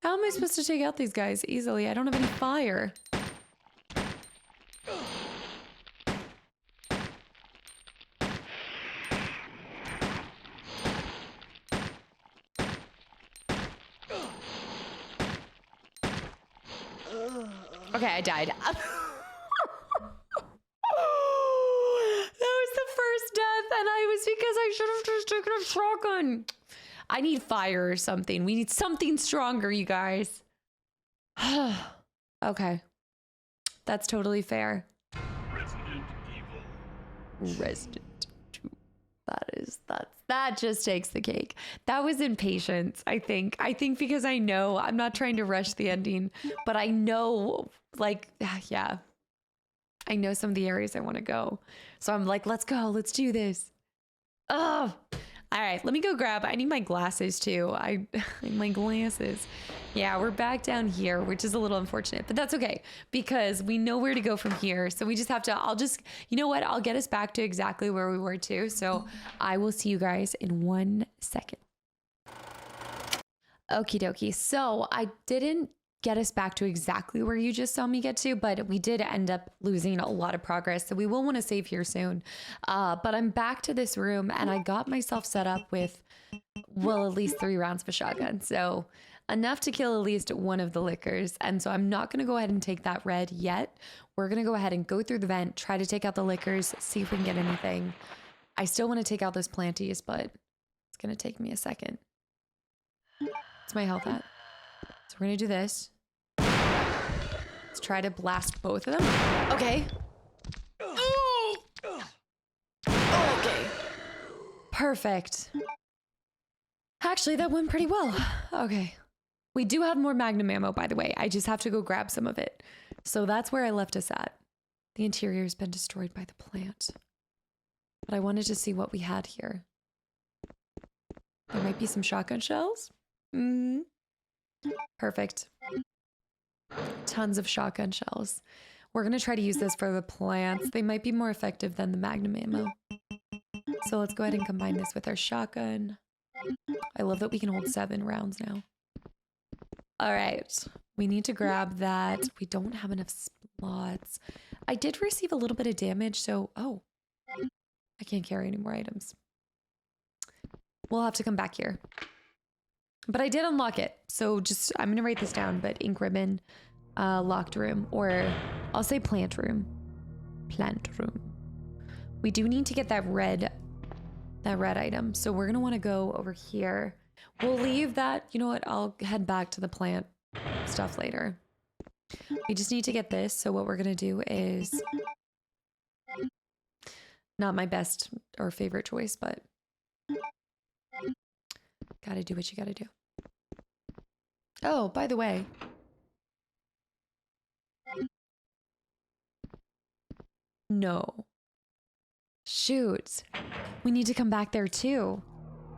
How am I supposed to take out these guys easily? I don't have any fire. Okay, I died. That was the first death, and I was because I should have just taken a shotgun. I need fire or something. We need something stronger, you guys. Okay. That's totally fair. Resident Evil. Resident 2. That just takes the cake. That was impatience, I think. I think because I know I'm not trying to rush the ending, but I know, like, yeah. I know some of the areas I want to go. So I'm like, let's go. Let's do this. Oh, all right. Let me go grab. I need my glasses too. I need my glasses. Yeah, we're back down here, which is a little unfortunate, but that's okay because we know where to go from here. So we just have to, you know what? I'll get us back to exactly where we were too. So I will see you guys in 1 second. Okie dokie. So I didn't get us back to exactly where you just saw me get to, but we did end up losing a lot of progress. So we will want to save here soon. But I'm back to this room and I got myself set up with, well, at least 3 rounds of a shotgun. So enough to kill at least one of the lickers. And so I'm not going to go ahead and take that red yet. We're going to go ahead and go through the vent, try to take out the lickers, see if we can get anything. I still want to take out those planties, but it's going to take me a second. What's my health at? So we're going to do this. Let's try to blast both of them. Okay. Okay. Perfect. Actually, that went pretty well. Okay. We do have more magnum ammo, by the way. I just have to go grab some of it. So that's where I left us at. The interior has been destroyed by the plant. But I wanted to see what we had here. There might be some shotgun shells. Perfect. Tons of shotgun shells. We're going to try to use this for the plants. They might be more effective than the magnum ammo. So let's go ahead and combine this with our shotgun. I love that we can hold 7 rounds now. All right. We need to grab that. We don't have enough slots. I did receive a little bit of damage, so... Oh. I can't carry any more items. We'll have to come back here. But I did unlock it. So just... I'm going to write this down, but ink ribbon, locked room, or I'll say plant room. Plant room. We do need to get that red item. So we're going to want to go over here. We'll leave that. You know what? I'll head back to the plant stuff later. We just need to get this. So what we're going to do is not my best or favorite choice, but gotta do what you gotta do. Oh, by the way. No. Shoot. We need to come back there too.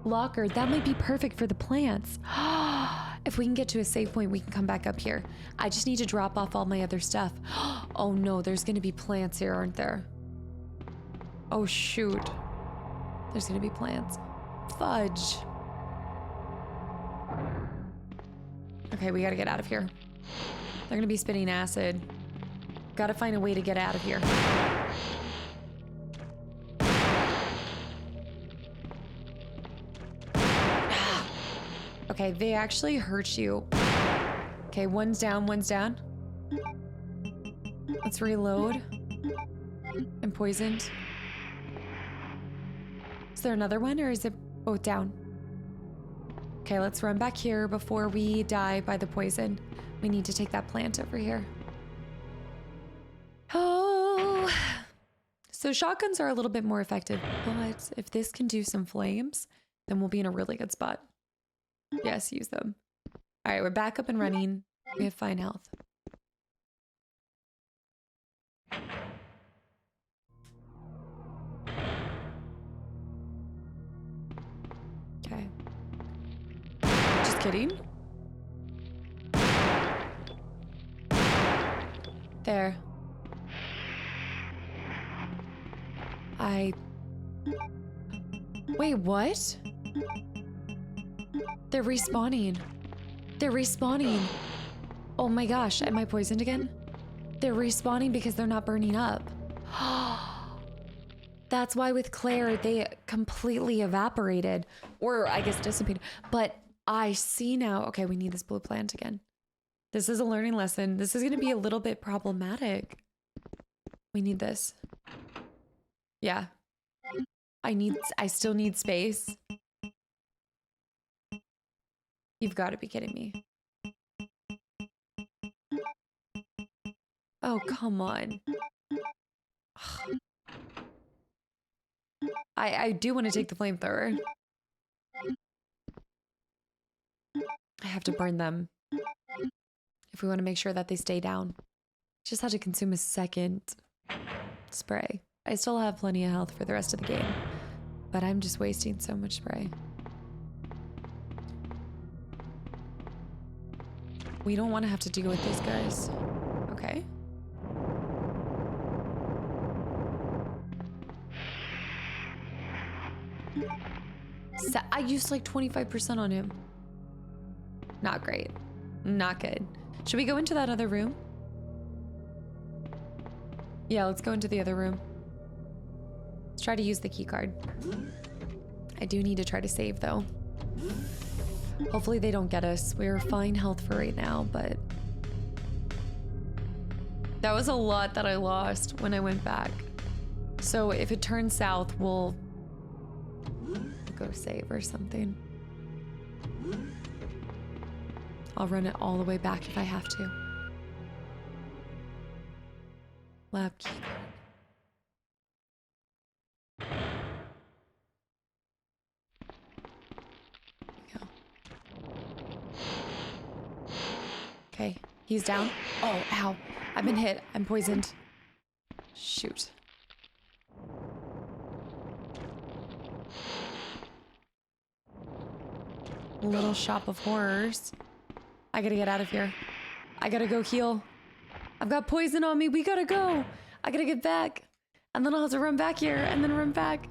Locker, that might be perfect for the plants. If we can get to a save point, we can come back up here. I just need to drop off all my other stuff. Oh no, there's gonna be plants here, aren't there? Oh shoot. There's gonna be plants. Fudge. Okay, we gotta get out of here. They're gonna be spitting acid. Gotta find a way to get out of here. Okay, they actually hurt you. Okay, one's down, one's down. Let's reload. I'm poisoned. Is there another one or is it both down? Okay, let's run back here before we die by the poison. We need to take that plant over here. Oh. So shotguns are a little bit more effective, but if this can do some flames, then we'll be in a really good spot. Yes, use them. All right, we're back up and running. We have fine health. Okay. Just kidding. There. Wait, what? They're respawning. They're respawning. Oh my gosh, am I poisoned again? They're respawning because they're not burning up. That's why with Claire, they completely evaporated. Or I guess dissipated. But I see now. Okay, we need this blue plant again. This is a learning lesson. This is going to be a little bit problematic. We need this. Yeah. I still need space. You've got to be kidding me. Oh, come on. I do want to take the flamethrower. I have to burn them if we want to make sure that they stay down. Just have to consume a second spray. I still have plenty of health for the rest of the game, but I'm just wasting so much spray. We don't want to have to deal with these guys. Okay. I used like 25% on him. Not great. Not good. Should we go into that other room? Yeah, let's go into the other room. Let's try to use the key card. I do need to try to save though. Hopefully they don't get us. We're fine health for right now, but that was a lot that I lost when I went back. So if it turns south, we'll go save or something. I'll run it all the way back if I have to. Lab key card. There we go. Okay, he's down. Oh, ow. I've been hit. I'm poisoned. Shoot. Little shop of horrors. I gotta get out of here. I gotta go heal. I've got poison on me. We gotta go. I gotta get back. And then I'll have to run back here and then run back.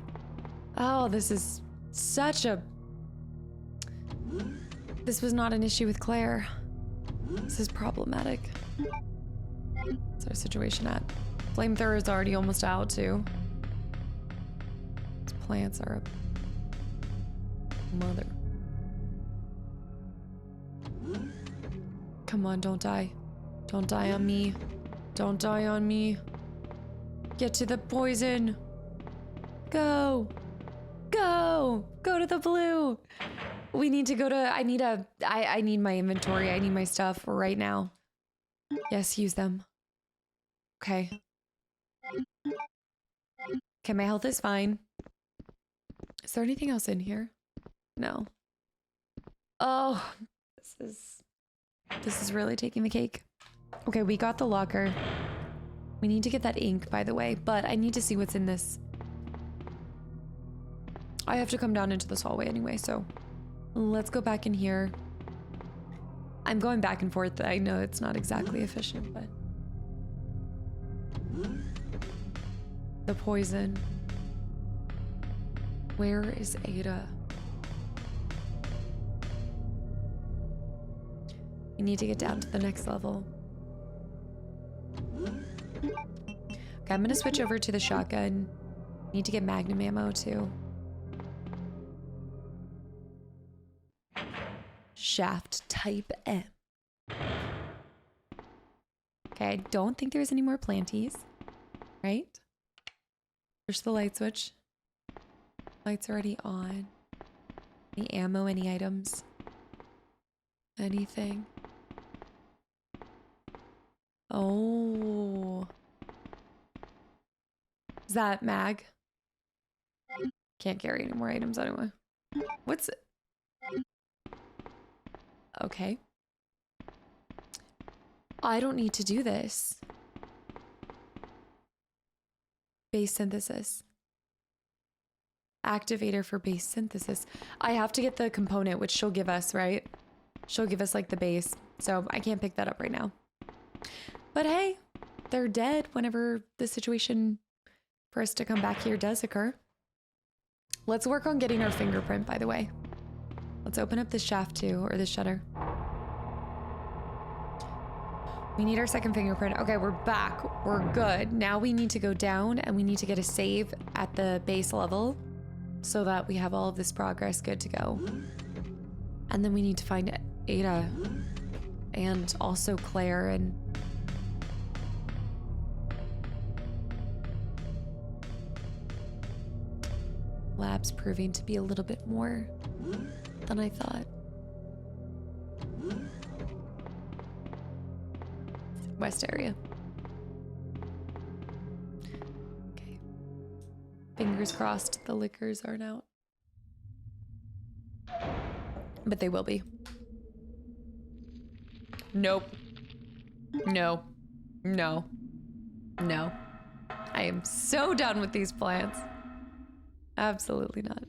Oh, this is such a... This was not an issue with Claire. This is problematic. What's our situation at? Flamethrower is already almost out too. These plants are a mother. Come on, don't die. Don't die on me. Don't die on me. Get to the poison. Go. Go. Go to the blue. We need to go to... I need my inventory. I need my stuff right now. Yes, use them. Okay. Okay, my health is fine. Is there anything else in here? No. Oh, this is really taking the cake. Okay, we got the locker. We need to get that ink, by the way, but I need to see what's in this. I have to come down into this hallway anyway, so let's go back in here. I'm going back and forth. I know it's not exactly efficient, but... The poison. Where is Ada? We need to get down to the next level. Okay, I'm gonna switch over to the shotgun. Need to get magnum ammo too. Shaft type M. Okay, I don't think there's any more planties. Right? Push the light switch. Light's already on. Any ammo, any items? Anything? Oh. Is that mag? Can't carry any more items anyway. What's it? Okay. I don't need to do this. Base synthesis. Activator for base synthesis. I have to get the component, which she'll give us, right? She'll give us like the base. So I can't pick that up right now. But hey, they're dead whenever the situation for us to come back here does occur. Let's work on getting our fingerprint, by the way. Let's open up this shaft too, or this shutter. We need our second fingerprint. Okay, we're back. We're good. Now we need to go down and we need to get a save at the base level so that we have all of this progress good to go. And then we need to find Ada and also Claire and... Lab's proving to be a little bit more than I thought. West area. Okay. Fingers crossed the liquors aren't out. But they will be. Nope. No. No. No. I am so done with these plants. Absolutely not.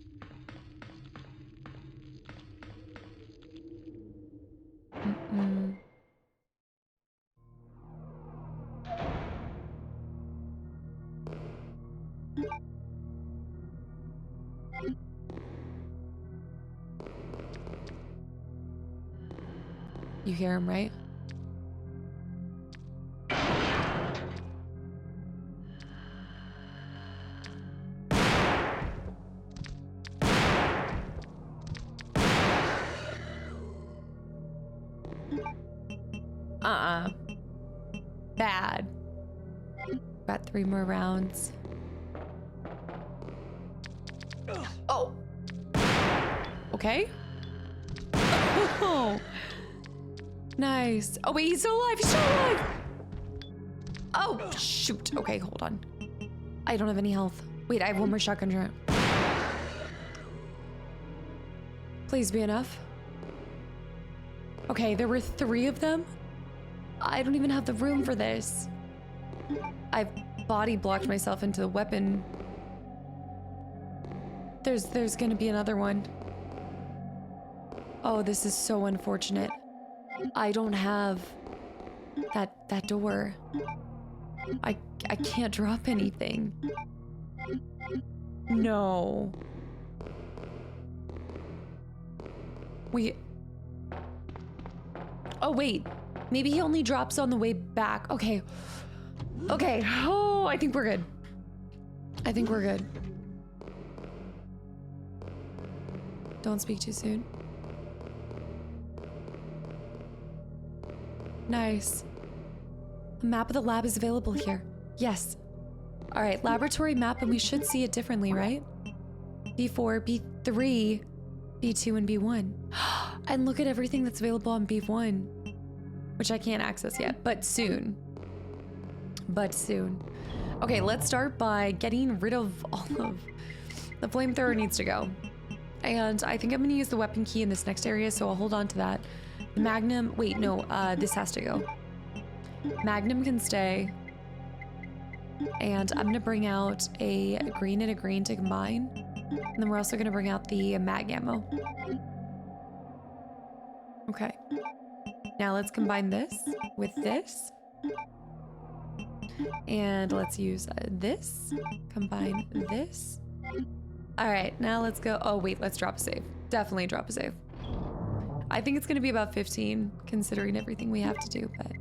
Mm-mm. You hear him, right? Bad. Got 3 more rounds. Oh. Okay. Oh. Nice. Oh, wait, he's still alive. He's still alive. Oh, shoot. Okay, hold on. I don't have any health. Wait, I have 1 more shotgun shot. Please be enough. Okay, there were 3 of them. I don't even have the room for this. I've body blocked myself into the weapon. There's gonna be another one. Oh, this is so unfortunate. I don't have that door. I can't drop anything. No. Oh, wait. Maybe he only drops on the way back. Okay. Okay. Oh, I think we're good. I think we're good. Don't speak too soon. Nice. A map of the lab is available here. Yes. All right, laboratory map, and we should see it differently, right? B4, B3, B2, and B1. And look at everything that's available on B1, which I can't access yet, but soon. But soon. Okay, let's start by getting rid of all of... The flamethrower needs to go. And I think I'm gonna use the weapon key in this next area, so I'll hold on to that. The Magnum, wait, no, this has to go. Magnum can stay. And I'm gonna bring out a green and a green to combine. And then we're also gonna bring out the mag ammo. Okay. Now let's combine this with this. And let's use this. Combine this. All right, now let's go. Oh, wait, let's drop a save. Definitely drop a save. I think it's gonna be about 15, considering everything we have to do, but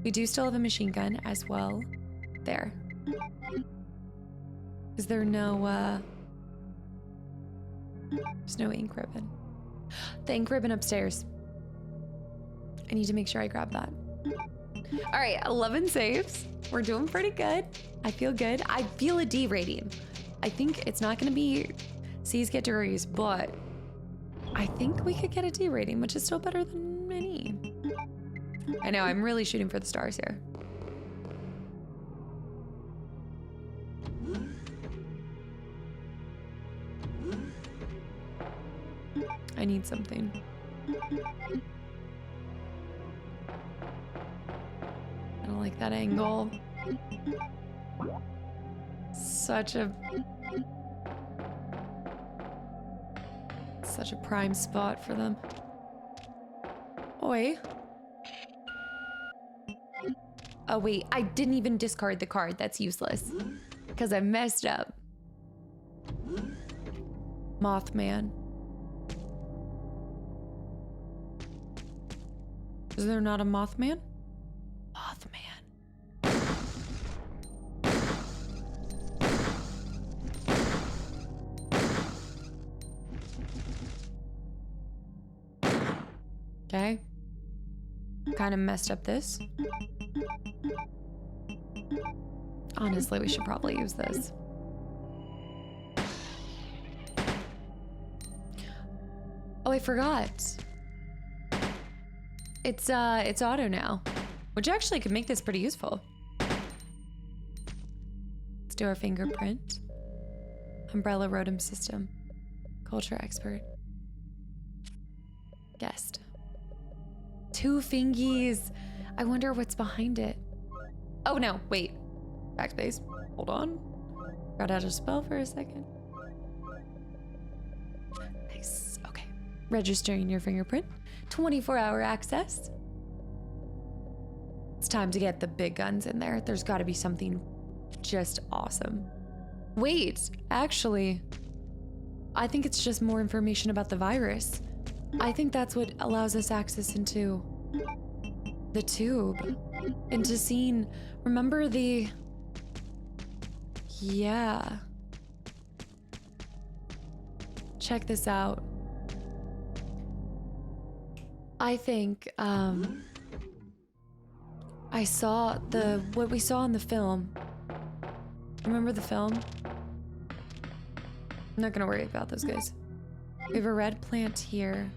we do still have a machine gun as well. There. Is there no, there's no ink ribbon. The ink ribbon upstairs. I need to make sure I grab that. All right, 11 saves. We're doing pretty good. I feel good. I feel a D rating. I think it's not gonna be C's get degrees, but I think we could get a D rating, which is still better than an E. I know, I'm really shooting for the stars here. I need something. I don't like that angle. Such a prime spot for them. Oi. Oh wait, I didn't even discard the card. That's useless. Because I messed up. Mothman. Is there not a Mothman? Okay. Kind of messed up this. Honestly, we should probably use this. Oh, I forgot. It's auto now, which actually could make this pretty useful. Let's do our fingerprint. Umbrella Rotom system. Culture expert. Guest. 2 fingies. I wonder what's behind it. Oh no, wait. Backspace. Hold on. Got out of spell for a second. Nice. Okay. Registering your fingerprint. 24-hour access. It's time to get the big guns in there. There's got to be something just awesome. Wait, actually, I think it's just more information about the virus. I think that's what allows us access into the tube. Into seeing, remember the... Yeah. Check this out. I think, I saw what we saw in the film. Remember the film? I'm not gonna worry about those guys. We have a red plant here.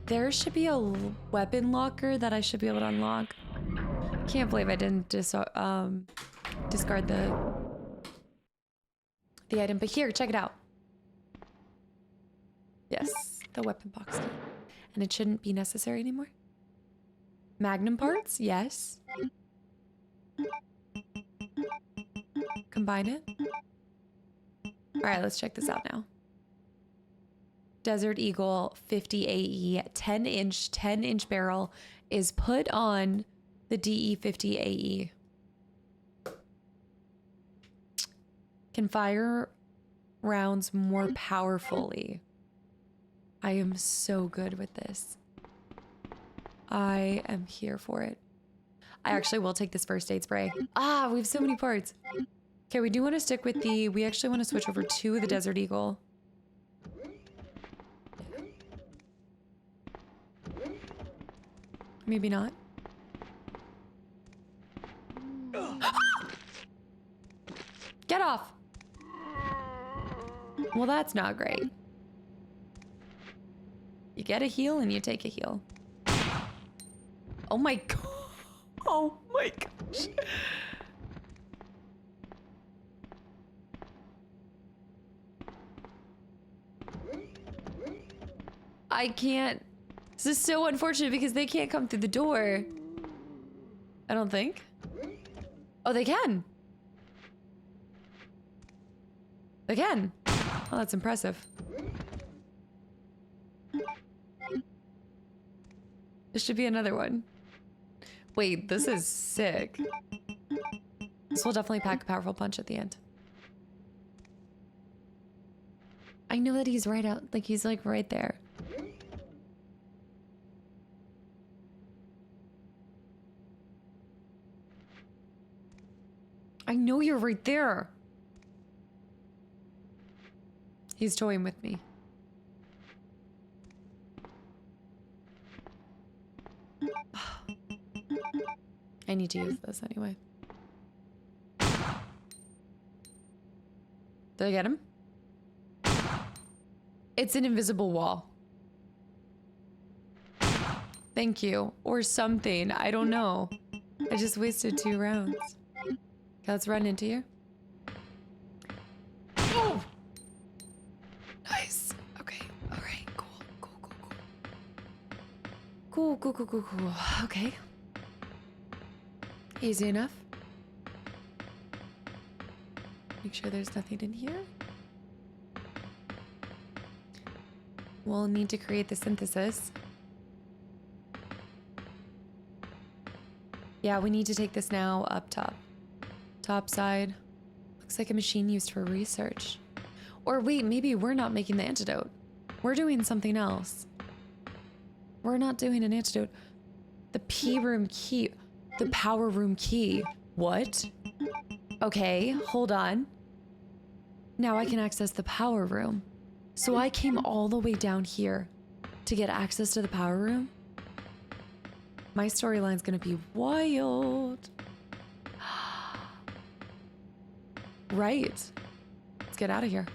There should be a weapon locker that I should be able to unlock. Can't believe I didn't discard the item, but here, check it out. Yes, the weapon box. And it shouldn't be necessary anymore. Magnum parts, yes. Combine it. All right, let's check this out now. Desert Eagle 50 AE 10-inch barrel is put on the DE 50 AE. Can fire rounds more powerfully. I am so good with this. I am here for it. I actually will take this first aid spray. Ah, we have so many parts. Okay, we do want to stick with we actually want to switch over to the Desert Eagle. Maybe not. Get off! Well, that's not great. You get a heal and you take a heal. Oh my god. Oh my gosh. I can't. This is so unfortunate because they can't come through the door. I don't think. Oh, they can. They can. Oh, that's impressive. There should be another one. Wait, this is sick. This will definitely pack a powerful punch at the end. I know that he's right out, like he's like right there. I know you're right there. He's toying with me. I need to use this anyway. Did I get him? It's an invisible wall. Thank you. Or something. I don't know. I just wasted 2 rounds. Okay, let's run into you. Oh! Nice. Okay. Alright. Cool. Cool. Okay. Easy enough. Make sure there's nothing in here. We'll need to create the synthesis. Yeah, we need to take this now up top. Top side. Looks like a machine used for research. Or wait, maybe we're not making the antidote. We're doing something else. We're not doing an antidote. The P room key. The power room key. What? Okay, hold on. Now I can access the power room. So I came all the way down here to get access to the power room? My storyline's gonna be wild. Right. Let's get out of here.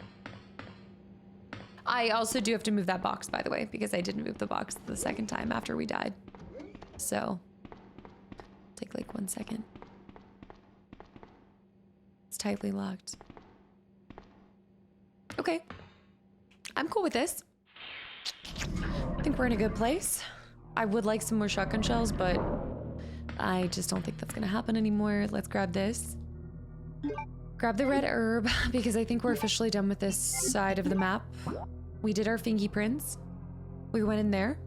I also do have to move that box, by the way, because I didn't move the box the second time after we died. So, take like 1 second. It's tightly locked. Okay. I'm cool with this. I think we're in a good place. I would like some more shotgun shells, but I just don't think that's gonna happen anymore. Let's grab this. Grab the red herb, because I think we're officially done with this side of the map. We did our fingy prints. We went in there.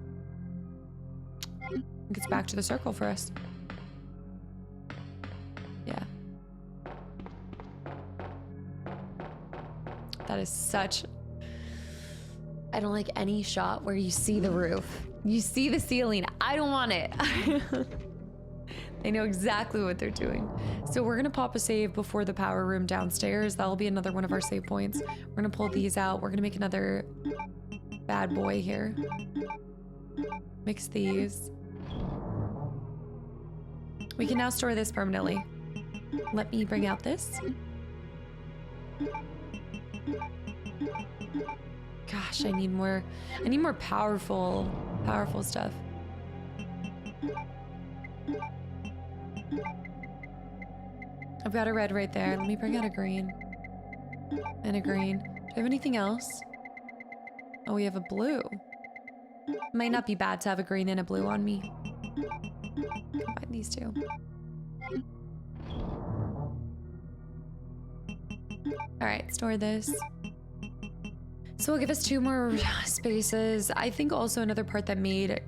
I think it's back to the circle for us. Yeah. That is such... I don't like any shot where you see the roof. You see the ceiling. I don't want it. They know exactly what they're doing. So we're gonna pop a save before the power room downstairs. That'll be another one of our save points. We're gonna pull these out. We're gonna make another bad boy here. Mix these. We can now store this permanently. Let me bring out this. Gosh, I need more powerful stuff. I've got a red right there. Let me bring out a green. And a green. Do I have anything else? Oh, we have a blue. Might not be bad to have a green and a blue on me. Combine these two. Alright, store this. So we'll give us 2 more spaces. I think also another part that made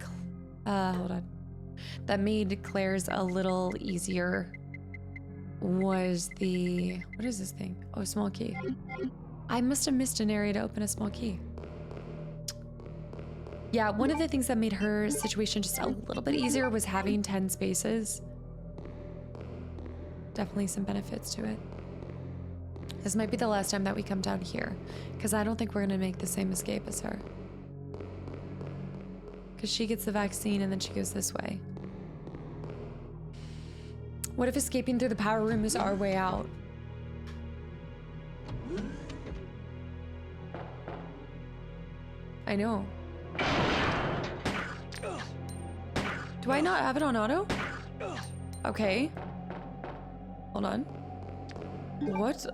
hold on. That made Claire's a little easier was the... What is this thing? Oh, small key. I must have missed an area to open a small key. Yeah, one of the things that made her situation just a little bit easier was having 10 spaces. Definitely some benefits to it. This might be the last time that we come down here, because I don't think we're gonna make the same escape as her. Because she gets the vaccine and then she goes this way. What if escaping through the power room is our way out? I know. Do I not have it on auto? Okay. Hold on. What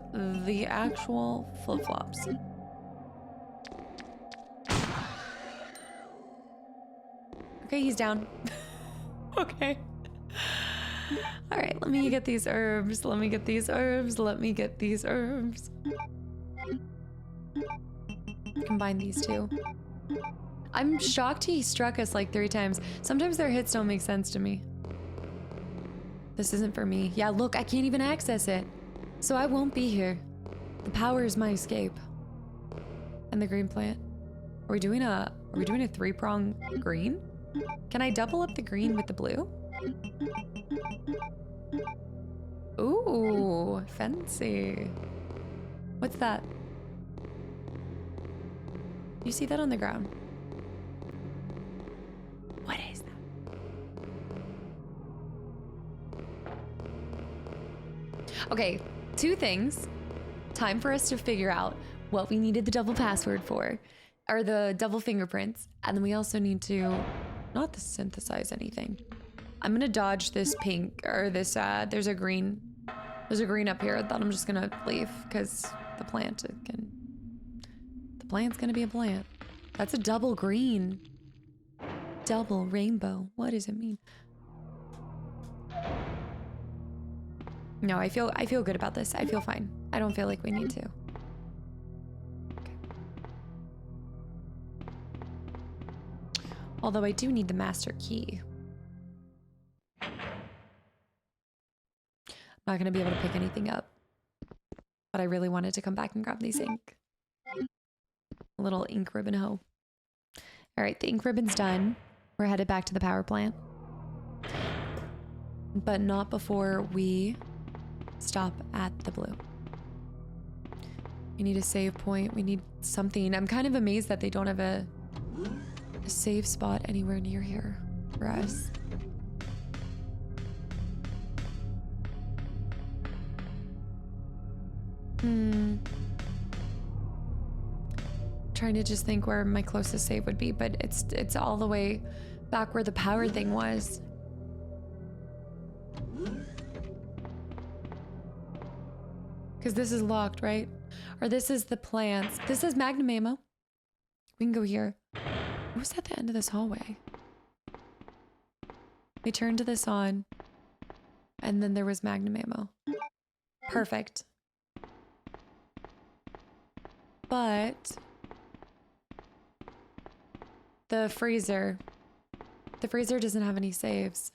the actual flip-flops? Okay, he's down. Okay. All right, let me get these herbs. Let me get these herbs. Let me get these herbs. Combine these two. I'm shocked he struck us like 3 times. Sometimes their hits don't make sense to me. This isn't for me. Yeah, look, I can't even access it. So I won't be here. The power is my escape. And the green plant. Are we doing a 3-prong green? Can I double up the green with the blue? Ooh, fancy. What's that? You see that on the ground? What is that? Okay, 2 things. Time for us to figure out what we needed the double password for, or the double fingerprints, and then we also need to not to synthesize anything. I'm gonna dodge this pink, or this, there's a green up here that I'm just gonna leave, because the plant's gonna be a plant. That's a double green. Double rainbow. What does it mean? No, I feel good about this. I feel fine. I don't feel like we need to. Okay. Although I do need the master key. I'm not gonna be able to pick anything up. But I really wanted to come back and grab these ink. A little ink ribbon hoe. All right, the ink ribbon's done. We're headed back to the power plant. But not before we stop at the blue. We need a save point. We need something. I'm kind of amazed that they don't have a save spot anywhere near here for us. Trying to just think where my closest save would be, but it's all the way back where the power thing was. Because this is locked, right? Or this is the plants. This is magnum ammo. We can go here. What was at the end of this hallway? We turned to this on. And then there was magnum ammo. Perfect. But the freezer doesn't have any saves.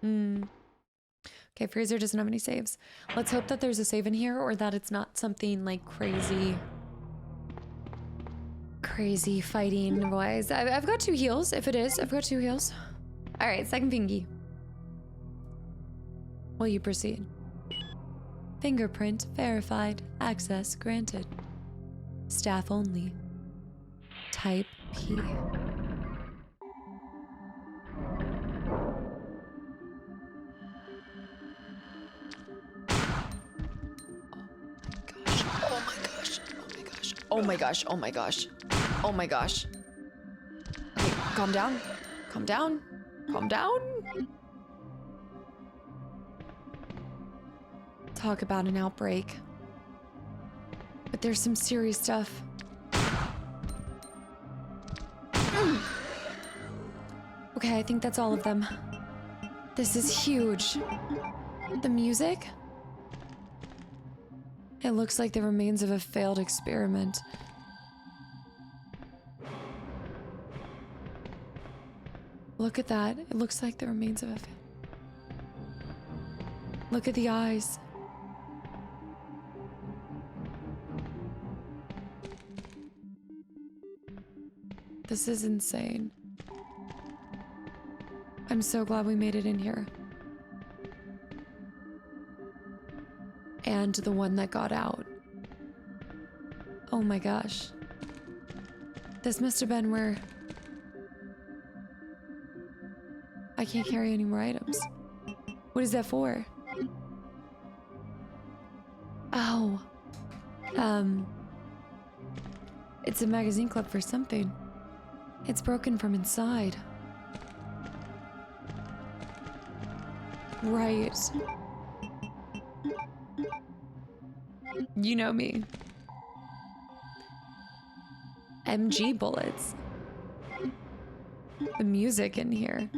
Okay, freezer doesn't have any saves. Let's hope that there's a save in here, or that it's not something like crazy fighting wise. I've got 2 heals. If it is, I've got 2 heals. All right, second fingy. Will you proceed? Fingerprint verified. Access granted. Staff only. Type P. Oh my gosh. Oh my gosh. Oh my gosh. Okay, calm down. Calm down. Calm down. Talk about an outbreak. But there's some serious stuff. Okay, I think that's all of them. This is huge. The music? It looks like the remains of a failed experiment. Look at that. It looks like the remains of a Look at the eyes. This is insane. I'm so glad we made it in here. And the one that got out. Oh my gosh. This must have been where... I can't carry any more items. What is that for? Oh. It's a magazine clip for something. It's broken from inside. Right. You know me. MG bullets. The music in here.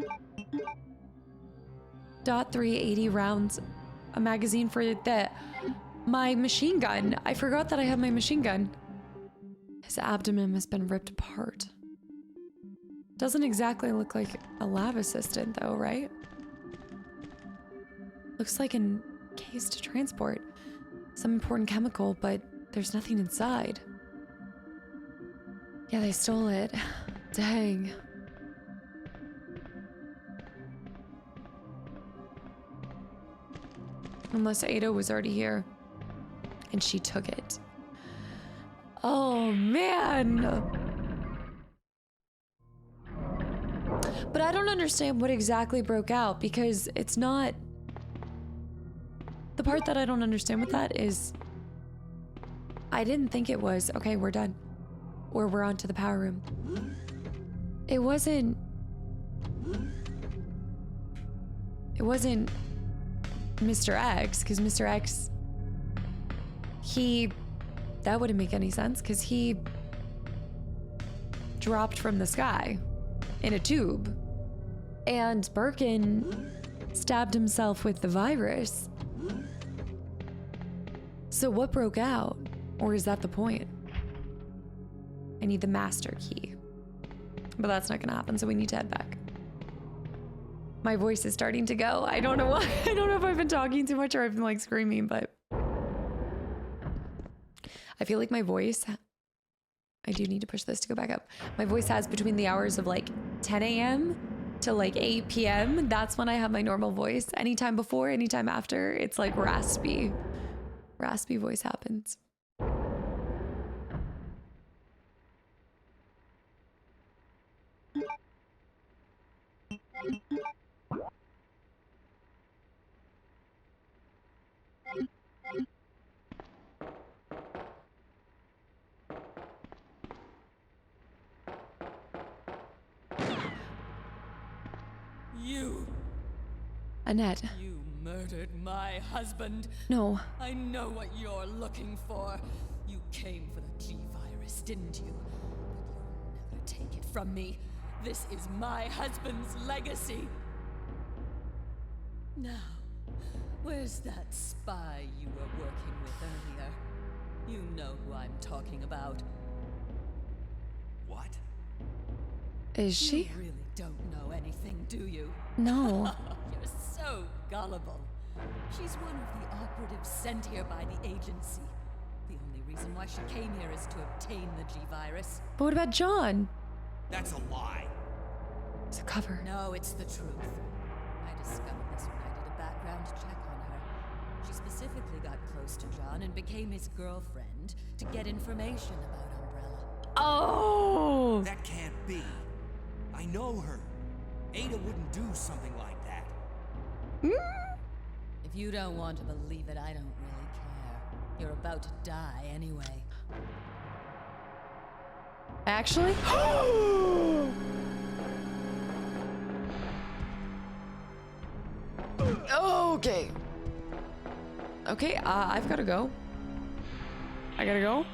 .380 rounds. A magazine for my machine gun. I forgot that I had my machine gun. His abdomen has been ripped apart. Doesn't exactly look like a lab assistant though, right? Looks like a case to transport some important chemical, but there's nothing inside. Yeah, they stole it. Dang. Unless Ada was already here and she took it. Oh man. But I don't understand what exactly broke out, because it's not... The part that I don't understand with that is... I didn't think it was, okay, we're done. Or we're on to the power room. It wasn't Mr. X, because Mr. X, that wouldn't make any sense, because he dropped from the sky in a tube. And Birkin stabbed himself with the virus. So what broke out? Or is that the point? I need the master key. But that's not gonna happen, so we need to head back. My voice is starting to go. I don't know why. I don't know if I've been talking too much or I've been like screaming, but I feel like my voice, I do need to push this to go back up. My voice has between the hours of like 10 a.m. to like 8 p.m. That's when I have my normal voice. Anytime before, anytime after, it's like raspy. Raspy voice happens. You. Annette. You murdered my husband. No. I know what you're looking for. You came for the G-Virus, didn't you? But you'll never take it from me. This is my husband's legacy. Now, where's that spy you were working with earlier? You know who I'm talking about. What? Is she? You really don't know anything, do you? No. You're so gullible. She's one of the operatives sent here by the agency. The only reason why she came here is to obtain the G-Virus. But what about John? That's a lie. It's a cover. No, it's the truth. I discovered this when I did a background check on her. She specifically got close to John and became his girlfriend to get information about Umbrella. Oh! That can't be. I know her. Ada wouldn't do something like that. If you don't want to believe it, I don't really care. You're about to die anyway. Actually? Okay. Okay, I've gotta go. I gotta go.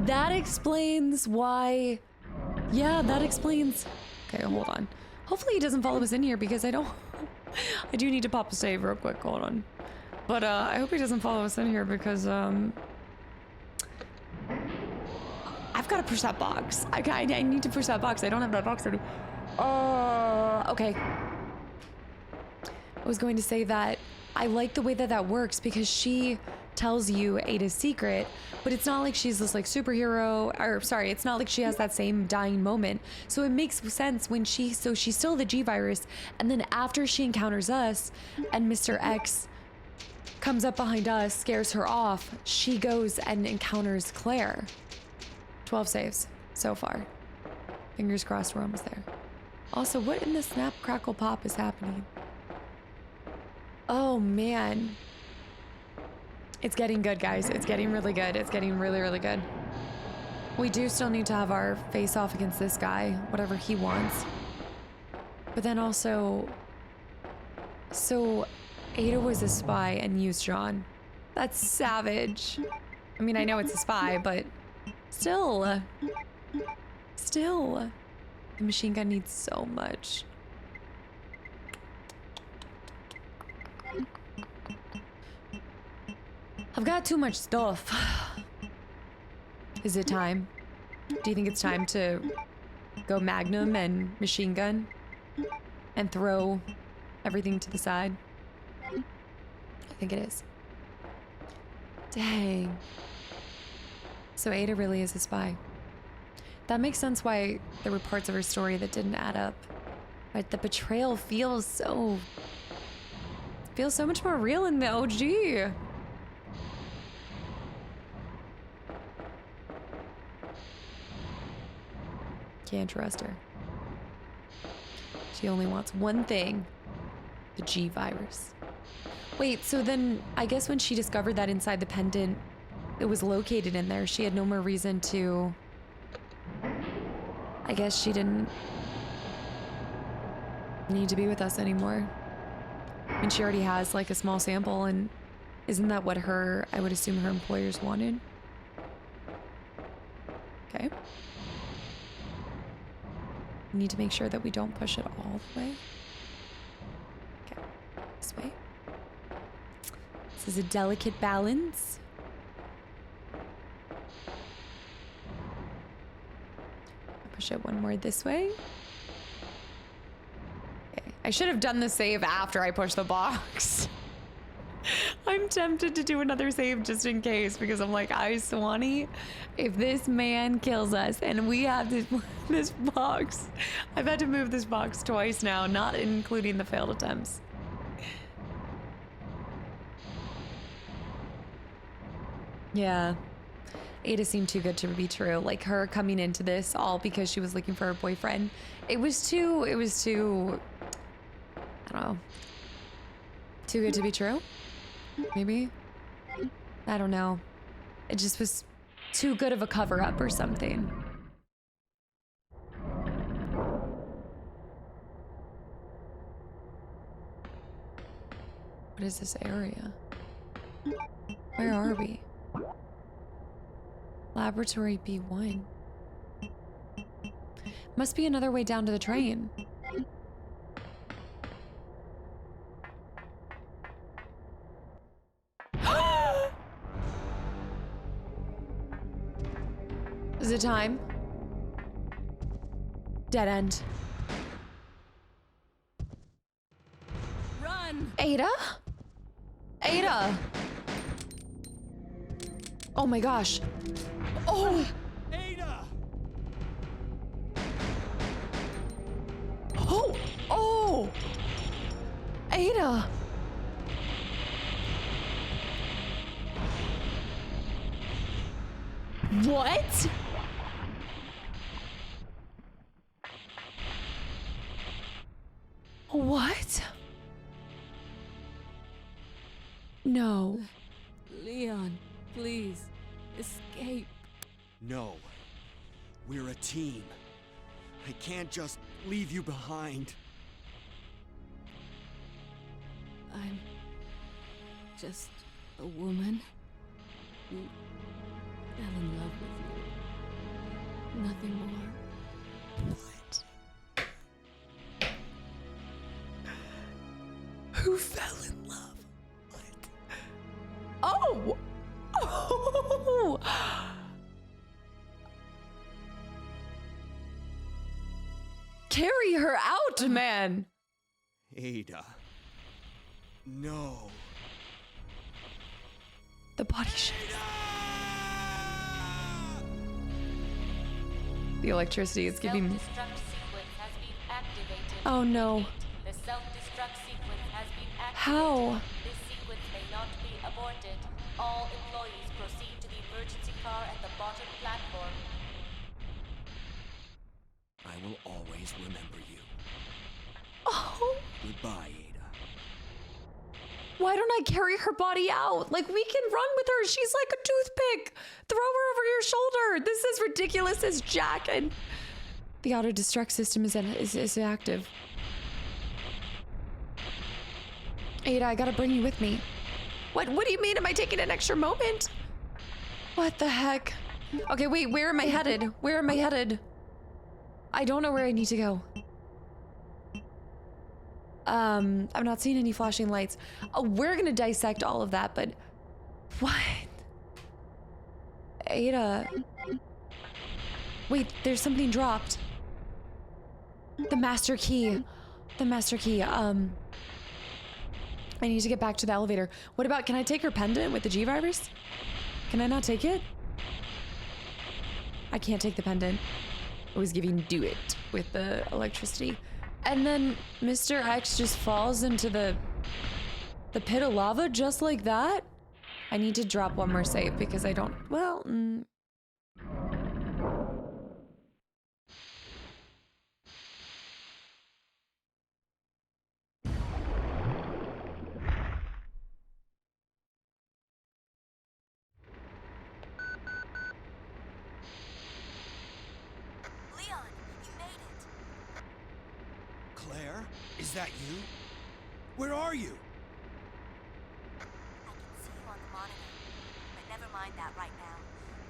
That explains why... Yeah, that explains... Okay, hold on. Hopefully he doesn't follow us in here because I don't... I do need to pop a save real quick, hold on. But, I hope he doesn't follow us in here because, I've got to push that box. I need to push that box. I don't have that box already. Okay. I was going to say that I like the way that that works because she tells you Ada's secret, but it's not like she's this like superhero, or sorry, it's not like she has that same dying moment. So it makes sense when she's still the G-Virus, and then after she encounters us and Mr. X comes up behind us, scares her off, she goes and encounters Claire. 12 saves so far. Fingers crossed we're almost there. Also, what in the snap, crackle, pop is happening? Oh, man. It's getting good, guys. It's getting really good. It's getting really, really good. We do still need to have our face off against this guy, whatever he wants. But then also... So, Ada was a spy and used John. That's savage. I mean, I know it's a spy, but... Still. Still. The machine gun needs so much. I've got too much stuff. Is it time? Do you think it's time to go Magnum and machine gun and throw everything to the side? I think it is. Dang. So Ada really is a spy. That makes sense why there were parts of her story that didn't add up. But the betrayal feels so much more real in the OG. Can't trust her. She only wants one thing, the G-Virus. Wait, so then I guess when she discovered that inside the pendant, it was located in there, she had no more reason to... I guess she didn't need to be with us anymore. And she already has like a small sample, and isn't that what I would assume her employers wanted? Okay. We need to make sure that we don't push it all the way. Okay, this way. This is a delicate balance. Push it one more this way. Okay. I should have done the save after I pushed the box. I'm tempted to do another save just in case because I'm like, I Swanee, if this man kills us and we have this box, I've had to move this box twice now, not including the failed attempts. Yeah. Ada seemed too good to be true. Like her coming into this all because she was looking for her boyfriend. It was too, I don't know. Too good to be true? Maybe? I don't know. It just was too good of a cover-up or something. What is this area? Where are we? Laboratory B1. Must be another way down to the train. Is it time? Dead end. Run! Ada? Ada! Oh my gosh. Oh! Ada! Oh! Oh! Ada! What? What? No. Leon, please, escape. No. We're a team. I can't just leave you behind. I'm just a woman who fell in love with you. Nothing more. What? Who fell in love? What? Oh! Oh! Carry her out, man! Ada. No. The body shit. The electricity is giving me. Self-destruct sequence has been activated. Oh no. The self-destruct sequence has been activated. How? This sequence may not be aborted. All employees proceed to the emergency car at the bottom platform. I will always remember you. Oh. Goodbye, Ada. Why don't I carry her body out? Like, we can run with her. She's like a toothpick. Throw her over your shoulder. This is ridiculous as Jack. And the auto-destruct system is active. Ada, I gotta bring you with me. What do you mean? Am I taking an extra moment? What the heck? Okay, wait, where am I headed? Where am I headed? I don't know where I need to go. I'm not seeing any flashing lights. Oh, we're gonna dissect all of that, but what? Ada. Wait, there's something dropped. The master key. The master key. I need to get back to the elevator. What about, can I take her pendant with the G-Virus? Can I not take it? I can't take the pendant. I was giving do it with the electricity. And then Mr. X just falls into the pit of lava just like that? I need to drop one more save because I don't, well, Leon, you made it. Claire? Is that you? Where are you? I can see you on the monitor. But never mind that right now.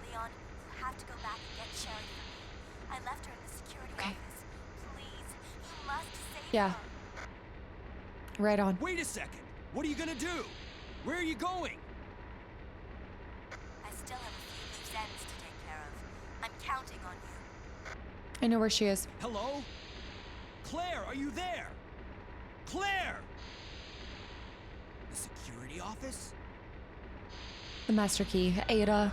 Leon, you have to go back and get Sherry for me. I left her in the security office. Please, you must save yeah. her. Right on. Wait a second. What are you gonna do? Where are you going? I still have a few loose ends to take care of. I'm counting on you. I know where she is. Hello? Claire, are you there? Claire! The security office? The master key. Ada.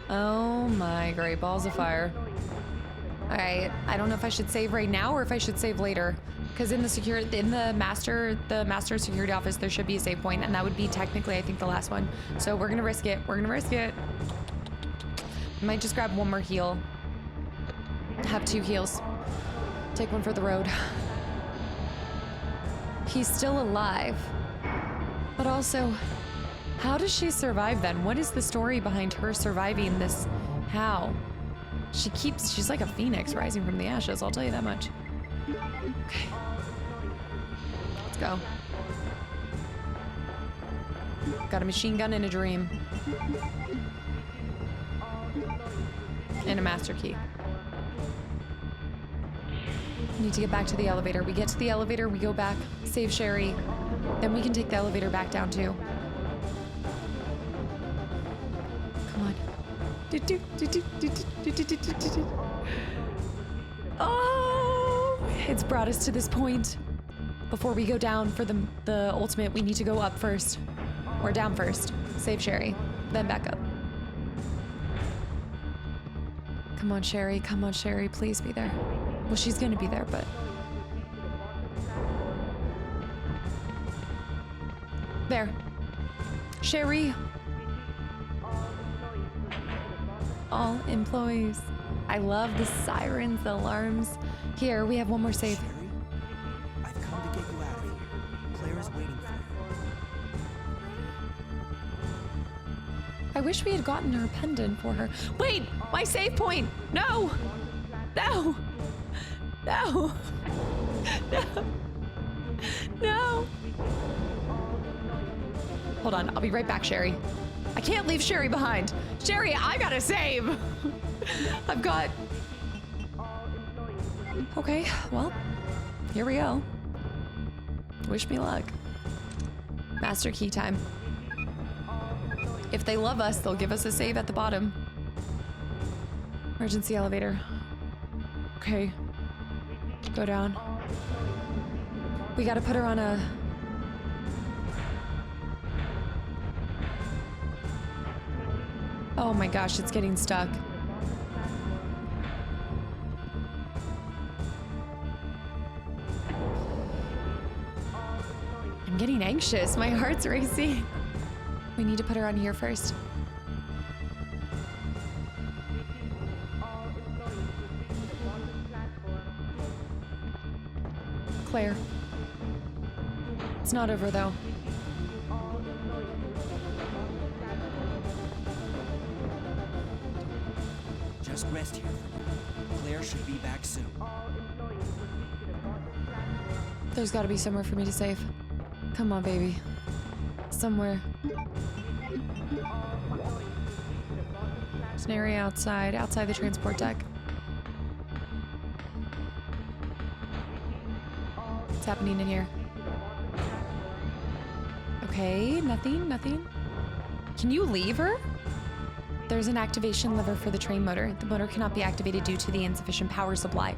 Oh my great balls of fire. Alright, I don't know if I should save right now or if I should save later. Because in the master security office, there should be a save point, and that would be technically, I think, the last one. So we're gonna risk it. We're gonna risk it. Might just grab one more heal. Have 2 heals. Take one for the road. He's still alive. But also, how does she survive then? What is the story behind her surviving this? How? She's like a phoenix rising from the ashes, I'll tell you that much. Okay. Let's go. Got a machine gun and a dream. And a master key. Need to get back to the elevator. We get to the elevator, we go back, save Sherry. Then we can take the elevator back down too. Come on. Oh, it's brought us to this point. Before we go down for the ultimate, we need to go up first. Or down first. Save Sherry. Then back up. Come on, Sherry. Come on, Sherry. Please be there. Well, she's gonna be there, but... There. Sherry. All employees. I love the sirens, the alarms. Here, we have one more save. Sherry, I've come to get you out of here. Claire is waiting for you. I wish we had gotten her pendant for her. Wait! My save point! No! No! No! No! No! Hold on, I'll be right back, Sherry. I can't leave Sherry behind. Sherry, I gotta save! I've got... Okay, well, here we go. Wish me luck. Master key time. If they love us, they'll give us a save at the bottom. Emergency elevator. Okay. Go down. We gotta put her on a... Oh my gosh, it's getting stuck. I'm getting anxious. My heart's racing. We need to put her on here first. Claire. It's not over though. Just rest here for now. Claire should be back soon. There's gotta be somewhere for me to save. Come on, baby. Somewhere. There's an area outside the transport deck. What's happening in here? Okay, nothing. Can you leave her? There's an activation lever for the train motor. The motor cannot be activated due to the insufficient power supply.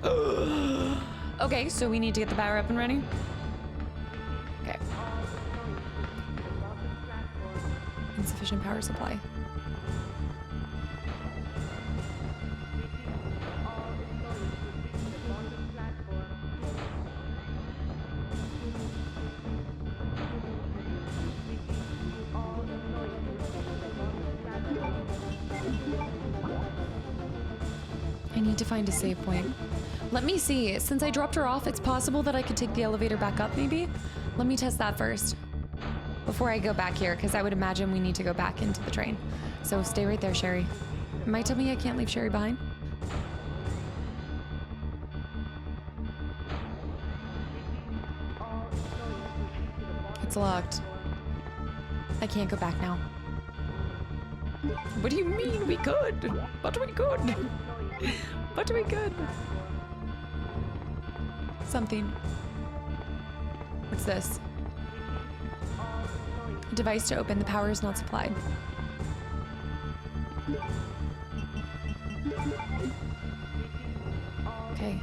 Okay, so we need to get the power up and running. Okay. Insufficient power supply. I need to find a save point. Let me see. Since I dropped her off, it's possible that I could take the elevator back up, maybe? Let me test that first. Before I go back here, because I would imagine we need to go back into the train. So stay right there, Sherry. It might tell me I can't leave Sherry behind. It's locked. I can't go back now. What do you mean we could? But we could. But we could. Something. What's this? A device to open. The power is not supplied. Okay.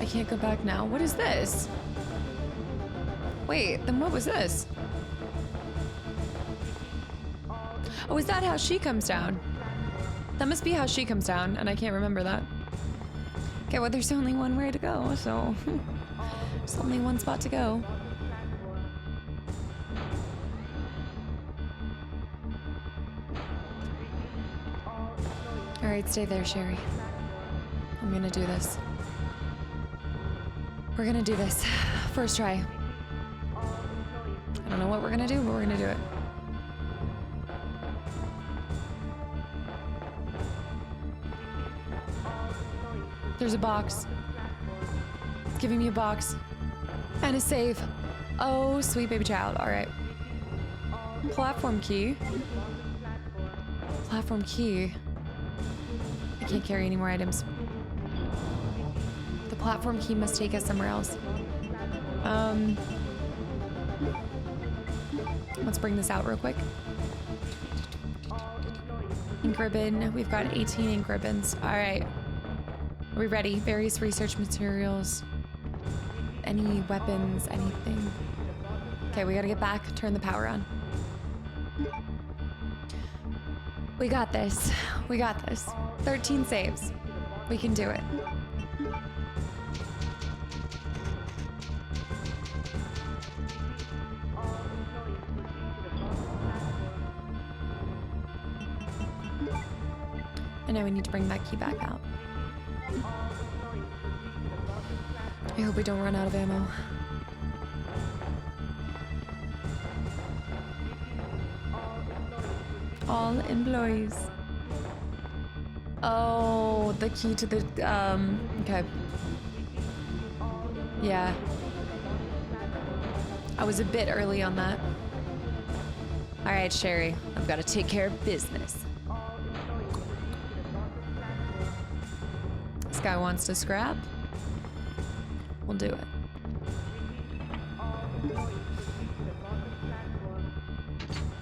I can't go back now. What is this? Wait, then what was this? Oh, is that how she comes down? That must be how she comes down, and I can't remember that. Okay, well, there's only one way to go, so... there's only one spot to go. Alright, stay there, Sherry. I'm gonna do this. We're gonna do this. First try. I don't know what we're gonna do, but we're gonna do it. There's a box. It's giving me a box. And a save. Oh, sweet baby child. All right. Platform key. Platform key. I can't carry any more items. The platform key must take us somewhere else. Let's bring this out real quick. Ink ribbon. We've got 18 ink ribbons. All right. Are we ready? Various research materials. Any weapons, anything. Okay, we gotta get back. Turn the power on. We got this. We got this. 13 saves. We can do it. And now we need to bring that key back out. I hope we don't run out of ammo. All employees. Oh, the key to the, okay. Yeah. I was a bit early on that. All right, Sherry, I've got to take care of business. This guy wants to scrap. We'll do it.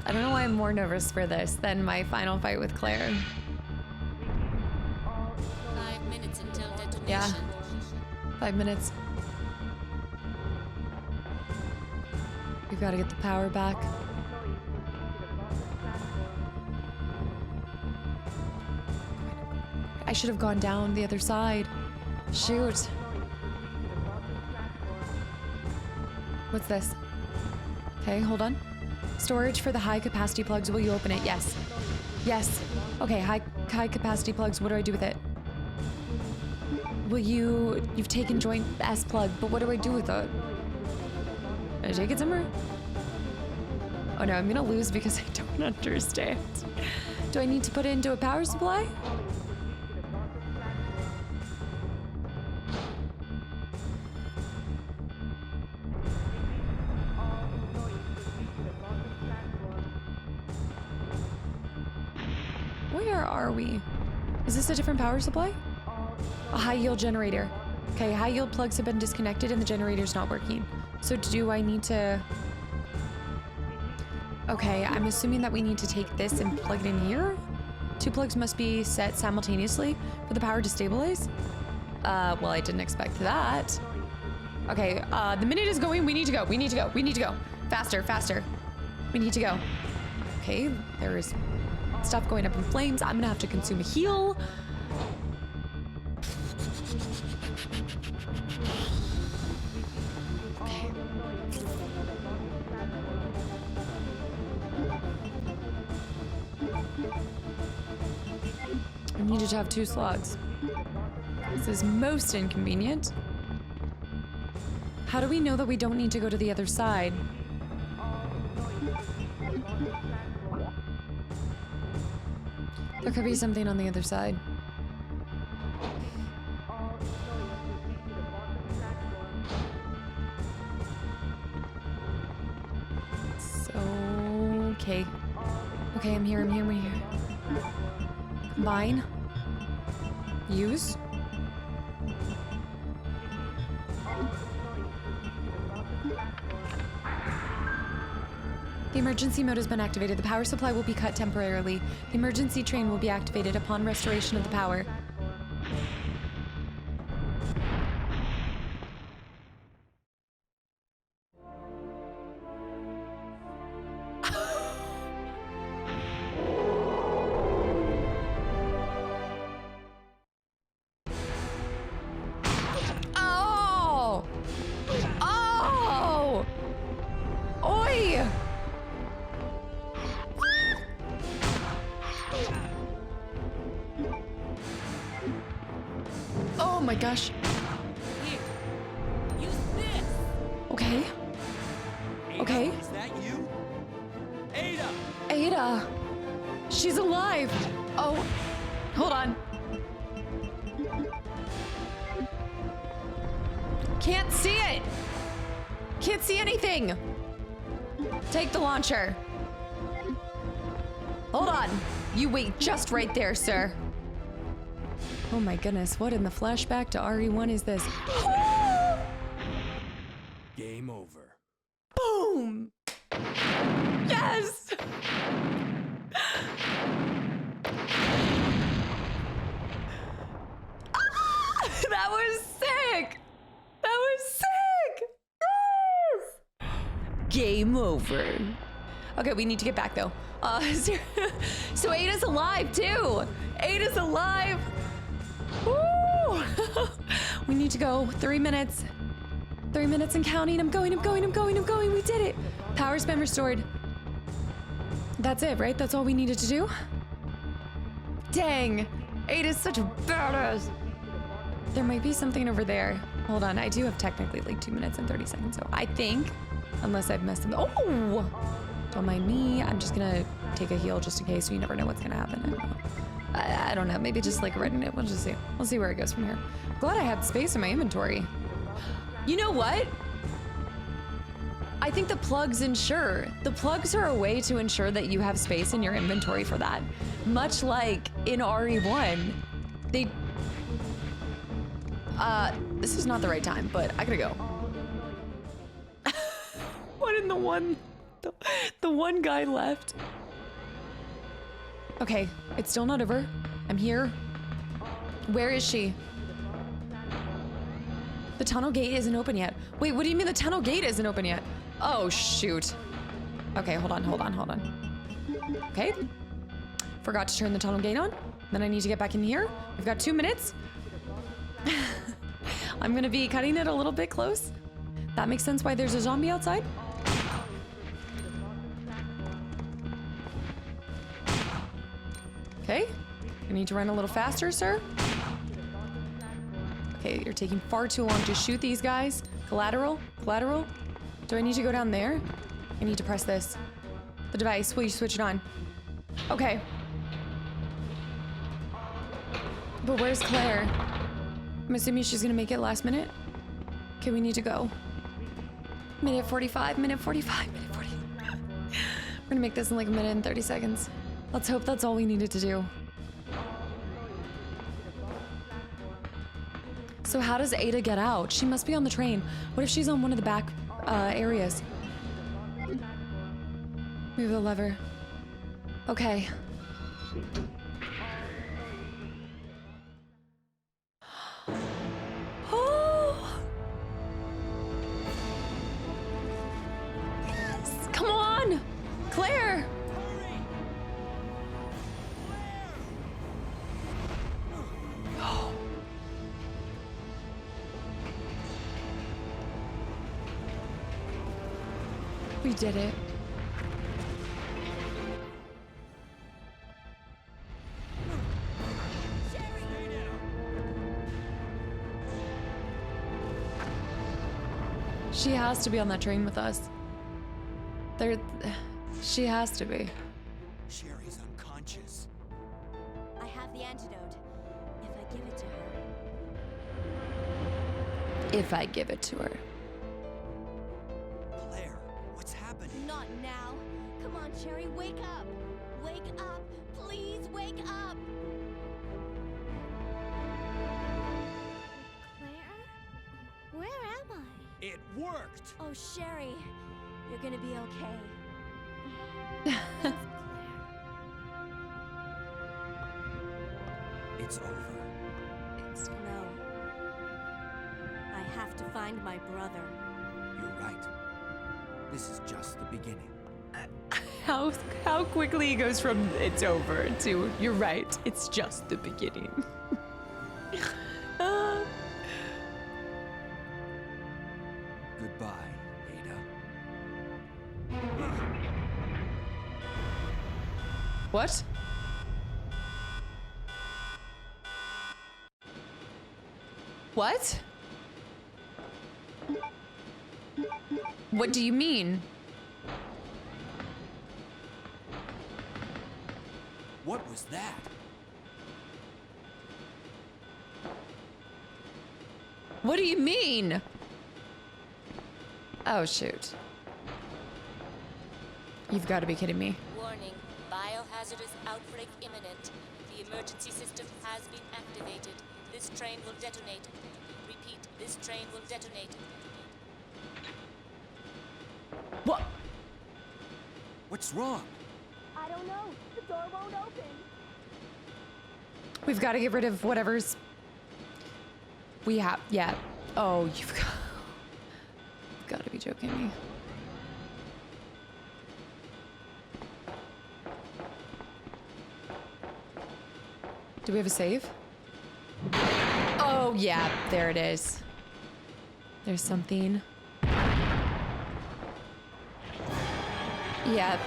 I don't know why I'm more nervous for this than my final fight with Claire. 5 minutes until detonation. Yeah. 5 minutes. We've got to get the power back. I should have gone down the other side. Shoot. What's this? Okay, hold on. Storage for the high capacity plugs. Will you open it? Yes. Yes. Okay, high capacity plugs. What do I do with it? Will you... You've taken joint S plug, but what do I do with it? Did I take it somewhere? Oh no, I'm gonna lose because I don't understand. Do I need to put it into a power supply? Where are we? Is this a different power supply? A high yield generator. Okay, high yield plugs have been disconnected and the generator's not working. So do I need to... Okay, I'm assuming that we need to take this and plug it in here? 2 plugs must be set simultaneously for the power to stabilize? Well, I didn't expect that. Okay, the minute is going. We need to go. We need to go. We need to go. Faster, faster. We need to go. Okay, there is stuff going up in flames. I'm gonna have to consume a heal. Okay. I needed to have 2 slugs. This is most inconvenient. How do we know that we don't need to go to the other side? There could be something on the other side. So, okay. Okay, I'm here, I'm here, I'm here. Combine. Use. The emergency mode has been activated. The power supply will be cut temporarily. The emergency train will be activated upon restoration of the power. Oh! Oh! Oi! Oh my gosh. Here, use this. Okay. Ada, Okay. Is that you? Ada! Ada. She's alive. Oh, hold on. Can't see it. Can't see anything. Take the launcher. Hold on. You wait just right there, sir. Oh my goodness, what in the flashback to RE1 is this? Game over. Boom! Yes! That was sick! That was sick! Yes! Game over. Okay, we need to get back though. So Ada's alive too! Ada's alive! Woo! We need to go. 3 minutes. 3 minutes and counting. I'm going. We did it. Power's been restored. That's it, right? That's all we needed to do? Dang. Ada's such a badass. There might be something over there. Hold on. I do have technically like 2 minutes and 30 seconds. So I think, unless I've messed up. Oh! Don't mind me. I'm just gonna take a heal just in case. So you never know what's gonna happen. I don't know. Maybe just like writing it. We'll just see. We'll see where it goes from here. Glad I have space in my inventory. You know what? I think the plugs ensure. The plugs are a way to ensure that you have space in your inventory for that. Much like in RE1, they... this is not the right time, but I gotta go. What in the one... The one guy left. Okay, it's still not over. I'm here. Where is she? The tunnel gate isn't open yet. Wait, what do you mean the tunnel gate isn't open yet? Oh, shoot. Okay, hold on. Okay. Forgot to turn the tunnel gate on. Then I need to get back in here. We've got 2 minutes. I'm gonna be cutting it a little bit close. That makes sense why there's a zombie outside. Okay. I need to run a little faster, sir. Okay, you're taking far too long to shoot these guys. Collateral? Do I need to go down there? I need to press this. The device, will you switch it on? Okay. But where's Claire? I'm assuming she's gonna make it last minute. Okay, we need to go. Minute 45. We're gonna make this in like a minute and 30 seconds. Let's hope that's all we needed to do. So how does Ada get out? She must be on the train. What if she's on one of the back areas? Move the lever. Okay. Oh! Yes! Come on! Claire! We did it. She has to be on that train with us. She has to be. Sherry's unconscious. I have the antidote. If I give it to her. If I give it to her. Claire, what's happening? Not now. Come on, Cherry, wake up. Wake up. Please wake up. Claire? Where am I? It worked! Oh, Sherry, you're gonna be okay. It's over. No. I have to find my brother. You're right. This is just the beginning. How quickly it goes from it's over to you're right, it's just the beginning. Goodbye, Ada. What? What? What do you mean? What was that? What do you mean? Oh, shoot. You've got to be kidding me. Warning, biohazardous outbreak imminent. The emergency system has been activated. This train will detonate. Repeat, this train will detonate. What? What's wrong? I don't know. The door won't open. We've got to get rid of whatever's... We have... Yeah. Oh, you've got to be joking me. Do we have a save? Oh, yeah. There it is. There's something. Yep.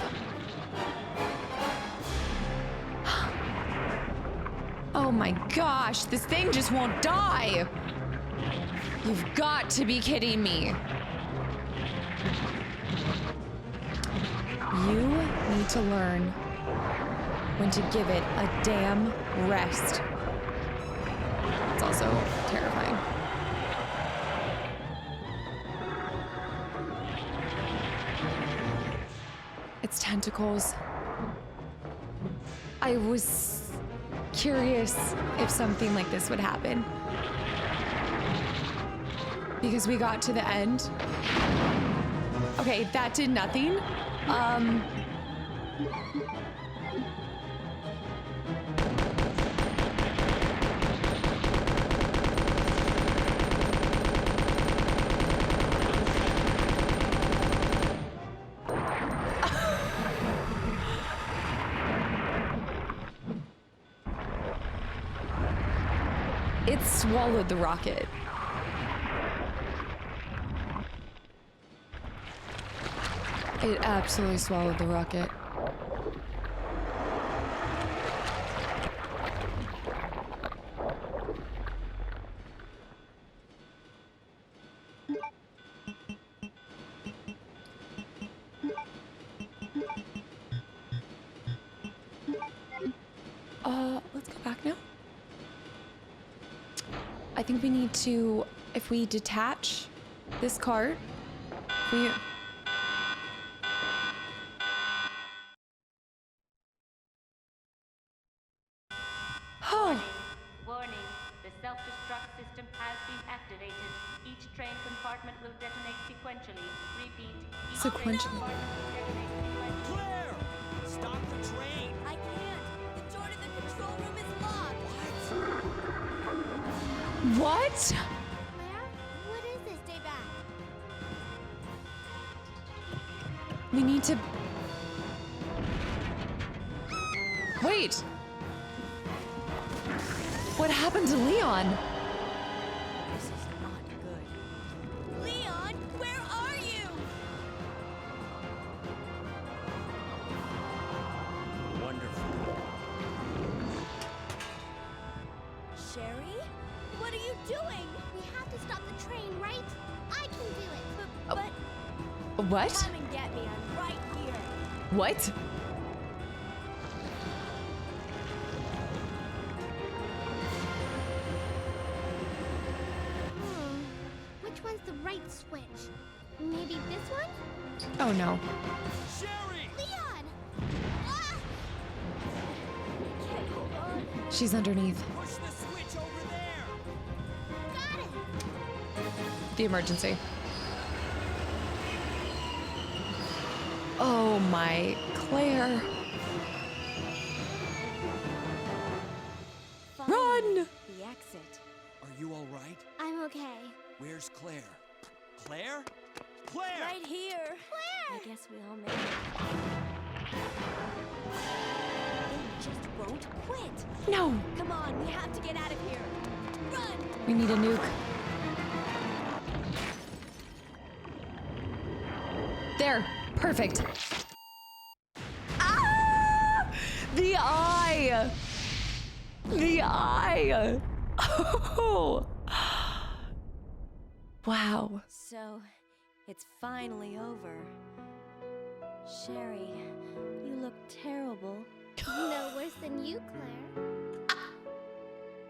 Oh my gosh, this thing just won't die. You've got to be kidding me. You need to learn when to give it a damn rest. It's also terrifying. It's tentacles. I was curious if something like this would happen. Because we got to the end. Okay, that did nothing. It swallowed the rocket. It absolutely swallowed the rocket. Let's go back now. I think we need to, if we detach this cart, we... Oh. Warning, the self-destruct system has been activated. Each train compartment will detonate sequentially. Repeat, each train Sequentially. compartment will detonate sequentially. Claire! Stop the train! I can't. The door to the control room is locked. What? Claire, what is this? Stay back. We need to... Wait. What happened to Leon? This is not good. Leon, where are you? Wonderful. Sherry? What are you doing? We have to stop the train, right? I can do it. But What? come and get me. I'm right here. What? Which one's the right switch? Maybe this one? Oh no. Sherry! Leon! Ah! I can't hold on. She's underneath. Push the switch over there! Got it! The emergency. Oh my, Claire. Run! The exit. Are you all right? I'm okay. Where's Claire? Claire? Claire! Right here. Claire! I guess we all made it. They just won't quit. No. Come on, we have to get out of here. Run! We need a nuke. There. Perfect. Ah! The eye. The eye. Oh. Wow. So, it's finally over. Sherry, you look terrible. No worse than you, Claire.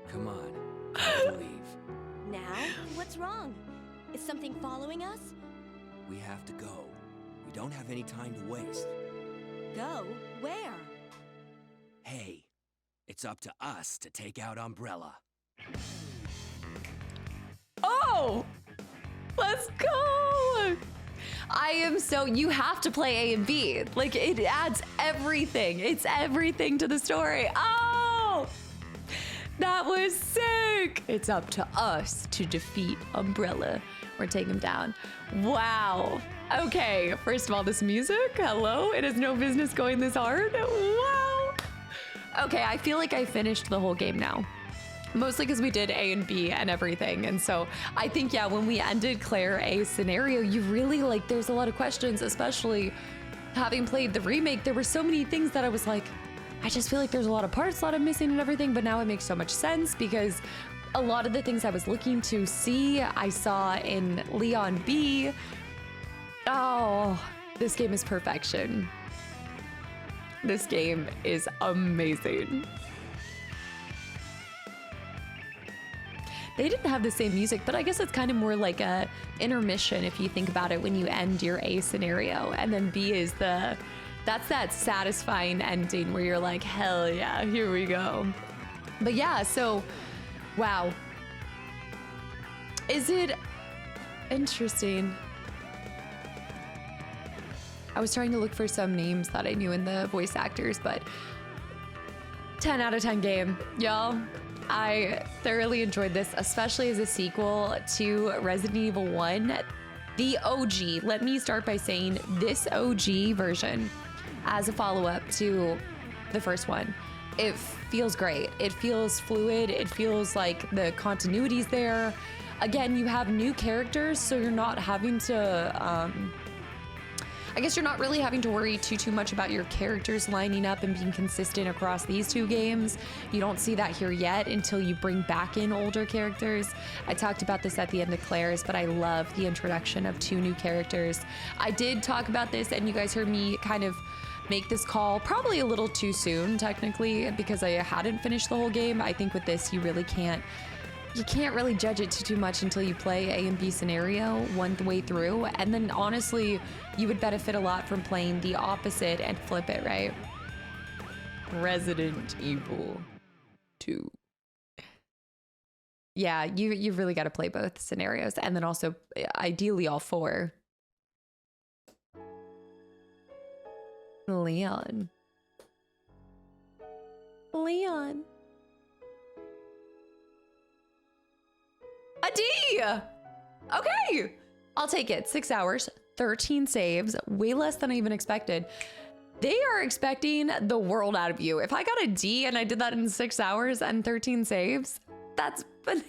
Come on. Time to leave. Now? What's wrong? Is something following us? We have to go. We don't have any time to waste. Go? Where? Hey, it's up to us to take out Umbrella. Oh, let's go. I am so, you have to play A and B. Like, it adds everything. It's everything to the story. Oh, that was sick. It's up to us to defeat Umbrella or take him down. Wow. Okay, first of all, this music, hello. It has no business going this hard. Wow. Okay, I feel like I finished the whole game now. Mostly because we did A and B and everything. And so I think, yeah, when we ended Claire A's scenario, you really like, there's a lot of questions, especially having played the remake. There were so many things that I was like, I just feel like there's a lot of parts that I'm missing and everything. But now it makes so much sense because a lot of the things I was looking to see, I saw in Leon B. Oh, this game is perfection. This game is amazing. They didn't have the same music, but I guess it's kind of more like a intermission if you think about it when you end your A scenario. And then B is that's that satisfying ending where you're like, hell yeah, here we go. But yeah, so, wow. Is it interesting? I was trying to look for some names that I knew in the voice actors, but 10 out of 10 game, y'all. I thoroughly enjoyed this, especially as a sequel to Resident Evil 1. The OG, let me start by saying this OG version as a follow-up to the first one, it feels great. It feels fluid. It feels like the continuity's there. Again, you have new characters, so you're not having to, I guess you're not really having to worry too much about your characters lining up and being consistent across these two games. You don't see that here yet until you bring back in older characters. I talked about this at the end of Claire's, but I love the introduction of 2 new characters. I did talk about this, and you guys heard me kind of make this call probably a little too soon, technically, because I hadn't finished the whole game. I think with this, you can't really judge it too much until you play A and B scenario one way through. And then honestly, you would benefit a lot from playing the opposite and flip it, right? Resident Evil 2. Yeah, you've really got to play both scenarios, and then also ideally all 4. Leon. A D! Okay, I'll take it. 6 hours, 13 saves, way less than I even expected. They are expecting the world out of you. If I got a D and I did that in 6 hours and 13 saves, that's bananas.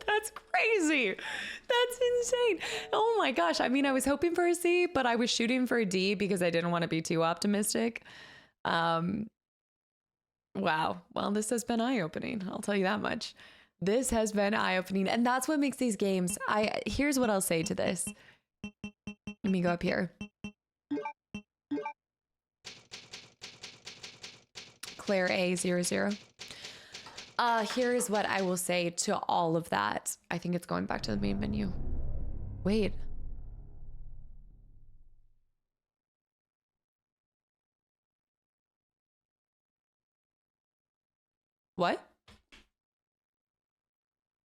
That's crazy. That's insane. Oh my gosh. I mean, I was hoping for a C, but I was shooting for a D because I didn't want to be too optimistic. Wow. Well, this has been eye-opening. I'll tell you that much. This has been eye-opening, and that's what makes these games. Here's what I'll say to this. Let me go up here. Claire A00. Here's what I will say to all of that. I think it's going back to the main menu. Wait. What?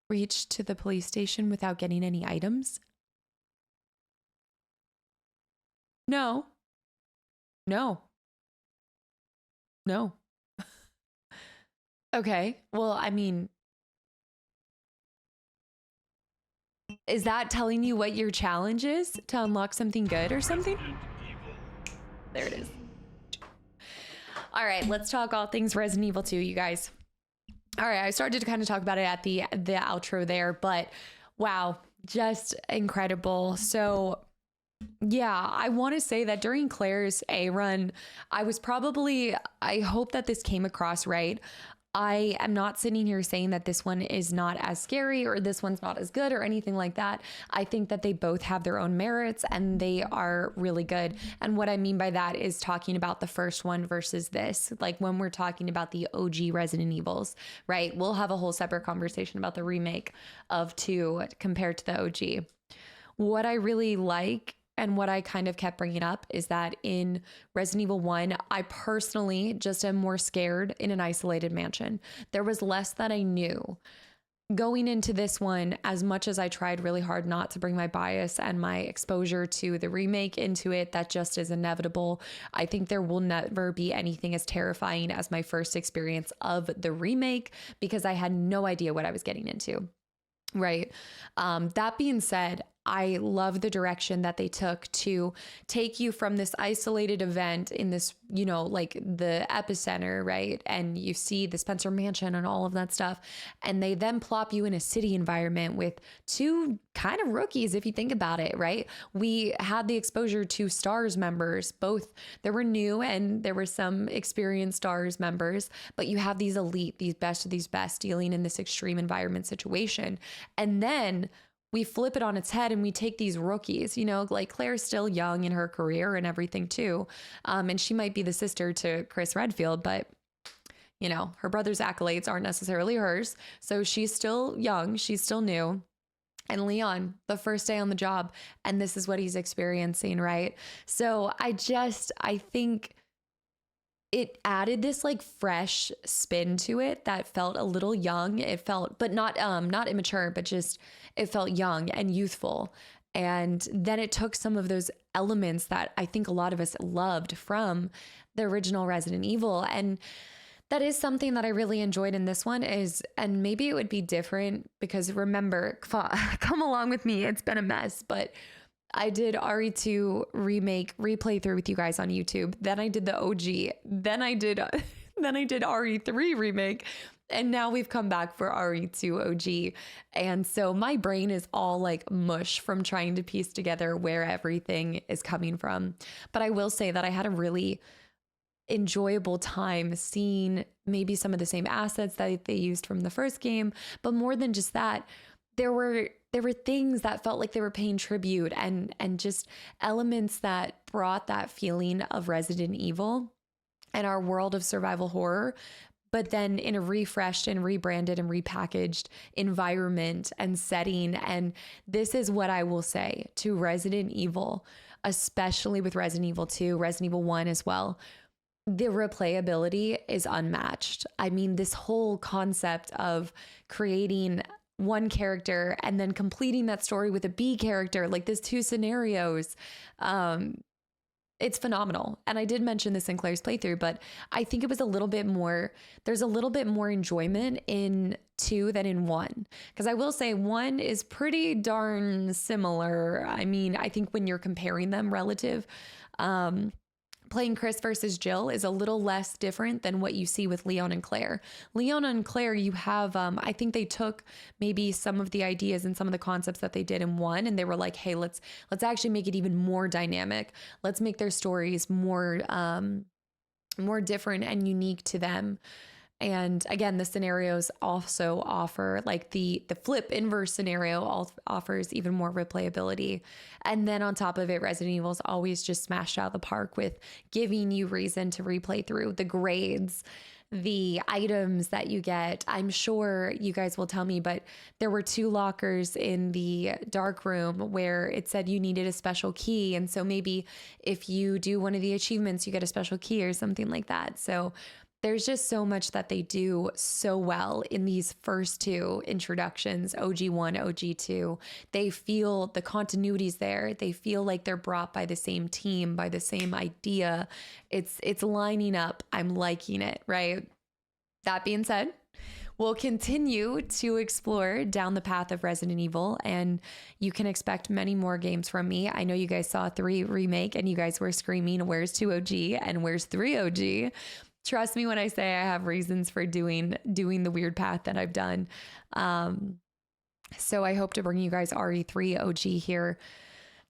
Reach to the police station without getting any items? No. Okay. Well, I mean, is that telling you what your challenge is to unlock something good or something? There it is. All right, let's talk all things Resident Evil 2, you guys. All right, I started to kind of talk about it at the outro there, but wow, just incredible. So yeah, I want to say that during Claire's A run, I hope that this came across right. I am not sitting here saying that this one is not as scary or this one's not as good or anything like that. I think that they both have their own merits and they are really good. And what I mean by that is talking about the first one versus this. Like when we're talking about the OG Resident Evils, right? We'll have a whole separate conversation about the remake of 2 compared to the OG. what I really like and what I kind of kept bringing up is that in Resident Evil 1, I personally just am more scared in an isolated mansion. There was less that I knew. Going into this one, as much as I tried really hard not to bring my bias and my exposure to the remake into it, that just is inevitable. I think there will never be anything as terrifying as my first experience of the remake because I had no idea what I was getting into. Right. That being said, I love the direction that they took to take you from this isolated event in this, you know, like the epicenter, right? And you see the Spencer Mansion and all of that stuff. And they then plop you in a city environment with two kind of rookies, if you think about it, right? We had the exposure to STARS members, both there were new and there were some experienced STARS members, but you have these elite, these best of these best dealing in this extreme environment situation. And then we flip it on its head and we take these rookies, you know, like Claire's still young in her career and everything too. And she might be the sister to Chris Redfield, but you know, her brother's accolades aren't necessarily hers. So she's still young. She's still new. And Leon, the first day on the job, and this is what he's experiencing, right? So I think it added this like fresh spin to it that felt a little young. It felt, but not immature, but just, it felt young and youthful. And then it took some of those elements that I think a lot of us loved from the original Resident Evil. And that is something that I really enjoyed in this one is, and maybe it would be different because remember, come along with me. It's been a mess, but I did RE2 remake replay through with you guys on YouTube. Then I did the OG. Then I did RE3 remake. And now we've come back for RE2 OG. And so my brain is all like mush from trying to piece together where everything is coming from. But I will say that I had a really enjoyable time seeing maybe some of the same assets that they used from the first game. But more than just that, there were things that felt like they were paying tribute and just elements that brought that feeling of Resident Evil and our world of survival horror, but then in a refreshed and rebranded and repackaged environment and setting. And this is what I will say to Resident Evil, especially with Resident Evil 2, Resident Evil 1 as well. The replayability is unmatched. I mean, this whole concept of creating one character and then completing that story with a B character, like there's two scenarios. It's phenomenal. And I did mention this in Claire's playthrough, but I think it was there's a little bit more enjoyment in 2 than in 1. Because I will say 1 is pretty darn similar. I mean, I think when you're comparing them relative, playing Chris versus Jill is a little less different than what you see with Leon and Claire. Leon and Claire, you have, I think they took maybe some of the ideas and some of the concepts that they did in 1, and they were like, hey, let's actually make it even more dynamic. Let's make their stories more different and unique to them. And again, the scenarios also offer like the flip inverse scenario offers even more replayability. And then on top of it, Resident Evil's always just smashed out the park with giving you reason to replay through the grades, the items that you get. I'm sure you guys will tell me, but there were 2 lockers in the dark room where it said you needed a special key. And so maybe if you do one of the achievements, you get a special key or something like that. So there's just so much that they do so well in these first 2 introductions, OG1, OG2. They feel the continuity's there. They feel like they're brought by the same team, by the same idea. It's lining up. I'm liking it, right? That being said, we'll continue to explore down the path of Resident Evil, and you can expect many more games from me. I know you guys saw 3 remake and you guys were screaming, where's 2 OG and where's 3 OG? Trust me when I say I have reasons for doing the weird path that I've done. So I hope to bring you guys RE3 OG here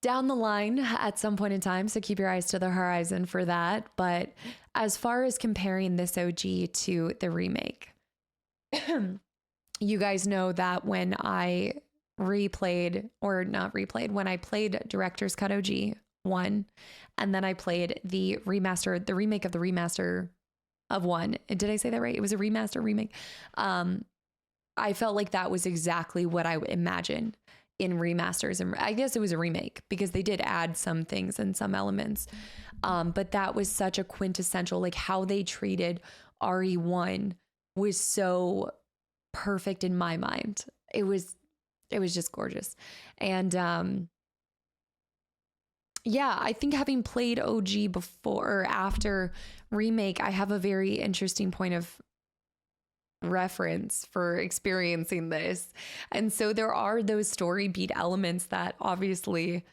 down the line at some point in time. So keep your eyes to the horizon for that. But as far as comparing this OG to the remake, you guys know that when I when I played Director's Cut OG 1, and then I played the remake of the remaster of 1. Did I say that right? It was a remake. I felt like that was exactly what I imagined in remasters, and I guess it was a remake because they did add some things and some elements. But that was such a quintessential, like how they treated RE1 was so perfect in my mind. It was just gorgeous. And yeah, I think having played OG before or after remake, I have a very interesting point of reference for experiencing this. And so there are those story beat elements that obviously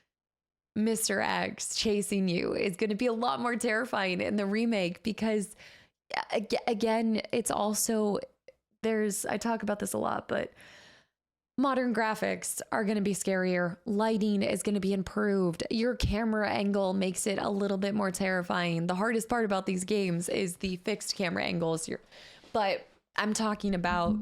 Mr. X chasing you is going to be a lot more terrifying in the remake because again, it's also I talk about this a lot, but modern graphics are going to be scarier. Lighting is going to be improved. Your camera angle makes it a little bit more terrifying. The hardest part about these games is the fixed camera angles. But I'm talking about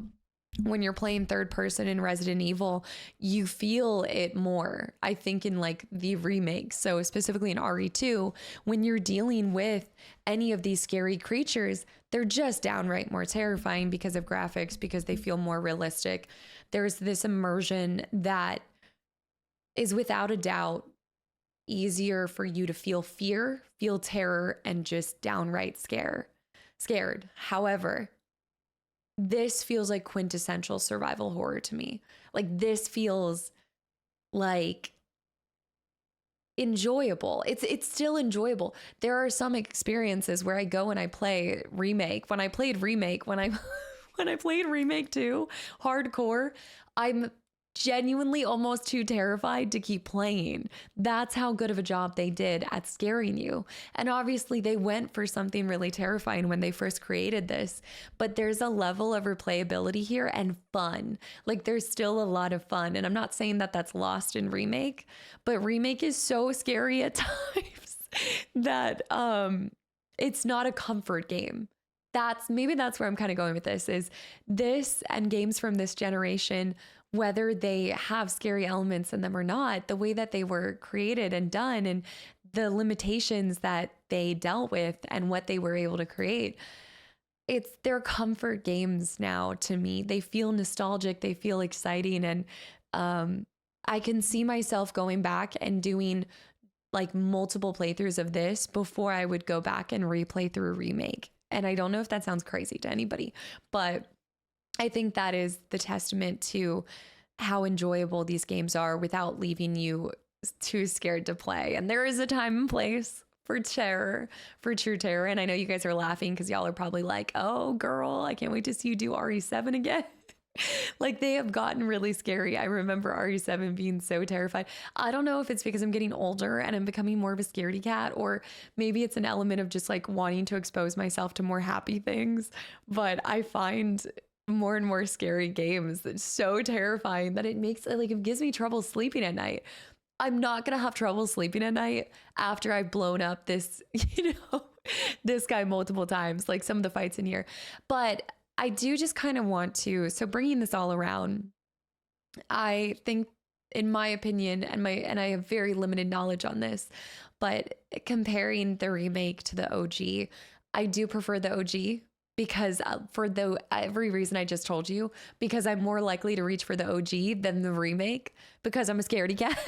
when you're playing third person in Resident Evil, you feel it more, I think, in like the remake. So specifically in RE2, when you're dealing with any of these scary creatures, they're just downright more terrifying because of graphics, because they feel more realistic. There's this immersion that is without a doubt easier for you to feel fear, feel terror, and just downright scared. However, this feels like quintessential survival horror to me. Like this feels like enjoyable. It's still enjoyable. There are some experiences where I go and I play remake. When I played remake, when I played remake 2 hardcore, I'm genuinely almost too terrified to keep playing. That's how good of a job they did at scaring you. And obviously they went for something really terrifying when they first created this, but there's a level of replayability here and fun. Like there's still a lot of fun. And I'm not saying that that's lost in remake, but remake is so scary at times that it's not a comfort game. Maybe that's where I'm kind of going with this, is this and games from this generation, whether they have scary elements in them or not, the way that they were created and done and the limitations that they dealt with and what they were able to create, they're comfort games now to me. They feel nostalgic, they feel exciting, and I can see myself going back and doing like multiple playthroughs of this before I would go back and replay through a remake. And I don't know if that sounds crazy to anybody, but I think that is the testament to how enjoyable these games are without leaving you too scared to play. And there is a time and place for terror, for true terror. And I know you guys are laughing because y'all are probably like, oh girl, I can't wait to see you do RE7 again. Like they have gotten really scary. I remember RE7 being so terrified. I don't know if it's because I'm getting older and I'm becoming more of a scaredy cat, or maybe it's an element of just like wanting to expose myself to more happy things. But I find more and more scary games that's so terrifying that it gives me trouble sleeping at night. I'm not going to have trouble sleeping at night after I've blown up this, this guy multiple times, like some of the fights in here. But I do just kind of want to, so bringing this all around, I think, in my opinion, and I have very limited knowledge on this, but comparing the remake to the OG, I do prefer the OG because for every reason I just told you, because I'm more likely to reach for the OG than the remake because I'm a scaredy cat.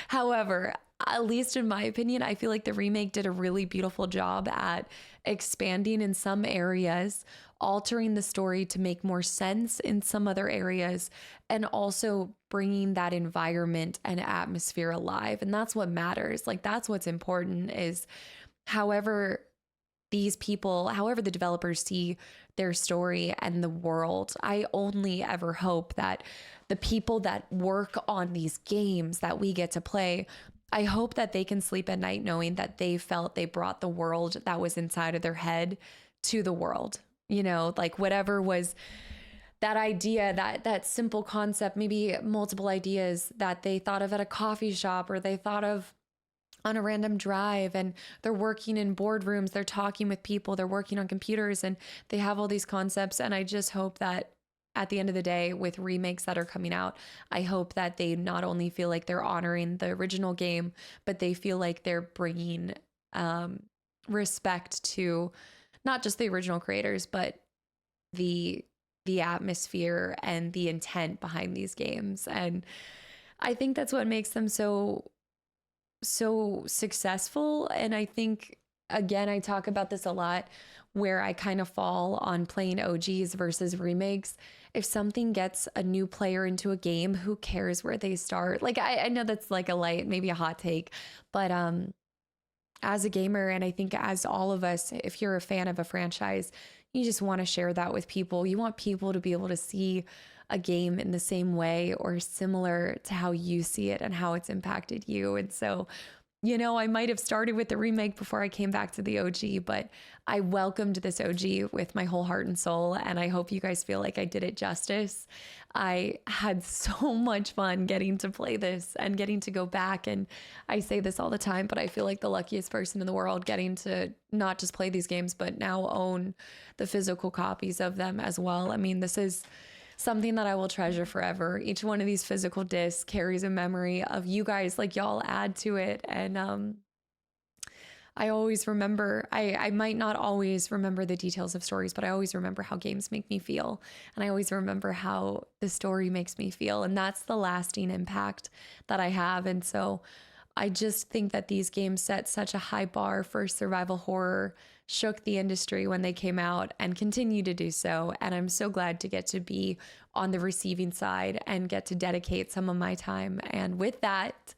However, at least in my opinion, I feel like the remake did a really beautiful job at expanding in some areas, altering the story to make more sense in some other areas, and also bringing that environment and atmosphere alive. And that's what matters. Like that's what's important, is however the developers see their story and the world. I only ever hope that the people that work on these games that we get to play, I hope that they can sleep at night knowing that they felt they brought the world that was inside of their head to the world. Like whatever was that idea, that simple concept, maybe multiple ideas that they thought of at a coffee shop or they thought of on a random drive, and they're working in boardrooms, they're talking with people, they're working on computers, and they have all these concepts. And I just hope that at the end of the day, with remakes that are coming out, I hope that they not only feel like they're honoring the original game, but they feel like they're bringing respect to not just the original creators, but the atmosphere and the intent behind these games. And I think that's what makes them so successful. And I think, again, I talk about this a lot, where I kind of fall on playing OGs versus remakes. If something gets a new player into a game, who cares where they start? Like, I know that's like a light, maybe a hot take, but as a gamer, and I think as all of us, if you're a fan of a franchise, you just want to share that with people. You want people to be able to see a game in the same way or similar to how you see it and how it's impacted you. And so, I might have started with the remake before I came back to the OG, but I welcomed this OG with my whole heart and soul. And I hope you guys feel like I did it justice. I had so much fun getting to play this and getting to go back. And I say this all the time, but I feel like the luckiest person in the world getting to not just play these games, but now own the physical copies of them as well. I mean, this is something that I will treasure forever. Each one of these physical discs carries a memory of you guys, like y'all add to it. And I always remember, I might not always remember the details of stories, but I always remember how games make me feel. And I always remember how the story makes me feel. And that's the lasting impact that I have. And so I just think that these games set such a high bar for survival horror, shook the industry when they came out, and continue to do so. And I'm so glad to get to be on the receiving side and get to dedicate some of my time. And with that,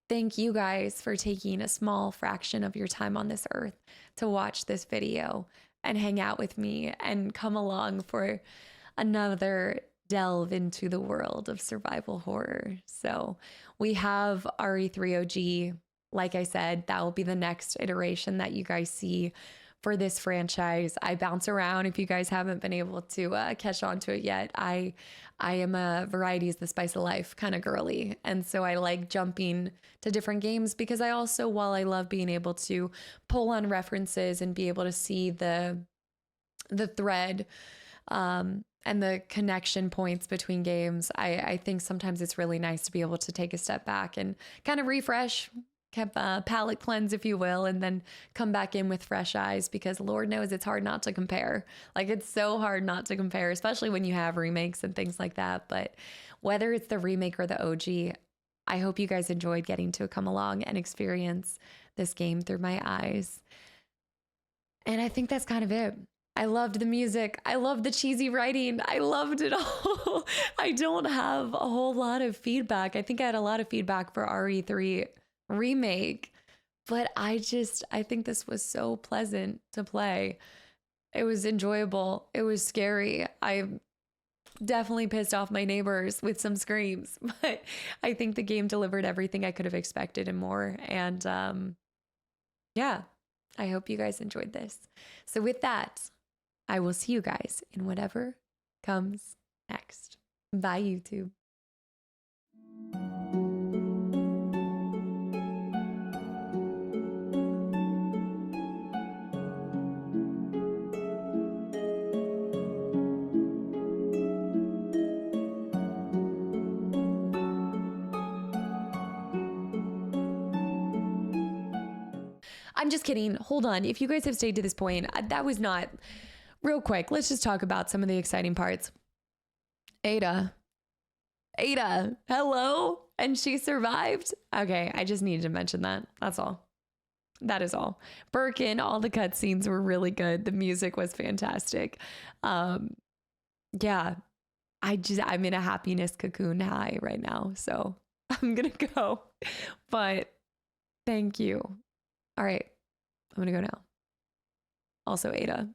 thank you guys for taking a small fraction of your time on this earth to watch this video and hang out with me and come along for another delve into the world of survival horror. So we have RE3 OG. Like I said, that will be the next iteration that you guys see for this franchise. I bounce around. If you guys haven't been able to catch on to it yet, I am a variety is the spice of life kind of girly. And so I like jumping to different games because I also, while I love being able to pull on references and be able to see the thread and the connection points between games, I think sometimes it's really nice to be able to take a step back and kind of refresh, palate cleanse, if you will, and then come back in with fresh eyes, because Lord knows it's hard not to compare. Like, it's so hard not to compare, especially when you have remakes and things like that. But whether it's the remake or the OG, I hope you guys enjoyed getting to come along and experience this game through my eyes. And I think that's kind of it. I loved the music. I loved the cheesy writing. I loved it all. I don't have a whole lot of feedback. I think I had a lot of feedback for RE3 remake, but I think this was so pleasant to play. It was enjoyable. It was scary. I definitely pissed off my neighbors with some screams, but I think the game delivered everything I could have expected and more. And yeah, I hope you guys enjoyed this. So with that, I will see you guys in whatever comes next. Bye, YouTube. I'm just kidding. Hold on. If you guys have stayed to this point, that was not real quick. Let's just talk about some of the exciting parts. Ada, hello. And she survived. Okay. I just needed to mention that. That's all. That is all. Birkin, all the cutscenes were really good. The music was fantastic. Yeah, I'm in a happiness cocoon high right now. So I'm going to go, but thank you. All right, I'm going to go now. Also, Ada,